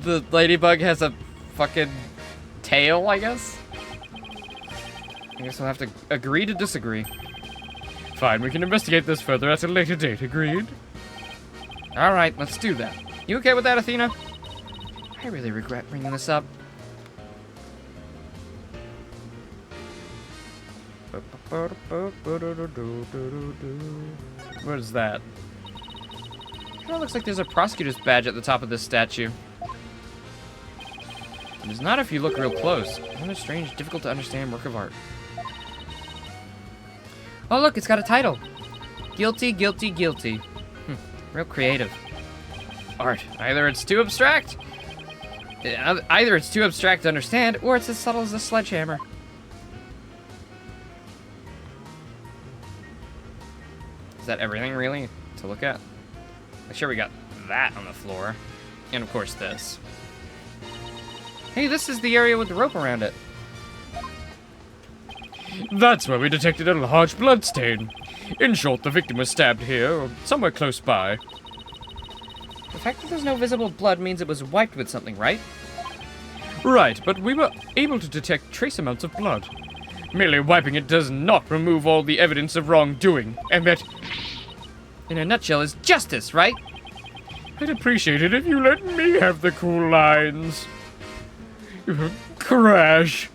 The ladybug has a fucking tail, I guess? I guess I'll have to agree to disagree. Fine, we can investigate this further at a later date, agreed? Alright, let's do that. You okay with that, Athena? I really regret bringing this up. What is that? Kind of looks like there's a prosecutor's badge at the top of this statue. There's not if you look real close. What a strange, difficult to understand work of art. Oh look, it's got a title. Guilty, guilty, guilty. Real creative. Art. Either it's too abstract to understand, or it's as subtle as a sledgehammer. Is that everything, really, to look at? I'm sure we got that on the floor. And, of course, this. Hey, this is the area with the rope around it. That's where we detected a large bloodstain. In short, the victim was stabbed here, or somewhere close by. The fact that there's no visible blood means it was wiped with something, right? Right, but we were able to detect trace amounts of blood. Merely wiping it does not remove all the evidence of wrongdoing, and that, In a nutshell, is justice, right? I'd appreciate it if you let me have the cool lines. Crash.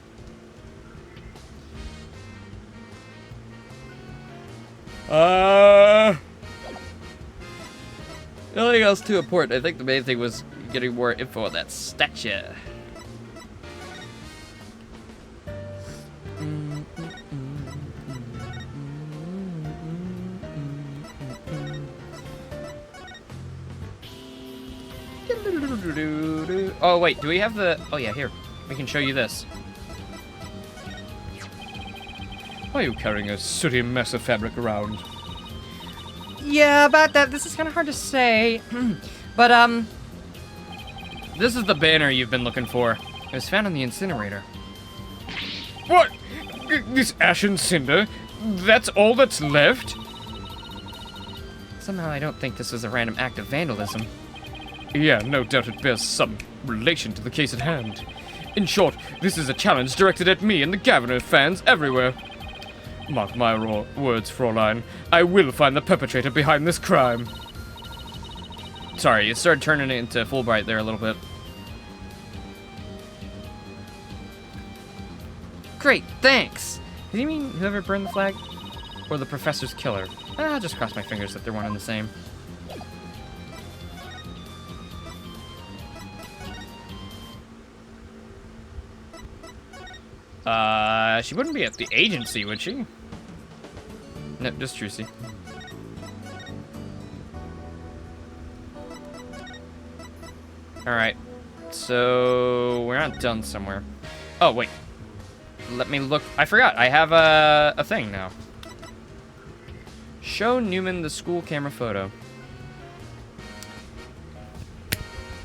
Nothing else too important. I think the main thing was getting more info on that statue. Oh, wait, do we have the... Oh, yeah, here. We can show you this. Why are you carrying a sooty mess of fabric around? Yeah, about that. This is kind of hard to say. But, this is the banner you've been looking for. It was found in the incinerator. What? This ash and cinder? That's all that's left? Somehow I don't think this was a random act of vandalism. Yeah, no doubt it bears some relation to the case at hand. In short, this is a challenge directed at me and the Governor fans everywhere. Mark my words, Fräulein. I will find the perpetrator behind this crime. Sorry, it started turning it into Fulbright there a little bit. Great, thanks! Did you mean whoever burned the flag? Or the professor's killer? I'll just cross my fingers that they're one and the same. She wouldn't be at the agency, would she? No, just Trucy. Alright, so we're not done somewhere. Oh, wait. Let me look. I forgot, I have a thing now. Show Newman the school camera photo.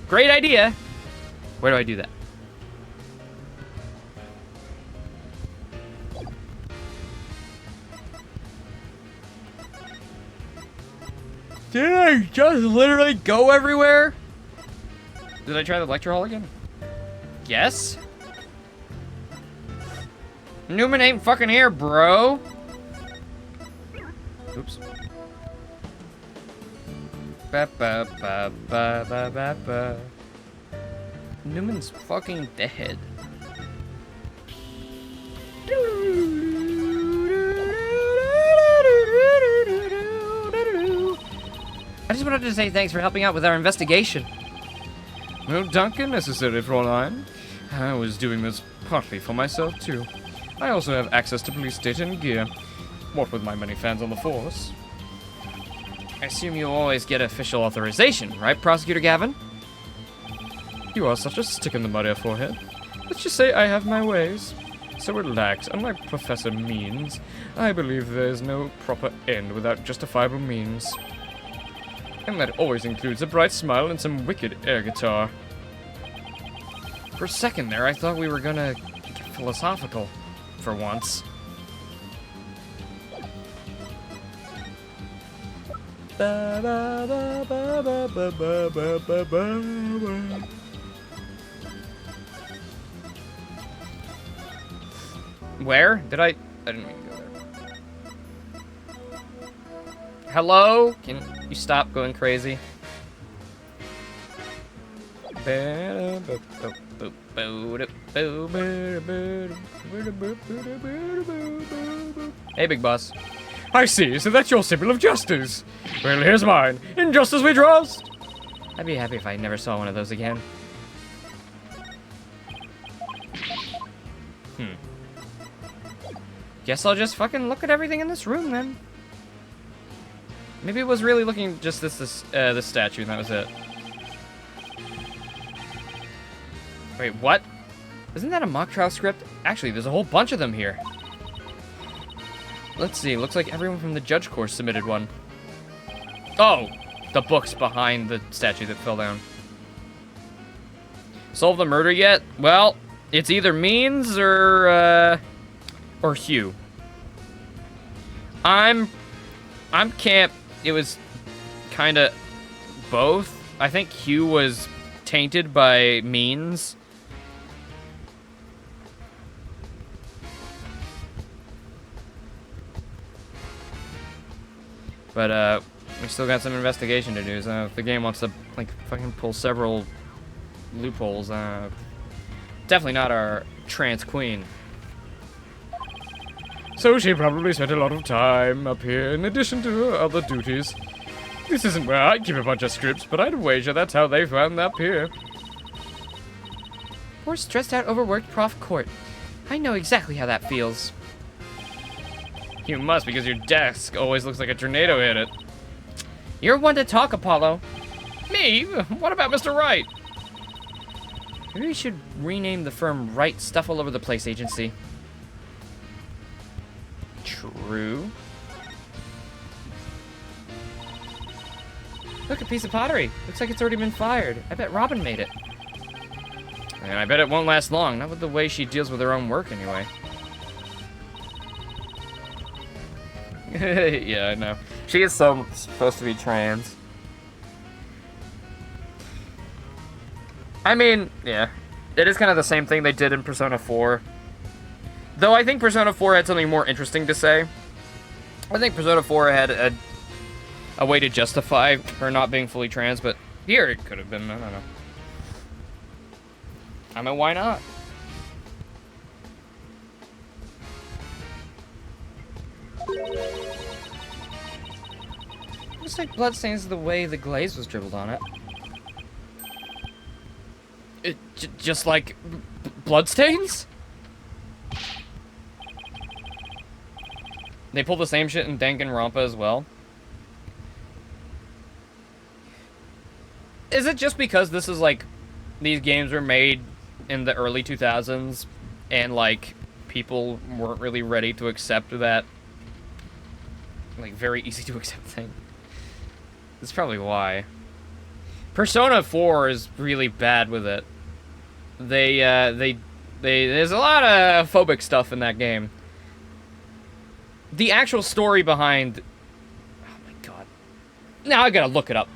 Great idea! Where do I do that? Did I just literally go everywhere? Did I try the lecture hall again? Yes? Newman ain't fucking here, bro. Oops. Ba ba ba ba ba ba ba. Newman's fucking dead. I just wanted to say thanks for helping out with our investigation. No Duncan necessary, Fräulein. I was doing this partly for myself, too. I also have access to police data and gear. What with my many fans on the force. I assume you always get official authorization, right, Prosecutor Gavin? You are such a stick in the mud, forehead. Let's just say I have my ways. So relax, unlike Professor Means, I believe there is no proper end without justifiable means. And that always includes a bright smile and some wicked air guitar. For a second there, I thought we were gonna get philosophical. For once. Where? Did I didn't mean to go there. Hello? Can you stop going crazy? Hey, big boss. I see, so that's your symbol of justice. Well, here's mine. In justice we trust. I'd be happy if I never saw one of those again. Guess I'll just fucking look at everything in this room then. Maybe it was really looking just this statue and that was it. Wait, what? Isn't that a mock trial script? Actually, there's a whole bunch of them here. Let's see, looks like everyone from the judge course submitted one. Oh, the book's behind the statue that fell down. Solve the murder yet? Well, it's either Means or Hugh. I'm camp. It was kind of both. I think Hugh was tainted by Means. But we still got some investigation to do. So if the game wants to like fucking pull several loopholes, definitely not our trans queen. So she probably spent a lot of time up here in addition to her other duties. This isn't where I keep a bunch of scripts, but I'd wager that's how they found up here. Poor stressed out overworked Prof Court. I know exactly how that feels. You must, because your desk always looks like a tornado hit it. You're one to talk, Apollo. Me? What about Mr. Wright? Maybe we should rename the firm Right Stuff All Over the Place Agency. True. Look, a piece of pottery. Looks like it's already been fired. I bet Robin made it. And I bet it won't last long. Not with the way she deals with her own work, anyway. Yeah, I know. She is supposed to be trans. I mean, yeah. It is kind of the same thing they did in Persona 4. Though I think Persona 4 had something more interesting to say. I think Persona 4 had a way to justify her not being fully trans, but here it could have been, I don't know. I mean, why not? Looks like bloodstains the way the glaze was dribbled on it. Just like bloodstains? They pull the same shit in Danganronpa as well. Is it just because this is like these games were made in the early 2000s and like people weren't really ready to accept that like very easy to accept thing? That's probably why. Persona 4 is really bad with it. There's a lot of phobic stuff in that game. The actual story behind... Oh my god. Now I gotta look it up.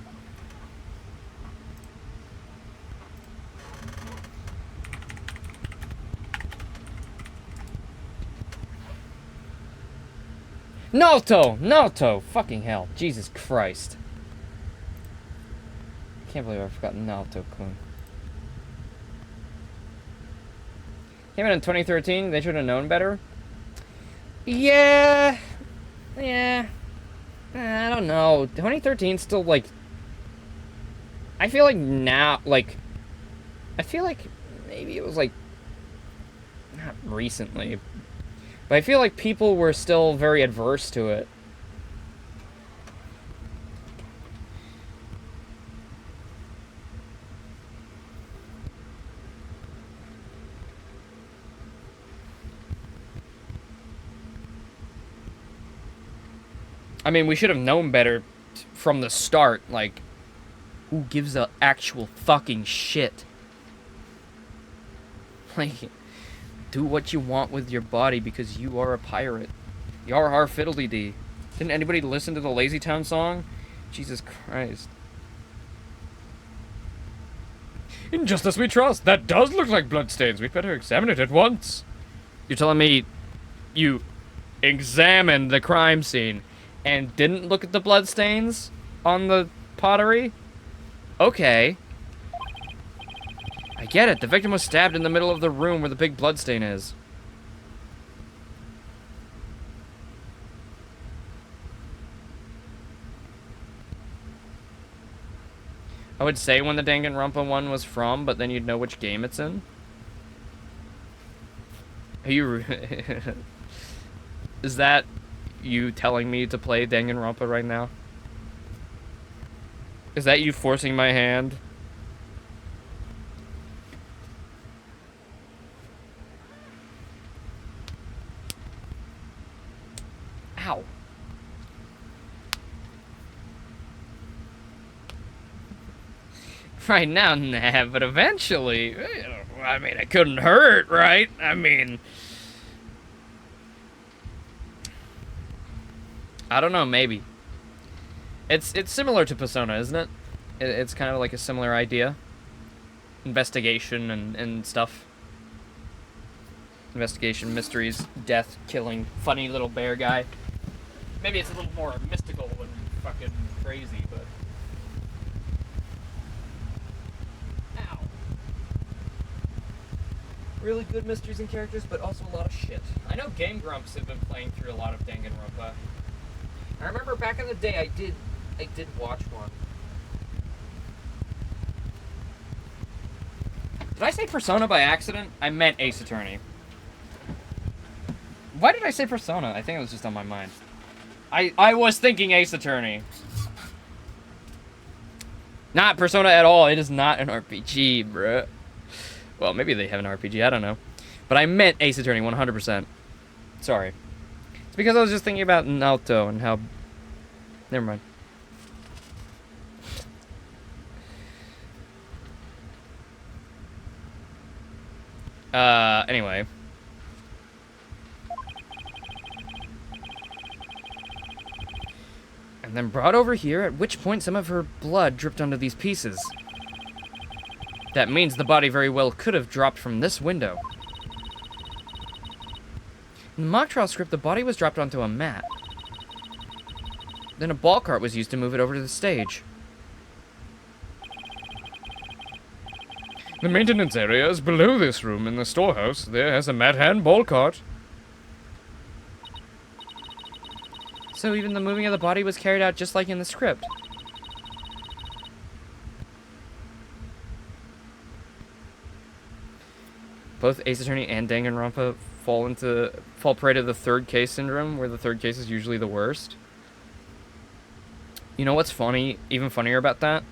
Naruto! Fucking hell. Jesus Christ. Can't believe I forgot Naruto-kun. Came out in 2013. They should have known better. Yeah. I don't know. 2013 still like. I feel like now, like. I feel like maybe it was like. Not recently. But I feel like people were still very adverse to it. I mean, we should have known better from the start. Like, who gives a actual fucking shit? Like, do what you want with your body because you are a pirate. Yar har fiddly-dee. Didn't anybody listen to the Lazy Town song? Jesus Christ. In Justice We Trust. That does look like bloodstains. We'd better examine it at once. You're telling me you examined the crime scene and didn't look at the bloodstains on the pottery? Okay. I get it. The victim was stabbed in the middle of the room where the big bloodstain is. I would say when the Danganronpa one was from, but then you'd know which game it's in. Are you... Is that you telling me to play Danganronpa right now? Is that you forcing my hand? Ow. Right now, nah, but eventually, I mean, it couldn't hurt, right? I mean... I don't know, maybe. It's similar to Persona, isn't it? It's kind of like a similar idea. Investigation and stuff. Investigation, mysteries, death, killing, funny little bear guy. Maybe it's a little more mystical and fucking crazy, but... Ow. Really good mysteries and characters, but also a lot of shit. I know Game Grumps have been playing through a lot of Danganronpa. I remember back in the day I did watch one. Did I say Persona by accident? I meant Ace Attorney. Why did I say Persona? I think it was just on my mind. I was thinking Ace Attorney. Not Persona at all. It is not an RPG, bruh. Well, maybe they have an RPG, I don't know. But I meant Ace Attorney 100%. Sorry. It's because I was just thinking about Naoto and how... Never mind. Anyway. And then brought over here, at which point some of her blood dripped onto these pieces. That means the body very well could have dropped from this window. In the mock trial script, the body was dropped onto a mat. Then a ball cart was used to move it over to the stage. The maintenance area is below this room in the storehouse. There has a mat and ball cart. So even the moving of the body was carried out just like in the script. Both Ace Attorney and Danganronpa fall prey to the third case syndrome, where the third case is usually the worst. You know what's funny, even funnier about that?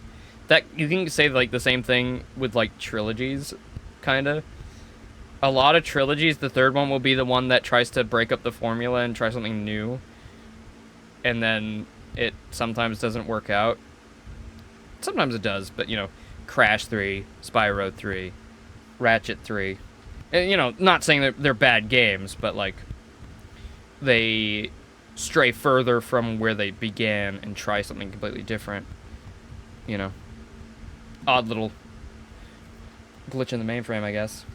That you can say like the same thing with like trilogies, kinda. A lot of trilogies, the third one will be the one that tries to break up the formula and try something new. And then it sometimes doesn't work out. Sometimes it does, but you know, Crash 3, Spyro 3, Ratchet 3. And, you know, not saying that they're bad games, but like they stray further from where they began and try something completely different. You know, odd little glitch in the mainframe, I guess.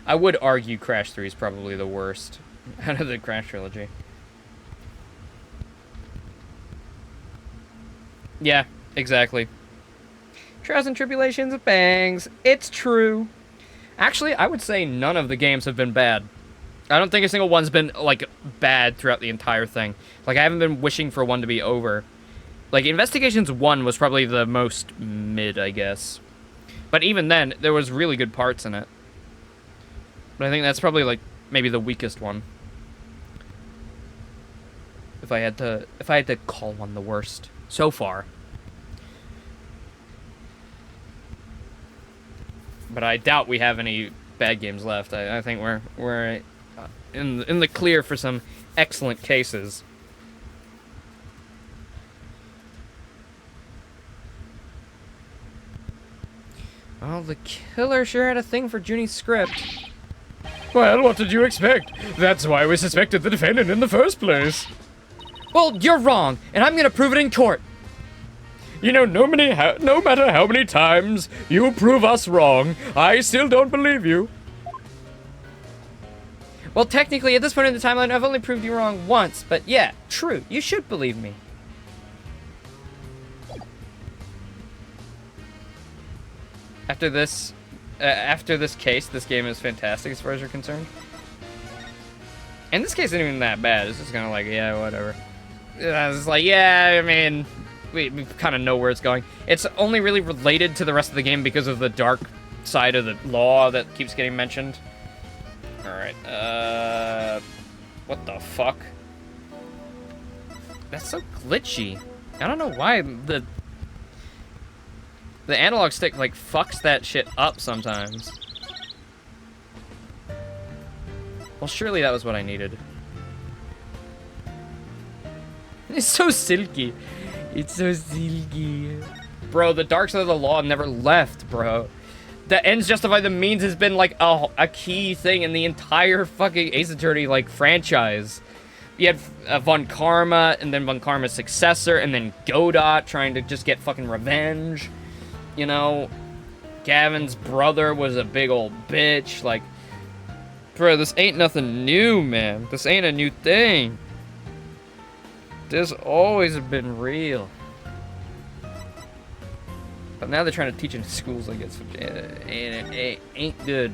I would argue Crash 3 is probably the worst out of the Crash trilogy. Yeah, exactly. Trials and Tribulations bangs. It's true. Actually, I would say none of the games have been bad. I don't think a single one's been, like, bad throughout the entire thing. Like, I haven't been wishing for one to be over. Like, Investigations 1 was probably the most mid, I guess. But even then, there was really good parts in it. But I think that's probably, like, maybe the weakest one. If I had to call one the worst so far. But I doubt we have any bad games left. I think we're in the clear for some excellent cases. Well, the killer sure had a thing for Junie's script. Well, what did you expect? That's why we suspected the defendant in the first place. Well, you're wrong, and I'm gonna prove it in court. You know, no matter how many times you prove us wrong, I still don't believe you. Well, technically, at this point in the timeline, I've only proved you wrong once, but yeah, true, you should believe me. After this case, this game is fantastic as far as you're concerned. And this case isn't even that bad, it's just kind of like, yeah, whatever. It's like, yeah, I mean... We kind of know where it's going. It's only really related to the rest of the game because of the dark side of the law that keeps getting mentioned. Alright, what the fuck? That's so glitchy. I don't know why the analog stick, like, fucks that shit up sometimes. Well, surely that was what I needed. It's so silky. It's so silky. Bro, the dark side of the law never left, bro. The ends justify the means has been, like, a key thing in the entire fucking Ace Attorney, like, franchise. You had Von Karma, and then Von Karma's successor, and then Godot trying to just get fucking revenge. You know? Gavin's brother was a big old bitch. Like, bro, this ain't nothing new, man. This ain't a new thing. This always been real. But now they're trying to teach in schools like it's and it ain't good.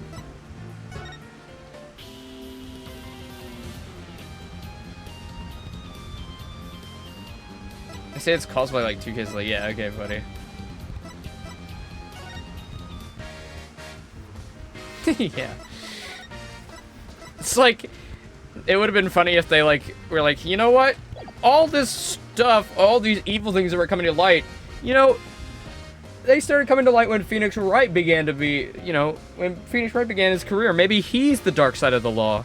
I say it's caused by like 2 kids, like, yeah, okay, buddy. Yeah. It's like, it would have been funny if they, like, were like, you know what? All this stuff, all these evil things that were coming to light, you know, they started coming to light when Phoenix Wright began to be, you know, when Phoenix Wright began his career. Maybe he's the dark side of the law.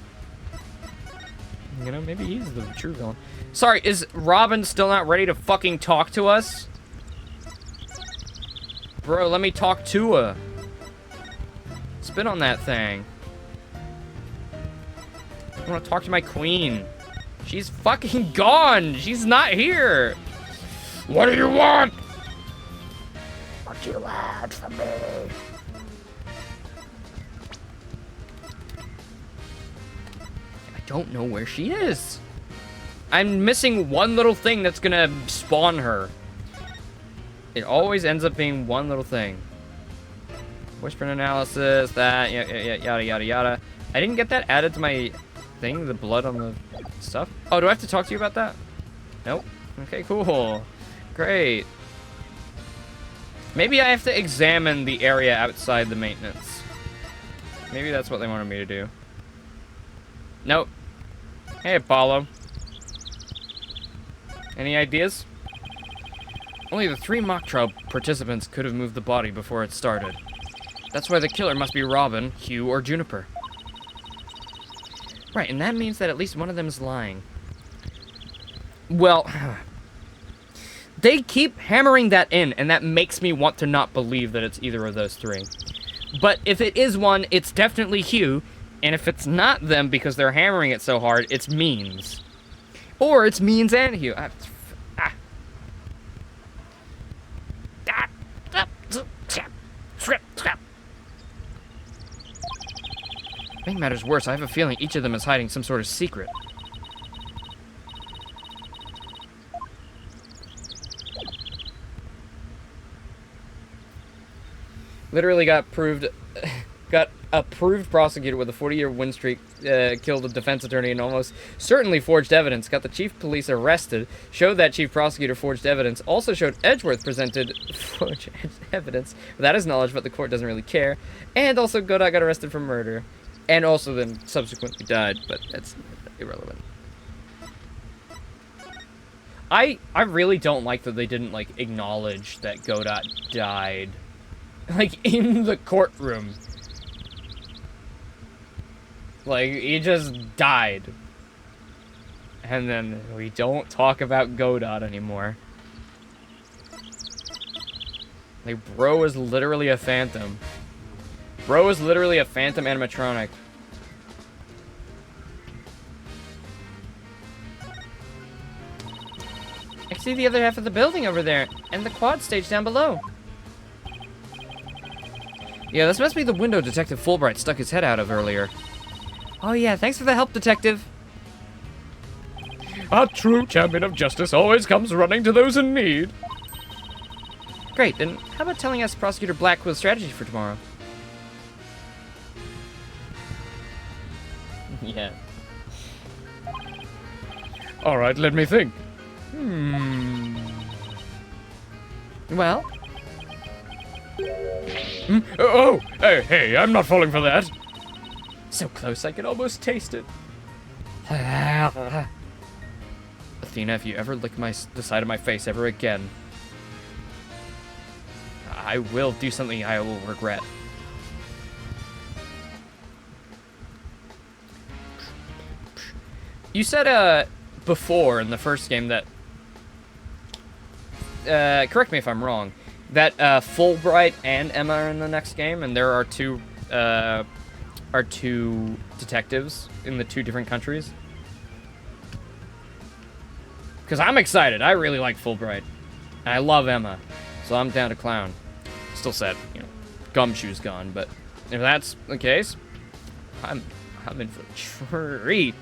You know, maybe he's the true villain. Sorry, is Robin still not ready to fucking talk to us? Bro, let me talk to her. Spit on that thing. I want to talk to my queen. She's fucking gone. She's not here. What do you want? What do you want from me? I don't know where she is. I'm missing one little thing that's gonna spawn her. It always ends up being one little thing. Whispering analysis, that, yada, yada, yada. I didn't get that added to my thing, the blood on the stuff. Oh, do I have to talk to you about that? Nope. Okay, cool. Great. Maybe I have to examine the area outside the maintenance. Maybe that's what they wanted me to do. Nope. Hey, Apollo. Any ideas? Only the 3 mock trial participants could have moved the body before it started. That's why the killer must be Robin, Hugh, or Juniper. Right, and that means that at least one of them is lying. Well, they keep hammering that in, and that makes me want to not believe that it's either of those 3. But if it is one, it's definitely Hugh, and if it's not them because they're hammering it so hard, it's Means. Or it's Means and Hugh. To make matters worse, I have a feeling each of them is hiding some sort of secret. Literally got approved prosecutor with a 40-year win streak, killed a defense attorney and almost certainly forged evidence, got the chief police arrested, showed that chief prosecutor forged evidence, also showed Edgeworth presented forged evidence without his knowledge, but the court doesn't really care, and also Godot got arrested for murder, and also then subsequently died, but that's irrelevant. I really don't like that they didn't, like, acknowledge that Godot died, like, in the courtroom. Like, he just died. And then we don't talk about Godot anymore. Like, bro is literally a phantom. Bro is literally a phantom animatronic. I can see the other half of the building over there, and the quad stage down below. Yeah, this must be the window Detective Fulbright stuck his head out of earlier. Oh yeah, thanks for the help, Detective. A true champion of justice always comes running to those in need. Great, then how about telling us Prosecutor Blackwell's strategy for tomorrow? Yeah. Alright, let me think. Well? Oh, hey, I'm not falling for that. So close I could almost taste it. Athena, if you ever lick the side of my face ever again, I will do something I will regret. You said, before in the first game that, correct me if I'm wrong, that, Fulbright and Emma are in the next game, and there are two detectives in the 2 different countries. Because I'm excited. I really like Fulbright. And I love Emma. So I'm down to clown. Still sad, you know, Gumshoe's gone, but if that's the case, I'm in for a treat.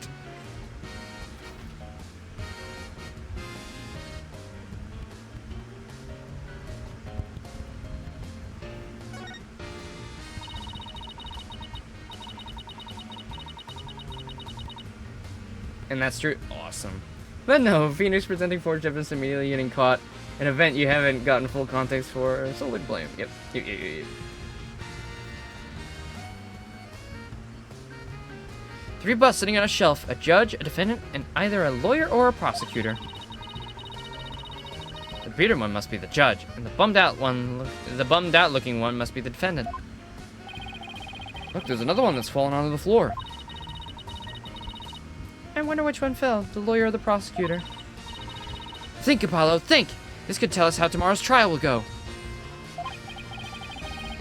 And that's true. Awesome. But no, Phoenix presenting forged evidence immediately getting caught. An event you haven't gotten full context for. Solely blame. Yep. 3 busts sitting on a shelf. A judge, a defendant, and either a lawyer or a prosecutor. The bearded one must be the judge, and the bummed out looking one must be the defendant. Look, there's another one that's fallen onto the floor. I wonder which one fell, the lawyer or the prosecutor. Think, Apollo, think! This could tell us how tomorrow's trial will go.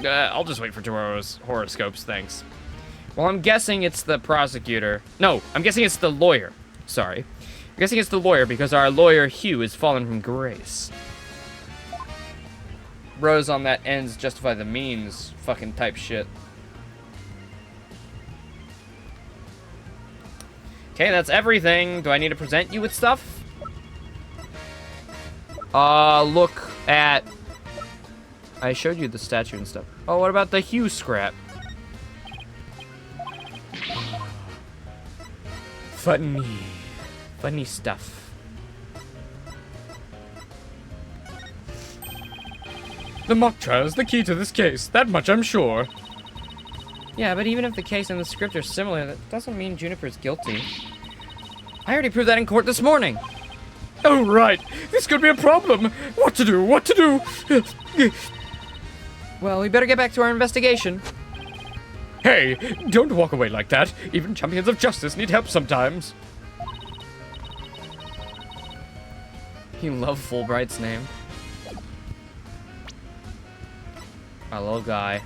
I'll just wait for tomorrow's horoscopes, thanks. Well, I'm guessing it's the prosecutor. No, I'm guessing it's the lawyer. Sorry. I'm guessing it's the lawyer because our lawyer, Hugh, has fallen from grace. Rose on that ends justify the means fucking type shit. Okay, that's everything. Do I need to present you with stuff? Look at... I showed you the statue and stuff. Oh, what about the Hugh scrap? Funny stuff. The mock trial is the key to this case. That much I'm sure. Yeah, but even if the case and the script are similar, that doesn't mean Juniper's guilty. I already proved that in court this morning. Oh, right. This could be a problem. What to do? What to do? Well, we better get back to our investigation. Hey, don't walk away like that. Even champions of justice need help sometimes. You love Fulbright's name. Our little guy.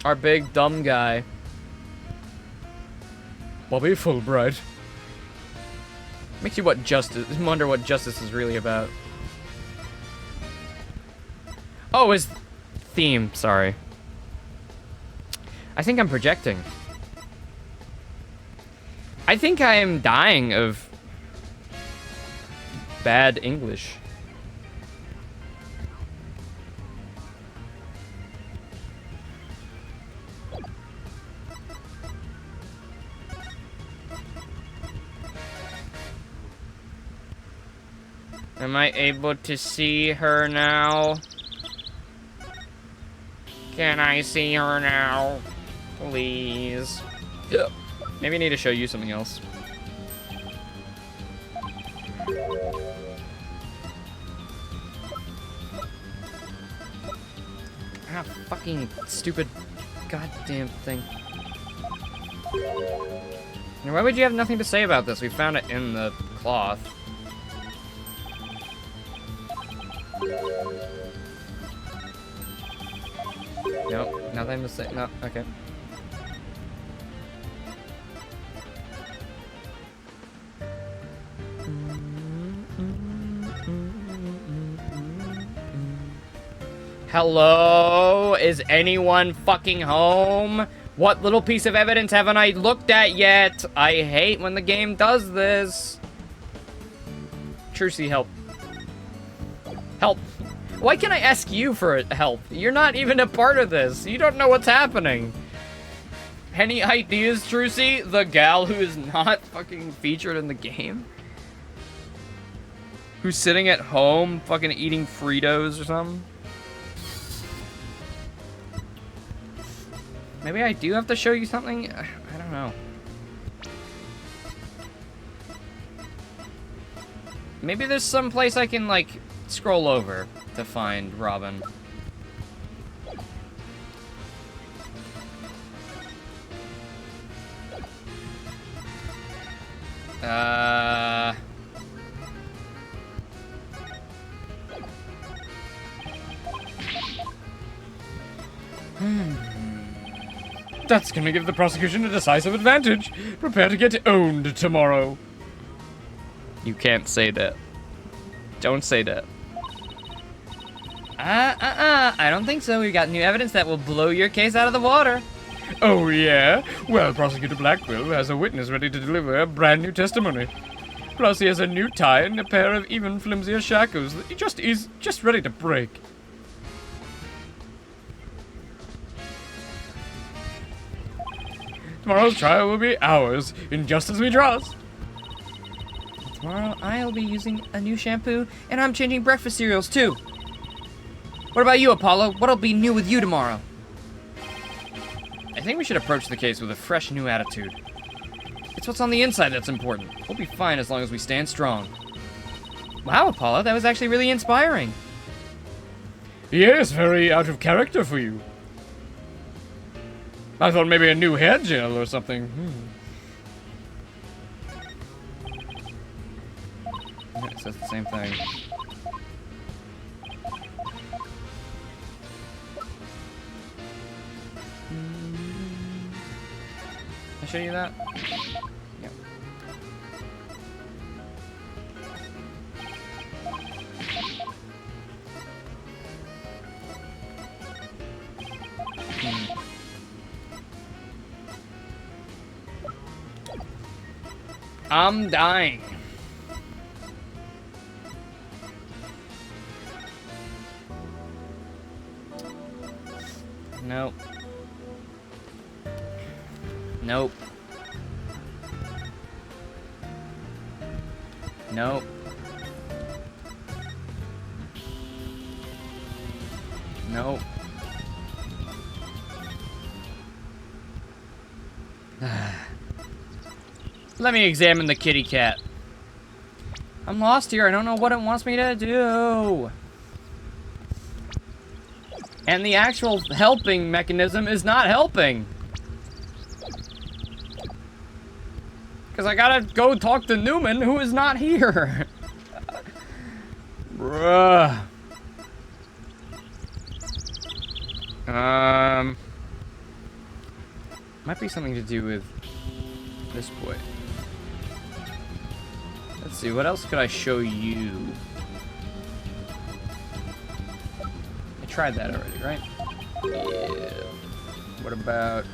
Our big, dumb guy. Bobby Fulbright. Makes you wonder what justice is really about. Oh, his theme, sorry. I think I'm projecting. I think I am dying of bad English. Am I able to see her now? Can I see her now? Please. Yeah. Maybe I need to show you something else. Ah, fucking stupid goddamn thing. Now, why would you have nothing to say about this? We found it in the cloth. Nope, nothing to say. No, okay. Hello? Is anyone fucking home? What little piece of evidence haven't I looked at yet? I hate when the game does this. Trucy, help. Help. Why can't I ask you for help? You're not even a part of this. You don't know what's happening. Any ideas, Trucy? The gal who is not fucking featured in the game? Who's sitting at home fucking eating Fritos or something? Maybe I do have to show you something? I don't know. Maybe there's some place I can, like, scroll over to find Robin. That's gonna give the prosecution a decisive advantage. Prepare to get owned tomorrow. You can't say that. Don't say that. I don't think so. We've got new evidence that will blow your case out of the water. Oh, yeah? Well, Prosecutor Blackwell has a witness ready to deliver a brand new testimony. Plus, he has a new tie and a pair of even flimsier shackles that he's just ready to break. Tomorrow's trial will be ours, in just as we trust. Tomorrow, I'll be using a new shampoo, and I'm changing breakfast cereals, too. What about you, Apollo? What'll be new with you tomorrow? I think we should approach the case with a fresh new attitude. It's what's on the inside that's important. We'll be fine as long as we stand strong. Wow, Apollo, that was actually really inspiring. Yes, very out of character for you. I thought maybe a new hair gel or something. Yes, that's the same thing. I show you that? Yep. I'm dying. Nope. Nope. Nope. Nope. Let me examine the kitty cat. I'm lost here. I don't know what it wants me to do. And the actual helping mechanism is not helping. Because I gotta go talk to Newman, who is not here. Bruh. Might be something to do with this boy. Let's see, what else could I show you? I tried that already, right? Yeah. What about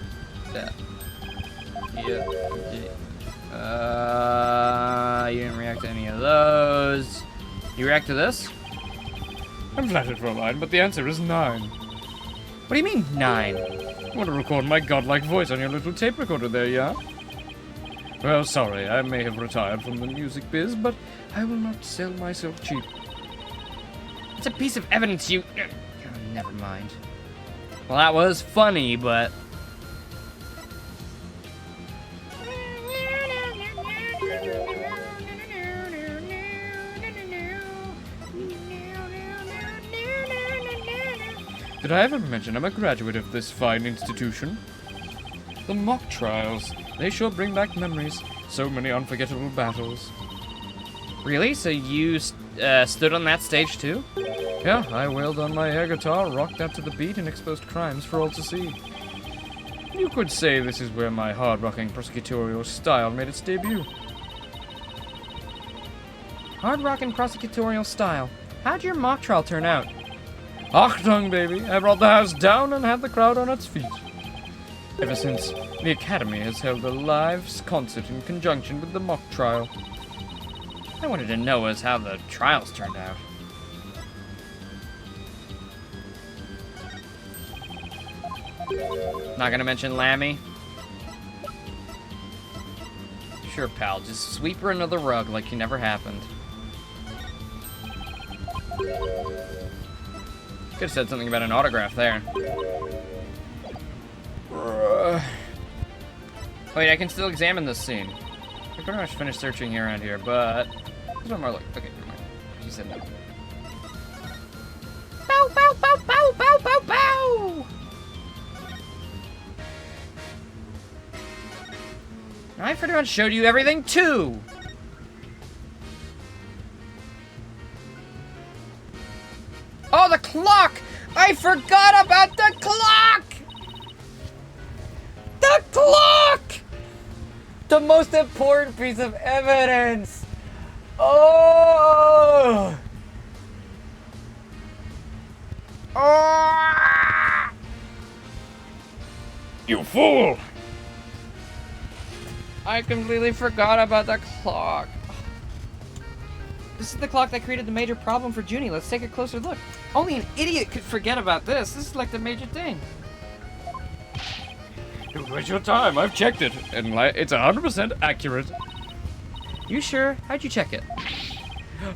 that? Yeah. You didn't react to any of those. You react to this? I'm flattered for a line, but the answer is 9. What do you mean, 9? I want to record my godlike voice on your little tape recorder there, yeah? Well, sorry, I may have retired from the music biz, but I will not sell myself cheap. It's a piece of evidence you... Oh, never mind. Well, that was funny, but... Did I ever mention I'm a graduate of this fine institution? The mock trials. They sure bring back memories. So many unforgettable battles. Really? So you stood on that stage too? Yeah, I wailed on my air guitar, rocked out to the beat, and exposed crimes for all to see. You could say this is where my hard-rocking prosecutorial style made its debut. Hard rock and prosecutorial style. How'd your mock trial turn out? Achtung, baby! I brought the house down and had the crowd on its feet. Ever since, the Academy has held a live concert in conjunction with the mock trial. I wanted to know is how the trials turned out. Not gonna mention Lammy? Sure, pal. Just sweep her under the rug like it never happened. Could've said something about an autograph there. Wait, I can still examine this scene. I pretty much finished searching here around here, but... There's one more look. Okay, never mind. She said no. Bow, bow, bow, bow, bow, bow, bow! I pretty much showed you everything, too! Oh, the clock! I forgot about the clock! The clock! The most important piece of evidence! Oh! Oh! You fool! I completely forgot about the clock. This is the clock that created the major problem for Junie. Let's take a closer look. Only an idiot could forget about this. This is like the major thing. Don't waste your time. I've checked it, and it's 100% accurate. You sure? How'd you check it?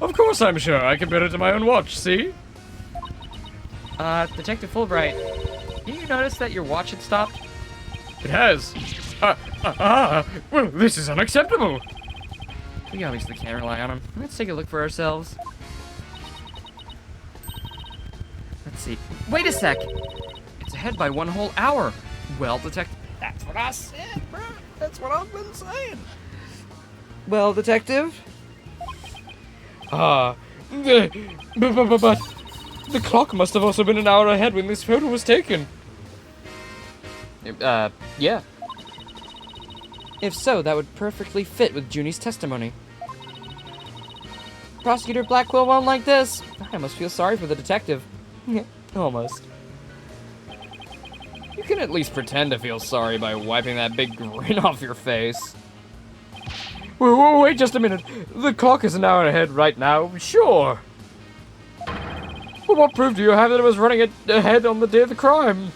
Of course I'm sure. I compared it to my own watch, see? Detective Fulbright, did you notice that your watch had stopped? It has. Well, this is unacceptable. We obviously can't rely on him. Let's take a look for ourselves. Let's see. Wait a sec! It's ahead by 1 whole hour. Well, detective. That's what I said, bro. That's what I've been saying. Well, detective? But the clock must have also been an hour ahead when this photo was taken. Yeah. If so, that would perfectly fit with Junie's testimony. Prosecutor Blackwell won't like this. I almost feel sorry for the detective. Almost. You can at least pretend to feel sorry by wiping that big grin off your face. Wait just a minute. The clock is an hour ahead right now, sure. But what proof do you have that it was running ahead on the day of the crime?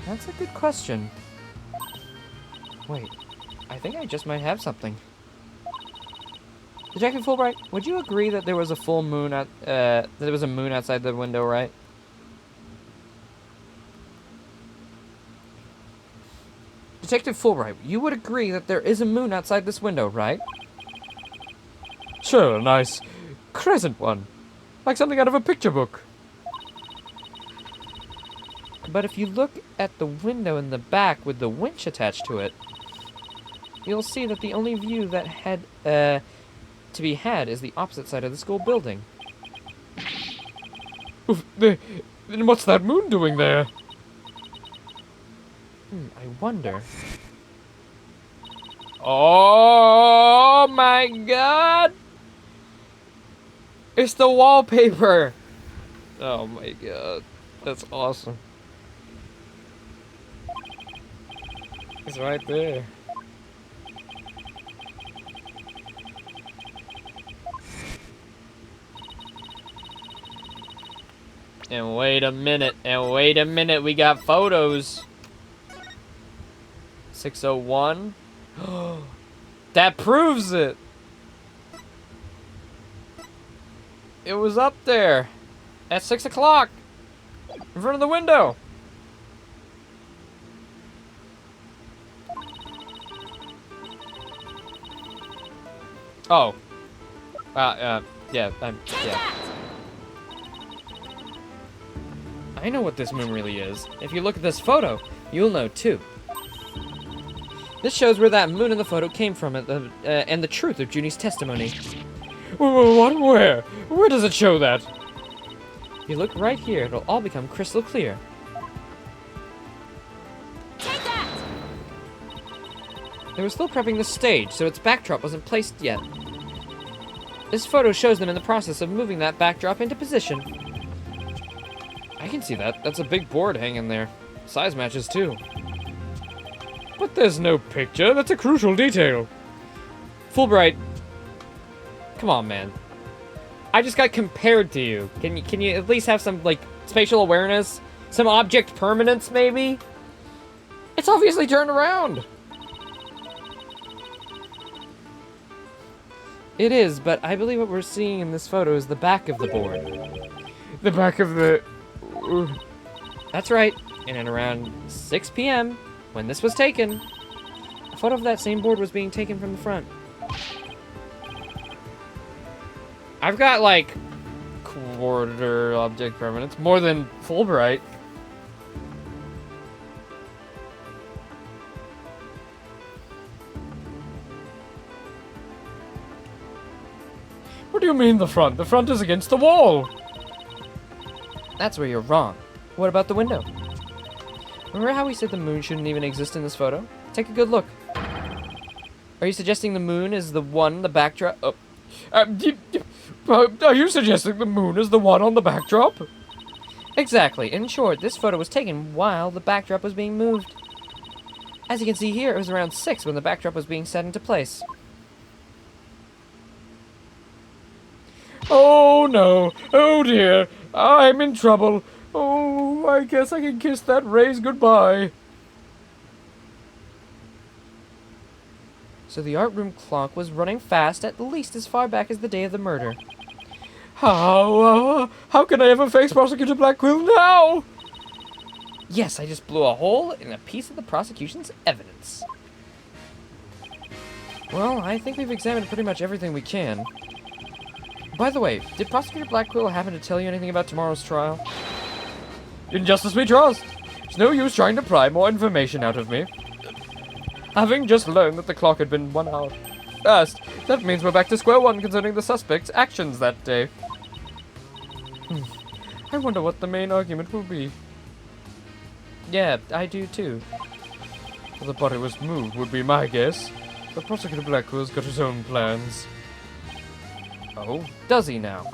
That's a good question. Wait, I think I just might have something. Detective Fulbright, would you agree that there was a full moon that there was a moon outside the window, right? Detective Fulbright, you would agree that there is a moon outside this window, right? Sure, a nice crescent one. Like something out of a picture book. But if you look at the window in the back with the winch attached to it, you'll see that the only view that had to be had is the opposite side of the school building. Oof, then what's that moon doing there? I wonder. Oh my god! It's the wallpaper! Oh my god. That's awesome. It's right there. And wait a minute, we got photos. 601. That proves it. It was up there at 6 o'clock in front of the window. Oh. Yeah. Yeah. I know what this moon really is. If you look at this photo, you'll know too. This shows where that moon in the photo came from and the truth of Junie's testimony. What? Where? Where does it show that? If you look right here, it'll all become crystal clear. Take that! They were still prepping the stage, so its backdrop wasn't placed yet. This photo shows them in the process of moving that backdrop into position. I can see that. That's a big board hanging there. Size matches too. But there's no picture. That's a crucial detail. Fulbright, come on, man. I just got compared to you. Can you at least have some, like, spatial awareness? Some object permanence, maybe? It's obviously turned around. It is, but I believe what we're seeing in this photo is the back of the board. The back of the... That's right. And at around 6 p.m., when this was taken, a photo of that same board was being taken from the front. I've got, like, quarter object permanence. More than Fulbright. What do you mean the front? The front is against the wall. That's where you're wrong. What about the window? Remember how we said the moon shouldn't even exist in this photo? Take a good look. Are you suggesting the moon is the one, the backdrop? Oh. Are you suggesting the moon is the one on the backdrop? Exactly. In short, this photo was taken while the backdrop was being moved. As you can see here, it was around 6 when the backdrop was being set into place. Oh no. Oh dear. I'm in trouble. Oh, I guess I can kiss that rays goodbye. So the art room clock was running fast at least as far back as the day of the murder. How can I ever face Prosecutor Blackwell now? Yes, I just blew a hole in a piece of the prosecution's evidence. Well, I think we've examined pretty much everything we can. By the way, did Prosecutor Blackquill happen to tell you anything about tomorrow's trial? In justice we trust. It's no use trying to pry more information out of me. Having just learned that the clock had been 1 hour fast, that means we're back to square one concerning the suspect's actions that day. I wonder what the main argument will be. Yeah, I do too. Well, the body was moved would be my guess. But Prosecutor Blackwell's got his own plans. Oh, does he now?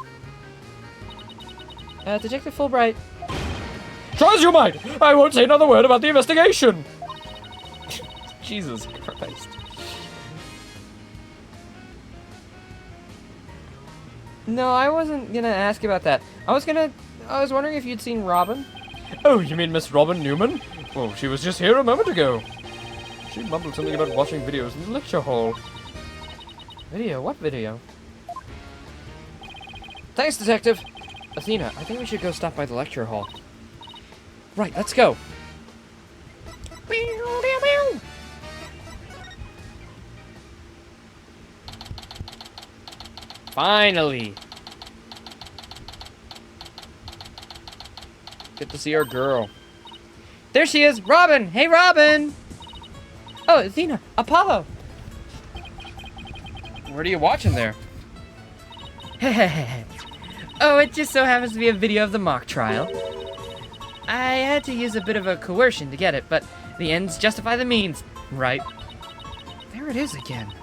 Detective Fulbright. Try as you might! I won't say another word about the investigation! Jesus Christ. No, I wasn't gonna ask about that. I was wondering if you'd seen Robin. Oh, you mean Miss Robin Newman? Oh, she was just here a moment ago. She mumbled something about watching videos in the lecture hall. Video? What video? Thanks, Detective. Athena, I think we should go stop by the lecture hall. Right, let's go. Finally. Good to see our girl. There she is, Robin. Hey, Robin. Oh, Athena, Apollo. What are you watching there? Oh, it just so happens to be a video of the mock trial. I had to use a bit of a coercion to get it, but the ends justify the means, right? There it is again.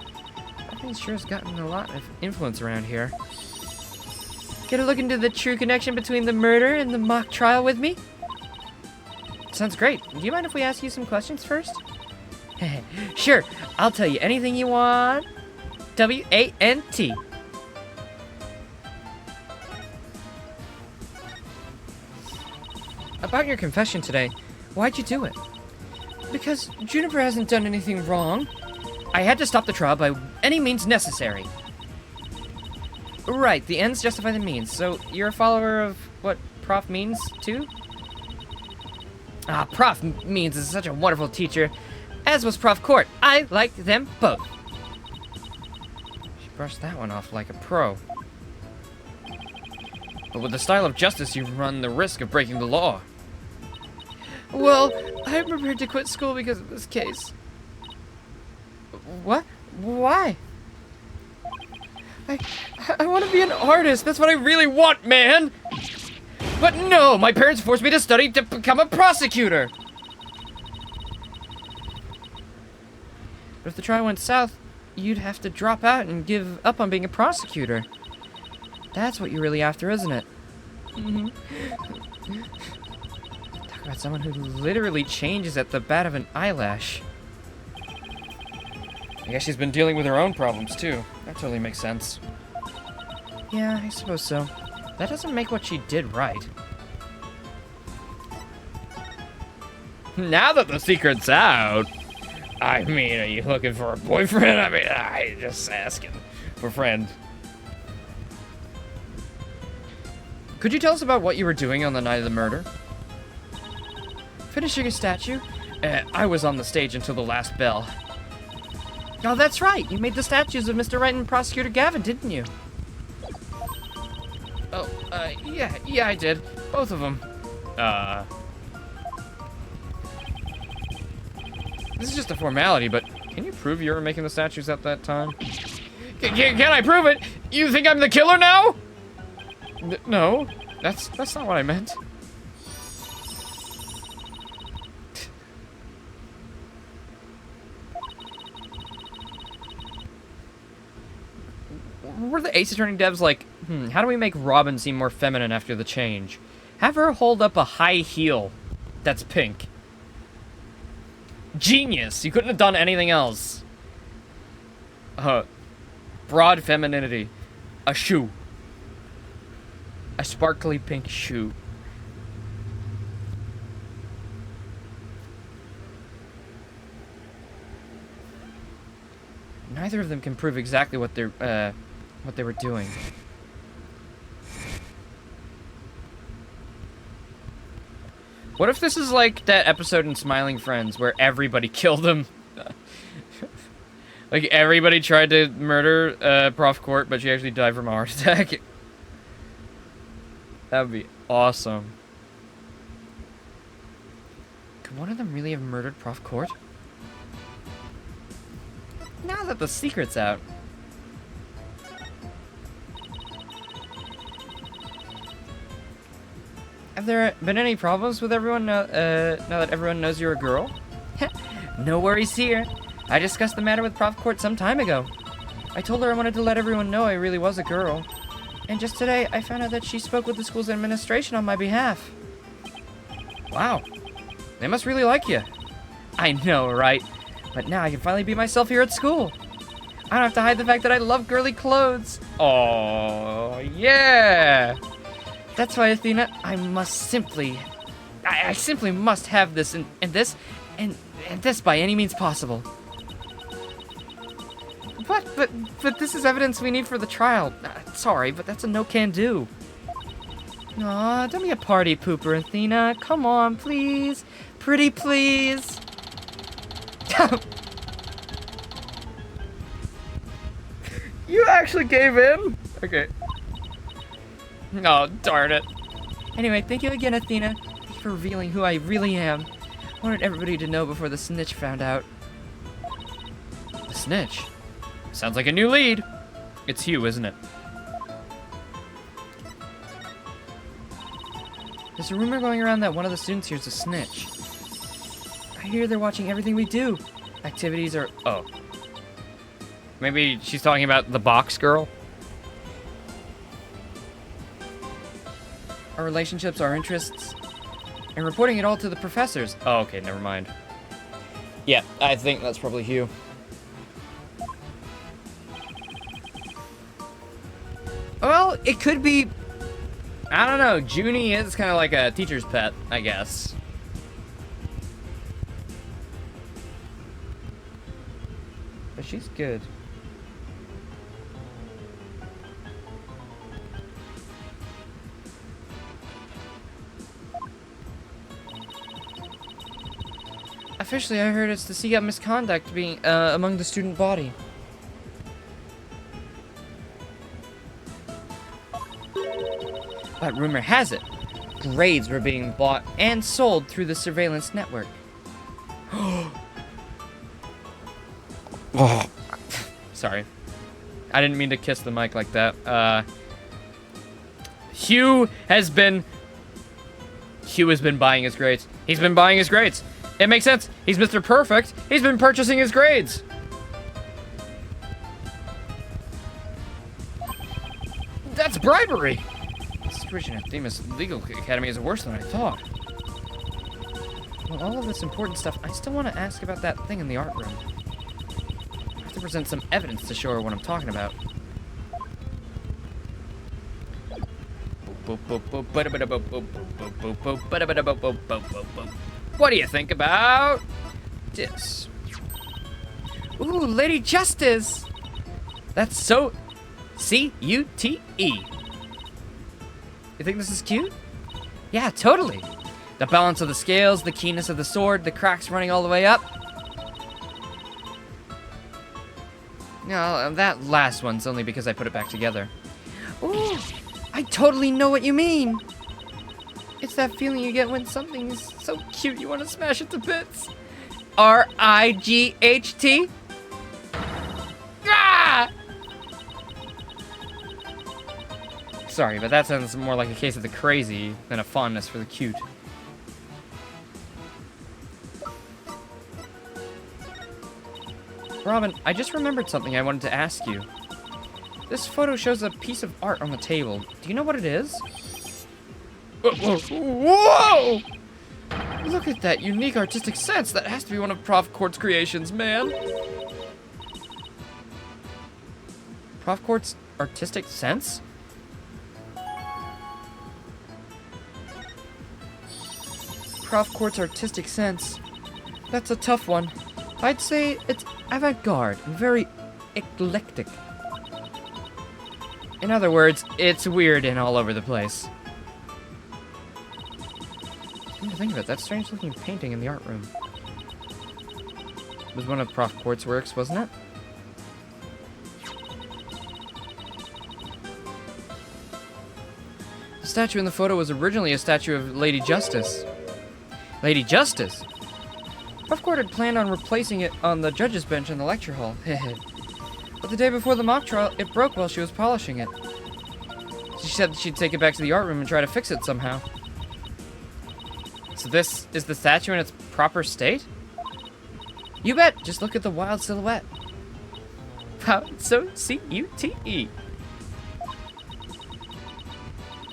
That thing sure has gotten a lot of influence around here. Get a look into the true connection between the murder and the mock trial with me? Sounds great. Do you mind if we ask you some questions first? Sure, I'll tell you anything you want. W-A-N-T. About your confession today, why'd you do it? Because Juniper hasn't done anything wrong. I had to stop the trial by any means necessary. Right, the ends justify the means. So you're a follower of what Prof means too? Prof Means is such a wonderful teacher, as was Prof Court. I liked them both. She brushed that one off like a pro. But with the style of justice, you run the risk of breaking the law. Well, I'm prepared to quit school because of this case. What? Why? I want to be an artist. That's what I really want, man. But no, my parents forced me to study to become a prosecutor. But if the trial went south, you'd have to drop out and give up on being a prosecutor. That's what you're really after, isn't it? Mm-hmm. Talk about someone who literally changes at the bat of an eyelash. I guess she's been dealing with her own problems, too. That totally makes sense. Yeah, I suppose so. That doesn't make what she did right. Now that the secret's out... I mean, are you looking for a boyfriend? I mean, I just asking for a friend. Could you tell us about what you were doing on the night of the murder? Finishing a statue? I was on the stage until the last bell. Oh, that's right. You made the statues of Mr. Wright and Prosecutor Gavin, didn't you? Oh, yeah, I did. Both of them. This is just a formality, but can you prove you were making the statues at that time? Can I prove it? You think I'm the killer now? No, that's not what I meant. Were the Ace Attorney devs like, how do we make Robin seem more feminine after the change? Have her hold up a high heel that's pink. Genius! You couldn't have done anything else. Broad femininity. A shoe. A sparkly pink shoe. Neither of them can prove exactly what they were doing. What if this is like that episode in Smiling Friends where everybody killed them? Like, everybody tried to murder Prof. Court, but she actually died from a heart attack. That would be awesome. Could one of them really have murdered Prof. Court? Now that the secret's out. Have there been any problems with everyone now that everyone knows you're a girl? No worries here. I discussed the matter with Prof. Court some time ago. I told her I wanted to let everyone know I really was a girl. And just today, I found out that she spoke with the school's administration on my behalf. Wow. They must really like you. I know, right? But now I can finally be myself here at school. I don't have to hide the fact that I love girly clothes. Oh, yeah. That's why, Athena, I simply must have this and this and this by any means possible. But this is evidence we need for the trial. Sorry, but that's a no-can-do. Aw, don't be a party pooper, Athena. Come on, please. Pretty please. You actually gave in? Okay. Oh, darn it. Anyway, thank you again, Athena. Thank you for revealing who I really am. I wanted everybody to know before the snitch found out. The snitch? Sounds like a new lead. It's Hugh, isn't it? There's a rumor going around that one of the students here is a snitch. I hear they're watching everything we do. Activities are... Oh. Maybe she's talking about the box girl? Our relationships, our interests, and reporting it all to the professors. Oh, okay, never mind. Yeah, I think that's probably Hugh. Well, it could be... I don't know, Junie is kind of like a teacher's pet, I guess. But she's good. Officially, I heard it's to seek out misconduct being among the student body. But rumor has it, grades were being bought and sold through the surveillance network. Oh. Sorry. I didn't mean to kiss the mic like that. Hugh has been buying his grades. He's been buying his grades. It makes sense. He's Mr. Perfect. He's been purchasing his grades. That's bribery. The situation at Themis Legal Academy is worse than I thought. Well, all of this important stuff, I still want to ask about that thing in the art room. I have to present some evidence to show her what I'm talking about. What do you think about this? Ooh, Lady Justice! That's so... C-U-T-E. You think this is cute? Yeah, totally. The balance of the scales, the keenness of the sword, the cracks running all the way up. No, that last one's only because I put it back together. Ooh, I totally know what you mean. It's that feeling you get when something is so cute you want to smash it to bits. R-I-G-H-T? Ah! Sorry, but that sounds more like a case of the crazy than a fondness for the cute. Robin, I just remembered something I wanted to ask you. This photo shows a piece of art on the table. Do you know what it is? Whoa! Look at that unique artistic sense. That has to be one of Prof. Court's creations, man. Prof. Court's artistic sense? Prof. Court's artistic sense. That's a tough one. I'd say it's avant-garde and very eclectic. In other words, it's weird and all over the place. Come to think of it, that strange-looking painting in the art room was one of Prof. Court's works, wasn't it? statue in the photo was originally a statue of Lady Justice. Lady Justice? Prof Court had planned on replacing it on the judge's bench in the lecture hall. But the day before the mock trial, it broke while she was polishing it. She said she'd take it back to the art room and try to fix it somehow. So this is the statue in its proper state? You bet! Just look at the wild silhouette. Wow, it's so C-U-T-E.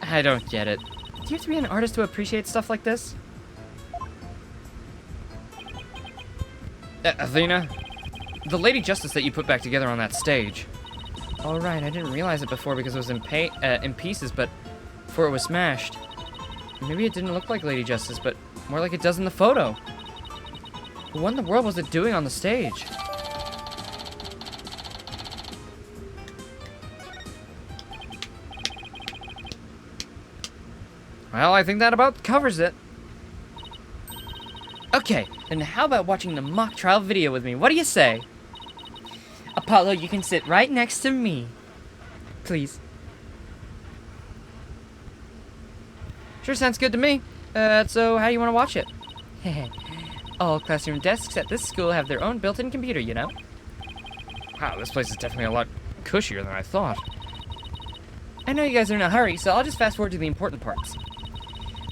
I don't get it. Do you have to be an artist to appreciate stuff like this? Athena? The Lady Justice that you put back together on that stage. Oh right, I didn't realize it before because it was in pieces, but before it was smashed. Maybe it didn't look like Lady Justice, but more like it does in the photo. What in the world was it doing on the stage? Well, I think that about covers it. Okay, then how about watching the mock trial video with me? What do you say? Apollo, you can sit right next to me. Please. Sure sounds good to me. So how do you want to watch it? All classroom desks at this school have their own built-in computer, you know? Wow, this place is definitely a lot cushier than I thought. I know you guys are in a hurry, so I'll just fast forward to the important parts.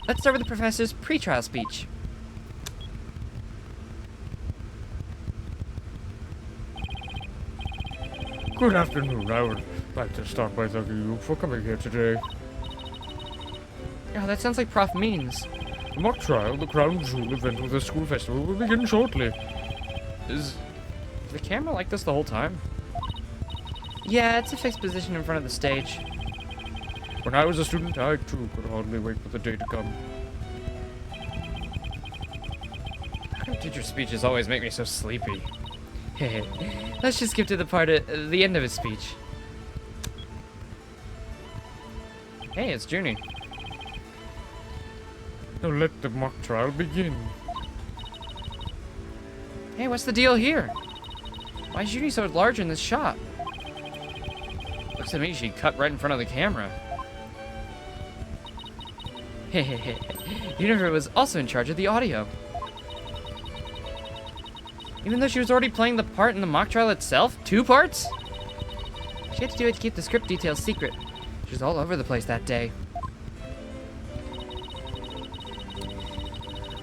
Let's start with the professor's pre-trial speech. Good afternoon. I would like to start by thanking you for coming here today. Oh, that sounds like Prof. Means. The mock trial, the crown jewel event of the school festival, will begin shortly. Is the camera like this the whole time? Yeah, it's a fixed position in front of the stage. When I was a student, I too could hardly wait for the day to come. How come teacher speeches always make me so sleepy? Let's just skip to the part at the end of his speech. Hey, it's Junie. Now let the mock trial begin. Hey, what's the deal here? Why is Junie so large in this shot? Looks to me she cut right in front of the camera. Univer was also in charge of the audio. Even though she was already playing the part in the mock trial itself? 2 parts? She had to do it to keep the script details secret. She was all over the place that day.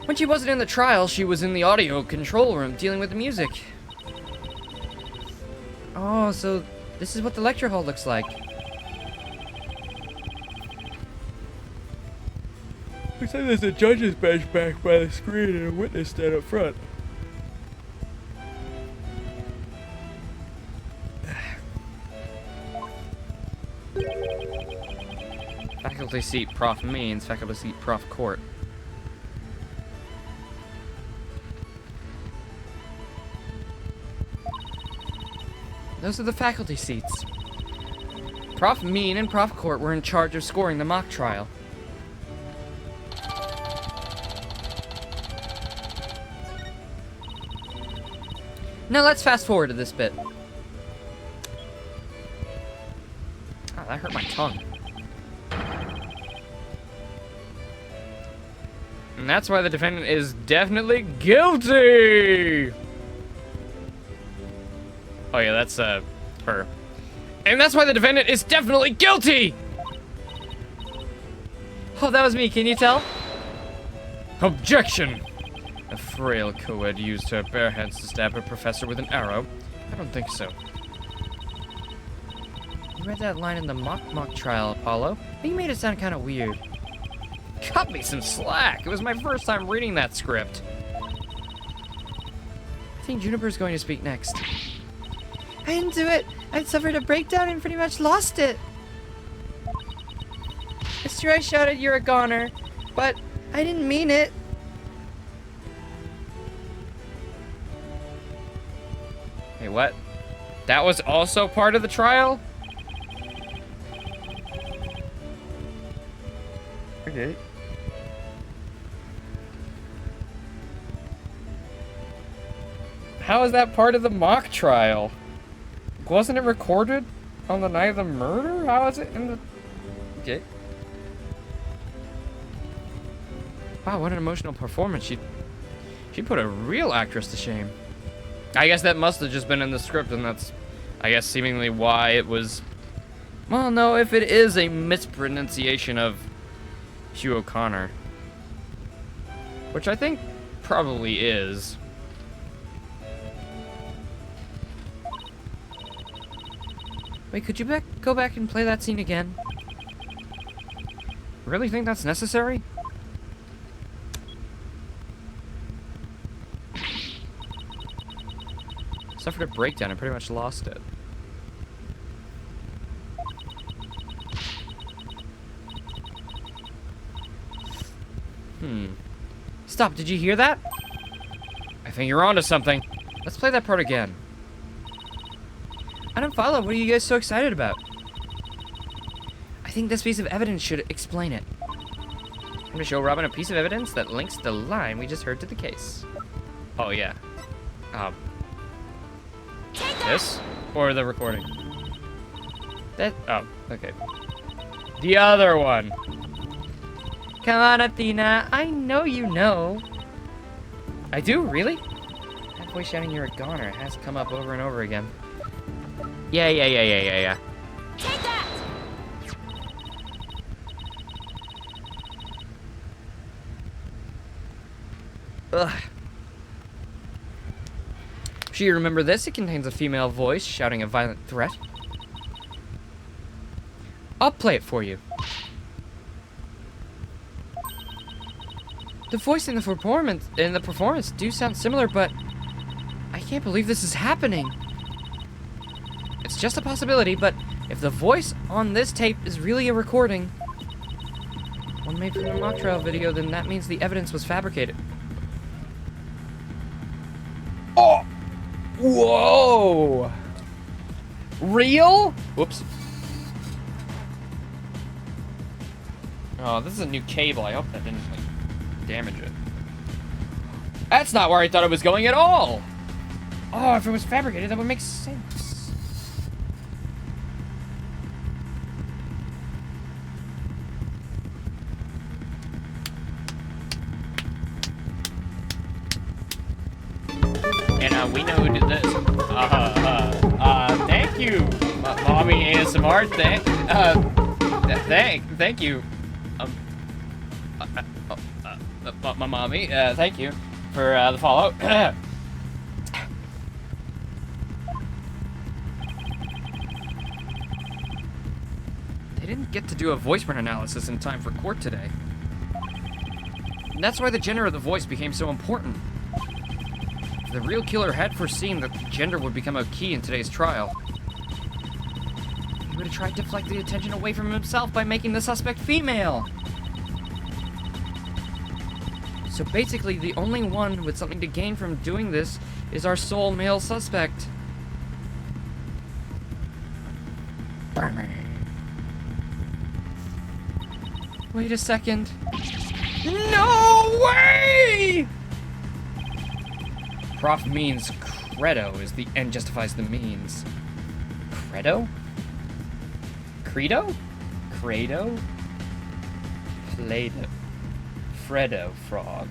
When she wasn't in the trial, she was in the audio control room dealing with the music. Oh, so this is what the lecture hall looks like. Looks like there's a judge's bench back by the screen and a witness stand up front. Faculty seat Prof. Means, faculty seat Prof. Court. Those are the faculty seats. Prof. Mean and Prof. Court were in charge of scoring the mock trial. Now let's fast forward to this bit. Oh, that hurt my tongue. And that's why the defendant is definitely guilty! Oh yeah, that's, her. And that's why the defendant is definitely guilty! Oh, that was me, can you tell? Objection! A frail co-ed used her bare hands to stab her professor with an arrow? I don't think so. You read that line in the mock trial, Apollo, but you made it sound kind of weird. Cut me some slack! It was my first time reading that script. I think Juniper's going to speak next. I didn't do it! I suffered a breakdown and pretty much lost it! It's true I shouted you're a goner, but I didn't mean it. Hey, what? That was also part of the trial? Okay. How is that part of the mock trial? Wasn't it recorded on the night of the murder? How is it in the... Okay. Wow, what an emotional performance. She put a real actress to shame. I guess that must have just been in the script, and that's, I guess, seemingly why it was... Well, no, if it is a mispronunciation of Hugh O'Connor. Which I think probably is. Wait, could you go back and play that scene again? Really think that's necessary? Suffered a breakdown and pretty much lost it. Stop, did you hear that? I think you're onto something. Let's play that part again. I don't follow. What are you guys so excited about? I think this piece of evidence should explain it. I'm going to show Robin a piece of evidence that links the line we just heard to the case. Oh, yeah. This? Or the recording? That, oh, okay. The other one. Come on, Athena. I know you know. I do? Really? That voice shouting you're a goner has come up over and over again. Yeah. Take that! Ugh. Sure you remember this? It contains a female voice shouting a violent threat. I'll play it for you. The voice in the performance do sound similar, but I can't believe this is happening. It's just a possibility, but if the voice on this tape is really a recording, one made from the mock trial video, then that means the evidence was fabricated. Oh! Whoa! Real? Whoops. Oh, this is a new cable. I hope that didn't, like, damage it. That's not where I thought it was going at all! Oh, if it was fabricated, that would make sense. And, we know who did this. Thank you, Mommy ASMR. Thank you. My mommy, thank you for the follow. They didn't get to do a voice print analysis in time for court today. And that's why the gender of the voice became so important. The real killer had foreseen that gender would become a key in today's trial. He would have tried to deflect the attention away from himself by making the suspect female. So basically, the only one with something to gain from doing this is our sole male suspect. Wait a second. No way! Prof means credo is the end justifies the means. Credo? Credo? Credo? Play-Doh. Fredo frog.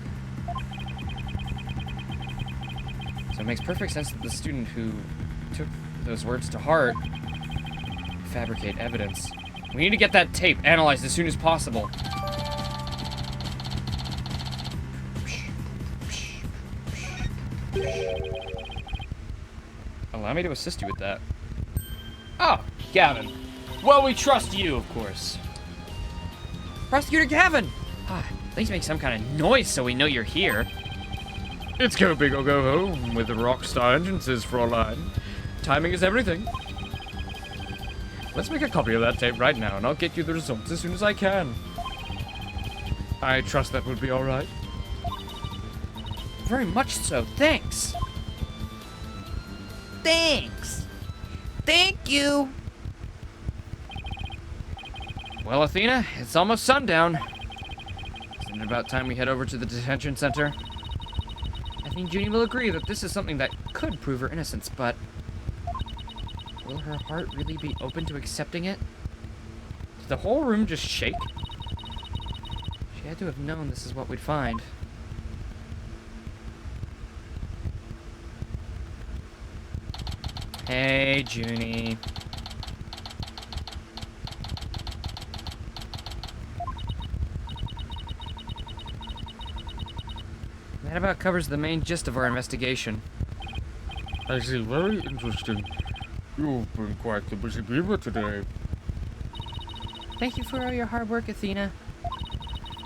So it makes perfect sense that the student who took those words to heart fabricate evidence. We need to get that tape analyzed as soon as possible. Allow me to assist you with that. Oh, Gavin. Well, we trust you, of course. Prosecutor Gavin! Ah, at least make some kind of noise so we know you're here. It's go big or go home with the Rockstar entrances, Fraulein. Timing is everything. Let's make a copy of that tape right now, and I'll get you the results as soon as I can. I trust that would be all right. Very much so, thanks. Thanks. Thank you. Well, Athena, it's almost sundown. Isn't it about time we head over to the detention center? I think Junie will agree that this is something that could prove her innocence, but will her heart really be open to accepting it? Did the whole room just shake? She had to have known this is what we'd find. Hey, Junie. That about covers the main gist of our investigation. I see. Very interesting. You've been quite the busy beaver today. Thank you for all your hard work, Athena.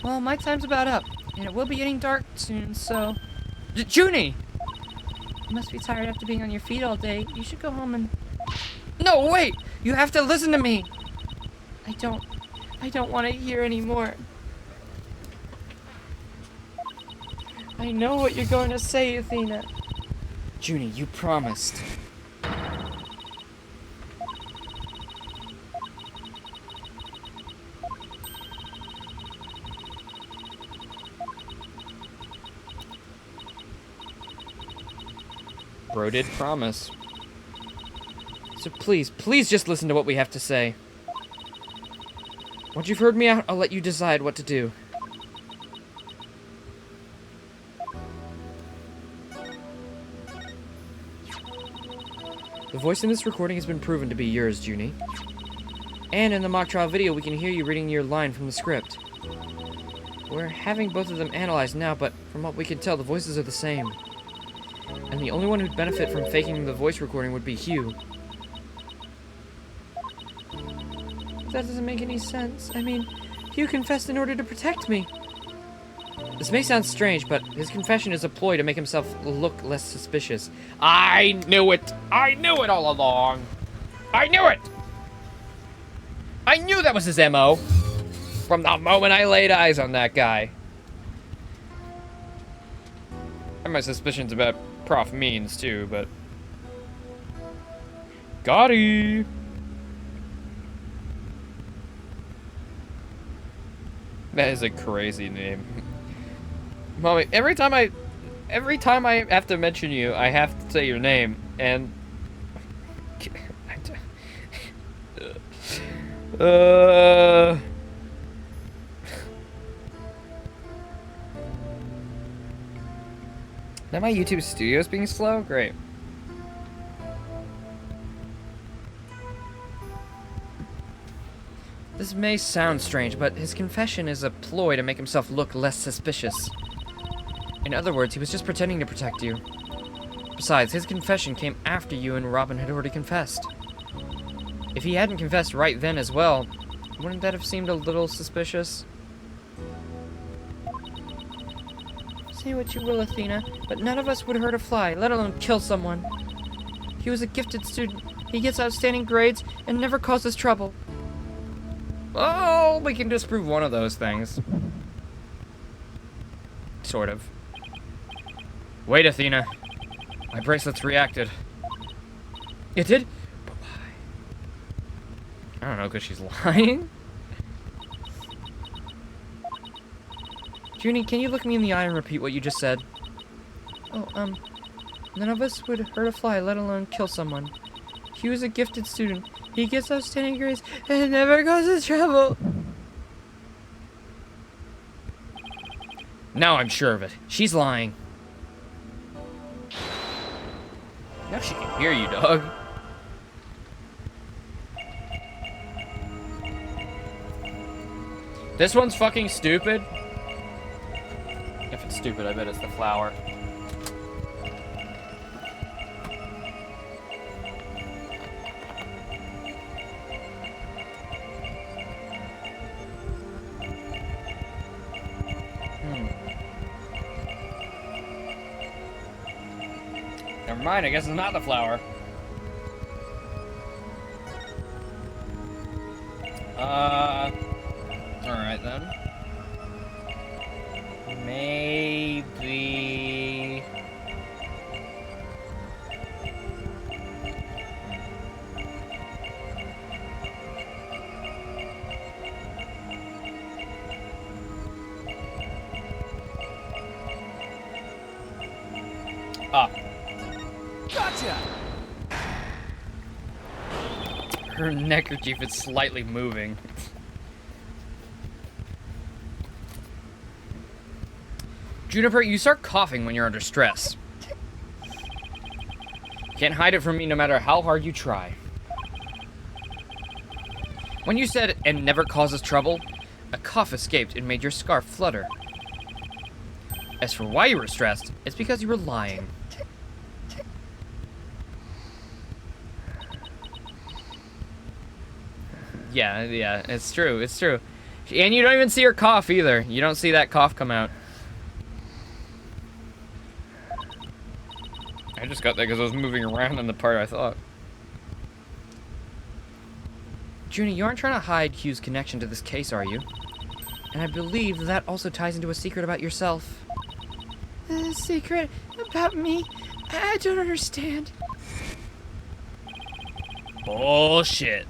Well, my time's about up, and it will be getting dark soon, so... Junie! You must be tired after being on your feet all day. You should go home and... No, wait! You have to listen to me! I don't want to hear anymore. I know what you're going to say, Athena. Junie, you promised. Bro did promise. So please just listen to what we have to say. Once you've heard me out, I'll let you decide what to do. The voice in this recording has been proven to be yours, Junie. And in the mock trial video, we can hear you reading your line from the script. We're having both of them analyzed now, but from what we can tell, the voices are the same. And the only one who'd benefit from faking the voice recording would be Hugh. That doesn't make any sense. I mean, Hugh confessed in order to protect me. This may sound strange, but his confession is a ploy to make himself look less suspicious. I knew it! I knew it all along! I knew it! I knew that was his MO! From the moment I laid eyes on that guy. I have my suspicions about Prof. Means, too, but... Gotti! That is a crazy name. Mommy, every time I have to mention you, I have to say your name, and... Now my YouTube studio's being slow? Great. This may sound strange, but his confession is a ploy to make himself look less suspicious. In other words, he was just pretending to protect you. Besides, his confession came after you and Robin had already confessed. If he hadn't confessed right then as well, wouldn't that have seemed a little suspicious? Say what you will, Athena, but none of us would hurt a fly, let alone kill someone. He was a gifted student. He gets outstanding grades and never causes trouble. Oh, we can disprove one of those things. Sort of. Wait, Athena. My bracelet's reacted. It did? But why? I don't know, because she's lying? Junie, can you look me in the eye and repeat what you just said? Oh, none of us would hurt a fly, let alone kill someone. He was a gifted student. He gets outstanding grades and never causes trouble. Now I'm sure of it. She's lying. Now she can hear you, dog. This one's fucking stupid. If it's stupid, I bet it's the flower. Never mind, I guess it's not the flower. Alright then. Maybe... Ah. Gotcha! Her neckerchief is slightly moving. Juniper, you start coughing when you're under stress. Can't hide it from me no matter how hard you try. When you said, "and never causes trouble," a cough escaped and made your scarf flutter. As for why you were stressed, it's because you were lying. Yeah, it's true, it's true. And you don't even see her cough either. You don't see that cough come out. I just got that because I was moving around in the part I thought. Junie, you aren't trying to hide Q's connection to this case, are you? And I believe that also ties into a secret about yourself. A secret about me? I don't understand. Bullshit.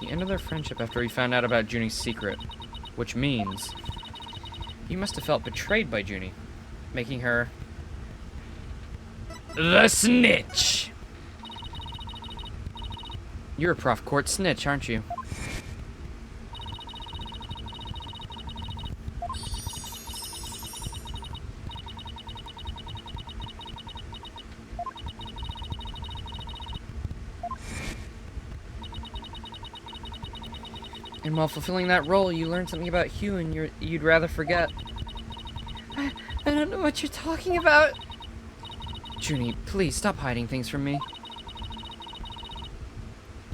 He ended their friendship after he found out about Junie's secret, which means you must have felt betrayed by Junie, making her the snitch. You're a Prof Court snitch, aren't you? And while fulfilling that role, you learned something about Hugh and you'd rather forget. I don't know what you're talking about. Junie, please stop hiding things from me.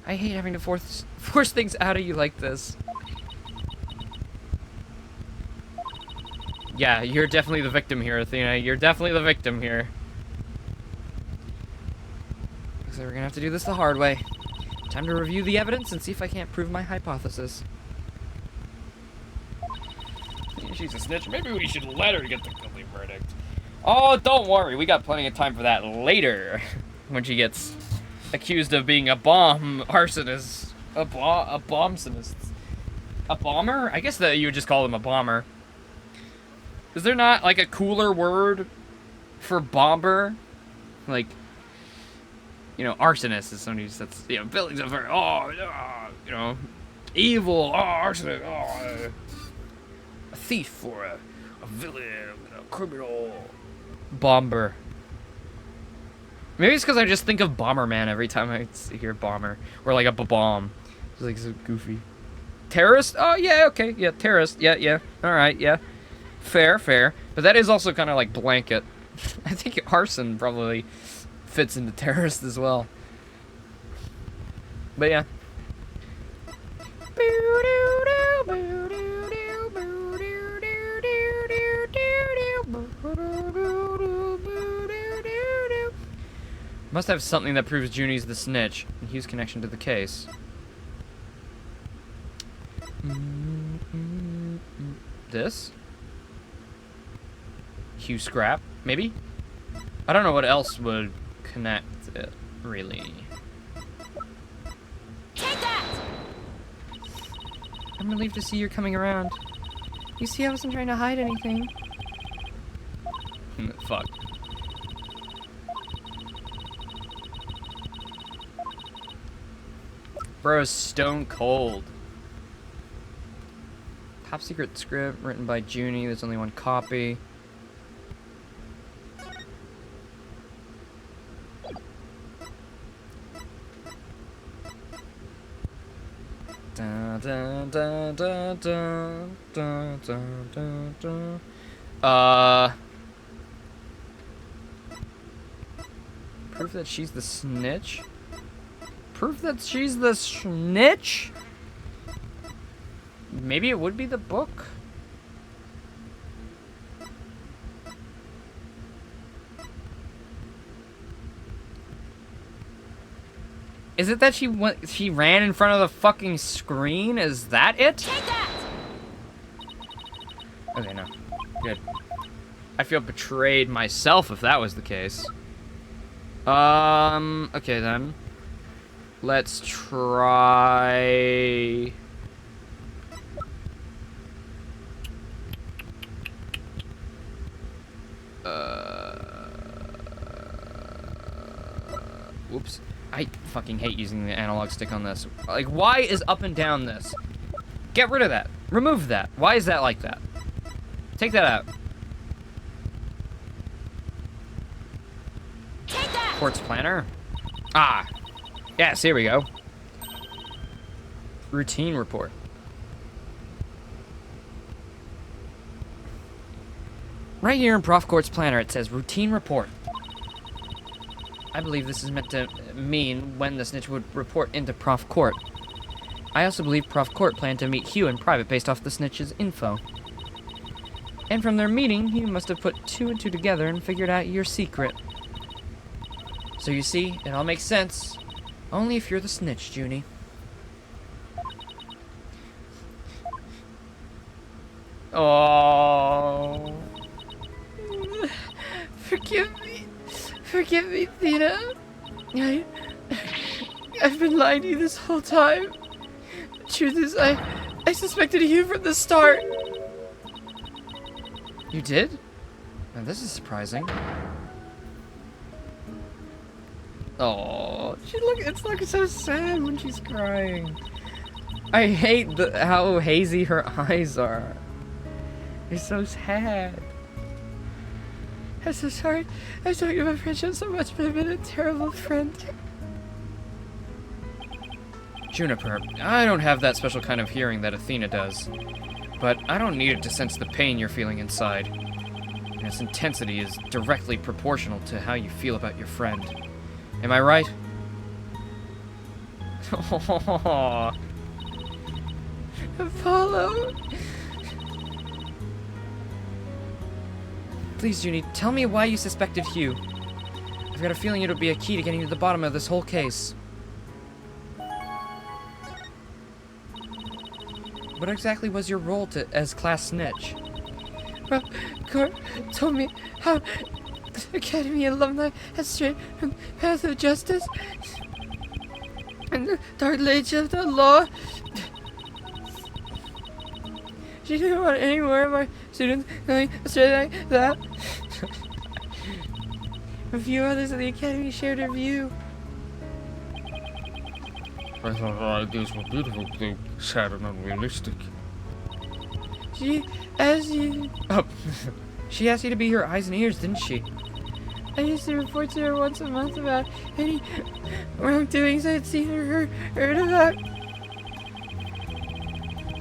I hate having to force things out of you like this. Yeah, you're definitely the victim here, Athena. You're definitely the victim here. Looks like we're gonna have to do this the hard way. Time to review the evidence and see if I can't prove my hypothesis. She's a snitch. Maybe we should let her get the guilty verdict. Oh, don't worry. We got plenty of time for that later. When she gets accused of being a bomb arsonist. A bombsonist. A bomber? I guess that you would just call him a bomber. Is there not, like, a cooler word for bomber? Like, you know, arsonist is somebody that's, you know, buildings of her, you know, evil, arsonist, a thief or a villain, a criminal. Bomber. Maybe it's because I just think of Bomberman every time I hear bomber. Or like a bomb. It's like so goofy. Terrorist? Oh, yeah, okay. Yeah, terrorist. Yeah. Alright, yeah. Fair. But that is also kind of like blanket. I think arson probably fits into terrorist as well. But yeah. Must have something that proves Junie's the snitch and Hugh's connection to the case. This? Hugh scrap? Maybe? I don't know what else would connect it, really. Take that! I'm relieved to see you're coming around. You see, I wasn't trying to hide anything. Fuck. Bro's stone cold. Top secret script written by Junie. There's only one copy. Dun, dun, dun, dun, dun, dun, dun, dun, dun. Proof that she's the snitch? Proof that she's the snitch? Maybe it would be the book? Is it that she ran in front of the fucking screen? Is that it? Take that! Okay, no. Good. I feel betrayed myself if that was the case. Okay then. Let's try... Whoops. I fucking hate using the analog stick on this. Like, why is up and down this? Get rid of that. Remove that. Why is that like that? Take that out. Take that! Quartz planner. Ah. Yes, here we go. Routine report. Right here in Prof Court's planner, it says routine report. I believe this is meant to mean when the snitch would report into Prof Court. I also believe Prof Court planned to meet Hugh in private based off the snitch's info. And from their meeting, Hugh must have put 2 and 2 together and figured out your secret. So you see, it all makes sense. Only if you're the snitch, Junie. Oh. Forgive me. Forgive me, Thena. I've been lying to you this whole time. The truth is, I suspected you from the start. You did? Now this is surprising. Oh, it's looking so sad when she's crying. I hate how hazy her eyes are. They're so sad. I'm so sorry. I've talked about friendship so much, but I've been a terrible friend. Juniper, I don't have that special kind of hearing that Athena does. But I don't need it to sense the pain you're feeling inside. And its intensity is directly proportional to how you feel about your friend. Am I right? Apollo. Please, Junie, tell me why you suspected Hugh. I've got a feeling it'll be a key to getting to the bottom of this whole case. What exactly was your role as class snitch? Well, Court told me how Academy alumni had strayed from the path of justice and the dark age of the law. She didn't want any more of our students going astray like that. A few others at the Academy shared her view. I thought our ideas were beautiful, though sad and unrealistic. She asked you. Oh, she asked you to be her eyes and ears, didn't she? I used to report to her once a month about any wrongdoings I'd seen or heard about.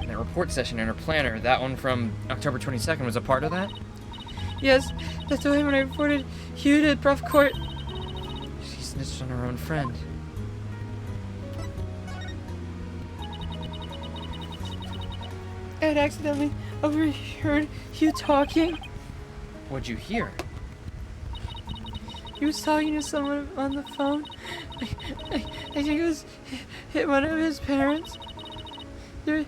That report session in her planner, that one from October 22nd, was a part of that? Yes, that's why when I reported Hugh to Prof Court. She snitched on her own friend. I'd accidentally overheard Hugh talking. What'd you hear? He was talking to someone on the phone. I think it was one of his parents. They're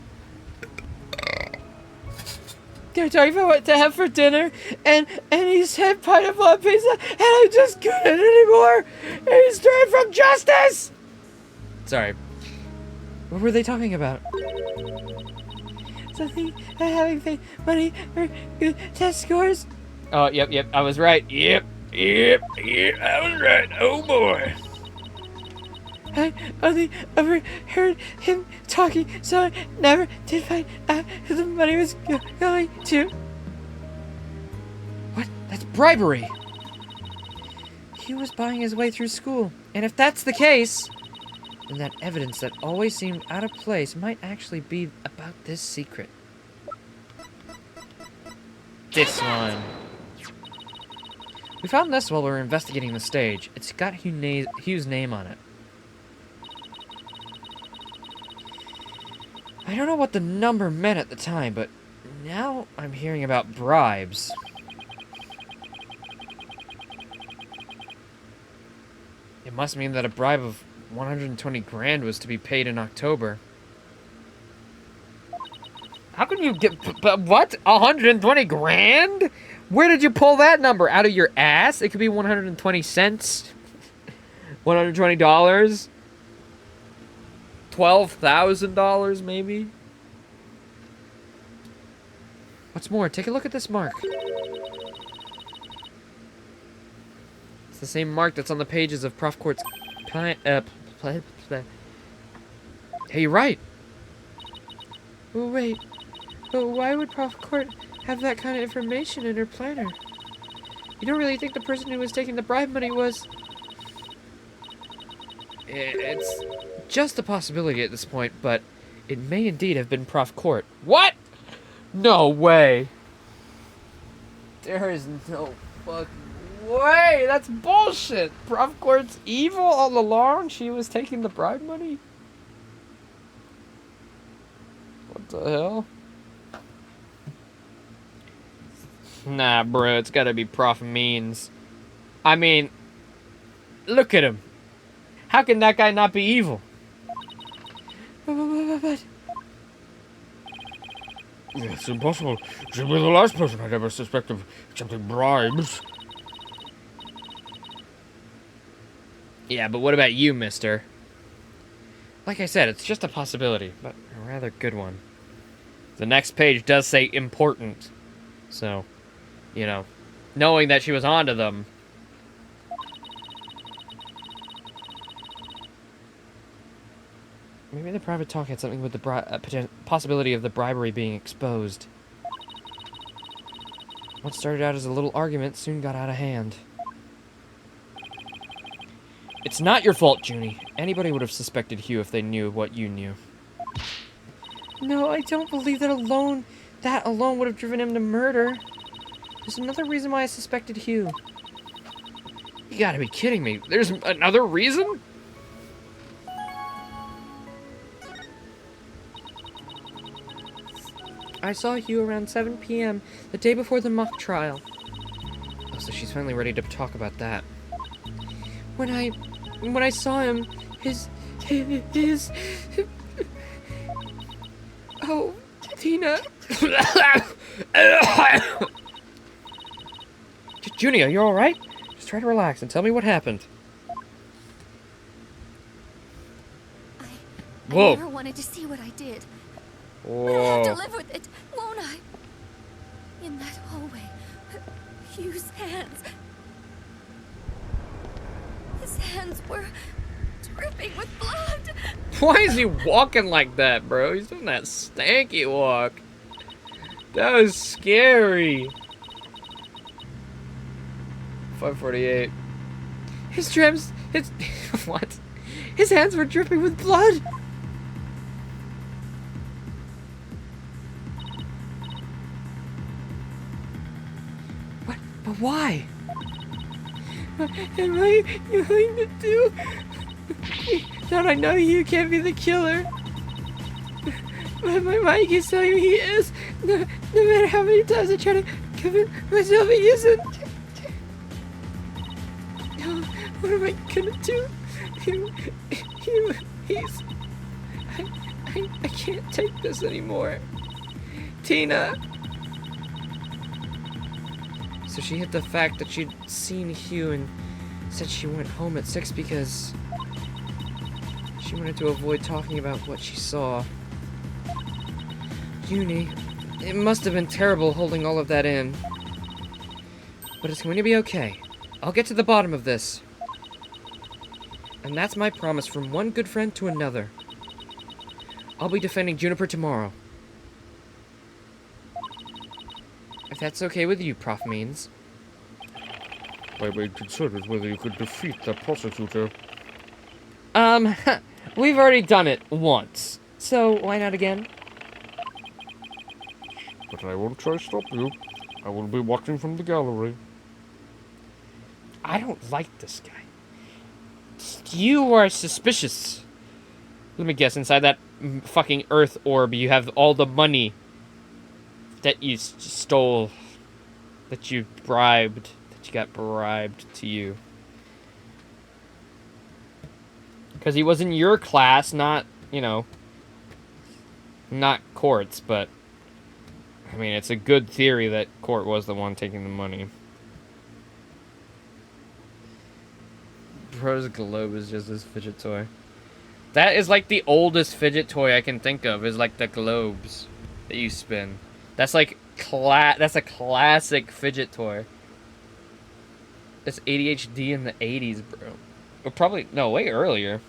talking about what to have for dinner, and he said pineapple on pizza, and I just couldn't anymore. And he's trying from justice. Sorry. What were they talking about? Something about having paid money for good test scores. Oh, yep, I was right. Yep, I was right. Oh boy. I only overheard him talking, so I never did find out who the money was going to. What? That's bribery. He was buying his way through school, and if that's the case, then that evidence that always seemed out of place might actually be about this secret. This one. We found this while we were investigating the stage. It's got Hugh's name on it. I don't know what the number meant at the time, but now I'm hearing about bribes. It must mean that a bribe of 120 grand was to be paid in October. How can you get... what? 120 grand? Where did you pull that number? Out of your ass? It could be 120 cents. $120? $12,000 maybe? What's more, take a look at this mark. It's the same mark that's on the pages of Prof Court's Hey, you're right. Oh, wait. But why would Prof. Court have that kind of information in her planner? You don't really think the person who was taking the bribe money was... It's just a possibility at this point, but it may indeed have been Prof. Court. What? No way. There is no fucking way. That's bullshit. Prof. Court's evil all along. She was taking the bribe money. What the hell? Nah, bro. It's gotta be Prof. Means. I mean, look at him. How can that guy not be evil? But... It's impossible. She'll be the last person I'd ever suspect of accepting bribes. Yeah, but what about you, mister? Like I said, it's just a possibility, but a rather good one. The next page does say important. So, you know, knowing that she was onto them. Maybe the private talk had something with the possibility of the bribery being exposed. What started out as a little argument soon got out of hand. It's not your fault, Junie. Anybody would have suspected Hugh if they knew what you knew. No, I don't believe that alone would have driven him to murder. There's another reason why I suspected Hugh. You gotta be kidding me. There's another reason? I saw Hugh around 7 p.m. the day before the mock trial. Oh, so she's finally ready to talk about that. When I saw him, his... Oh, Tina. Junie, are you alright? Just try to relax and tell me what happened. I Whoa. never wanted to see what I did. Whoa. I'll have to live with it, won't I? In that hallway, Hugh's hands. His hands were dripping with blood. Why is he walking like that, bro? He's doing that stanky walk. That was scary. 548. His dreams... His... What? His hands were dripping with blood. What? But why? What am I going to do? Now I know you can't be the killer. But my mind keeps telling me he is. No matter how many times I try to convince myself he isn't. Oh, what am I gonna do? He's... I can't take this anymore. Tina! So she hid the fact that she'd seen Hugh and said she went home at 6 because she wanted to avoid talking about what she saw. Junie, it must have been terrible holding all of that in. But it's going to be okay. I'll get to the bottom of this. And that's my promise from one good friend to another. I'll be defending Juniper tomorrow. If that's okay with you, Prof. Means. I may consider whether you could defeat that prosecutor. We've already done it once. So, why not again? But I won't try to stop you. I will be watching from the gallery. I don't like this guy. You are suspicious. Let me guess, inside that fucking earth orb, you have all the money that you stole, that you bribed, that you got bribed to you. Because he was in your class, not, you know, not Court's, but, I mean, it's a good theory that Court was the one taking the money. Bro's globe is just this fidget toy. That is like the oldest fidget toy I can think of, is like the globes that you spin. That's like, that's a classic fidget toy. That's ADHD in the 80s, bro. Probably, no, way earlier.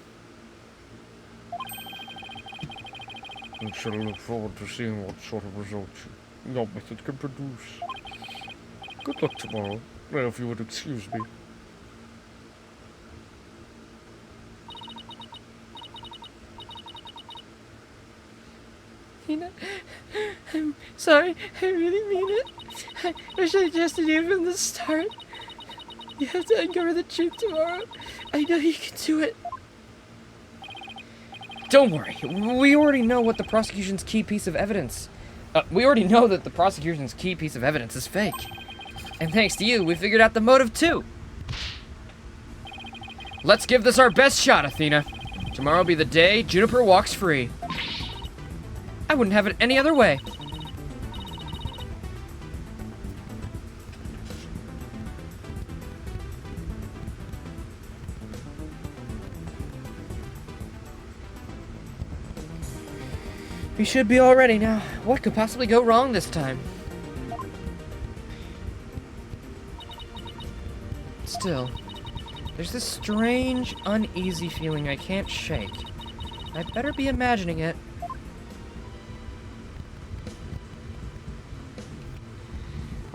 And shall look forward to seeing what sort of results your method can produce. Good luck tomorrow, if you would excuse me. Tina, I'm sorry. I really mean it. I wish I trusted you from the start. You have to uncover the truth tomorrow. I know you can do it. Don't worry. We already know what the prosecution's key piece of evidence. We already know that the prosecution's key piece of evidence is fake. And thanks to you, we figured out the motive too. Let's give this our best shot, Athena. Tomorrow will be the day Juniper walks free. I wouldn't have it any other way. We should be all ready now. What could possibly go wrong this time? Still, there's this strange, uneasy feeling I can't shake. I better be imagining it.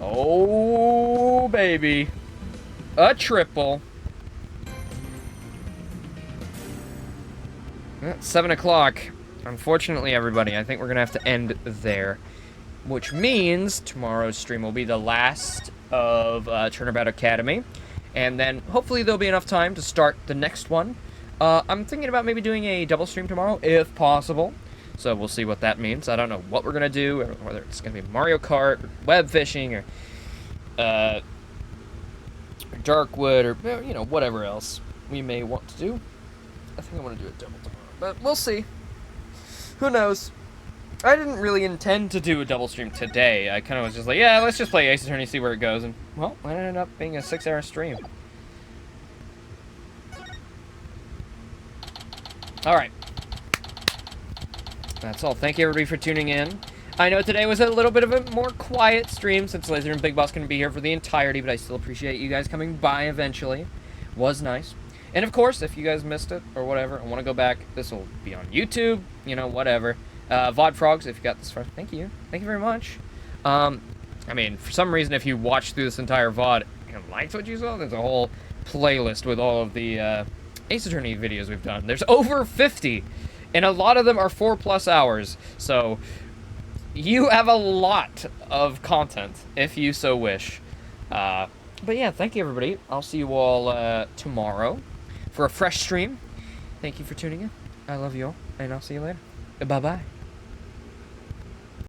Oh, baby. A triple. 7 o'clock. Unfortunately, everybody, I think we're going to have to end there. Which means tomorrow's stream will be the last of Turnabout Academy. And then hopefully there'll be enough time to start the next one. I'm thinking about maybe doing a double stream tomorrow, if possible. So we'll see what that means. I don't know what we're going to do, or whether it's going to be Mario Kart, or web fishing, or Darkwood, or, you know, whatever else we may want to do. I think I want to do a double tomorrow, but we'll see. Who knows? I didn't really intend to do a double stream today. I kind of was just like, yeah, let's just play Ace Attorney, see where it goes. And, well, it ended up being a 6-hour stream. Alright. That's all. Thank you, everybody, for tuning in. I know today was a little bit of a more quiet stream since Laser and Big Boss couldn't be here for the entirety, but I still appreciate you guys coming by eventually. Was nice. And, of course, if you guys missed it or whatever and want to go back, this will be on YouTube, you know, whatever. VOD Frogs, if you got this far, thank you. Thank you very much. I mean, for some reason, if you watched through this entire VOD and liked what you saw, there's a whole playlist with all of the Ace Attorney videos we've done. There's over 50, and a lot of them are 4+ hours, so you have a lot of content, if you so wish. But yeah, thank you, everybody. I'll see you all tomorrow for a fresh stream. Thank you for tuning in. I love you all, and I'll see you later. Bye-bye.